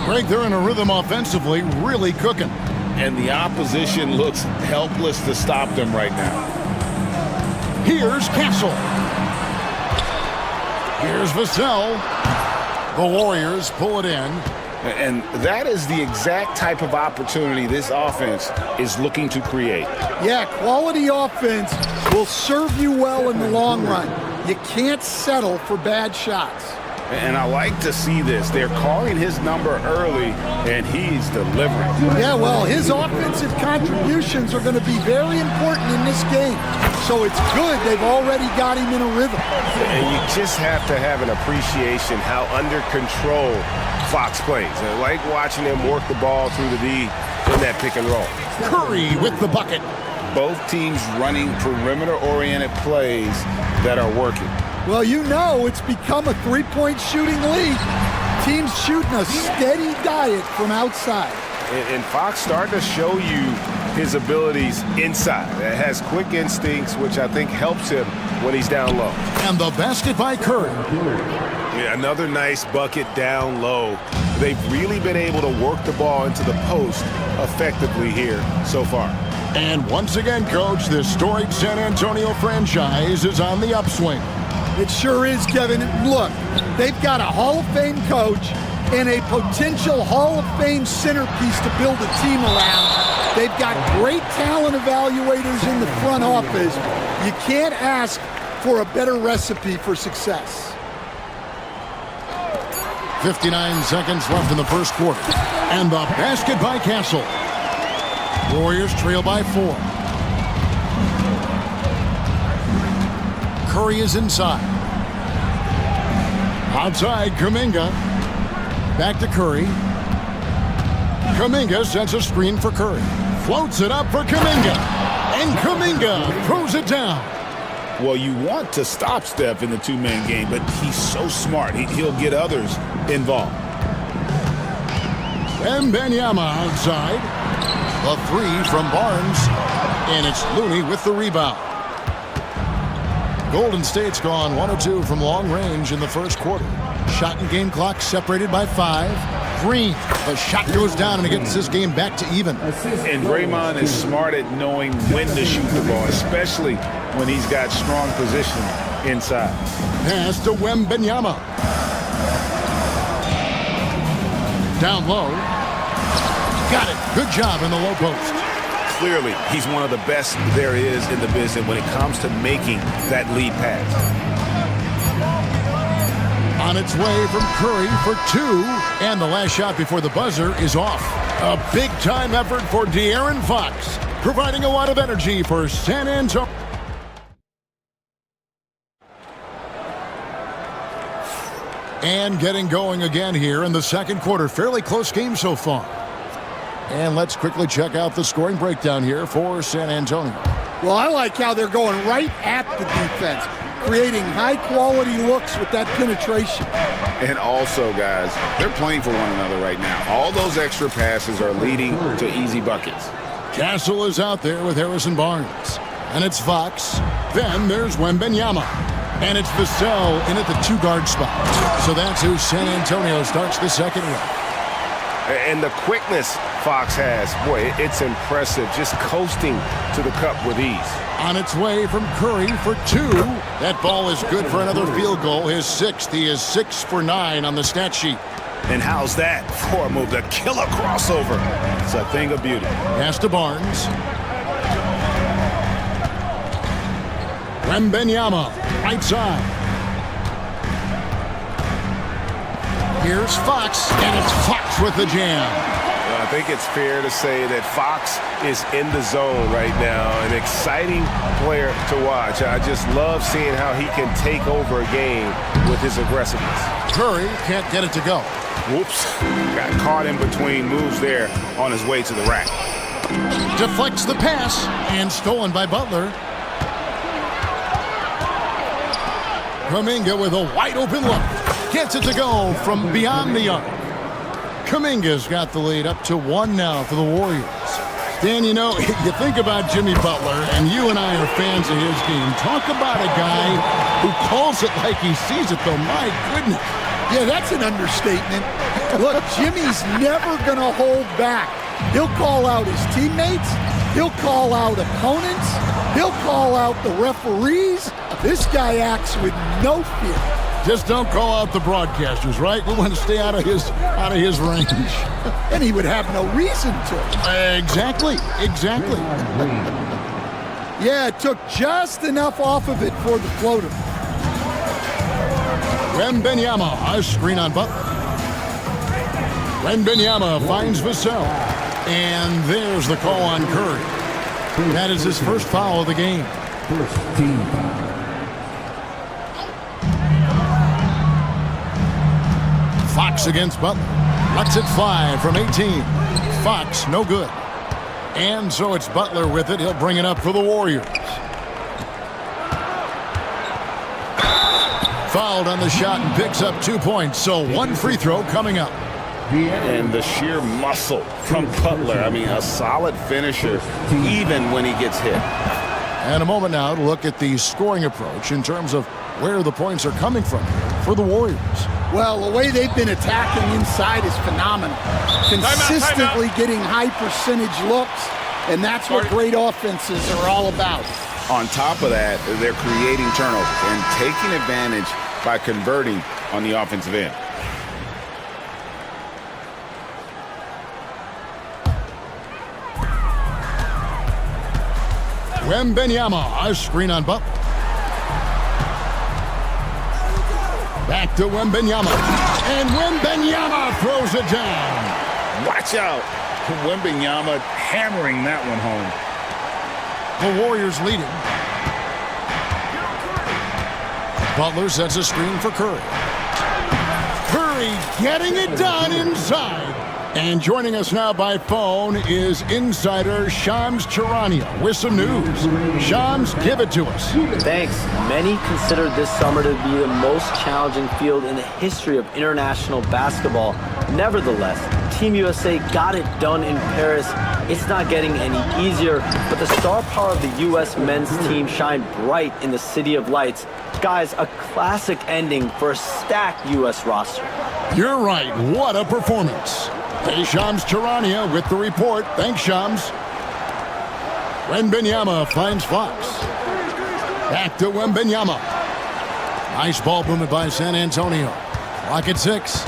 Greg, they're in a rhythm offensively, really cooking. And the opposition looks helpless to stop them right now. Here's Castle. Here's Vassell. The Warriors pull it in. And that is the exact type of opportunity this offense is looking to create. Yeah, quality offense will serve you well in the long run. You can't settle for bad shots. And I like to see this. They're calling his number early, and he's delivering. Yeah, well, his offensive contributions are going to be very important in this game. So it's good they've already got him in a rhythm. And you just have to have an appreciation how under control Fox plays. I like watching him work the ball through the D in that pick and roll. Curry with the bucket. Both teams running perimeter-oriented plays that are working. Well, you know it's become a three-point shooting league. Teams shooting a steady diet from outside. And Fox starting to show you his abilities inside. It has quick instincts, which I think helps him when he's down low. And the basket by Curry. Yeah, another nice bucket down low. They've really been able to work the ball into the post effectively here so far. And once again, Coach, this storied San Antonio franchise is on the upswing. It sure is, Kevin. Look, they've got a Hall of Fame coach and a potential Hall of Fame centerpiece to build a team around. They've got great talent evaluators in the front office. You can't ask for a better recipe for success. 59 seconds left in the first quarter. And the basket by Castle. Warriors trail by 4. Curry is inside. Outside, Kuminga. Back to Curry. Kuminga sets a screen for Curry. Floats it up for Kuminga. And Kuminga throws it down. Well, you want to stop Steph in the two-man game, but he's so smart. He'll get others involved. Wembanyama outside. A three from Barnes. And it's Looney with the rebound. Golden State's gone 1 of 2 from long range in the first quarter. Shot and game clock separated by 5. Green, the shot goes down and it gets this game back to even. And Draymond is smart at knowing when to shoot the ball, especially when he's got strong position inside. Pass to Wembanyama. Down low. Got it. Good job in the low post. Clearly, he's one of the best there is in the business when it comes to making that lead pass. On its way from Curry for 2, and the last shot before the buzzer is off. A big-time effort for De'Aaron Fox, providing a lot of energy for San Antonio. And getting going again here in the second quarter. Fairly close game so far. And let's quickly check out the scoring breakdown here for San Antonio. Well, I like how they're going right at the defense, creating high-quality looks with that penetration. And also, guys, they're playing for one another right now. All those extra passes are leading to easy buckets. Castle is out there with Harrison Barnes. And it's Fox. Then there's Wembanyama. And it's Vassell in at the 2-guard spot. So that's who San Antonio starts the second with. And the quickness Fox has, boy, it's impressive. Just coasting to the cup with ease. On its way from Curry for 2. That ball is good for another field goal. His 6th. He is 6 for 9 on the stat sheet. And how's that for a move? The killer crossover. It's a thing of beauty. Pass to Barnes. Wembanyama, right side. Here's Fox, and it's Fox with the jam. Well, I think it's fair to say that Fox is in the zone right now. An exciting player to watch. I just love seeing how he can take over a game with his aggressiveness. Curry can't get it to go. Whoops. Got caught in between moves there on his way to the rack. Deflects the pass, and stolen by Butler. Kuminga with a wide-open look. Gets it to go from beyond the arc. Kuminga's got the lead up to 1 now for the Warriors. Dan, you know, you think about Jimmy Butler, and you and I are fans of his game. Talk about a guy who calls it like he sees it, though. My goodness. Yeah, that's an understatement. Look, Jimmy's never going to hold back. He'll call out his teammates. He'll call out opponents. He'll call out the referees. This guy acts with no fear. Just don't call out the broadcasters, right? We want to stay out of his range. And he would have no reason to. Exactly. Yeah, it took just enough off of it for the floater. Wembanyama, a screen on Butler. Wembanyama finds Vassell. And there's the call on Curry. That is his first foul of the game. First team foul. Fox against Butler. Lets it fly from 18. Fox, no good. And so it's Butler with it. He'll bring it up for the Warriors. Fouled on the shot and picks up 2 points. So 1 free throw coming up. And the sheer muscle from Butler. I mean, a solid finisher even when he gets hit. And a moment now to look at the scoring approach in terms of where the points are coming from for the Warriors. Well, the way they've been attacking inside is phenomenal. Consistently getting high percentage looks, and that's what great offenses are all about. On top of that, they're creating turnovers and taking advantage by converting on the offensive end. Wembanyama, a screen on Butler. Back to Wembanyama. And Wembanyama throws it down. Watch out. Wembanyama hammering that one home. The Warriors leading. Butler sets a screen for Curry. Curry getting it done inside. And joining us now by phone is insider Shams Charania with some news. Shams, give it to us. Thanks. Many consider this summer to be the most challenging field in the history of international basketball. Nevertheless, Team USA got it done in Paris. It's not getting any easier, but the star power of the U.S. men's team shined bright in the City of Lights. Guys, a classic ending for a stacked U.S. roster. You're right. What a performance. Hey, Shams Charania with the report. Thanks, Shams. Wembanyama finds Fox. Back to Wembanyama. Nice ball movement by San Antonio. Clock at 6.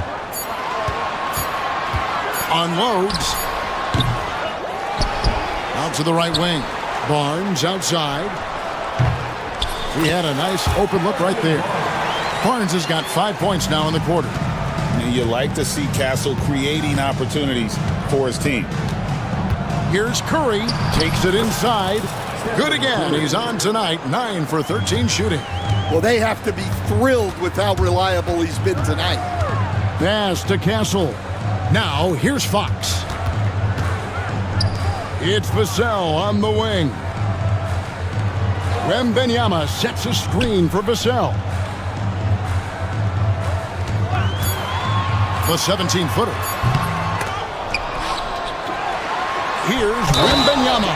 Unloads. Out to the right wing. Barnes outside. He had a nice open look right there. Barnes has got 5 points now in the quarter. You like to see Castle creating opportunities for his team. Here's Curry. Takes it inside. Good again. He's on tonight. 9 for 13 shooting. Well, they have to be thrilled with how reliable he's been tonight. Pass to Castle. Now, here's Fox. It's Vassell on the wing. Wembanyama sets a screen for Vassell. The 17-footer. Here's Wembanyama.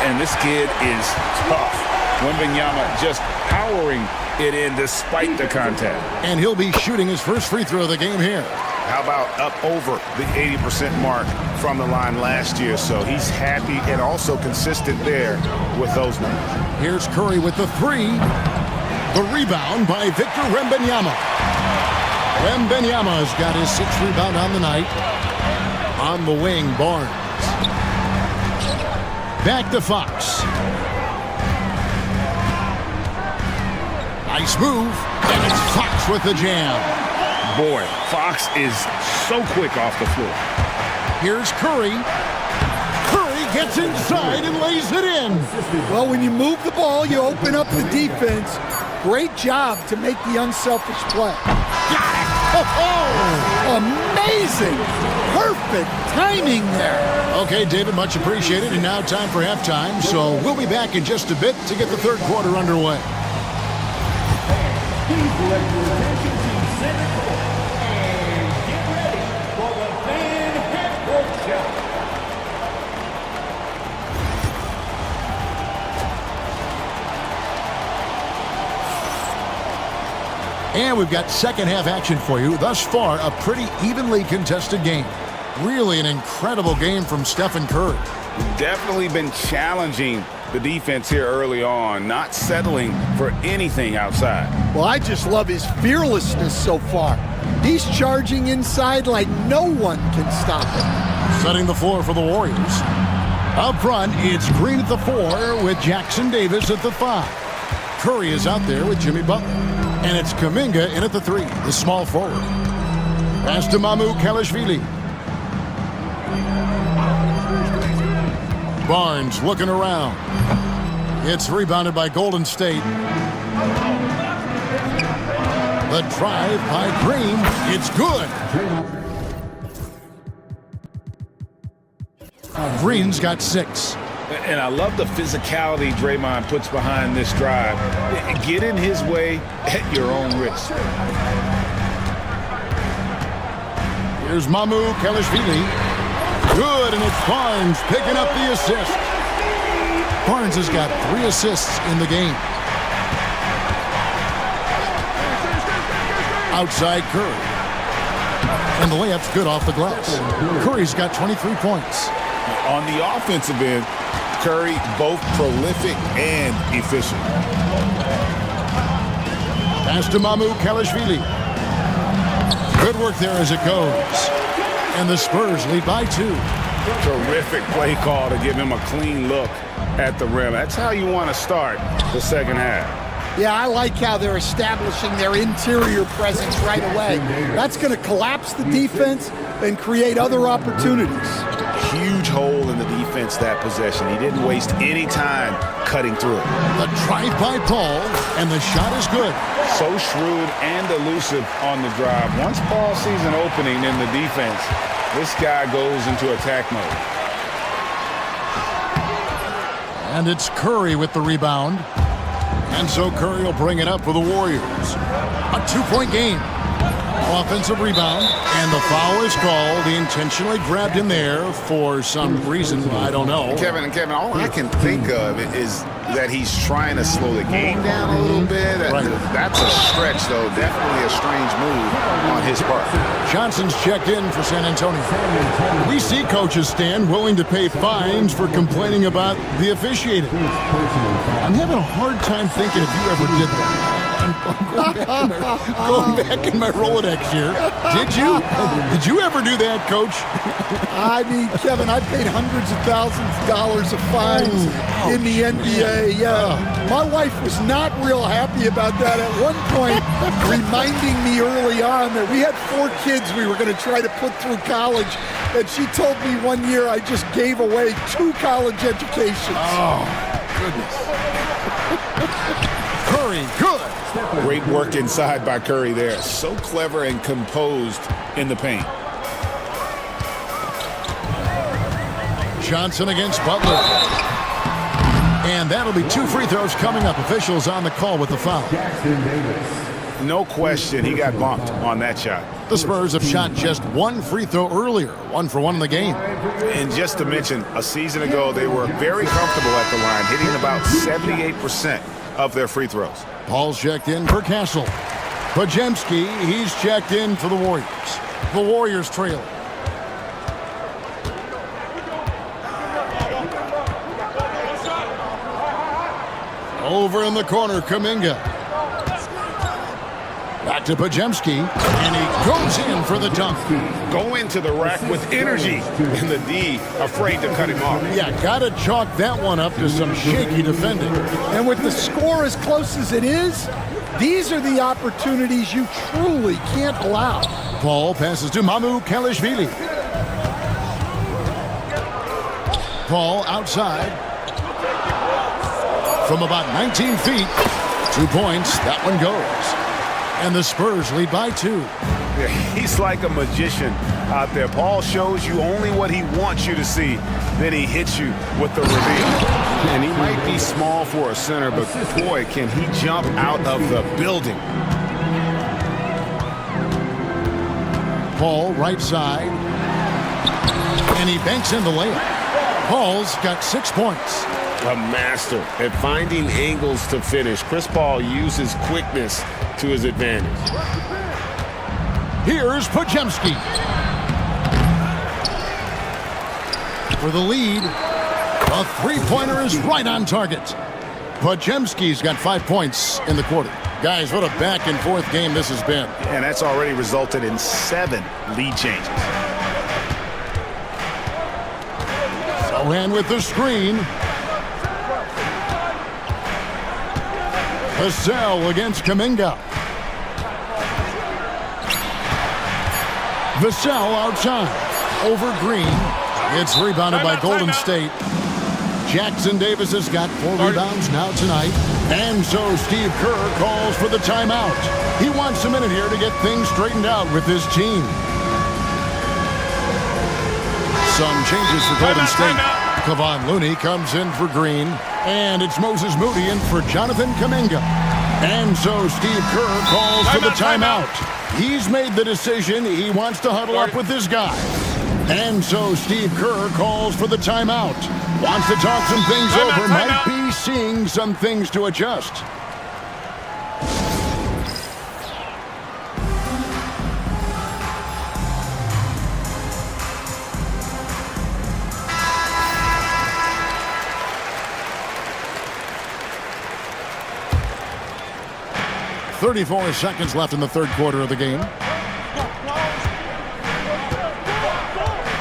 And this kid is tough. Wembanyama just powering it in despite the contact. And he'll be shooting his first free throw of the game here. How about up over the 80% mark from the line last year? So he's happy and also consistent there with those numbers. Here's Curry with the 3. The rebound by Victor Wembanyama. Wembanyama's got his 6th rebound on the night. On the wing, Barnes. Back to Fox. Nice move. And it's Fox with the jam. Boy, Fox is so quick off the floor. Here's Curry. Curry gets inside and lays it in. Well, when you move the ball, you open up the defense. Great job to make the unselfish play. Got it! Oh, amazing! Perfect timing there. Okay, David, much appreciated. And now time for halftime. So we'll be back in just a bit to get the third quarter underway. Please direct your attention to center court and get ready for the fan half-court challenge. And we've got second half action for you. Thus far, a pretty evenly contested game. Really an incredible game from Stephen Curry. Definitely been challenging the defense here early on, not settling for anything outside. Well, I just love his fearlessness so far. He's charging inside like no one can stop him. Setting the floor for the Warriors. Up front, it's Green at the 4 with Jackson Davis at the 5. Curry is out there with Jimmy Butler. And it's Kuminga in at the 3, the small forward. Pass to Mamu Kalashvili. Barnes looking around. It's rebounded by Golden State. The drive by Green. It's good. Green's got 6. And I love the physicality Draymond puts behind this drive. Get in his way at your own risk. Here's Mamu Kalashvili. Good, and it's Barnes picking up the assist. Barnes has got 3 assists in the game. Outside Curry. And the layup's good off the glass. Curry's got 23 points. On the offensive end, Curry both prolific and efficient. Pass to Mamu Kalashvili. Good work there as it goes. And the Spurs lead by 2. Terrific play call to give him a clean look at the rim. That's how you want to start the second half. Yeah, I like how they're establishing their interior presence right away. That's going to collapse the defense and create other opportunities. Huge hole in the defense that possession. He didn't waste any time cutting through it. The drive by Paul, and the shot is good. So shrewd and elusive on the drive. Once Paul sees an opening in the defense, This guy goes into attack mode. And it's Curry with the rebound. And so Curry will bring it up for the Warriors. A two-point game. Offensive rebound, and the foul is called. He intentionally grabbed him there for some reason. I don't know. Kevin, all I can think of is that he's trying to slow the game down a little bit. Right. That's a stretch, though. Definitely a strange move on his part. Johnson's checked in for San Antonio. We see coaches stand willing to pay fines for complaining about the officiating. I'm having a hard time thinking if you ever did that. Going back in my Rolodex here. Did you ever do that, Coach? I mean, Kevin, I paid hundreds of thousands of dollars of fines in the NBA. Yeah, my wife was not real happy about that at one point, reminding me early on that we had 4 kids we were going to try to put through college, and she told me one year I just gave away 2 college educations. Oh, goodness. Curry, good. Great work inside by Curry there. So clever and composed in the paint. Johnson against Butler. And that'll be 2 free throws coming up. Officials on the call with the foul. No question, he got bumped on that shot. The Spurs have shot just 1 free throw earlier, 1 for 1 in the game. And just to mention, a season ago, they were very comfortable at the line, hitting about 78% of their free throws. Paul's checked in for Castle. Pajemski, he's checked in for the Warriors. The Warriors trail. Over in the corner, Kuminga. Back to Pajemski, and he goes in for the dunk. Go into the rack with energy, and the D afraid to cut him off. Yeah, gotta chalk that one up to some shaky defending. And with the score as close as it is, these are the opportunities you truly can't allow. Paul passes to Mamu Kalishvili. Paul outside. From about 19 feet, 2 points, that one goes. And the Spurs lead by 2. Yeah, he's like a magician out there. Paul shows you only what he wants you to see. Then he hits you with the reveal. And he might be small for a center, but boy, can he jump out of the building. Paul right side. And he banks in the layup. Paul's got 6 points. A master at finding angles to finish. Chris Paul uses quickness to his advantage. Here's Pajemski. For the lead, a three-pointer is right on target. Pajemski's got 5 points in the quarter. Guys, what a back-and-forth game this has been. And that's already resulted in 7 lead changes. Sohan with the screen. Vassell against Kuminga. Vassell outside. Over Green. It's rebounded by Golden State. Jackson Davis has got 4 rebounds now tonight. And so Steve Kerr calls for the timeout. He wants a minute here to get things straightened out with his team. Some changes for Golden State. Kevon Looney comes in for Green. And it's Moses Moody in for Jonathan Kuminga. And so Steve Kerr calls for the timeout. He's made the decision. He wants to huddle up with his guy. And so Steve Kerr calls for the timeout. Wants to talk some things over. Might be seeing some things to adjust. .34 seconds left in the third quarter of the game.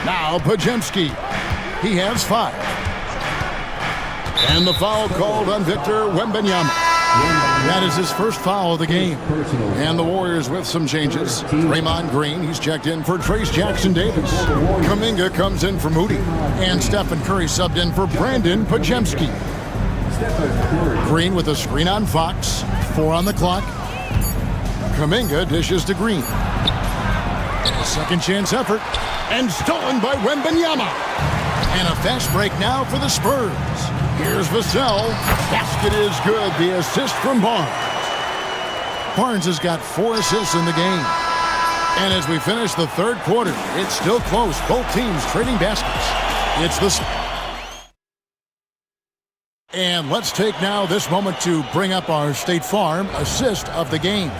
Now Pajemski. He has 5. And the foul called on Victor Wembanyama. That is his first foul of the game. And the Warriors with some changes. Draymond Green, he's checked in for Trace Jackson Davis. Kuminga comes in for Moody. And Stephen Curry subbed in for Brandon Pajemski. Green with a screen on Fox. 4 on the clock. Kuminga dishes to Green. A second chance effort. And stolen by Wembanyama. And a fast break now for the Spurs. Here's Vassell. Basket is good. The assist from Barnes. Barnes has got 4 assists in the game. And as we finish the third quarter, it's still close. Both teams trading baskets. It's the... And let's take now this moment to bring up our State Farm assist of the game.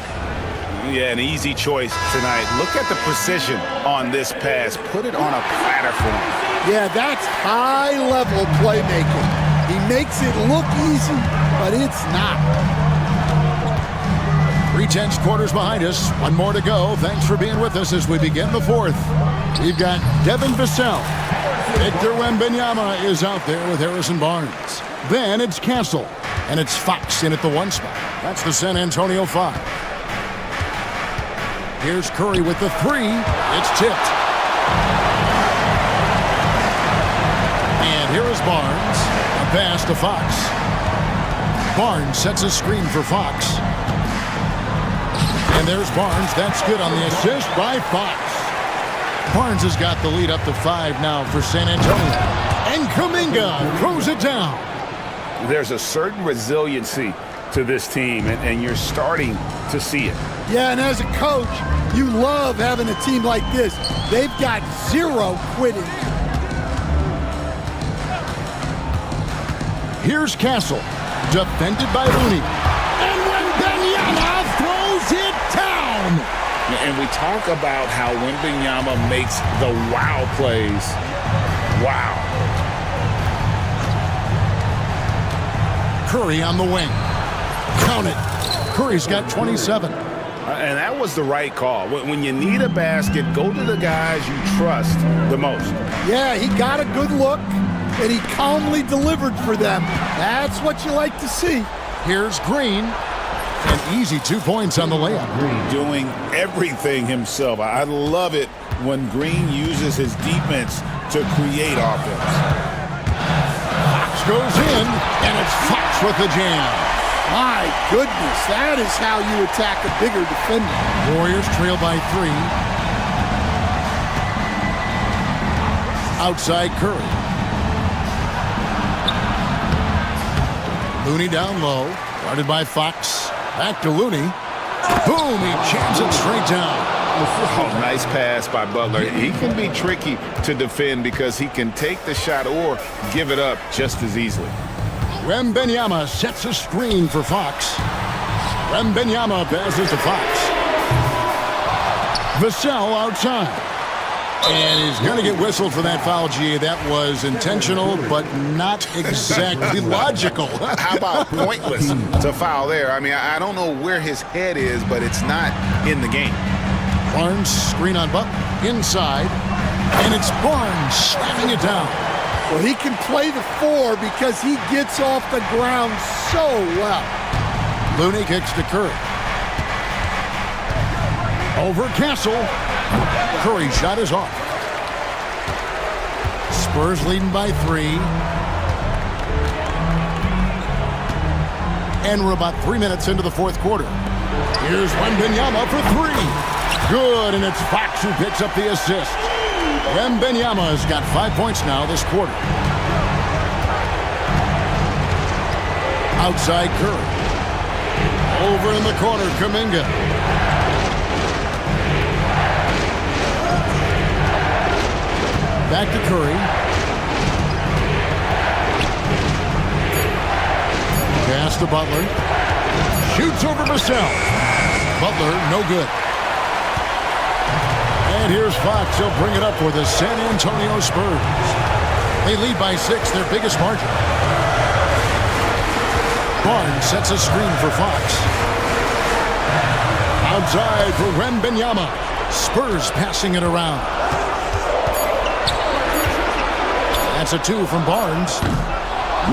Yeah, an easy choice tonight. Look at the precision on this pass. Put it on a platter for him. Yeah, that's high-level playmaking. He makes it look easy, but it's not. 3/10 quarters behind us. One more to go. Thanks for being with us as we begin the fourth. We've got Devin Vassell. Victor Wembanyama is out there with Harrison Barnes. Then it's Castle, and it's Fox in at the 1 spot. That's the San Antonio 5. Here's Curry with the 3. It's tipped. And here is Barnes. A pass to Fox. Barnes sets a screen for Fox. And there's Barnes. That's good on the assist by Fox. Barnes has got the lead up to 5 now for San Antonio. And Kuminga throws it down. There's a certain resiliency to this team, and you're starting to see it. Yeah, and as a coach, you love having a team like this. They've got 0 quitting. Here's Castle, defended by Looney. And Wembanyama throws it down. And we talk about how Wembanyama makes the wow plays. Wow. Curry on the wing. Count it. Curry's got 27. And that was the right call. When you need a basket, go to the guys you trust the most. Yeah, he got a good look, and he calmly delivered for them. That's what you like to see. Here's Green. An easy 2 points on the layup. Green doing everything himself. I love it when Green uses his defense to create offense. Fox goes in, and it's Fox with the jam. My goodness, that is how you attack a bigger defender. Warriors trail by 3. Outside Curry. Looney down low, guarded by Fox. Back to Looney. Boom, he jams it straight down. Oh, nice pass by Butler. He can be tricky to defend because he can take the shot or give it up just as easily. Wembanyama sets a screen for Fox. Wembanyama passes to Fox. Vassell outside. And he's going to get whistled for that foul, G. That was intentional, but not exactly logical. How about pointless to foul there? I mean, I don't know where his head is, but it's not in the game. Barnes screen on Butler. Inside. And it's Barnes slamming it down. Well, he can play the 4 because he gets off the ground so well. Looney kicks to Curry. Over Castle. Curry shot is off. Spurs leading by 3. And we're about 3 minutes into the fourth quarter. Here's Wembanyama for 3. Good, and it's Fox who picks up the assist. Wembanyama has got 5 points now this quarter. Outside Curry. Over in the corner, Kuminga. Back to Curry. Pass to Butler. Shoots over Vassell. Butler, no good. And here's Fox. He'll bring it up for the San Antonio Spurs. They lead by 6, their biggest margin. Barnes sets a screen for Fox. Outside for Wembanyama. Spurs passing it around. That's a 2 from Barnes.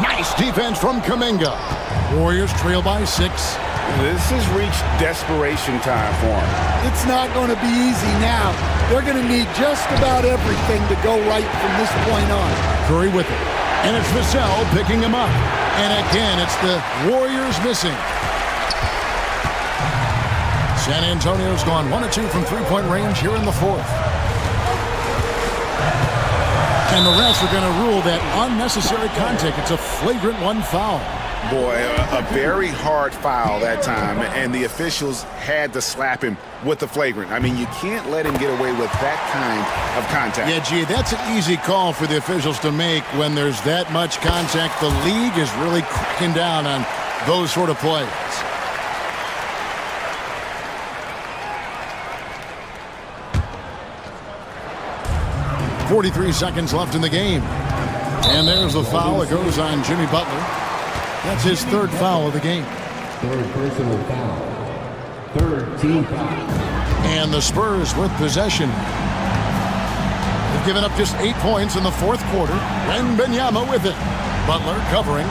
Nice defense from Kuminga. Warriors trail by 6. This has reached desperation time for them. It's not going to be easy now. They're going to need just about everything to go right from this point on. Curry with it. And it's Vassell picking him up. And again, it's the Warriors missing. San Antonio's gone 1 of 2 from 3-point range here in the fourth. And the refs are going to rule that unnecessary contact. It's a flagrant one foul. Boy, a very hard foul that time, and the officials had to slap him with the flagrant. I mean, you can't let him get away with that kind of contact. Yeah, gee, that's an easy call for the officials to make when there's that much contact. The league is really cracking down on those sort of plays. .43 seconds left in the game. And there's the foul. It goes on Jimmy Butler. That's his third foul of the game. Third personal foul. Third team foul. And the Spurs with possession. They've given up just 8 points in the fourth quarter. Wembanyama with it. Butler covering.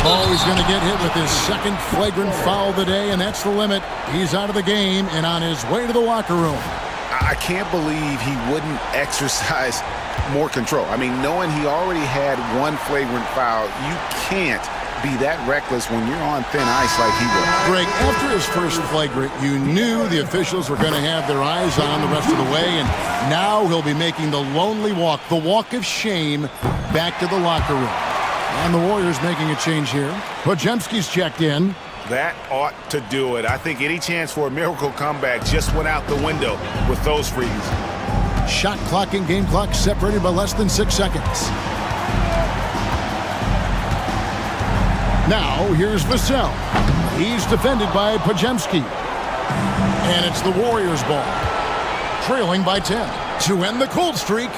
Oh, he's going to get hit with his second flagrant foul of the day, and that's the limit. He's out of the game and on his way to the locker room. I can't believe he wouldn't exercise more control. I mean, knowing he already had one flagrant foul, you can't be that reckless when you're on thin ice like he was. Greg, after his first flagrant, you knew the officials were going to have their eyes on the rest of the way, and now he'll be making the lonely walk, the walk of shame, back to the locker room. And the Warriors making a change here. Podziemski's checked in. That ought to do it. I think any chance for a miracle comeback just went out the window with those frees. Shot clock and game clock separated by less than 6 seconds. Now, here's Vassell. He's defended by Podziemski. And it's the Warriors' ball. Trailing by 10 to end the cold streak.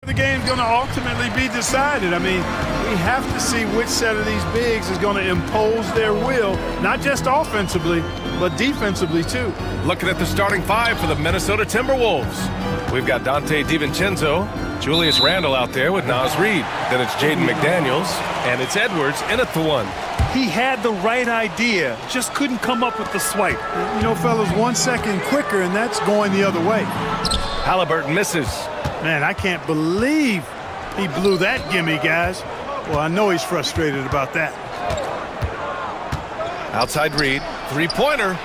The game's going to ultimately be decided. I mean, we have to see which set of these bigs is going to impose their will, not just offensively, but defensively too. Looking at the starting five for the Minnesota Timberwolves. We've got Dante DiVincenzo, Julius Randle out there with Naz Reid. Then it's Jaden McDaniels, and it's Edwards in at the one. He had the right idea, just couldn't come up with the swipe. You know, fellas, 1 second quicker, and that's going the other way. Halliburton misses. Man, I can't believe he blew that gimme, guys. Well, I know he's frustrated about that. Outside Reid, three-pointer.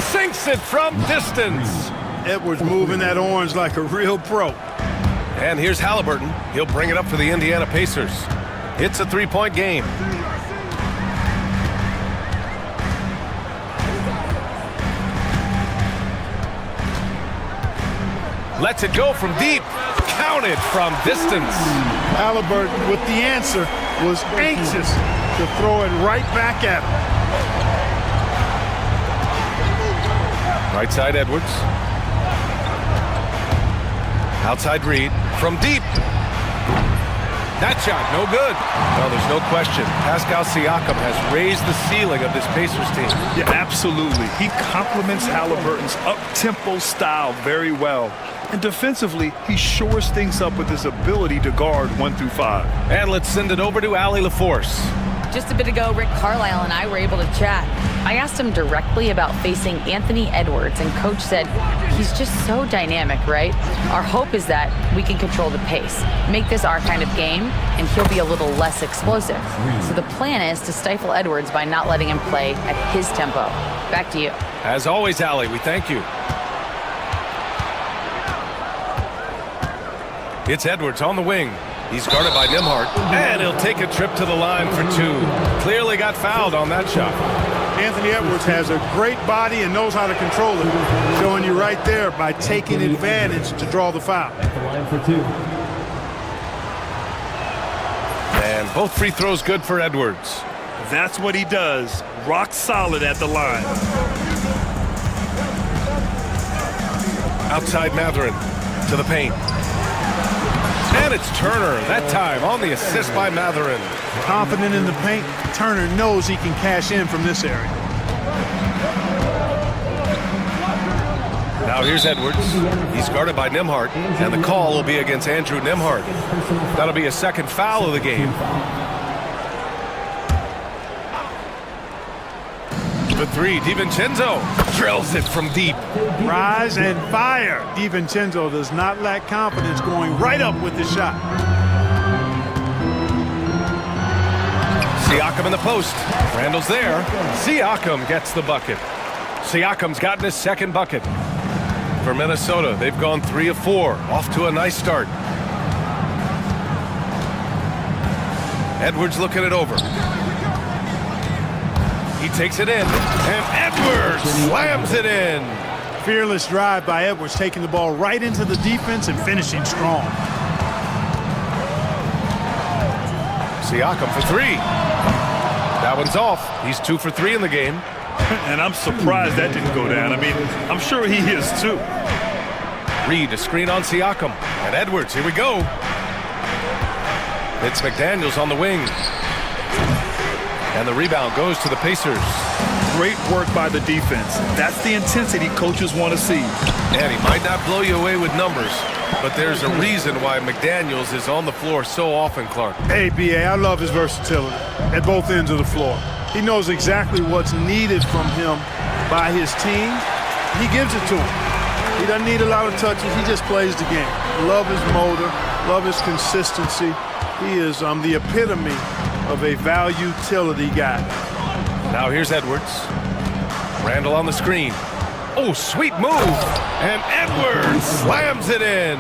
Sinks it from distance. Edwards moving that orange like a real pro. And here's Halliburton. He'll bring it up for the Indiana Pacers. It's a three-point game. Lets it go from deep. Counted from distance. Halliburton with the answer was anxious to throw it right back at him. Right side Edwards. Outside Reid from deep. That shot, no good. Well, there's no question. Pascal Siakam has raised the ceiling of this Pacers team. Yeah, absolutely. He complements Halliburton's up-tempo style very well. And defensively, he shores things up with his ability to guard 1 through 5. And let's send it over to Allie LaForce. Just a bit ago, Rick Carlisle and I were able to chat. I asked him directly about facing Anthony Edwards, and Coach said he's just so dynamic, right? Our hope is that we can control the pace, make this our kind of game, and he'll be a little less explosive. So the plan is to stifle Edwards by not letting him play at his tempo. Back to you. As always, Allie, we thank you. It's Edwards on the wing. He's guarded by Nembhard, and he'll take a trip to the line for two. Clearly got fouled on that shot. Anthony Edwards has a great body and knows how to control it, showing you right there by taking advantage to draw the foul. At the line for two. And both free throws good for Edwards. That's what he does. Rock solid at the line. Outside Matherin to the paint. And it's Turner, that time on the assist by Matherin. Confident in the paint, Turner knows he can cash in from this area. Now here's Edwards. He's guarded by Nembhard, and the call will be against Andrew Nembhard. That'll be a second foul of the game. The three, DiVincenzo drills it from deep. Rise and fire. DiVincenzo does not lack confidence, going right up with the shot. Siakam in the post. Randall's there. Siakam gets the bucket. Siakam's gotten his second bucket. For Minnesota, they've gone 3 of 4. Off to a nice start. Edwards looking it over. He takes it in, and Edwards slams it in. Fearless drive by Edwards, taking the ball right into the defense and finishing strong. Siakam for 3. That one's off. He's 2 for 3 in the game. And I'm surprised that didn't go down. I mean, I'm sure he is too. Reid, a screen on Siakam. And Edwards, here we go. It's McDaniels on the wing. And the rebound goes to the Pacers. Great work by the defense. That's the intensity coaches want to see. And he might not blow you away with numbers, but there's a reason why McDaniels is on the floor so often, Clark. Hey, B.A., I love his versatility at both ends of the floor. He knows exactly what's needed from him by his team. He gives it to him. He doesn't need a lot of touches. He just plays the game. Love his motor. Love his consistency. He is the epitome of a value-utility guy. Now here's Edwards. Randall on the screen. Oh, sweet move. And Edwards slams it in.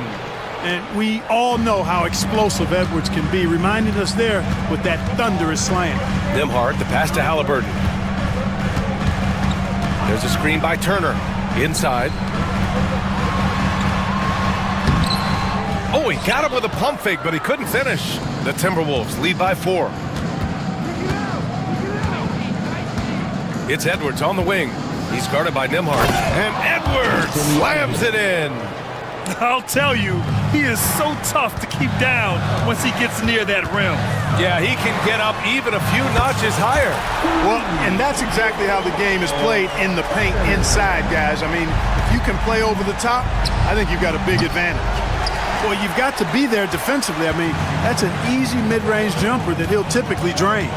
And we all know how explosive Edwards can be, reminding us there with that thunderous slam. Nembhard, the pass to Halliburton. There's a screen by Turner. Inside. Oh, he got him with a pump fake, but he couldn't finish. The Timberwolves lead by 4. It's Edwards on the wing. He's guarded by Nembhard. And Edwards slams it in. I'll tell you, He is so tough to keep down once he gets near that rim. Yeah, he can get up even a few notches higher. Well, and that's exactly how the game is played in the paint inside, guys. I mean, if you can play over the top, I think you've got a big advantage. Well, you've got to be there defensively. I mean, that's an easy mid-range jumper that he'll typically drain.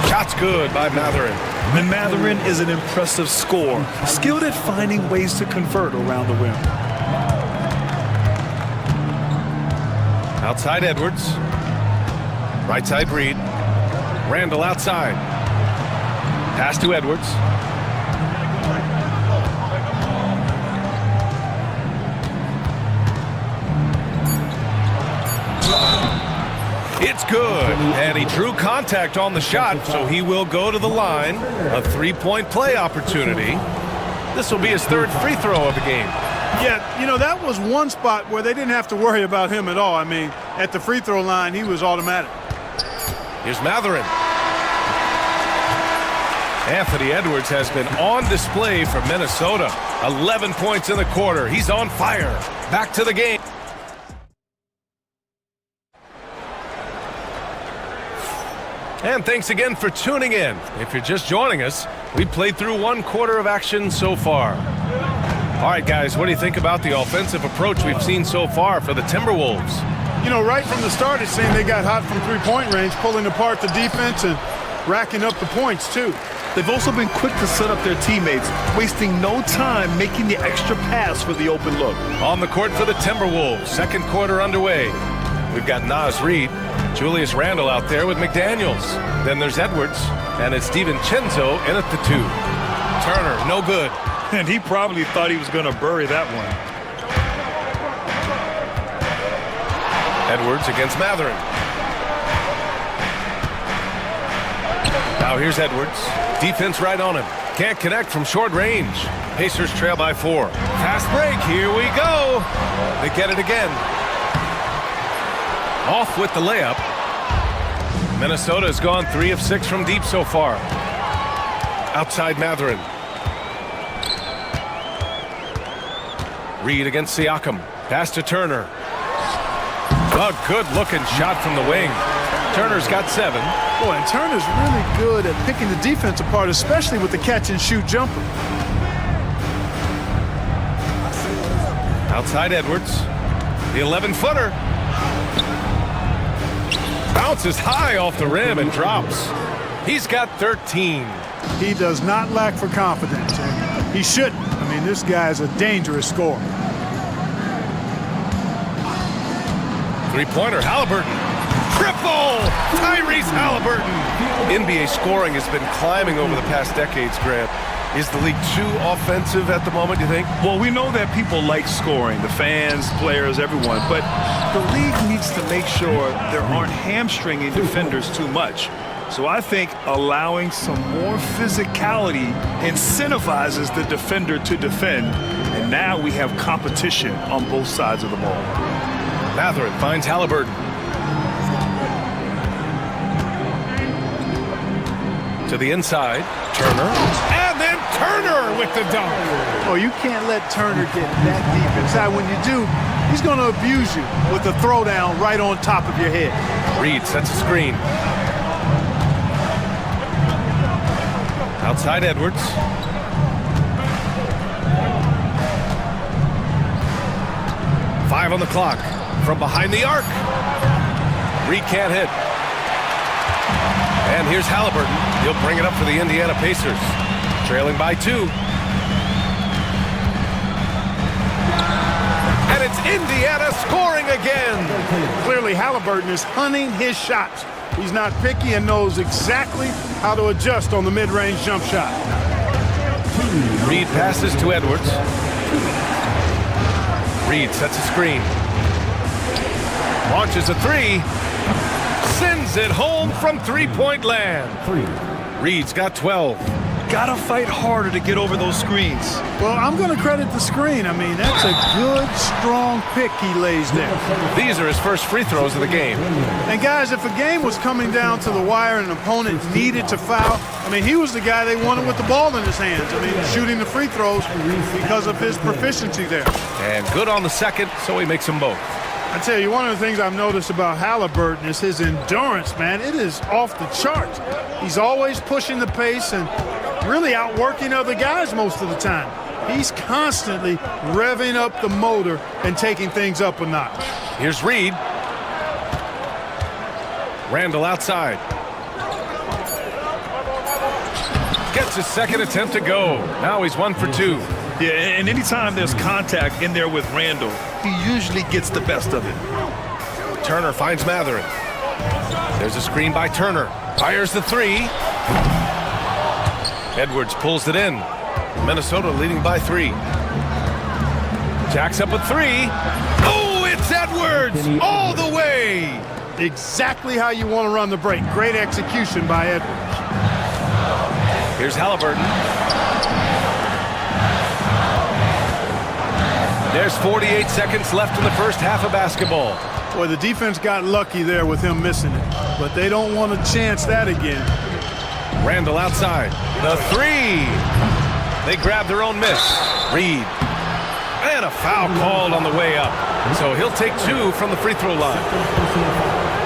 Shot's good by Matherin. And Matherin is an impressive scorer, skilled at finding ways to convert around the rim. Outside Edwards. Right side Reed. Randall outside. Pass to Edwards. It's good, and he drew contact on the shot, so he will go to the line. A three-point play opportunity. This will be his third free throw of the game. Yeah, you know, that was one spot where they didn't have to worry about him at all. I mean, at the free throw line, he was automatic. Here's Matherin. Anthony Edwards has been on display for Minnesota. 11 points in the quarter. He's on fire. Back to the game. And thanks again for tuning in. If you're just joining us, we played through one quarter of action so far. All right, guys, what do you think about the offensive approach we've seen so far for the Timberwolves? You know, right from the start, it seemed they got hot from three-point range, pulling apart the defense and racking up the points, too. They've also been quick to set up their teammates, wasting no time making the extra pass for the open look. On the court for the Timberwolves, second quarter underway. We've got Naz Reid, Julius Randle out there with McDaniels. Then there's Edwards, and it's DiVincenzo in at the 2. Turner, no good. And he probably thought he was going to bury that one. Edwards against Matherin. Now here's Edwards. Defense right on him. Can't connect from short range. Pacers trail by 4. Fast break. Here we go. They get it again. Off with the layup. Minnesota has gone 3 of 6 from deep so far. Outside Matherin. Reed against Siakam. Pass to Turner. A good-looking shot from the wing. Turner's got 7. Boy, and Turner's really good at picking the defense apart, especially with the catch-and-shoot jumper. Outside Edwards. The 11-footer. Bounces high off the rim and drops. He's got 13. He does not lack for confidence, and he shouldn't. I mean, this guy's a dangerous scorer. Three-pointer, Halliburton. Triple! Tyrese Halliburton. NBA scoring has been climbing over the past decades, Grant. Is the league too offensive at the moment, you think? Well, we know that people like scoring, the fans, players, everyone, but the league needs to make sure there aren't hamstringing defenders too much. So I think allowing some more physicality incentivizes the defender to defend, and now we have competition on both sides of the ball. Matherin finds Halliburton. To the inside, Turner. And then Turner with the dunk. Oh, you can't let Turner get that deep inside. When you do, he's going to abuse you with a throwdown right on top of your head. Reed sets a screen. Outside Edwards. Five on the clock. From behind the arc. Reed can't hit. And here's Halliburton. He'll bring it up for the Indiana Pacers. Trailing by 2. And it's Indiana scoring again. Clearly, Halliburton is hunting his shots. He's not picky and knows exactly how to adjust on the mid-range jump shot. Reed passes to Edwards. Reed sets a screen. Launches a 3. Sends it home from three-point land. Reed's got 12. Got to fight harder to get over those screens. Well, I'm going to credit the screen. I mean, that's a good, strong pick he lays there. These are his first free throws of the game. And guys, if a game was coming down to the wire and an opponent needed to foul, I mean, he was the guy they wanted with the ball in his hands. I mean, shooting the free throws because of his proficiency there. And good on the second, so he makes them both. I tell you, one of the things I've noticed about Halliburton is his endurance, man. It is off the charts. He's always pushing the pace and really outworking other guys most of the time. He's constantly revving up the motor and taking things up a notch. Here's Reed. Randall outside. Gets his second attempt to go. Now he's 1 for 2. Yeah, and anytime there's contact in there with Randall, he usually gets the best of it. Turner finds Matherin. There's a screen by Turner. Fires the three. Edwards pulls it in. Minnesota leading by 3. Jacks up a 3. Oh, it's Edwards all the way. Exactly how you want to run the break. Great execution by Edwards. Here's Halliburton. There's 48 seconds left in the first half of basketball. Boy, the defense got lucky there with him missing it, but they don't want to chance that again. Randall outside. The 3. They grab their own miss. Reed. And a foul called on the way up. So he'll take 2 from the free throw line.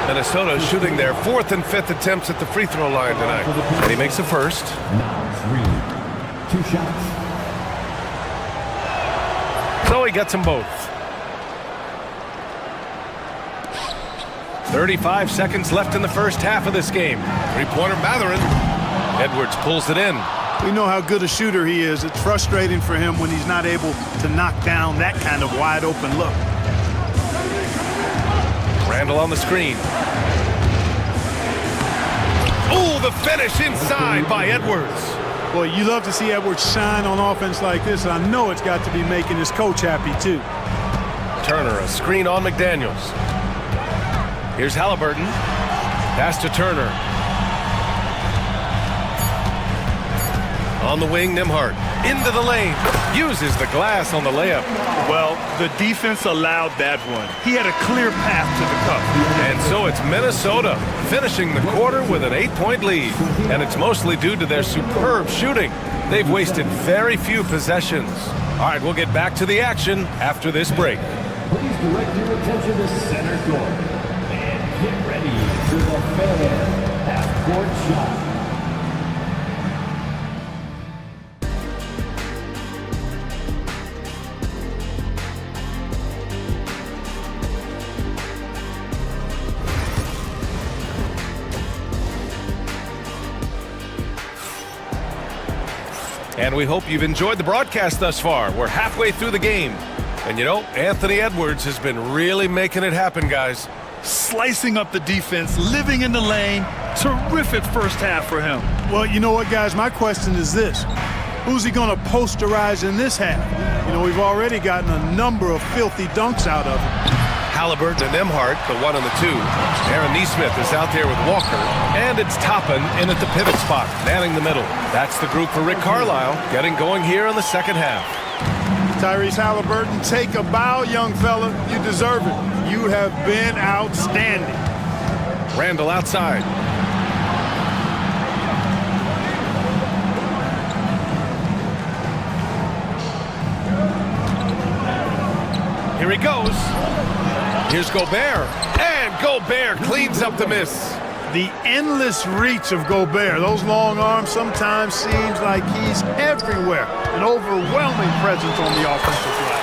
Minnesota shooting their 4th and 5th attempts at the free throw line tonight. And he makes the first. Now, 3. 2 shots. So he gets them both. 35 seconds left in the first half of this game. Three-pointer Matherin. Edwards pulls it in. We know how good a shooter he is. It's frustrating for him when he's not able to knock down that kind of wide open look. Randall on the screen. Oh, the finish inside by Edwards. Boy, you love to see Edwards shine on offense like this, and I know it's got to be making his coach happy too. Turner, a screen on McDaniels. Here's Halliburton. Pass to Turner. On the wing, Nembhard. Into the lane. Uses the glass on the layup. Well, the defense allowed that one. He had a clear path to the cup. And so it's Minnesota finishing the quarter with an 8-point lead. And it's mostly due to their superb shooting. They've wasted very few possessions. All right, we'll get back to the action after this break. Please direct your attention to center court. And get ready for the fair half-court shot. And we hope you've enjoyed the broadcast thus far. We're halfway through the game. And you know, Anthony Edwards has been really making it happen, guys. Slicing up the defense, living in the lane. Terrific first half for him. Well, you know what, guys? My question is this. Who's he going to posterize in this half? You know, we've already gotten a number of filthy dunks out of him. Halliburton and Nembhard, the 1 and the 2. Aaron Nesmith is out there with Walker. And it's Toppin in at the pivot spot, manning the middle. That's the group for Rick Carlisle, getting going here in the second half. Tyrese Halliburton, take a bow, young fella. You deserve it. You have been outstanding. Randall outside. Here he goes. Here's Gobert. And Gobert cleans up the miss. The endless reach of Gobert. Those long arms sometimes seems like he's everywhere. An overwhelming presence on the offensive line.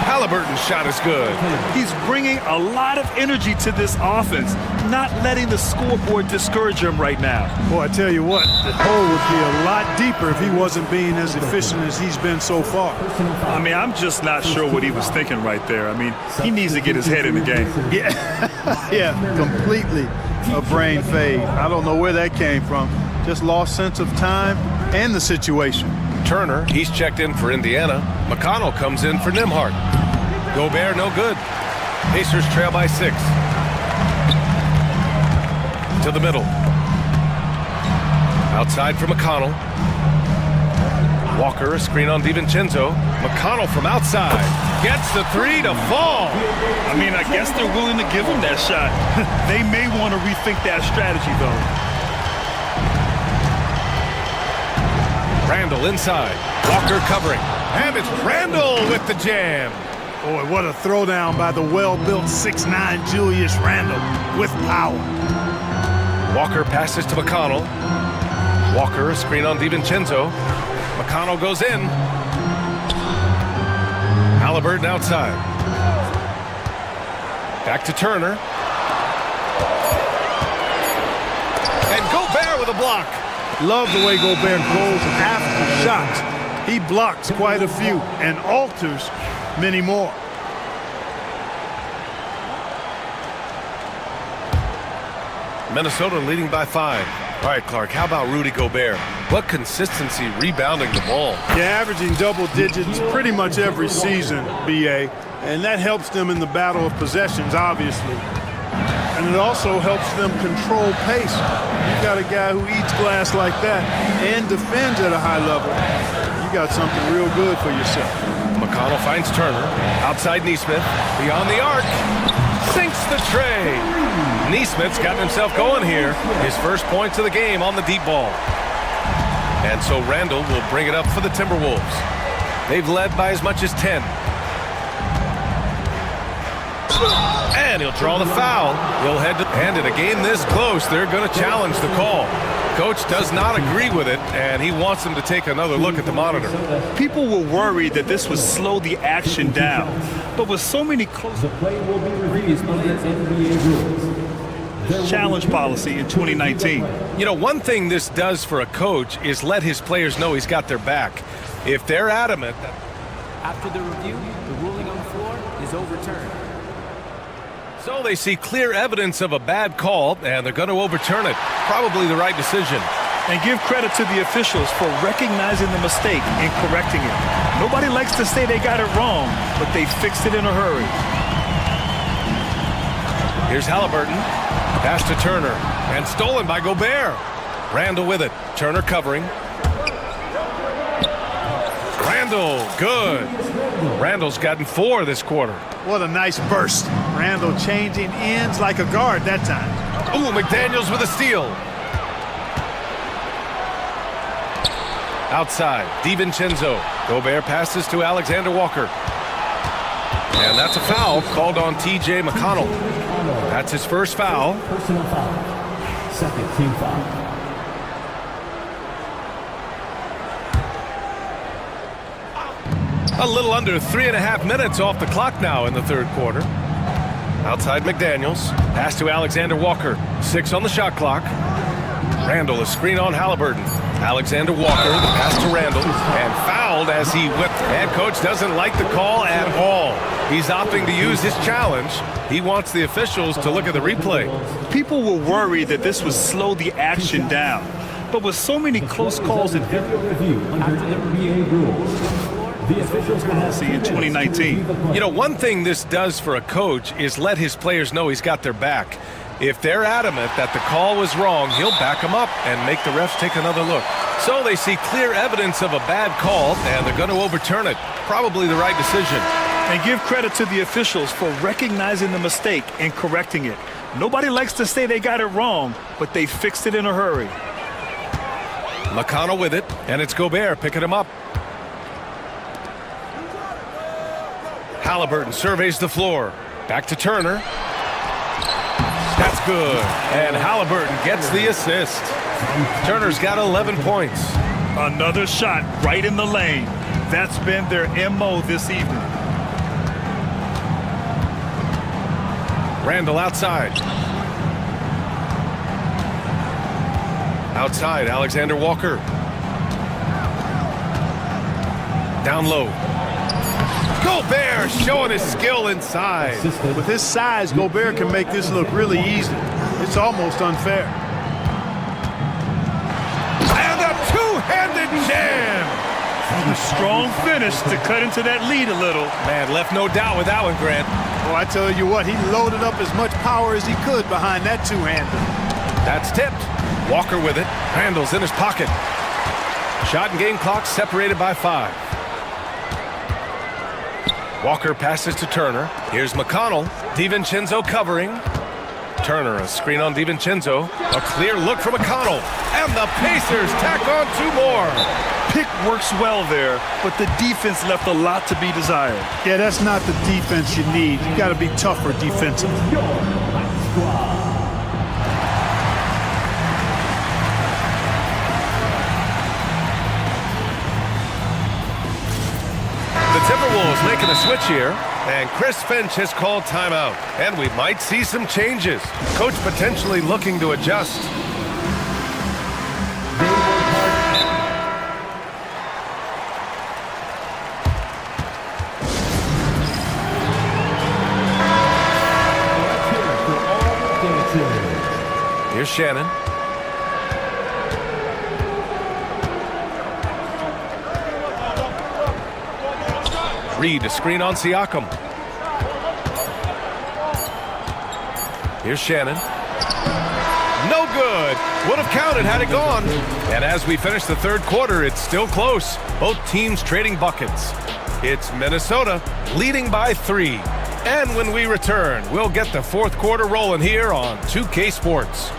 Halliburton's shot is good. He's bringing a lot of energy to this offense, not letting the scoreboard discourage him right now. Boy, I tell you what, the hole would be a lot deeper if he wasn't being as efficient as he's been so far. I mean, I'm just not sure what he was thinking right there. I mean, he needs to get his head in the game. Yeah, completely a brain fade. I don't know where that came from. Just lost sense of time and the situation. Turner, he's checked in for Indiana. McConnell comes in for Nembhard. Gobert, no good. Pacers trail by 6. To the middle. Outside for McConnell. Walker, a screen on DiVincenzo. McConnell from outside. Gets the three to fall. I mean, I guess they're willing to give him that shot. They may want to rethink that strategy, though. Randall inside. Walker covering. And it's Randall with the jam. Boy, what a throwdown by the well-built 6'9" Julius Randle with power. Walker passes to McConnell. Walker, a screen on DiVincenzo. McConnell goes in. Halliburton outside. Back to Turner. And Gobert with a block. Love the way Gobert goes after shots. He blocks quite a few and alters many more. Minnesota leading by 5. All right, Clark, how about Rudy Gobert? What consistency rebounding the ball. Yeah, averaging double digits pretty much every season, BA. And that helps them in the battle of possessions, obviously. And it also helps them control pace. You got a guy who eats glass like that and defends at a high level. You got something real good for yourself. McConnell finds Turner. Outside Nesmith. Beyond the arc. Sinks the tray. Nesmith's gotten himself going here. His first points of the game on the deep ball. And so Randall will bring it up for the Timberwolves. They've led by as much as 10. And he'll draw the foul. He'll head to, and in a game this close, they're going to challenge the call. Coach does not agree with it, and he wants them to take another look at the monitor. People were worried that this would slow the action down, but with so many close, The play will be reviewed under NBA rules. challenge policy in 2019. You know, one thing this does for a coach is let his players know he's got their back. If they're adamant that After the review, the ruling on the floor is overturned. So they see clear evidence of a bad call, and they're going to overturn it. Probably the right decision. And give credit to the officials for recognizing the mistake and correcting it. Nobody likes to say they got it wrong, but they fixed it in a hurry. Here's Halliburton. Pass to Turner. And stolen by Gobert. Randall with it. Turner covering. Randall, good. Randall's gotten 4 this quarter. What a nice burst. Randall changing ends like a guard that time. Ooh, McDaniels with a steal. Outside, DiVincenzo. Gobert passes to Alexander Walker. And that's a foul called on TJ McConnell. That's his first foul. Personal foul. Second team foul. A little under 3.5 minutes off the clock now in the third quarter. Outside McDaniels. Pass to Alexander Walker. 6 on the shot clock. Randall, a screen on Halliburton. Alexander Walker, the pass to Randall, and fouled as he whipped. And coach doesn't like the call at all. He's opting to use his challenge. He wants the officials to look at the replay. People were worried that this would slow the action down, but with so many close calls in Review under NBA rules. The officials policy in 2019. You know, one thing this does for a coach is let his players know he's got their back. If they're adamant that the call was wrong, he'll back them up and make the refs take another look. So they see clear evidence of a bad call, and they're going to overturn it. Probably the right decision. And give credit to the officials for recognizing the mistake and correcting it. Nobody likes to say they got it wrong, but they fixed it in a hurry. McConnell with it, and it's Gobert picking him up. Halliburton surveys the floor. Back to Turner. That's good. And Halliburton gets the assist. Turner's got 11 points. Another shot right in the lane. That's been their MO this evening. Randall outside. Outside, Alexander Walker. Down low. Gobert showing his skill inside. With his size, Gobert can make this look really easy. It's almost unfair. And a two-handed jam. A strong finish to cut into that lead a little. Man, left no doubt with that one, Grant. Oh, I tell you what, he loaded up as much power as he could behind that two-hander. That's tipped. Walker with it. Randall's in his pocket. Shot and game clock separated by 5. Walker passes to Turner. Here's McConnell. DiVincenzo covering. Turner, a screen on DiVincenzo. A clear look for McConnell. And the Pacers tack on 2 more. Pick works well there, but the defense left a lot to be desired. Yeah, that's not the defense you need. You got to be tougher defensively. The Timberwolves making a switch here, and Chris Finch has called timeout. And we might see some changes. Coach potentially looking to adjust. Here's Shannon. Reed, a screen on Siakam. Here's Shannon. No good. Would have counted had it gone. And as we finish the third quarter, it's still close. Both teams trading buckets. It's Minnesota leading by 3. And when we return, we'll get the fourth quarter rolling here on 2K Sports.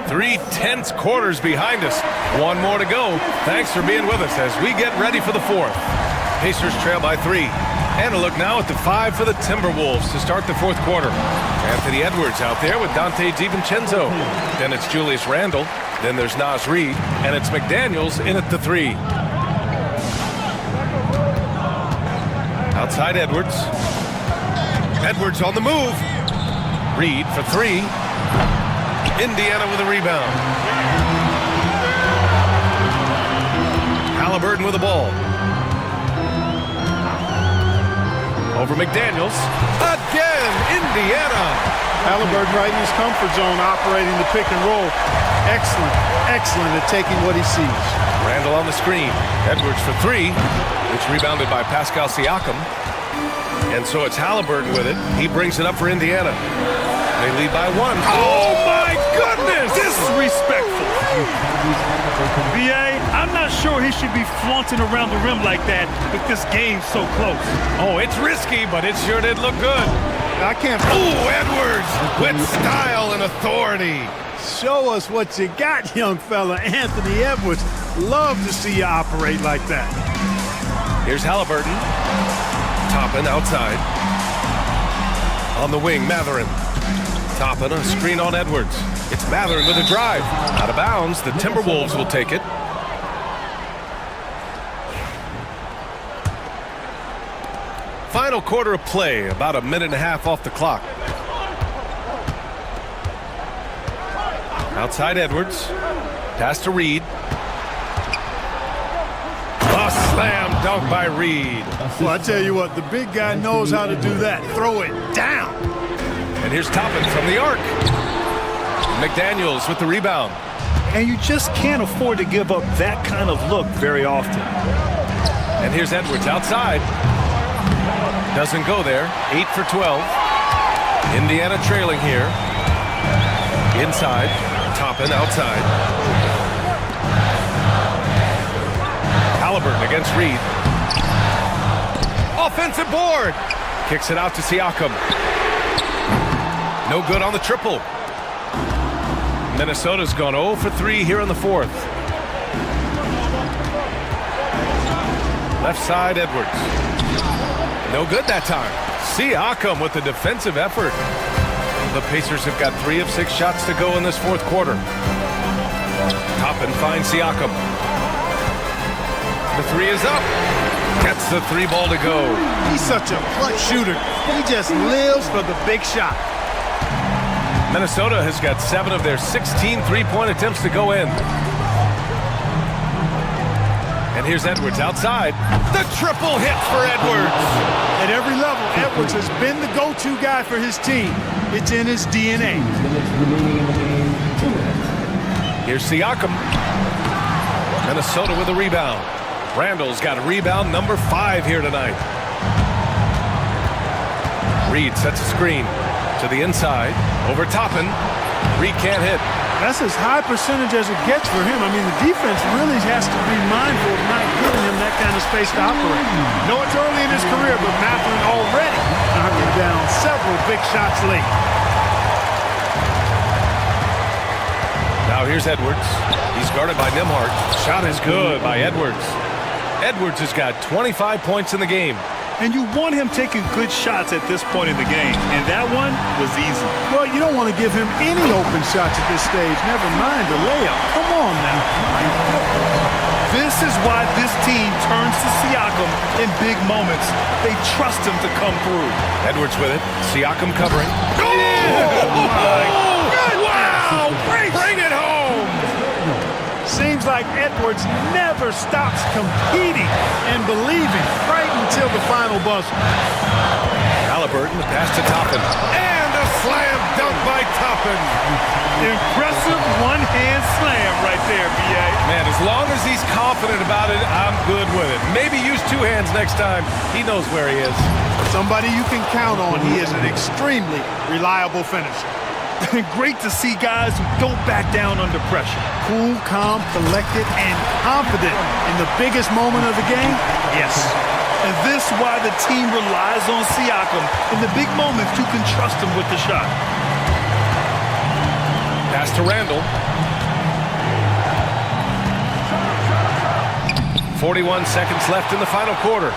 Three tense quarters behind us. One more to go. Thanks for being with us as we get ready for the fourth. Pacers trail by 3. And a look now at the 5 for the Timberwolves to start the fourth quarter. Anthony Edwards out there with Dante DiVincenzo. Then it's Julius Randle. Then there's Naz Reid. And it's McDaniels in at the 3. Outside Edwards. Edwards on the move. Reid for 3. Indiana with a rebound. Halliburton with the ball. Over McDaniels. Again, Indiana. Halliburton right in his comfort zone, operating the pick and roll. Excellent, excellent at taking what he sees. Randle on the screen. Edwards for 3. It's rebounded by Pascal Siakam. And so it's Halliburton with it. He brings it up for Indiana. They lead by 1. Oh my goodness! Disrespectful. B.A., I'm not sure he should be flaunting around the rim like that with this game so close. Oh, it's risky, but it sure did look good. I can't... Ooh, Edwards with style and authority. Show us what you got, young fella. Anthony Edwards. Love to see you operate like that. Here's Halliburton. Toppin outside. On the wing, Matherin. Toppin, a screen on Edwards. It's Matherin with a drive. Out of bounds, the Timberwolves will take it. Final quarter of play, about a minute and a half off the clock. Outside Edwards. Pass to Reid. A slam dunk by Reid. Well, I tell you what, the big guy knows how to do that. Throw it down. And here's Toppin from the arc. McDaniels with the rebound. And you just can't afford to give up that kind of look very often. And here's Edwards outside. Doesn't go there. 8 for 12. Indiana trailing here. Inside. Toppin outside. Halliburton against Reid. Offensive board. Kicks it out to Siakam. No good on the triple. Minnesota's gone 0 for 3 here in the fourth. Left side, Edwards. No good that time. Siakam with the defensive effort. The Pacers have got 3 of 6 shots to go in this fourth quarter. Toppin finds Siakam. The 3 is up. Gets the 3 ball to go. He's such a clutch shooter. He just lives for the big shot. Minnesota has got 7 of their 16 three-point attempts to go in. And here's Edwards outside. The triple hit for Edwards. At every level, Edwards has been the go-to guy for his team. It's in his DNA. Here's Siakam. Minnesota with a rebound. Randall's got rebound number 5 here tonight. Reed sets a screen to the inside. Over Toppin. Reed can't hit. That's as high percentage as it gets for him. I mean, the defense really has to be mindful of not giving him that kind of space to operate. No, it's early in his career, but Mathurin already knocking down several big shots late. Now here's Edwards. He's guarded by Nembhard. Shot is good by Edwards. Edwards has got 25 points in the game. And you want him taking good shots at this point in the game. And that one was easy. Well, you don't want to give him any open shots at this stage. Never mind the layup. Come on now. This is why this team turns to Siakam in big moments. They trust him to come through. Edwards with it. Siakam covering. Oh, my God. Wow! Bring it home! Seems like Edwards never stops competing and believing right until the final buzzer. Halliburton pass to Toppin. And a slam dunk by Toppin. Impressive one-hand slam right there, B.A. Man, as long as he's confident about it, I'm good with it. Maybe use 2 hands next time. He knows where he is. Somebody you can count on. He is an extremely reliable finisher. Great to see guys who don't back down under pressure. Cool, calm, collected, and confident in the biggest moment of the game? Yes. And this is why the team relies on Siakam in the big moments you can trust him with the shot. Pass to Randall. 41 seconds left in the final quarter.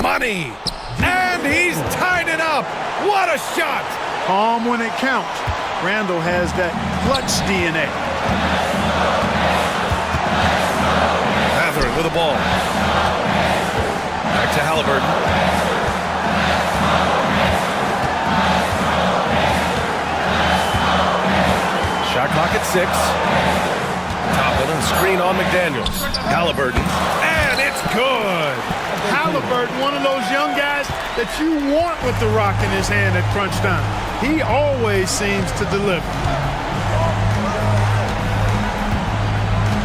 Money! And he's tied it up! What a shot! Calm when it counts. Randall has that clutch DNA. Mathurin with the ball. Back to Halliburton. Shot clock at 6. Toppin and screen on McDaniels. Halliburton. And it's good! Halliburton, one of those young guys that you want with the rock in his hand at crunch time. He always seems to deliver.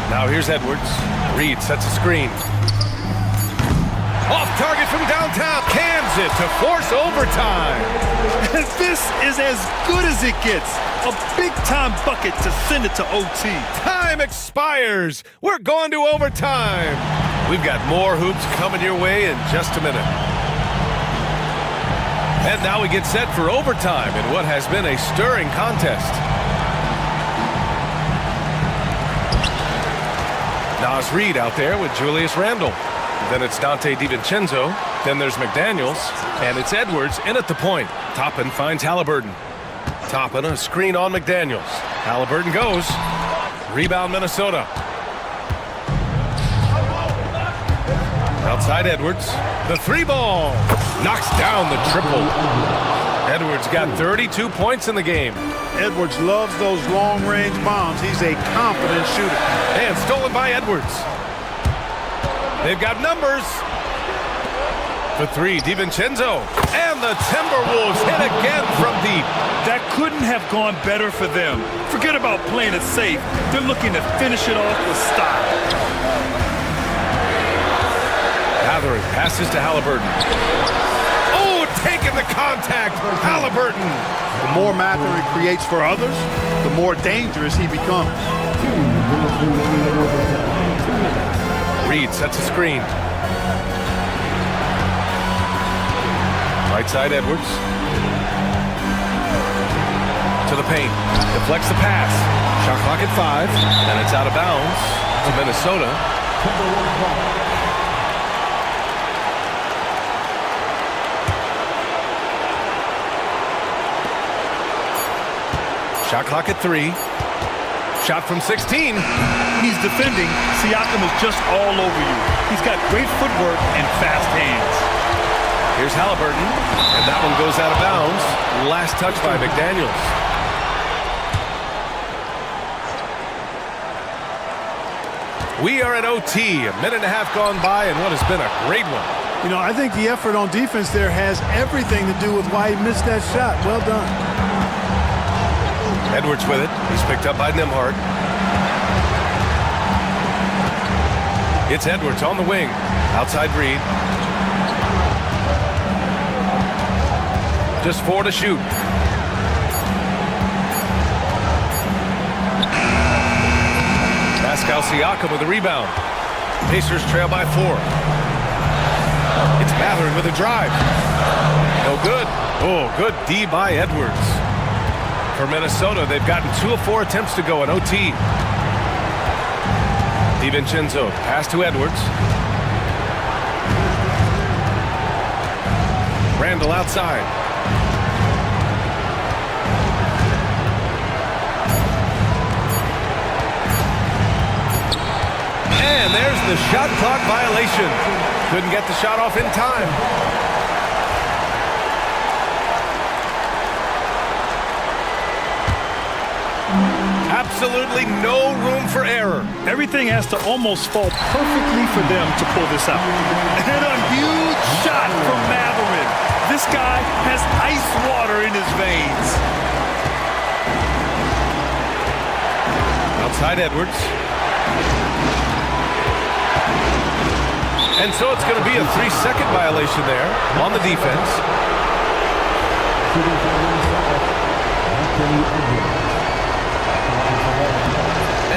Now here's Edwards. Reed sets a screen. Off target from downtown. Cans it to force overtime. This is as good as it gets. A big-time bucket to send it to OT. Time expires. We're going to overtime. We've got more hoops coming your way in just a minute. And now we get set for overtime in what has been a stirring contest. Nas Reed out there with Julius Randle. Then it's Dante DiVincenzo. Then there's McDaniels. And it's Edwards in at the point. Toppin finds Halliburton. Toppin a screen on McDaniels. Halliburton goes. Rebound Minnesota. Outside Edwards. The 3-ball. Knocks down the triple. Edwards got 32 points in the game. Edwards loves those long-range bombs. He's a confident shooter. And stolen by Edwards. They've got numbers. The 3, DiVincenzo. And the Timberwolves hit again from deep. That couldn't have gone better for them. Forget about playing it safe. They're looking to finish it off with style. Mathurin passes to Halliburton. Oh, taking the contact. Halliburton. The more Mathurin creates for others, the more dangerous he becomes. Reed sets a screen. Right side Edwards. To the paint. Deflects the pass. Shot clock at 5. And it's out of bounds to Minnesota. Shot clock at 3. Shot from 16. He's defending. Siakam is just all over you. He's got great footwork and fast hands. Here's Halliburton. And that one goes out of bounds. Last touch by McDaniels. We are at OT. A minute and a half gone by and what has been a great one. You know, I think the effort on defense there has everything to do with why he missed that shot. Well done. Edwards with it. He's picked up by Nembhard. It's Edwards on the wing. Outside Reed. Just 4 to shoot. Pascal Siakam with a rebound. Pacers trail by 4. It's Mathurin with a drive. No good. Oh, good D by Edwards. For Minnesota, they've gotten 2 of 4 attempts to go in OT. DiVincenzo, pass to Edwards. Randall outside. And there's the shot clock violation. Couldn't get the shot off in time. Absolutely no room for error. Everything has to almost fall perfectly for them to pull this out. And a huge shot from Mathurin. This guy has ice water in his veins. Outside Edwards. And so it's going to be a 3-second violation there on the defense.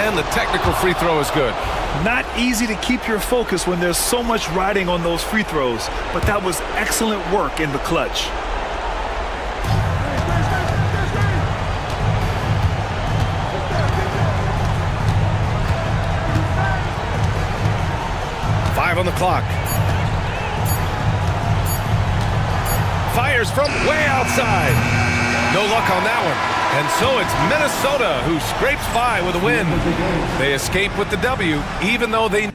And the technical free throw is good. Not easy to keep your focus when there's so much riding on those free throws, but that was excellent work in the clutch. On the clock. Fires from way outside. No luck on that one. And so it's Minnesota who scrapes by with a win. They escape with the W, even though they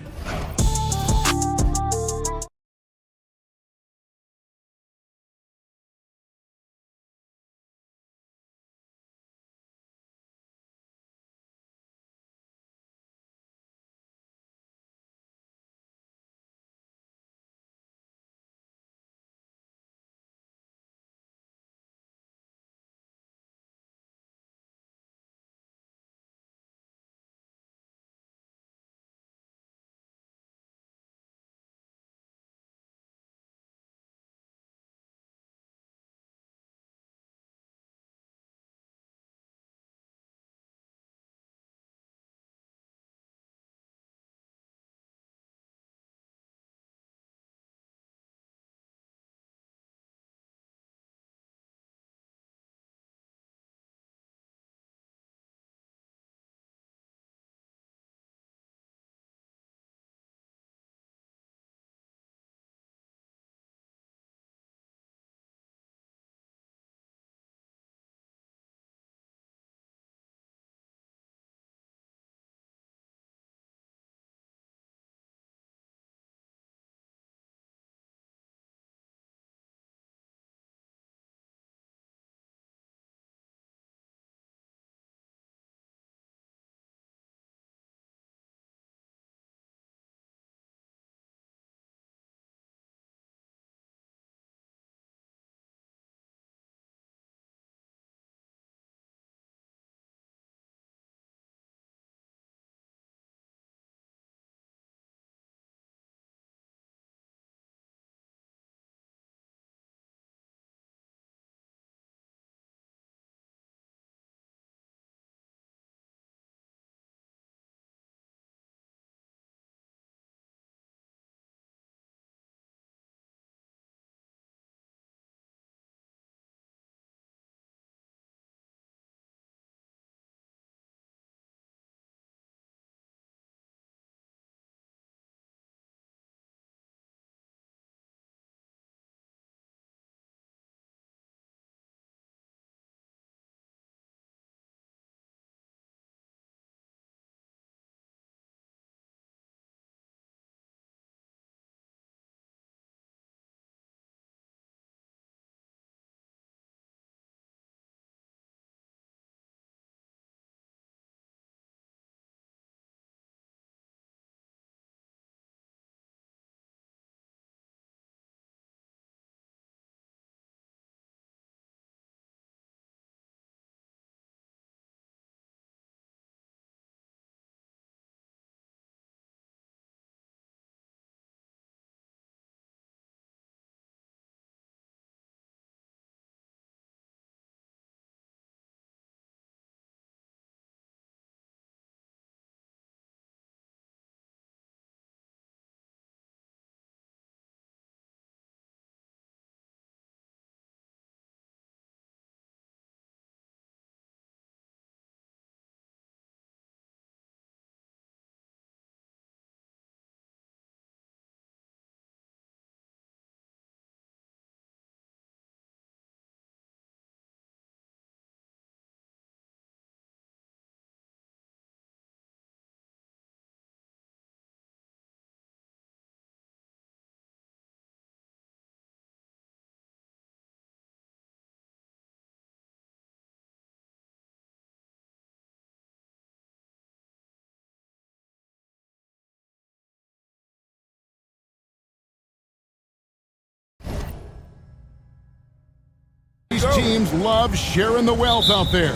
teams love sharing the wealth out there.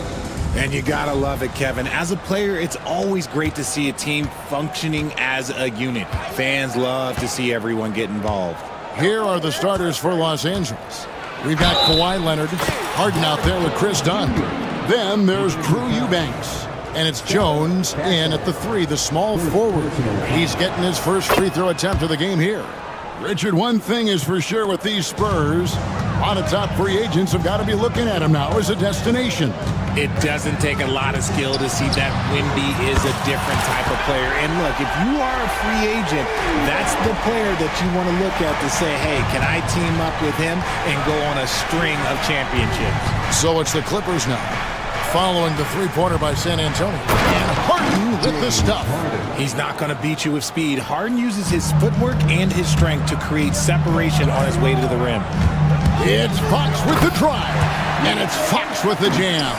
And you gotta love it, Kevin. As a player, it's always great to see a team functioning as a unit. Fans love to see everyone get involved. Here are the starters for Los Angeles. We've got Kawhi Leonard, Harden out there with Chris Dunn. Then there's Drew Eubanks. And it's Jones in at the 3, the small forward. He's getting his first free throw attempt of the game here. Richard, one thing is for sure with these Spurs, a lot of top free agents have got to be looking at him now as a destination. It doesn't take a lot of skill to see that Wemby is a different type of player. And look, if you are a free agent, that's the player that you want to look at to say, hey, can I team up with him and go on a string of championships? So it's the Clippers now, following the three-pointer by San Antonio. And Harden with the stuff. He's not going to beat you with speed. Harden uses his footwork and his strength to create separation on his way to the rim. It's Fox with the drive, and it's Fox with the jam.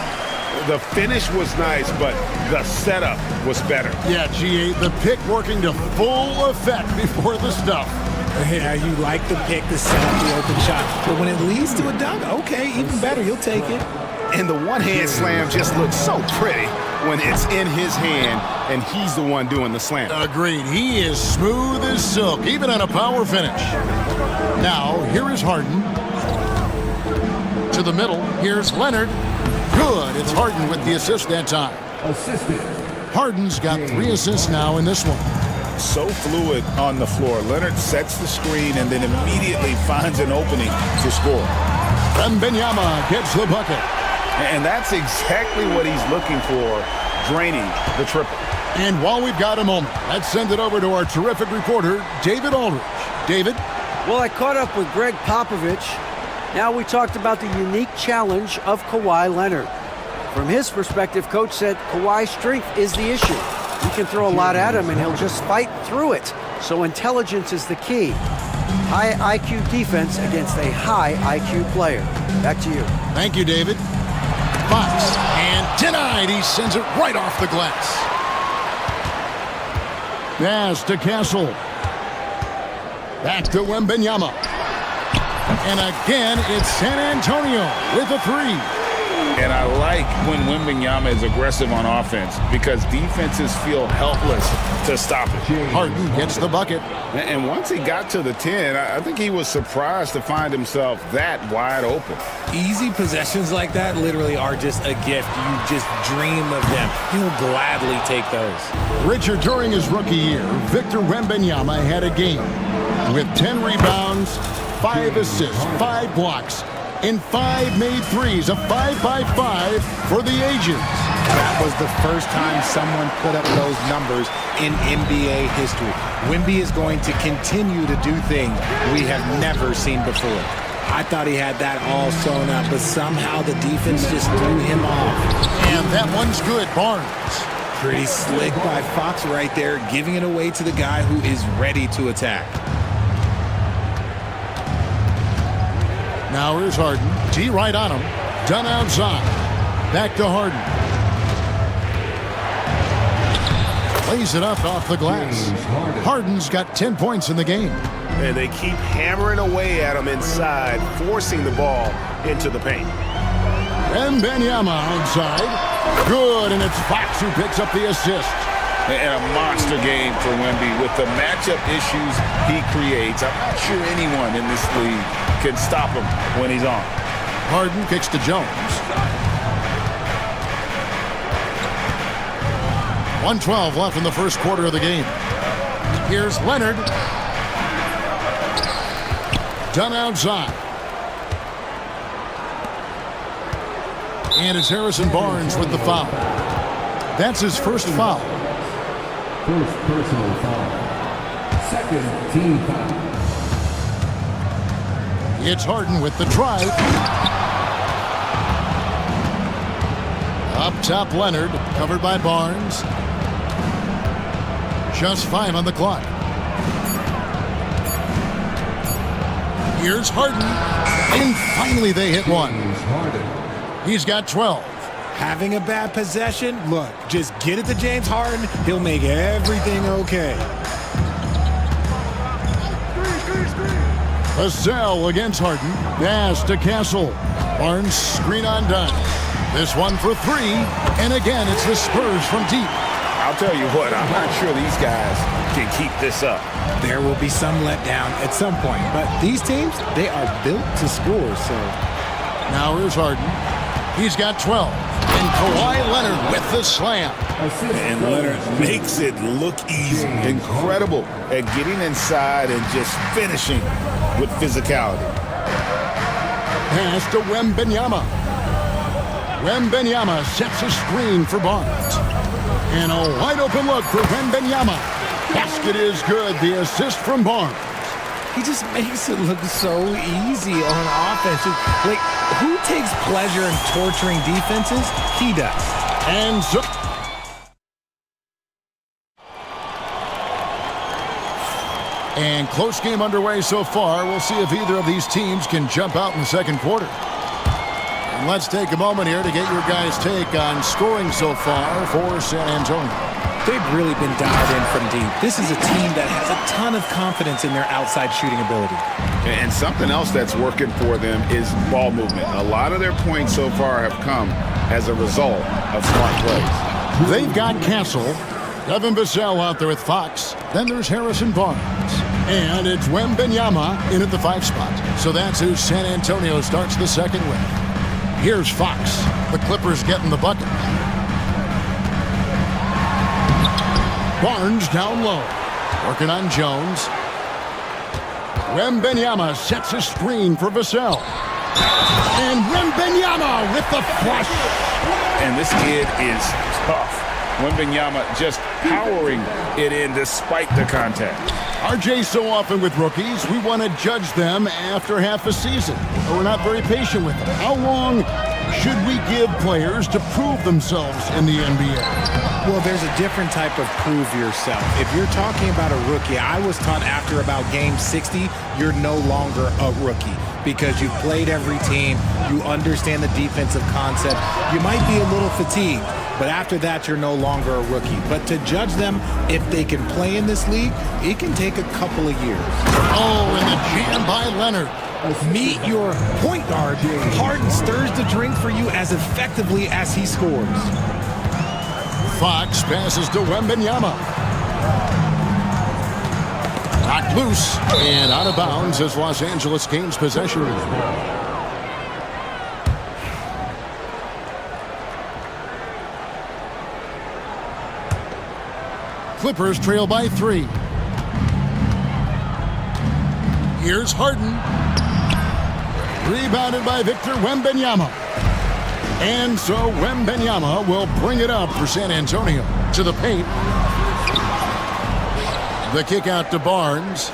The finish was nice, but the setup was better. Yeah, G8, the pick working to full effect before the stuff. Yeah, you like the pick to set up the open shot. But when it leads to a dunk, okay, even better, you'll take it. And the one-hand slam just looks so pretty when it's in his hand and he's the one doing the slam. Agreed. He is smooth as silk, even on a power finish. Now, here is Harden. To the middle, here's Leonard. Good. It's Harden with the assist that time. Harden's got 3 assists now in this one. So fluid on the floor. Leonard sets the screen and then immediately finds an opening to score. Wembanyama gets the bucket. And that's exactly what he's looking for, draining the triple. And while we've got a moment, let's send it over to our terrific reporter, David Aldridge. David? Well, I caught up with Greg Popovich. Now we talked about the unique challenge of Kawhi Leonard. From his perspective, Coach said Kawhi's strength is the issue. You can throw a lot at him and he'll just fight through it. So intelligence is the key. High IQ defense against a high IQ player. Back to you. Thank you, David. Fox, and denied. He sends it right off the glass. Pass to Castle. Back to Wembanyama. And again, it's San Antonio with a 3. And I like when Wembanyama is aggressive on offense because defenses feel helpless to stop it. Harden gets the bucket. And once he got to the 10, I think he was surprised to find himself that wide open. Easy possessions like that literally are just a gift. You just dream of them. He'll gladly take those. Richard, during his rookie year, Victor Wembanyama had a game with 10 rebounds, 5 assists, 5 blocks, and 5 made threes, a 5-by-5 for the ages. That was the first time someone put up those numbers in NBA history. Wemby is going to continue to do things we have never seen before. I thought he had that all sewn up, but somehow the defense just threw him off. And that one's good, Barnes. Pretty slick by Fox right there, giving it away to the guy who is ready to attack. Now here's Harden. T right on him. Done outside. Back to Harden. Lays it up off the glass. Harden's got 10 points in the game. And they keep hammering away at him inside, forcing the ball into the paint. Wembanyama outside. Good, and it's Fox who picks up the assist. And a monster game for Wemby with the matchup issues he creates. I'm not sure anyone in this league can stop him when he's on. Harden kicks to Jones. 1:12 left in the first quarter of the game. Here's Leonard. Done outside. And it's Harrison Barnes with the foul. That's his first foul. First personal foul. Second team foul. It's Harden with the drive. Up top, Leonard, covered by Barnes. Just 5 on the clock. Here's Harden. And finally they hit one. He's got 12. Having a bad possession? Look, just get it to James Harden. He'll make everything okay. Vassell against Harden. Pass to Castle. Barnes screen on done. This one for three. And again, it's the Spurs from deep. I'll tell you what, I'm not sure these guys can keep this up. There will be some letdown at some point, but these teams, they are built to score, so. Now here's Harden. He's got 12. And Kawhi Leonard with the slam. And Leonard makes it look easy. Incredible at getting inside and just finishing with physicality. Pass to Wembanyama. Wembanyama sets a screen for Barnes. And a wide open look for Wembanyama. Basket is good. The assist from Barnes. He just makes it look so easy on offense. Like, who takes pleasure in torturing defenses? He does. And so... And close game underway so far. We'll see if either of these teams can jump out in the second quarter. And let's take a moment here to get your guys' take on scoring so far for San Antonio. They've really been dialed in from deep. This is a team that has a ton of confidence in their outside shooting ability. And something else that's working for them is ball movement. A lot of their points so far have come as a result of smart plays. They've got Castle, Devin Vassell out there with Fox. Then there's Harrison Barnes. And it's Wembanyama in at the 5 spot. So that's who San Antonio starts the second with. Here's Fox. The Clippers getting the bucket. Barnes down low. Working on Jones. Wembanyama sets a screen for Vassell. And Wembanyama with the flush. And this kid is tough. Wembanyama just powering it in despite the contact. RJ, so often with rookies, we want to judge them after half a season. Or we're not very patient with them. How long should we give players to prove themselves in the NBA? Well, there's a different type of prove yourself. If you're talking about a rookie, I was taught after about game 60, you're no longer a rookie because you've played every team, you understand the defensive concept, you might be a little fatigued, but after that, you're no longer a rookie. But to judge them, if they can play in this league, it can take a couple of years. Oh, and the jam by Leonard. Meet your point guard. Harden stirs the drink for you as effectively as he scores. Fox passes to Wembanyama. Knocked loose and out of bounds as Los Angeles gains possession. Clippers trail by 3. Here's Harden. Rebounded by Victor Wembanyama. And so Wembanyama will bring it up for San Antonio. To the paint. The kick out to Barnes.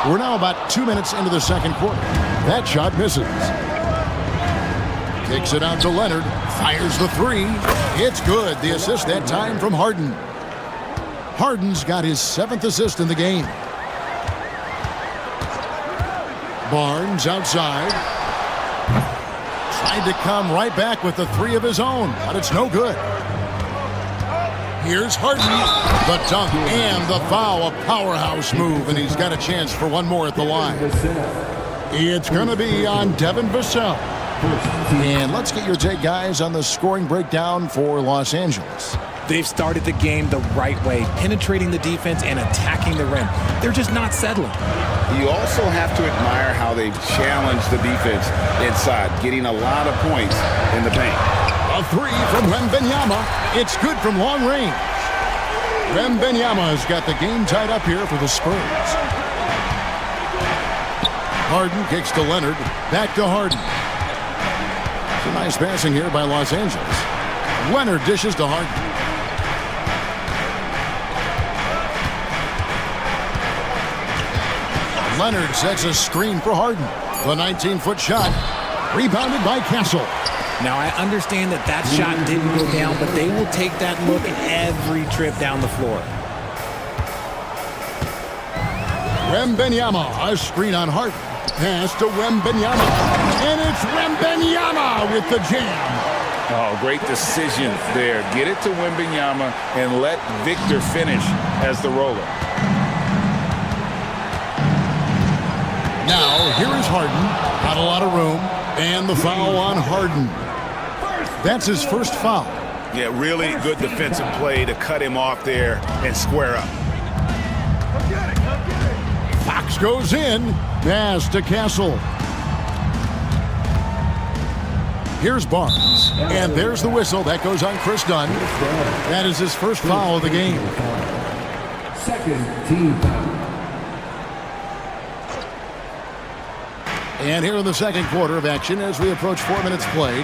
We're now about 2 minutes into the second quarter. That shot misses. Kicks it out to Leonard. Fires the 3. It's good. The assist that time from Harden. Harden's got his 7th assist in the game. Barnes outside. Tried to come right back with the 3 of his own, but it's no good. Here's Harden. The dunk and the foul. A powerhouse move, and he's got a chance for one more at the line. It's going to be on Devin Vassell. And let's get your take, guys, on the scoring breakdown for Los Angeles. They've started the game the right way, penetrating the defense and attacking the rim. They're just not settling. You also have to admire how they've challenged the defense inside, getting a lot of points in the paint. A 3 from Wembanyama. It's good from long range. Wembanyama has got the game tied up here for the Spurs. Harden kicks to Leonard. Back to Harden. It's a nice passing here by Los Angeles. Leonard dishes to Harden. Leonard sets a screen for Harden. The 19-foot shot. Rebounded by Castle. Now, I understand that that shot didn't go down, but they will take that look every trip down the floor. Wembanyama, a screen on Harden. Pass to Wembanyama. And it's Wembanyama with the jam. Oh, great decision there. Get it to Wembanyama and let Victor finish as the roller. Now, here is Harden. Not a lot of room. And the foul on Harden. That's his first foul. Yeah, really good defensive play to cut him off there and square up. Fox goes in. Pass to Castle. Here's Barnes. And there's the whistle. That goes on Chris Dunn. That is his first foul of the game. Second team foul. And here in the second quarter of action as we approach 4 minutes played.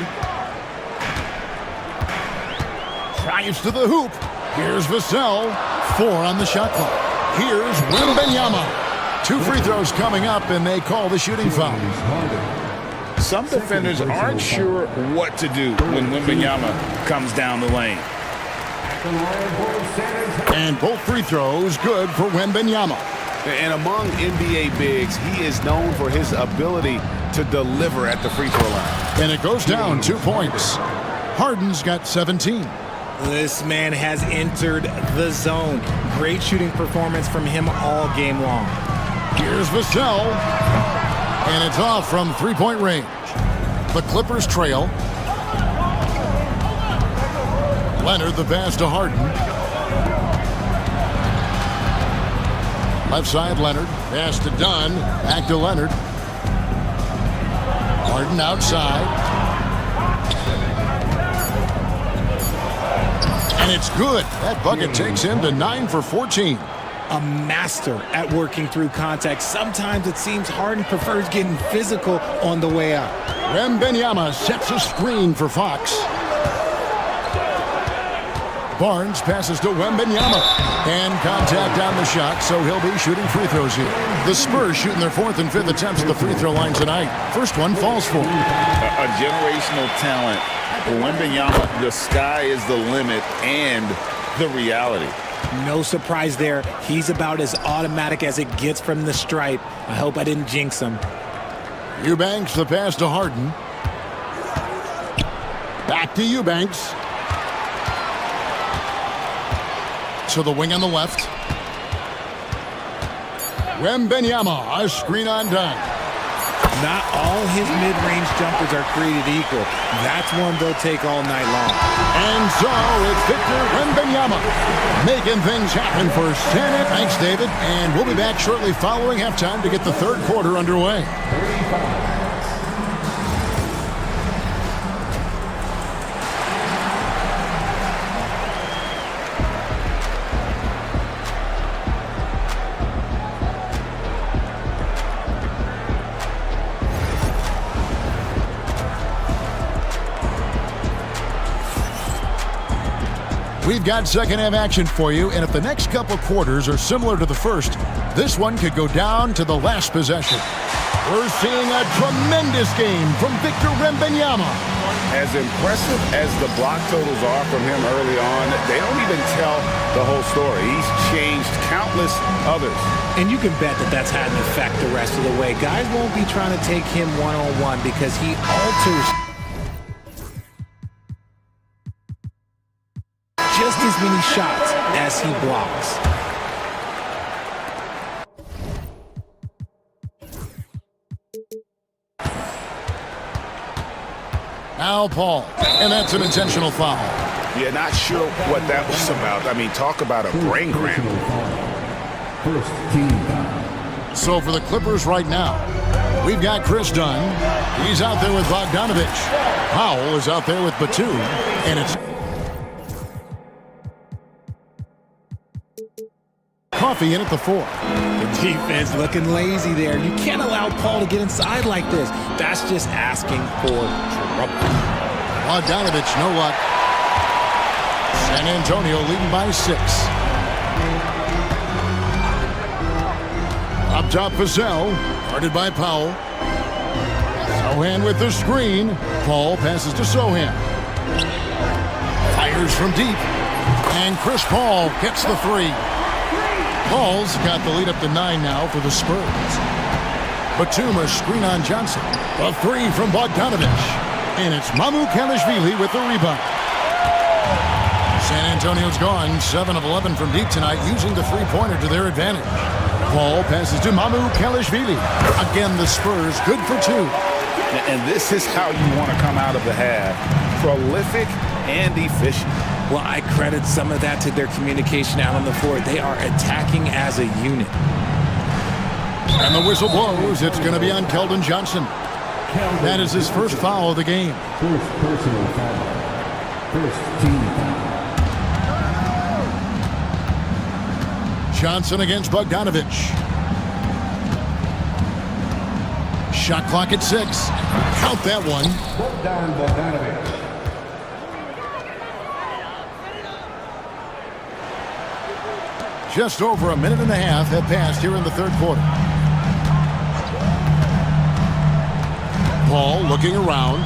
Drives to the hoop. Here's Vassell. 4 on the shot clock. Here's Wembanyama. 2 free throws coming up, and they call the shooting foul. Some defenders aren't sure what to do when Wembanyama comes down the lane. And both free throws good for Wembanyama. And among NBA bigs, he is known for his ability to deliver at the free throw line. And it goes down 2 points. Harden's got 17. This man has entered the zone. Great shooting performance from him all game long. Here's Vassell. And it's off from three-point range. The Clippers trail. Leonard the pass to Harden. Left side, Leonard. Pass to Dunn. Back to Leonard. Harden outside. And it's good. That bucket takes him to 9 for 14. A master at working through contact. Sometimes it seems Harden prefers getting physical on the way up. Wembanyama sets a screen for Fox. Barnes passes to Wembanyama. And contact on the shot, so he'll be shooting free throws here. The Spurs shooting their 4th and 5th attempts at the free throw line tonight. First one falls for. A generational talent. For Wembanyama, the sky is the limit and the reality. No surprise there. He's about as automatic as it gets from the stripe. I hope I didn't jinx him. Eubanks the pass to Harden. Back to Eubanks. To the wing on the left. Wembanyama, a screen on Dunn. Not all his mid-range jumpers are created equal. That's one they'll take all night long. And so it's Victor Wembanyama making things happen for Santa. Thanks, David. And we'll be back shortly following halftime to get the third quarter underway. We've got second half action for you, and if the next couple quarters are similar to the first, this one could go down to the last possession. We're seeing a tremendous game from Victor Wembanyama. As impressive as the block totals are from him early on, they don't even tell the whole story. He's changed countless others. And you can bet that that's had an effect the rest of the way. Guys won't be trying to take him one-on-one because he alters just as many shots as he blocks. Now Paul, and that's an intentional foul. Yeah, not sure what that was about. I mean, talk about a brain cramp. First team foul. So for the Clippers right now, we've got Chris Dunn. He's out there with Bogdanovich. Powell is out there with Batum, and it's Coffee in at the 4. The defense looking lazy there. You can't allow Paul to get inside like this. That's just asking for trouble. Bogdanovich, no luck. San Antonio leading by 6. Up top, Vassell, guarded by Powell. Sohan with the screen. Paul passes to Sohan. Fires from deep. And Chris Paul gets the 3. Paul's got the lead up to 9 now for the Spurs. Batum a screen on Johnson. A 3 from Bogdanovich. And it's Mamu Kalashvili with the rebound. San Antonio's gone 7 of 11 from deep tonight, using the three-pointer to their advantage. Ball passes to Mamu Kelishvili. Again, the Spurs good for 2. And this is how you want to come out of the half. Prolific and efficient. Well, I credit some of that to their communication out on the floor. They are attacking as a unit. And the whistle blows. It's going to be on Keldon Johnson. That is his first foul of the game. First personal foul. First team foul. Johnson against Bogdanovich. Shot clock at 6. Count that one. Bogdanovich. Just over a minute and a half have passed here in the third quarter. Paul looking around.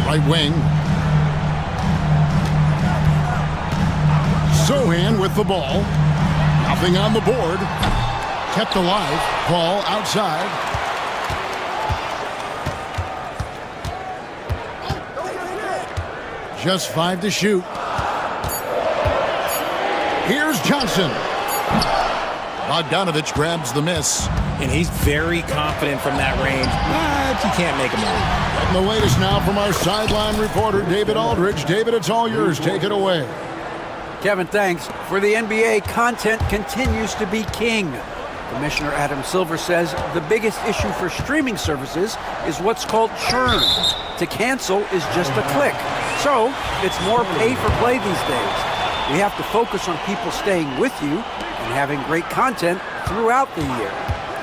Right wing. Sohan with the ball. Nothing on the board. Kept alive. Paul outside. Just 5 to shoot. Here's Johnson. Bogdanovich grabs the miss. And he's very confident from that range, but you can't make him out. And the latest now from our sideline reporter, David Aldridge. David, it's all yours. Take it away. Kevin, thanks. For the NBA, content continues to be king. Commissioner Adam Silver says the biggest issue for streaming services is what's called churn. To cancel is just a click. So it's more pay for play these days. We have to focus on people staying with you and having great content throughout the year.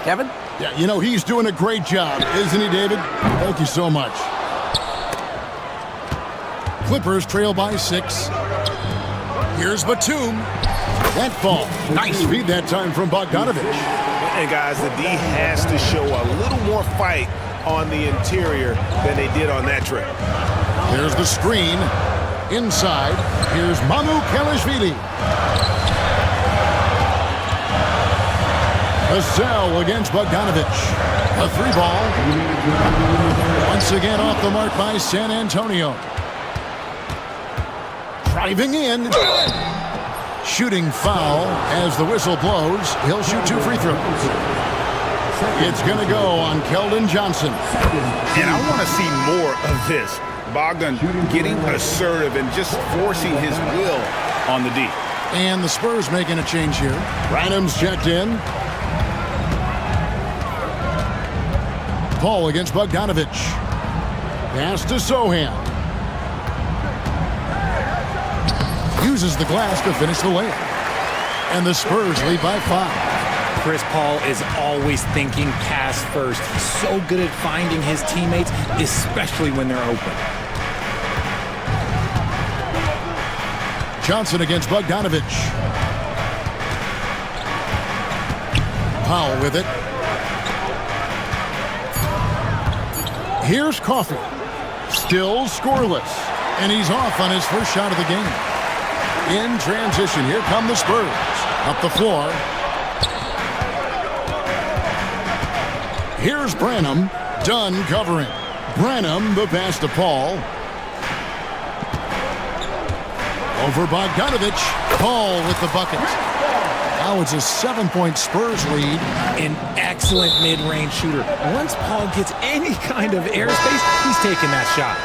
Kevin? Yeah, you know, he's doing a great job, isn't he, David? Thank you so much. Clippers trail by 6. Here's Batum. That ball. Nice feed that time from Bogdanovich. And guys, the D has to show a little more fight on the interior than they did on that trip. There's the screen. Inside, here's Mamu Kelishvili. Vassell against Bogdanovich. A 3-ball. Once again off the mark by San Antonio. Driving in. Shooting foul as the whistle blows. He'll shoot 2 free throws. It's going to go on Keldon Johnson. And I want to see more of this. Bogdan getting assertive and just forcing his will on the D. And the Spurs making a change here. Branham's checked in. Paul against Bogdanovich. Pass to Sohan. Uses the glass to finish the layup. And the Spurs lead by 5. Chris Paul is always thinking pass first. He's so good at finding his teammates, especially when they're open. Johnson against Bogdanovich. Powell with it. Here's Coffey. Still scoreless. And he's off on his first shot of the game. In transition, here come the Spurs. Up the floor. Here's Branham. Dunn covering. Branham, the pass to Paul. Over Bogdanovich. Paul with the bucket. Now it's a 7-point Spurs lead. An excellent mid-range shooter. Once Paul gets any kind of airspace, he's taking that shot.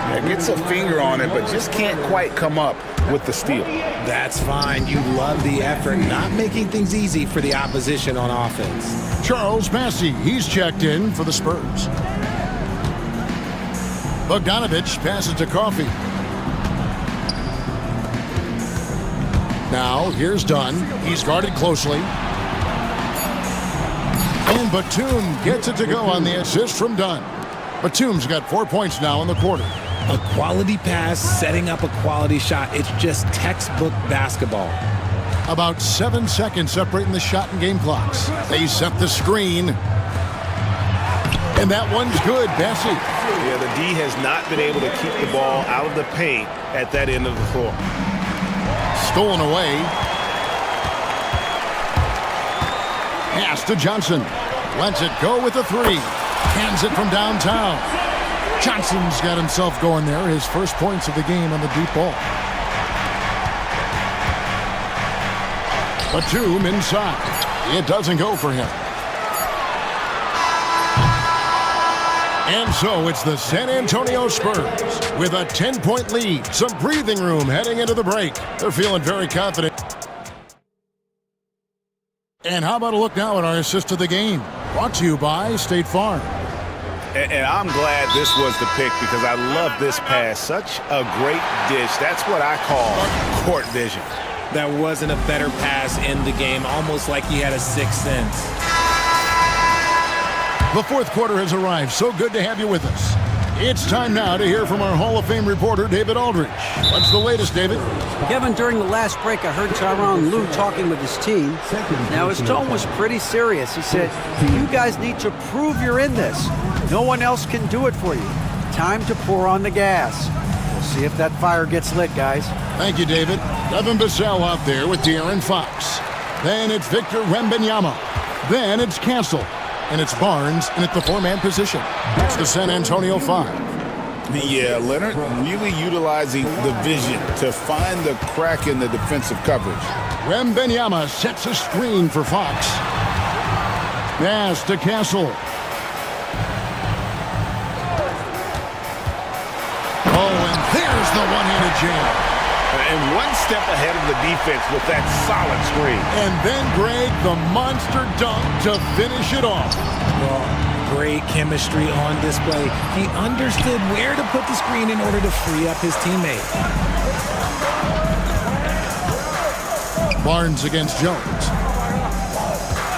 Yeah, gets a finger on it, but just can't quite come up with the steal. That's fine. You love the effort, not making things easy for the opposition on offense. Charles Massey, he's checked in for the Spurs. Bogdanovich passes to Coffey. Now, here's Dunn. He's guarded closely. And Batum gets it to go on the assist from Dunn. Batum's got 4 points now in the quarter. A quality pass, setting up a quality shot. It's just textbook basketball. About 7 seconds separating the shot and game clocks. They set the screen. And that one's good. Bessie. Yeah, the D has not been able to keep the ball out of the paint at that end of the floor. Stolen away. Pass to Johnson. Lets it go with a 3. Hands it from downtown. Johnson's got himself going there. His first points of the game on the deep ball. Batum inside. It doesn't go for him. And so it's the San Antonio Spurs with a 10-point lead. Some breathing room heading into the break. They're feeling very confident. And how about a look now at our assist of the game? Brought to you by State Farm. And I'm glad this was the pick because I love this pass. Such a great dish. That's what I call court vision. That wasn't a better pass in the game, almost like he had a sixth sense. The fourth quarter has arrived. So good to have you with us. It's time now to hear from our Hall of Fame reporter, David Aldridge. What's the latest, David? Kevin, during the last break, I heard Tyronn Lue talking with his team. Now, his tone was pretty serious. He said, you guys need to prove you're in this. No one else can do it for you. Time to pour on the gas. We'll see if that fire gets lit, guys. Thank you, David. Devin Vassell out there with De'Aaron Fox. Then it's Victor Wembanyama. Then it's Cancel. And it's Barnes in at the four-man position. It's the San Antonio 5. Yeah, Leonard really utilizing the vision to find the crack in the defensive coverage. Wembanyama sets a screen for Fox. Pass to Castle. Oh, and there's the one-handed jam. And one step ahead of the defense with that solid screen. And then, Greg, the monster dunk to finish it off. Well, great chemistry on display. He understood where to put the screen in order to free up his teammate. Barnes against Jones.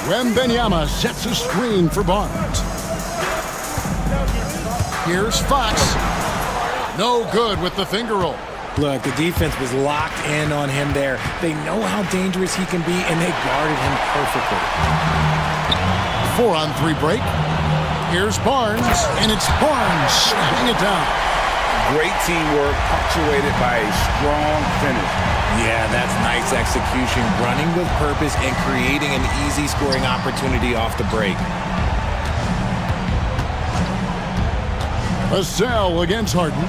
Wembanyama sets a screen for Barnes. Here's Fox. No good with the finger roll. Look, the defense was locked in on him there. They know how dangerous he can be, and they guarded him perfectly. 4-on-3 break. Here's Barnes, and it's Barnes slamming it down. Great teamwork, punctuated by a strong finish. Yeah, that's nice execution, running with purpose and creating an easy scoring opportunity off the break. Vassell against Harden.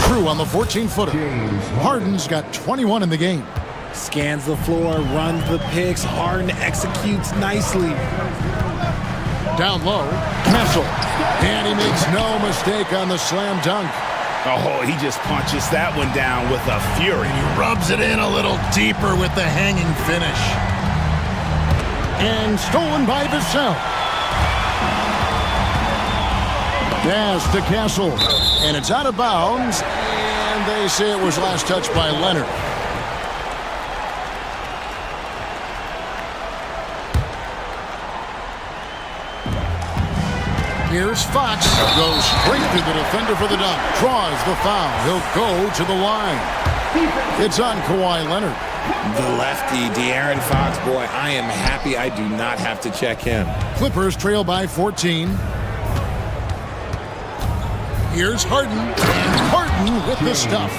Crew on the 14-footer. Harden's got 21 in the game. Scans the floor, runs the picks. Harden executes nicely. Down low, Castle. And he makes no mistake on the slam dunk. Oh, he just punches that one down with a fury. He rubs it in a little deeper with the hanging finish. And stolen by Vassell. Pass to Castle, and it's out of bounds, and they say it was last touched by Leonard. Here's Fox, goes straight to the defender for the dunk, draws the foul, he'll go to the line. It's on Kawhi Leonard. The lefty, De'Aaron Fox, boy, I am happy I do not have to check him. Clippers trail by 14. Here's Harden, and Harden with the stuff.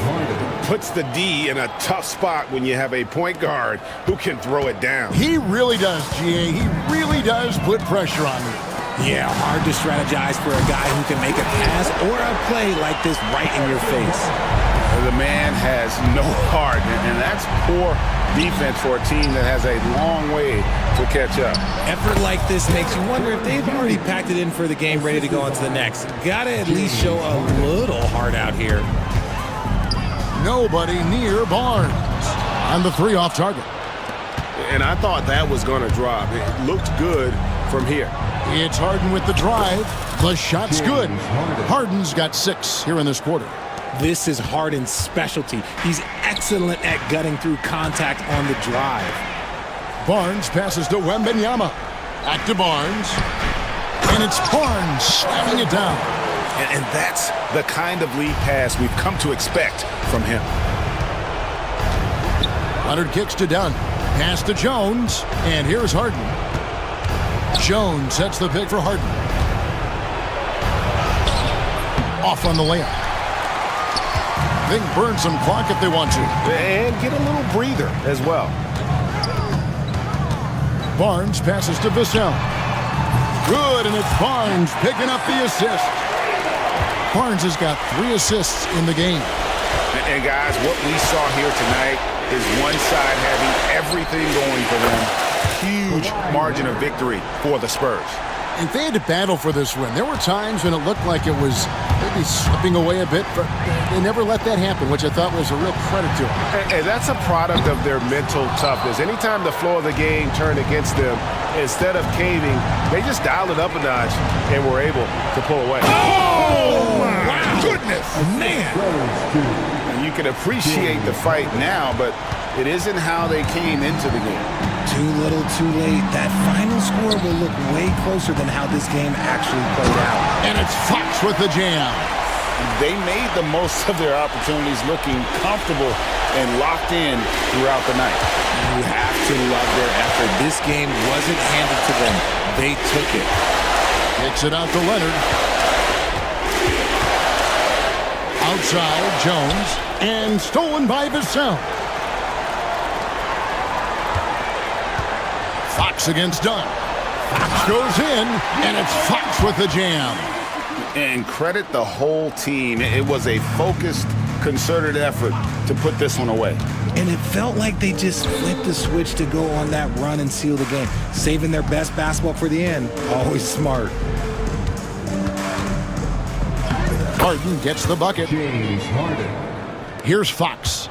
Puts the D in a tough spot when you have a point guard who can throw it down. He really does, GA. He really does put pressure on you. Yeah, hard to strategize for a guy who can make a pass or a play like this right in your face. The man has no heart, and that's poor defense for a team that has a long way to catch up. Effort like this makes you wonder if they've already packed it in for the game, ready to go on to the next. Gotta at least show a little heart out here. Nobody near Barnes on the three off target. And I thought that was going to drop. It looked good from here. It's Harden with the drive. The shot's good. Harden's got 6 here in this quarter. This is Harden's specialty. He's excellent at gutting through contact on the drive. Barnes passes to Wembanyama. Back to Barnes. And it's Barnes slamming it down. And that's the kind of lead pass we've come to expect from him. Leonard kicks to Dunn. Pass to Jones. And here's Harden. Jones sets the pick for Harden. Off on the layup. They can burn some clock if they want to. And get a little breather as well. Barnes passes to Vassell. Good, and it's Barnes picking up the assist. Barnes has got 3 assists in the game. And guys, what we saw here tonight is one side having everything going for them. Huge margin of victory for the Spurs. And they had to battle for this win. There were times when it looked like it was maybe slipping away a bit, but they never let that happen, which I thought was a real credit to them. And that's a product of their mental toughness. Anytime the flow of the game turned against them, instead of caving, they just dialed it up a notch and were able to pull away. Oh, my goodness, man. And you can appreciate the fight now, but it isn't how they came into the game. Too little, too late. That final score will look way closer than how this game actually played out. And it's Fox with the jam. They made the most of their opportunities, looking comfortable and locked in throughout the night. You have to love their effort. This game wasn't handed to them. They took it. Kicks it out to Leonard. Outside, Jones. And stolen by Vassell. Fox against Dunn. Fox goes in, and it's Fox with the jam. And credit the whole team. It was a focused, concerted effort to put this one away. And it felt like they just flipped the switch to go on that run and seal the game. Saving their best basketball for the end. Always smart. Harden gets the bucket. James Harden. Here's Fox.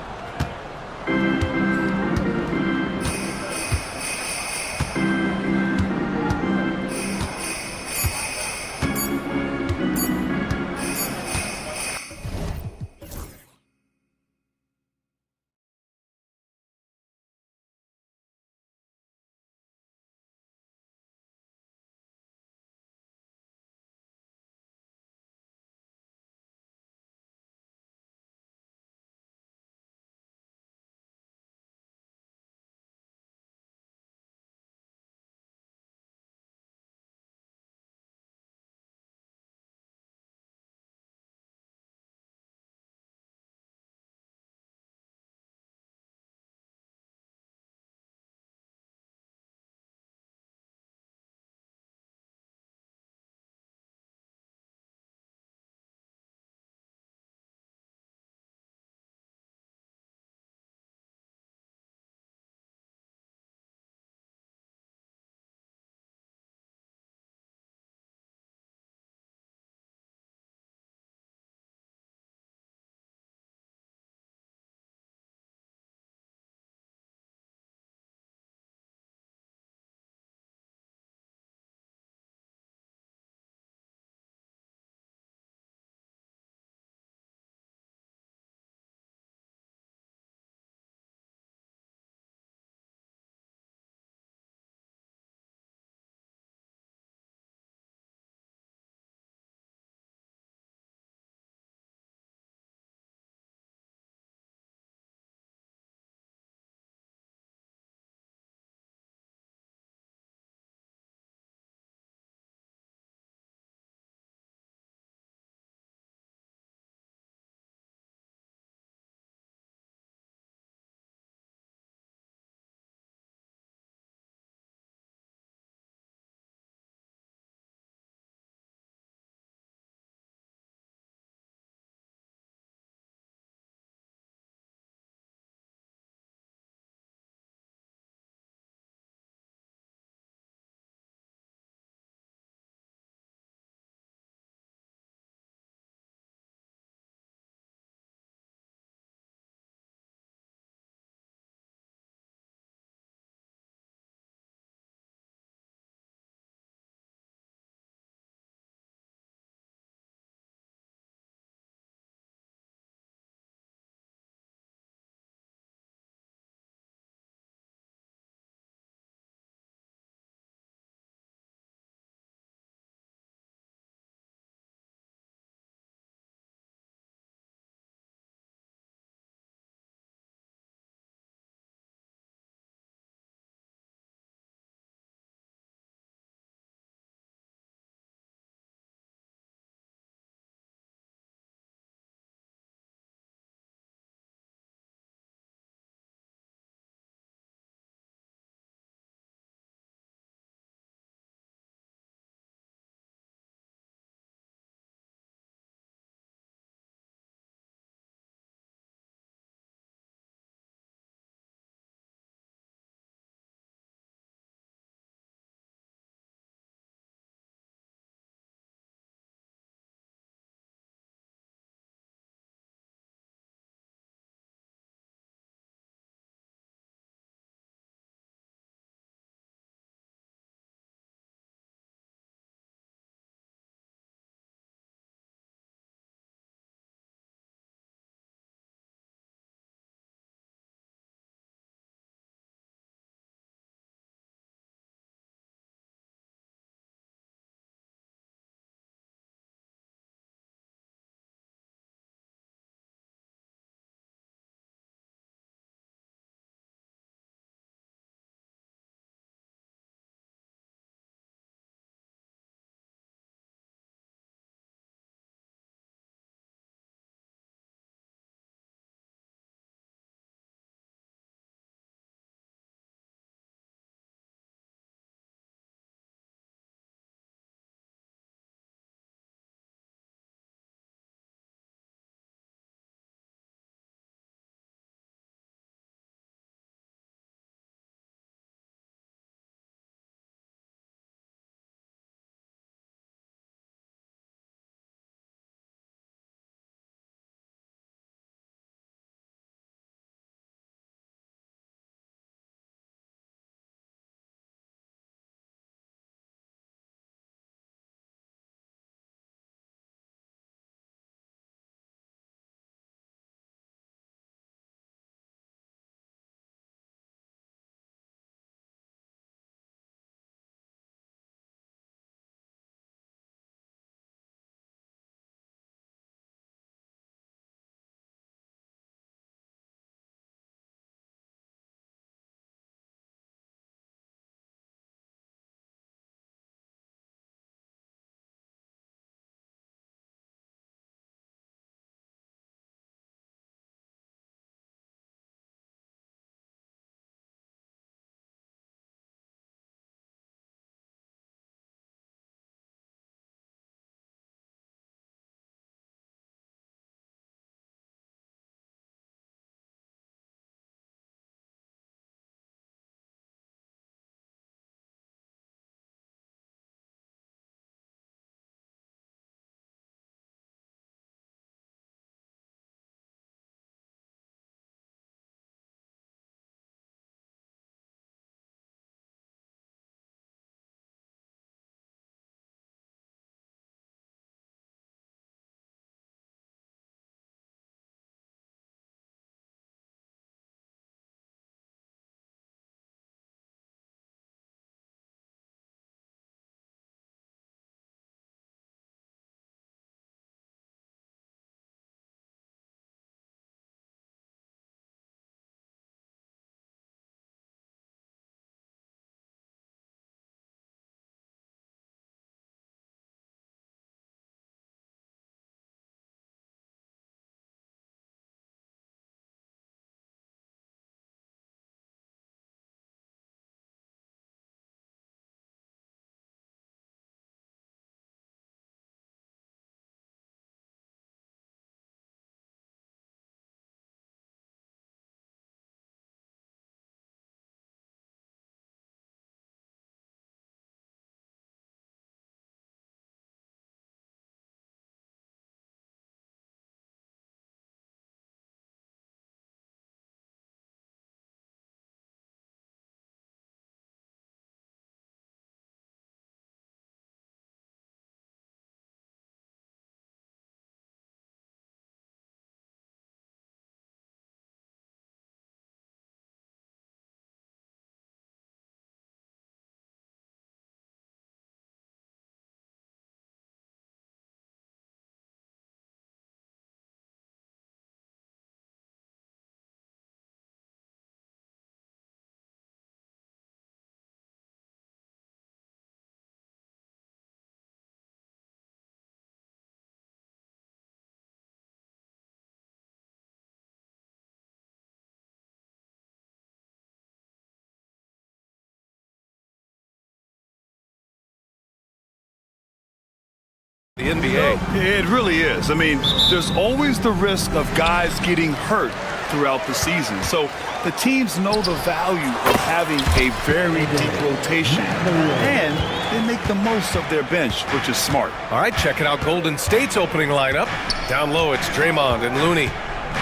the NBA. It really is. I mean, there's always the risk of guys getting hurt throughout the season. So the teams know the value of having a very deep rotation, and they make the most of their bench, which is smart. All right, checking out Golden State's opening lineup. Down low, it's Draymond and Looney.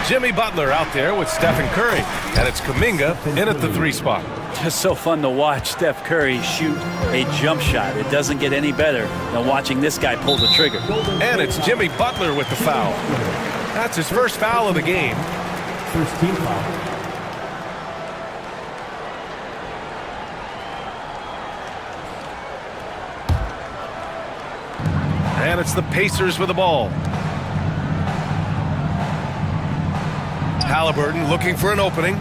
Jimmy Butler out there with Stephen Curry, and it's Kuminga in at the 3 spot. Just so fun to watch Steph Curry shoot a jump shot. It doesn't get any better than watching this guy pull the trigger. And it's Jimmy Butler with the foul. That's his first foul of the game. First team foul. And it's the Pacers with the ball. Halliburton looking for an opening.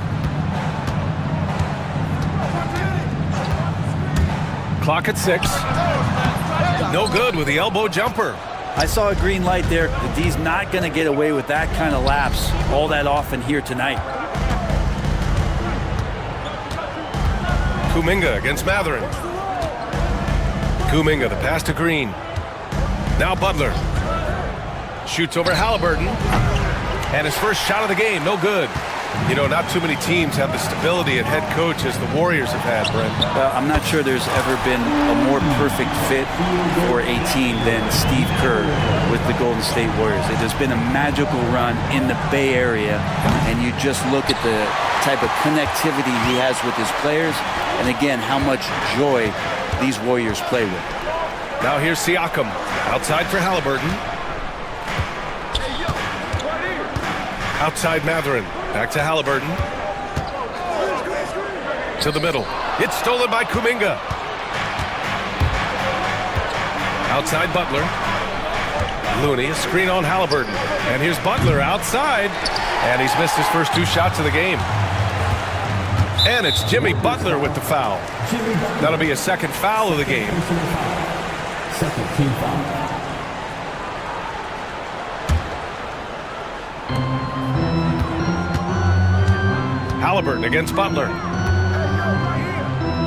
Clock at 6. No good with the elbow jumper. I saw a green light there. The D's not going to get away with that kind of lapse all that often here tonight. Kuminga against Matherin. Kuminga, the pass to Green. Now Butler. Shoots over Halliburton. And his first shot of the game, no good. You know, not too many teams have the stability at head coach as the Warriors have had, Brent. I'm not sure there's ever been a more perfect fit for a team than Steve Kerr with the Golden State Warriors. It has been a magical run in the Bay Area, and you just look at the type of connectivity he has with his players, and again, how much joy these Warriors play with. Now here's Siakam, outside for Halliburton. Outside Matherin. Back to Halliburton. To the middle. It's stolen by Kuminga. Outside Butler. Looney, a screen on Halliburton. And here's Butler outside. And he's missed his first 2 shots of the game. And it's Jimmy Butler with the foul. That'll be a second foul of the game. Second team foul. Halliburton against Butler.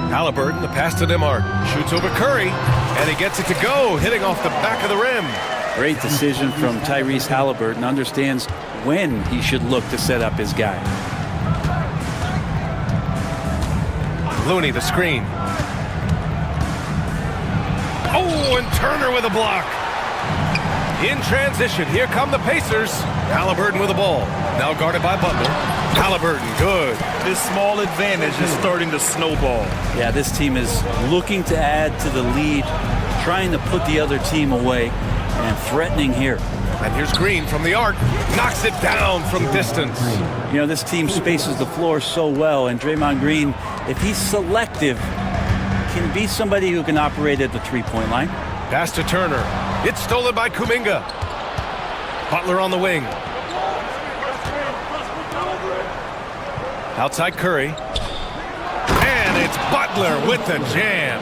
Halliburton, the pass to DeMarc. Shoots over Curry, and he gets it to go, hitting off the back of the rim. Great decision from Tyrese Halliburton. Understands when he should look to set up his guy. Looney, the screen. Oh, and Turner with a block. In transition, here come the Pacers. Halliburton with the ball. Now guarded by Butler. Halliburton, good. This small advantage is starting to snowball. Yeah, this team is looking to add to the lead, trying to put the other team away, and threatening here. And here's Green from the arc. Knocks it down from distance. You know, this team spaces the floor so well, and Draymond Green, if he's selective, can be somebody who can operate at the three-point line. Pass to Turner. It's stolen by Kuminga. Butler on the wing. Outside Curry. And it's Butler with the jam.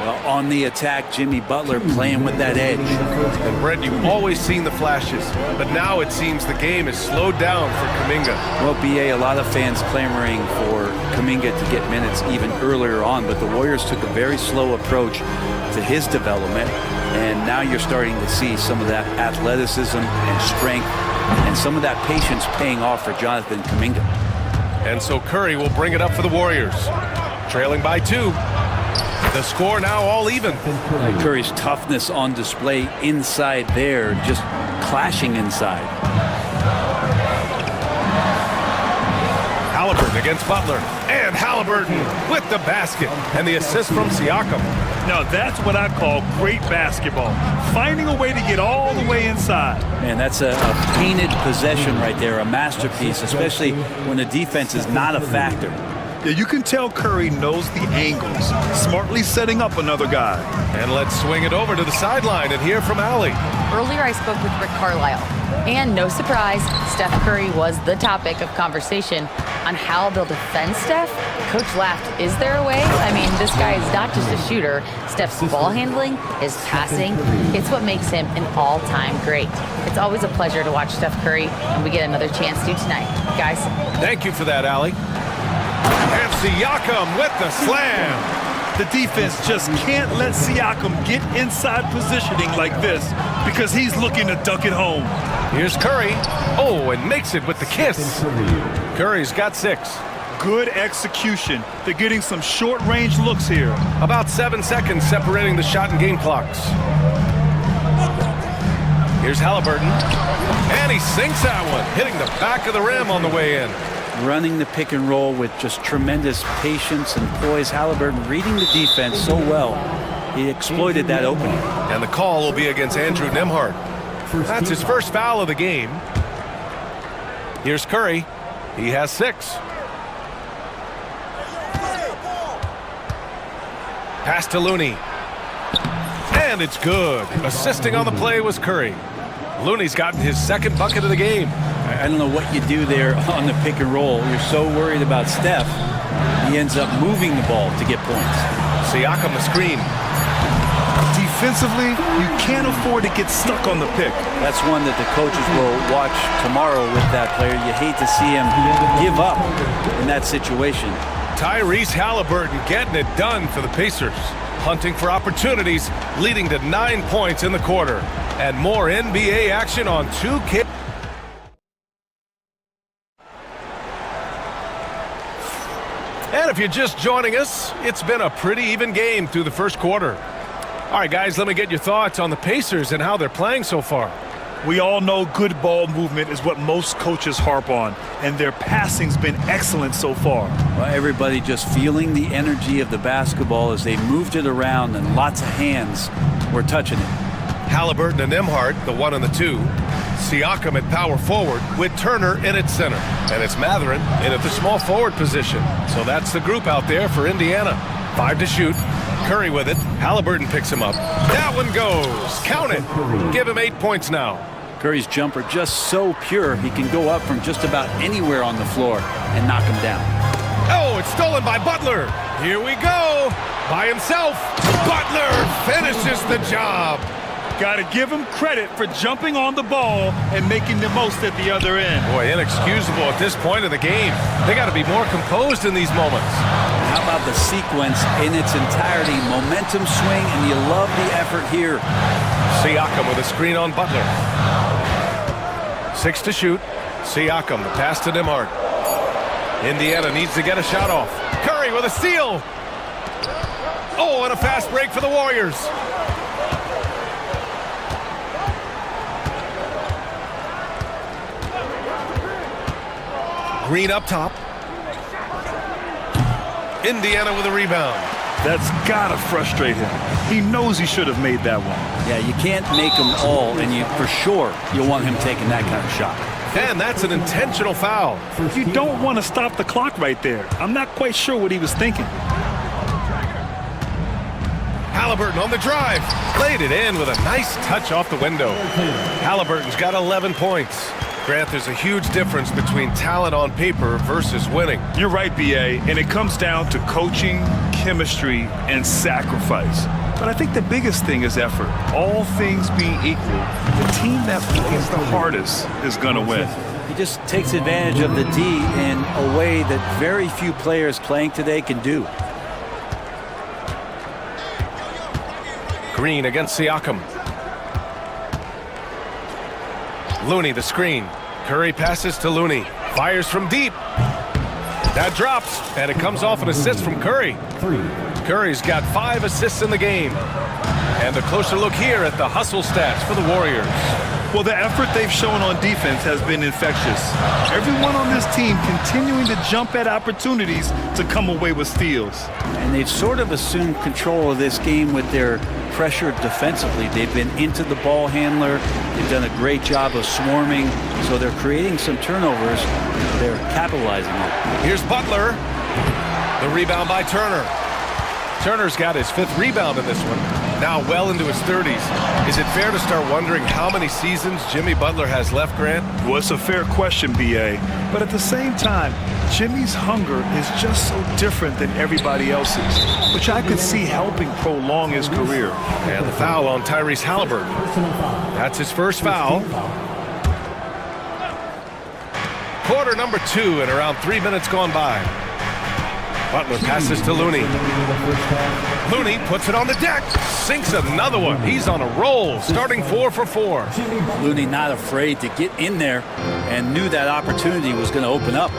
Well, on the attack, Jimmy Butler playing with that edge. And Brent, you've always seen the flashes, but now it seems the game is slowed down for Kuminga. Well, BA, a lot of fans clamoring for Kuminga to get minutes even earlier on, but the Warriors took a very slow approach to his development, and now you're starting to see some of that athleticism and strength and some of that patience paying off for Jonathan Kuminga. And so Curry will bring it up for the Warriors. Trailing by 2. The score now all even. Curry's toughness on display inside there, just clashing inside. Halliburton against Butler. And Halliburton with the basket. And the assist from Siakam. Now that's what I call great basketball. Finding a way to get all the way inside. Man, that's a painted possession right there, a masterpiece, especially when the defense is not a factor. Yeah, you can tell Curry knows the angles, smartly setting up another guy. And let's swing it over to the sideline and hear from Allie. Earlier I spoke with Rick Carlisle, and no surprise, Steph Curry was the topic of conversation on how they'll defend Steph. Coach laughed, is there a way? I mean, this guy is not just a shooter. Steph's ball handling, his passing, it's what makes him an all-time great. It's always a pleasure to watch Steph Curry, and we get another chance to tonight. Guys. Thank you for that, Allie. And Siakam with the slam. The defense just can't let Siakam get inside positioning like this. because he's looking to duck it home. Here's Curry. Oh, and makes it with the kiss. Curry's got 6. Good execution. They're getting some short-range looks here. About 7 seconds separating the shot and game clocks. Here's Halliburton. And he sinks that one, hitting the back of the rim on the way in. Running the pick and roll with just tremendous patience and poise. Halliburton reading the defense so well. He exploited that opening. And the call will be against Andrew Nembhard. That's his first foul of the game. Here's Curry. He has 6. Pass to Looney. And it's good. Assisting on the play was Curry. Looney's gotten his second bucket of the game. I don't know what you do there on the pick and roll. You're so worried about Steph. He ends up moving the ball to get points. Siakam the screen. Defensively, you can't afford to get stuck on the pick. That's one that the coaches will watch tomorrow with that player. You hate to see him give up in that situation. Tyrese Halliburton getting it done for the Pacers. Hunting for opportunities, leading to 9 points in the quarter. And more NBA action on 2K. And if you're just joining us, it's been a pretty even game through the first quarter. All right, guys, let me get your thoughts on the Pacers and how they're playing so far. We all know good ball movement is what most coaches harp on, and their passing's been excellent so far. Well, everybody just feeling the energy of the basketball as they moved it around, and lots of hands were touching it. Halliburton and Nembhard, the 1 and the 2. Siakam at power forward with Turner in at center. And it's Mathurin in at the small forward position. So that's the group out there for Indiana. 5 to shoot. Curry with it. Halliburton picks him up. That one goes. Count it. Give him 8 points now. Curry's jumper just so pure, he can go up from just about anywhere on the floor and knock him down. Oh, it's stolen by Butler. Here we go. By himself. Butler finishes the job. Got to give him credit for jumping on the ball and making the most at the other end. Boy, inexcusable at this point of the game. They got to be more composed in these moments. How about the sequence in its entirety? Momentum swing, and you love the effort here. Siakam with a screen on Butler. 6 to shoot. Siakam, the pass to Nembhard. Indiana needs to get a shot off. Curry with a steal. Oh, and a fast break for the Warriors. Green up top. Indiana with a rebound. That's gotta frustrate him. He knows he should have made that one. Yeah, you can't make them all, and you for sure you'll want him taking that kind of shot. And that's an intentional foul. You don't want to stop the clock right there. I'm not quite sure what he was thinking. Halliburton on the drive. Played it in with a nice touch off the window. Halliburton's got 11 points. Grant, there's a huge difference between talent on paper versus winning. You're right, B.A., and it comes down to coaching, chemistry, and sacrifice. But I think the biggest thing is effort. All things being equal, the team that plays the hardest is going to win. He just takes advantage of the D in a way that very few players playing today can do. Green against Siakam. Looney the screen. Curry passes to Looney. Fires from deep. That drops, and it comes off an assist from Curry. Curry's got 5 assists in the game. And a closer look here at the hustle stats for the Warriors. Well, the effort they've shown on defense has been infectious. Everyone on this team continuing to jump at opportunities to come away with steals. And they've sort of assumed control of this game with their pressure defensively. They've been into the ball handler. They've done a great job of swarming. So they're creating some turnovers. They're capitalizing on it. Here's Butler. The rebound by Turner. Turner's got his 5th rebound in this one. Now well into his 30s. Is it fair to start wondering how many seasons Jimmy Butler has left, Grant? Well, it's a fair question, B.A. But at the same time, Jimmy's hunger is just so different than everybody else's, which I could see helping prolong his career. And the foul on Tyrese Halliburton. That's his first foul. Quarter number 2 and around 3 minutes gone by. Butler passes to Looney. Looney puts it on the deck. Sinks another one. He's on a roll, starting 4 for 4. Looney not afraid to get in there and knew that opportunity was going to open up.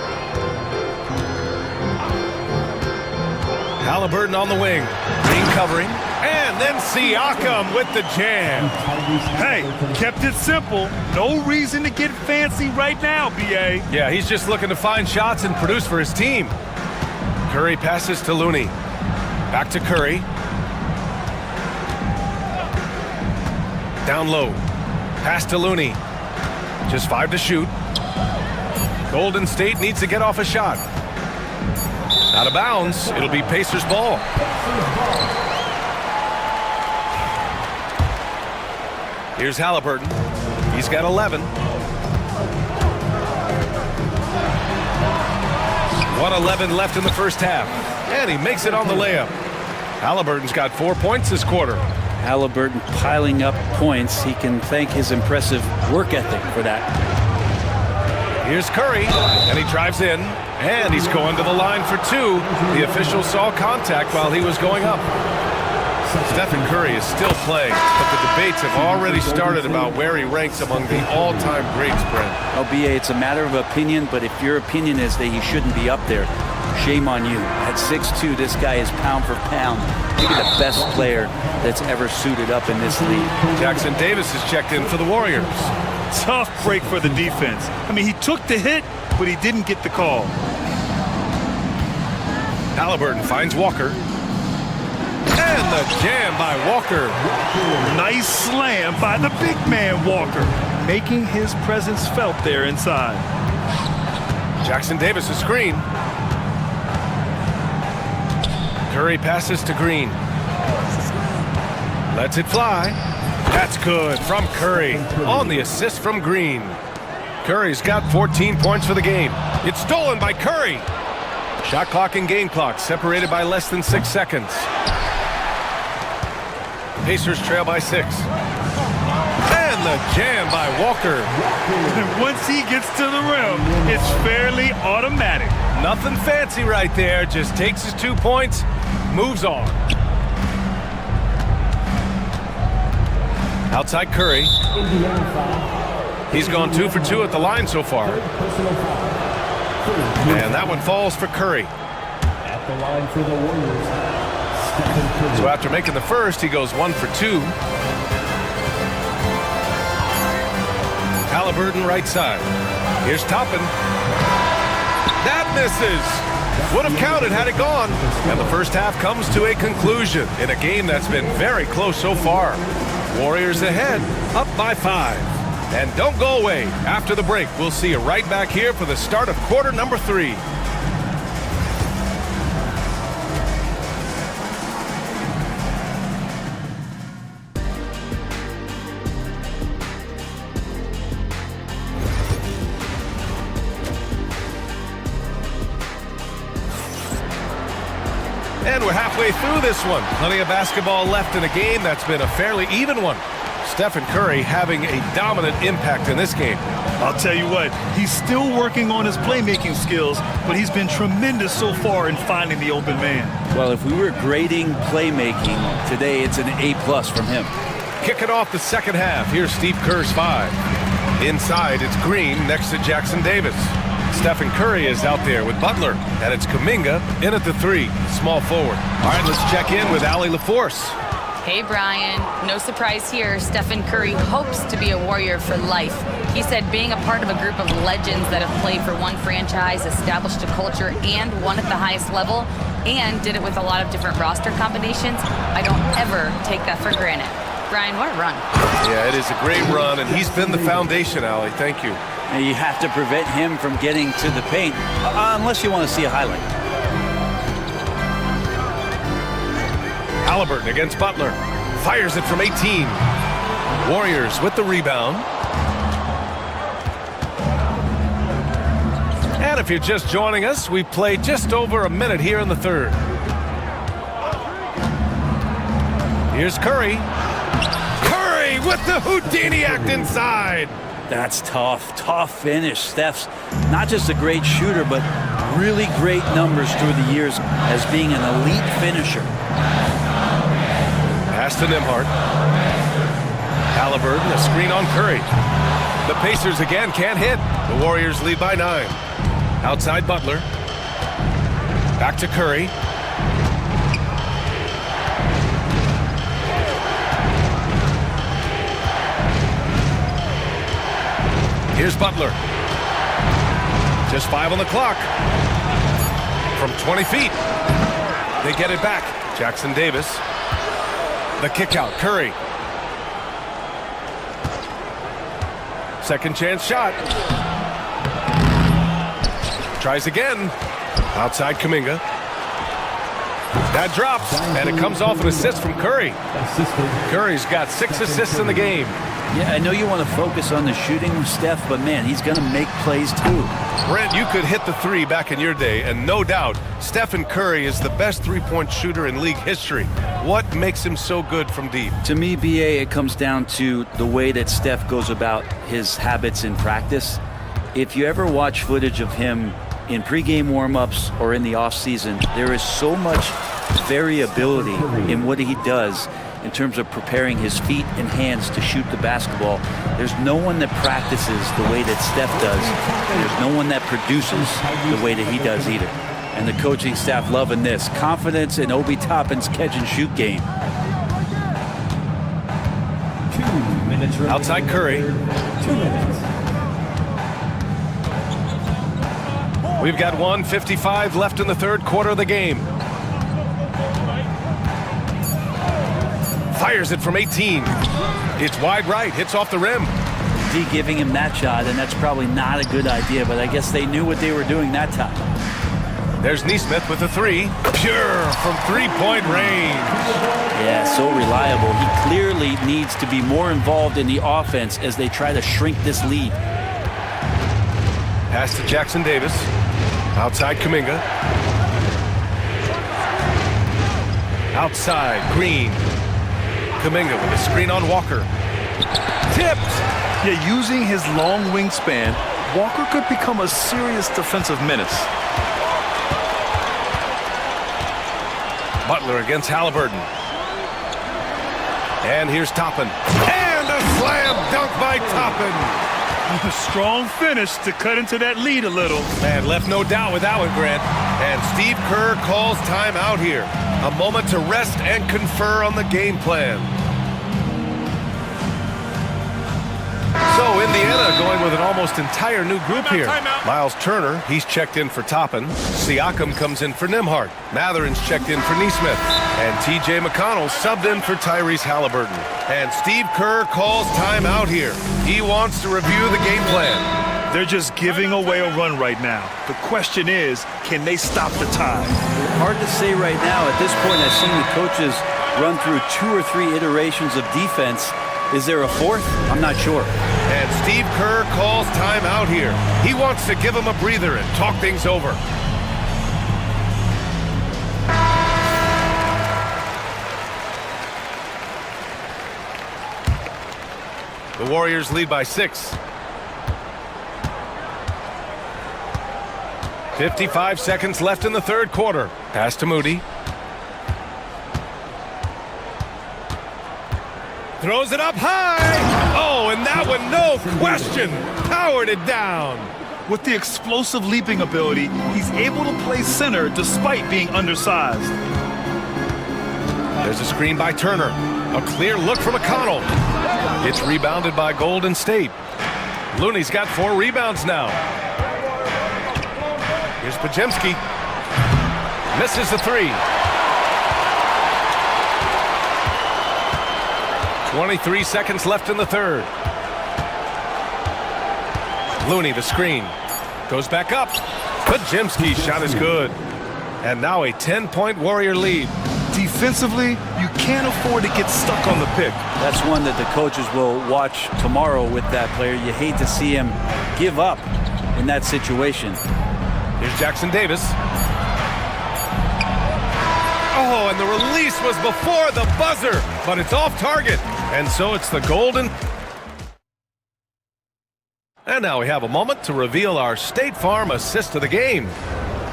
Halliburton on the wing. Green covering. And then Siakam with the jam. Hey, kept it simple. No reason to get fancy right now, B.A. Yeah, he's just looking to find shots and produce for his team. Curry passes to Looney. Back to Curry. Down low. Pass to Looney. Just 5 to shoot. Golden State needs to get off a shot. Out of bounds. It'll be Pacers ball. Here's Halliburton. He's got 11. 1:11 left in the first half. And he makes it on the layup. Halliburton's got 4 points this quarter. Halliburton piling up points. He can thank his impressive work ethic for that. Here's Curry, and he drives in, and he's going to the line for 2. The official saw contact while he was going up. Stephen Curry is still playing, but the debates have already started about where he ranks among the all-time greats, Brent. Oh, BA, it's a matter of opinion, but if your opinion is that he shouldn't be up there, shame on you. At 6'2", this guy is pound for pound, maybe the best player that's ever suited up in this league. Jackson Davis is checked in for the Warriors. Tough break for the defense. I mean, he took the hit, but he didn't get the call. Halliburton finds Walker. And the jam by Walker. Nice slam by the big man Walker, making his presence felt there inside. Jackson Davis a screen. Curry passes to Green. Lets it fly. That's good from Curry on the assist from Green. Curry's got 14 points for the game. It's stolen by Curry. Shot clock and game clock separated by less than 6 seconds. Pacers trail by 6. And the jam by Walker. Once he gets to the rim, it's fairly automatic. Nothing fancy right there. Just takes his 2 points, moves on. Outside Curry. He's gone 2 for 2 at the line so far. And that one falls for Curry. At the line for the Warriors, Stephen Curry. So after making the first, he goes 1 for 2. Halliburton right side. Here's Toppin. That misses. Would have counted had it gone. And the first half comes to a conclusion in a game that's been very close so far. Warriors ahead, up by 5. And don't go away. After the break, we'll see you right back here for the start of quarter number 3. And we're halfway through this one. Plenty of basketball left in a game that's been a fairly even one. Stephen Curry having a dominant impact in this game. I'll tell you what, he's still working on his playmaking skills, but he's been tremendous so far in finding the open man. Well, if we were grading playmaking today, it's an A+ from him. Kicking off the second half, here's Steve Kerr's 5. Inside, it's Green next to Jackson Davis. Stephen Curry is out there with Butler, and it's Kuminga in at the 3, small forward. All right, let's check in with Allie LaForce. Hey, Brian. No surprise here. Stephen Curry hopes to be a Warrior for life. He said being a part of a group of legends that have played for one franchise, established a culture, and won at the highest level, and did it with a lot of different roster combinations, I don't ever take that for granted. Brian, what a run. Yeah, it is a great run, and he's been the foundation, Allie. Thank you. And you have to prevent him from getting to the paint, unless you want to see a highlight. Halliburton against Butler. Fires it from 18. Warriors with the rebound. And if you're just joining us, we've played just over a minute here in the third. Here's Curry. Curry with the Houdini act inside. That's tough. Tough finish. Steph's not just a great shooter, but really great numbers through the years as being an elite finisher. Pass to Nembhard. Halliburton, a screen on Curry. The Pacers again can't hit. The Warriors lead by 9. Outside Butler. Back to Curry. Here's Butler. Just 5 on the clock. From 20 feet. They get it back. Jackson Davis. The kick out. Curry. Second chance shot. Tries again. Outside Kuminga. That drops, and it comes off an assist from Curry. Curry's got 6 assists in the game. Yeah, I know you want to focus on the shooting with Steph, but man, he's going to make plays too. Brent, you could hit the 3 back in your day, and no doubt, Stephen Curry is the best three-point shooter in league history. What makes him so good from deep? To me, BA, it comes down to the way that Steph goes about his habits in practice. If you ever watch footage of him in pregame warm-ups or in the off-season, there is so much variability in what he does in terms of preparing his feet and hands to shoot the basketball. There's no one that practices the way that Steph does, and there's no one that produces the way that he does either. And the coaching staff loving this. Confidence in Obi Toppin's catch-and-shoot game. 2 minutes remaining. Outside Curry. 2 minutes. We've got 1:55 left in the third quarter of the game. Fires it from 18. It's wide right, hits off the rim. D giving him that shot, and that's probably not a good idea, but I guess they knew what they were doing that time. There's Neesmith with a 3. Pure from three-point range. Yeah, so reliable. He clearly needs to be more involved in the offense as they try to shrink this lead. Pass to Jackson Davis. Outside Kuminga. Outside Green. Kuminga with a screen on Walker. Tipped! Yeah, using his long wingspan, Walker could become a serious defensive menace. Butler against Halliburton. And here's Toppin. And a slam dunk by Toppin. A strong finish to cut into that lead a little. Man, left no doubt with that one, Grant. And Steve Kerr calls timeout here. A moment to rest and confer on the game plan. So Indiana going with an almost entire new group here. Miles Turner, he's checked in for Toppin. Siakam comes in for Nembhard. Matherin's checked in for Neesmith. And TJ McConnell subbed in for Tyrese Halliburton. And Steve Kerr calls timeout here. He wants to review the game plan. They're just giving away a run right now. The question is, can they stop the tide? Hard to say right now. At this point, I've seen the coaches run through 2 or 3 iterations of defense. Is there a 4th? I'm not sure. And Steve Kerr calls timeout here. He wants to give him a breather and talk things over. The Warriors lead by 6. 55 seconds left in the third quarter. Pass to Moody. Throws it up high. Oh, and that one, no question, powered it down. With the explosive leaping ability, he's able to play center despite being undersized. There's a screen by Turner. A clear look from McConnell. It's rebounded by Golden State. Looney's got 4 rebounds now. Here's Podziemski. Misses the 3. 23 seconds left in the third. Looney, the screen. Goes back up. Podziemski's shot is good. And now a 10-point Warrior lead. Defensively, you can't afford to get stuck on the pick. That's one that the coaches will watch tomorrow with that player. You hate to see him give up in that situation. Here's Jackson Davis. Oh, and the release was before the buzzer, but it's off target. And so it's the Golden And now we have a moment to reveal our State Farm assist of the game.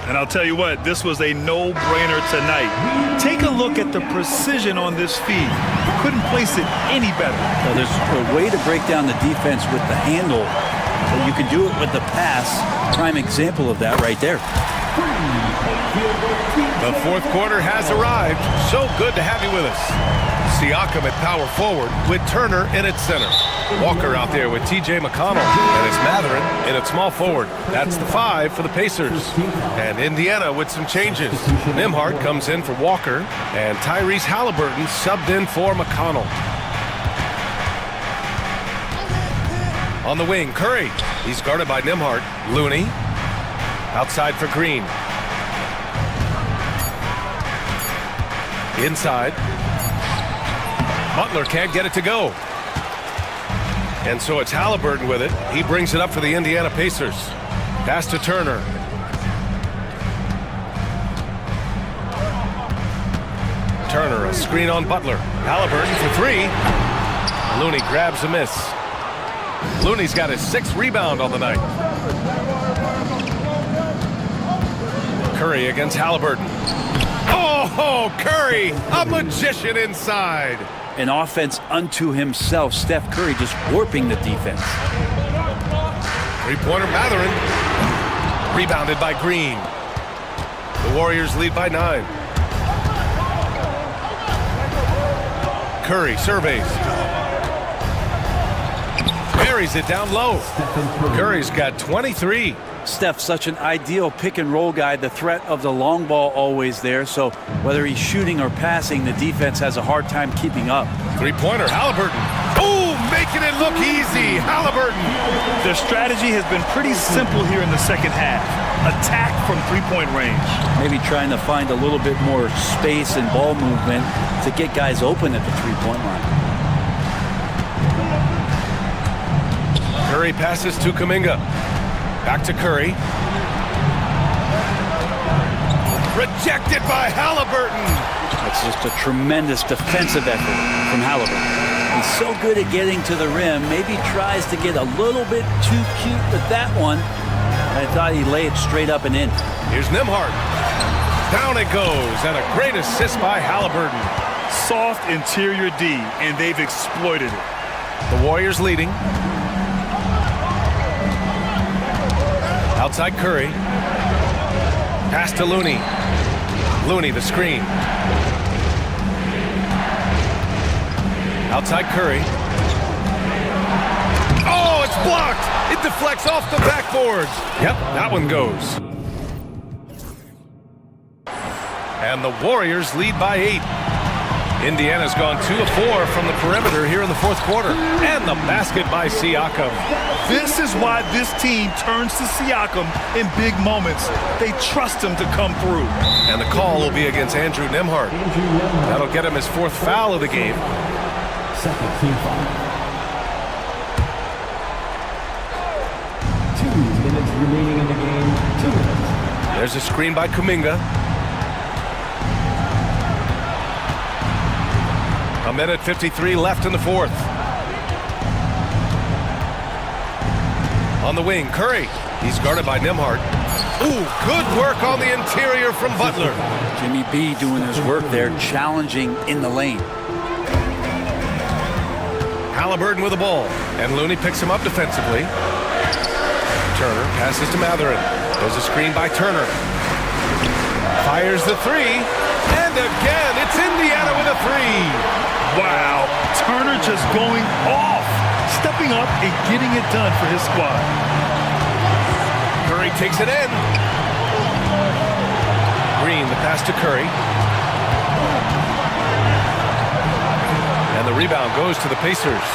And I'll tell you what, this was a no-brainer tonight. Take a look at the precision on this feed. Couldn't place it any better. Well, there's a way to break down the defense with the handle, but you can do it with the pass. Prime example of that right there. The fourth quarter has arrived. So good to have you with us. Siakam at power forward with Turner in at center. Walker out there with TJ McConnell, and it's Matherin in at small forward. That's the 5 for the Pacers. And Indiana with some changes. Nembhard comes in for Walker, and Tyrese Halliburton subbed in for McConnell. On the wing, Curry. He's guarded by Nembhard. Looney outside for Green. Inside. Butler can't get it to go. And so it's Halliburton with it. He brings it up for the Indiana Pacers. Pass to Turner. Turner, a screen on Butler. Halliburton for 3. Looney grabs a miss. Looney's got his 6th rebound on the night. Curry against Halliburton. Oh, Curry, a magician inside. An offense unto himself. Steph Curry just warping the defense. Three-pointer Matherin. Rebounded by Green. The Warriors lead by 9. Curry surveys. Buries it down low. Curry's got 23. Steph, such an ideal pick and roll guy. The threat of the long ball always there. So whether he's shooting or passing, the defense has a hard time keeping up. Three-pointer, Halliburton. Oh, making it look easy. Halliburton. Their strategy has been pretty simple here in the second half. Attack from three-point range. Maybe trying to find a little bit more space and ball movement to get guys open at the three-point line. Curry passes to Kuminga. Back to Curry. Rejected by Halliburton. It's just a tremendous defensive effort from Halliburton. He's so good at getting to the rim. Maybe tries to get a little bit too cute with that one. I thought he'd lay it straight up and in. Here's Nembhard. Down it goes, and a great assist by Halliburton. Soft interior D, and they've exploited it. The Warriors leading. Outside Curry. Pass to Looney. Looney, the screen. Outside Curry. Oh, it's blocked! It deflects off the backboards. Yep, that one goes. And the Warriors lead by 8. Indiana's gone 2 of 4 from the perimeter here in the fourth quarter. And the basket by Siakam. This is why this team turns to Siakam in big moments. They trust him to come through. And the call will be against Andrew Nembhard. That'll get him his 4th foul of the game. Second team foul. 2 minutes remaining in the game. 2 minutes. There's a screen by Kuminga. A minute 53 left in the fourth. On the wing, Curry. He's guarded by Nembhard. Ooh, good work on the interior from Butler. Jimmy B doing his work there, challenging in the lane. Halliburton with the ball, and Looney picks him up defensively. Turner passes to Matherin. There's a screen by Turner. Fires the 3, and again, it's Indiana with a 3. Wow, Turner just going off, stepping up and getting it done for his squad. Curry takes it in. Green, the pass to Curry. And the rebound goes to the Pacers.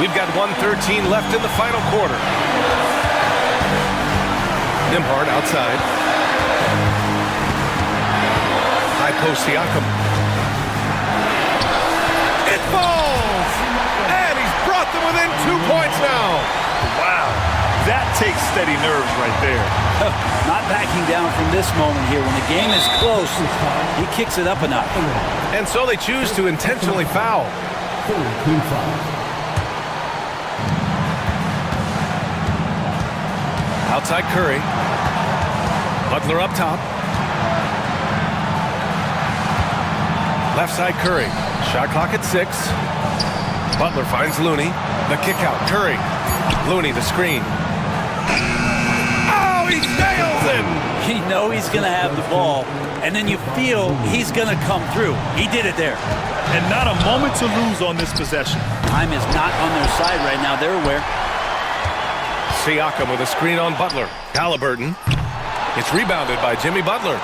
We've got 1:13 left in the final quarter. Nembhard outside. High post Siakam. It falls! And he's brought them within 2 points now. Wow, that takes steady nerves right there. Not backing down from this moment here. When the game is close, he kicks it up a notch. And so they choose to intentionally foul. Outside Curry. Butler up top. Left side Curry. Shot clock at 6. Butler finds Looney. The kick out. Curry. Looney, the screen. Oh, he nails it! You know he's going to have the ball, and then you feel he's going to come through. He did it there. And not a moment to lose on this possession. Time is not on their side right now. They're aware. Siakam with a screen on Butler. Halliburton. It's rebounded by Jimmy Butler.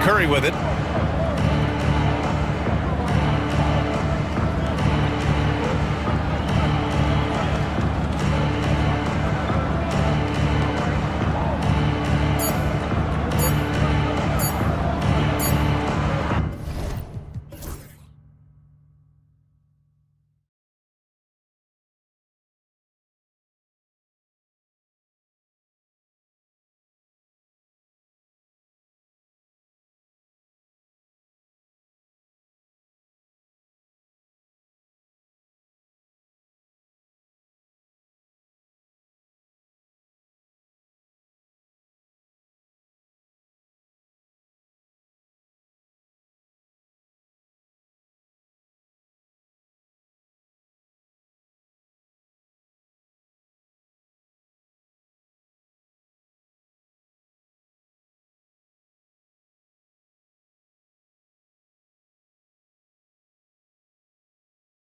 Curry with it.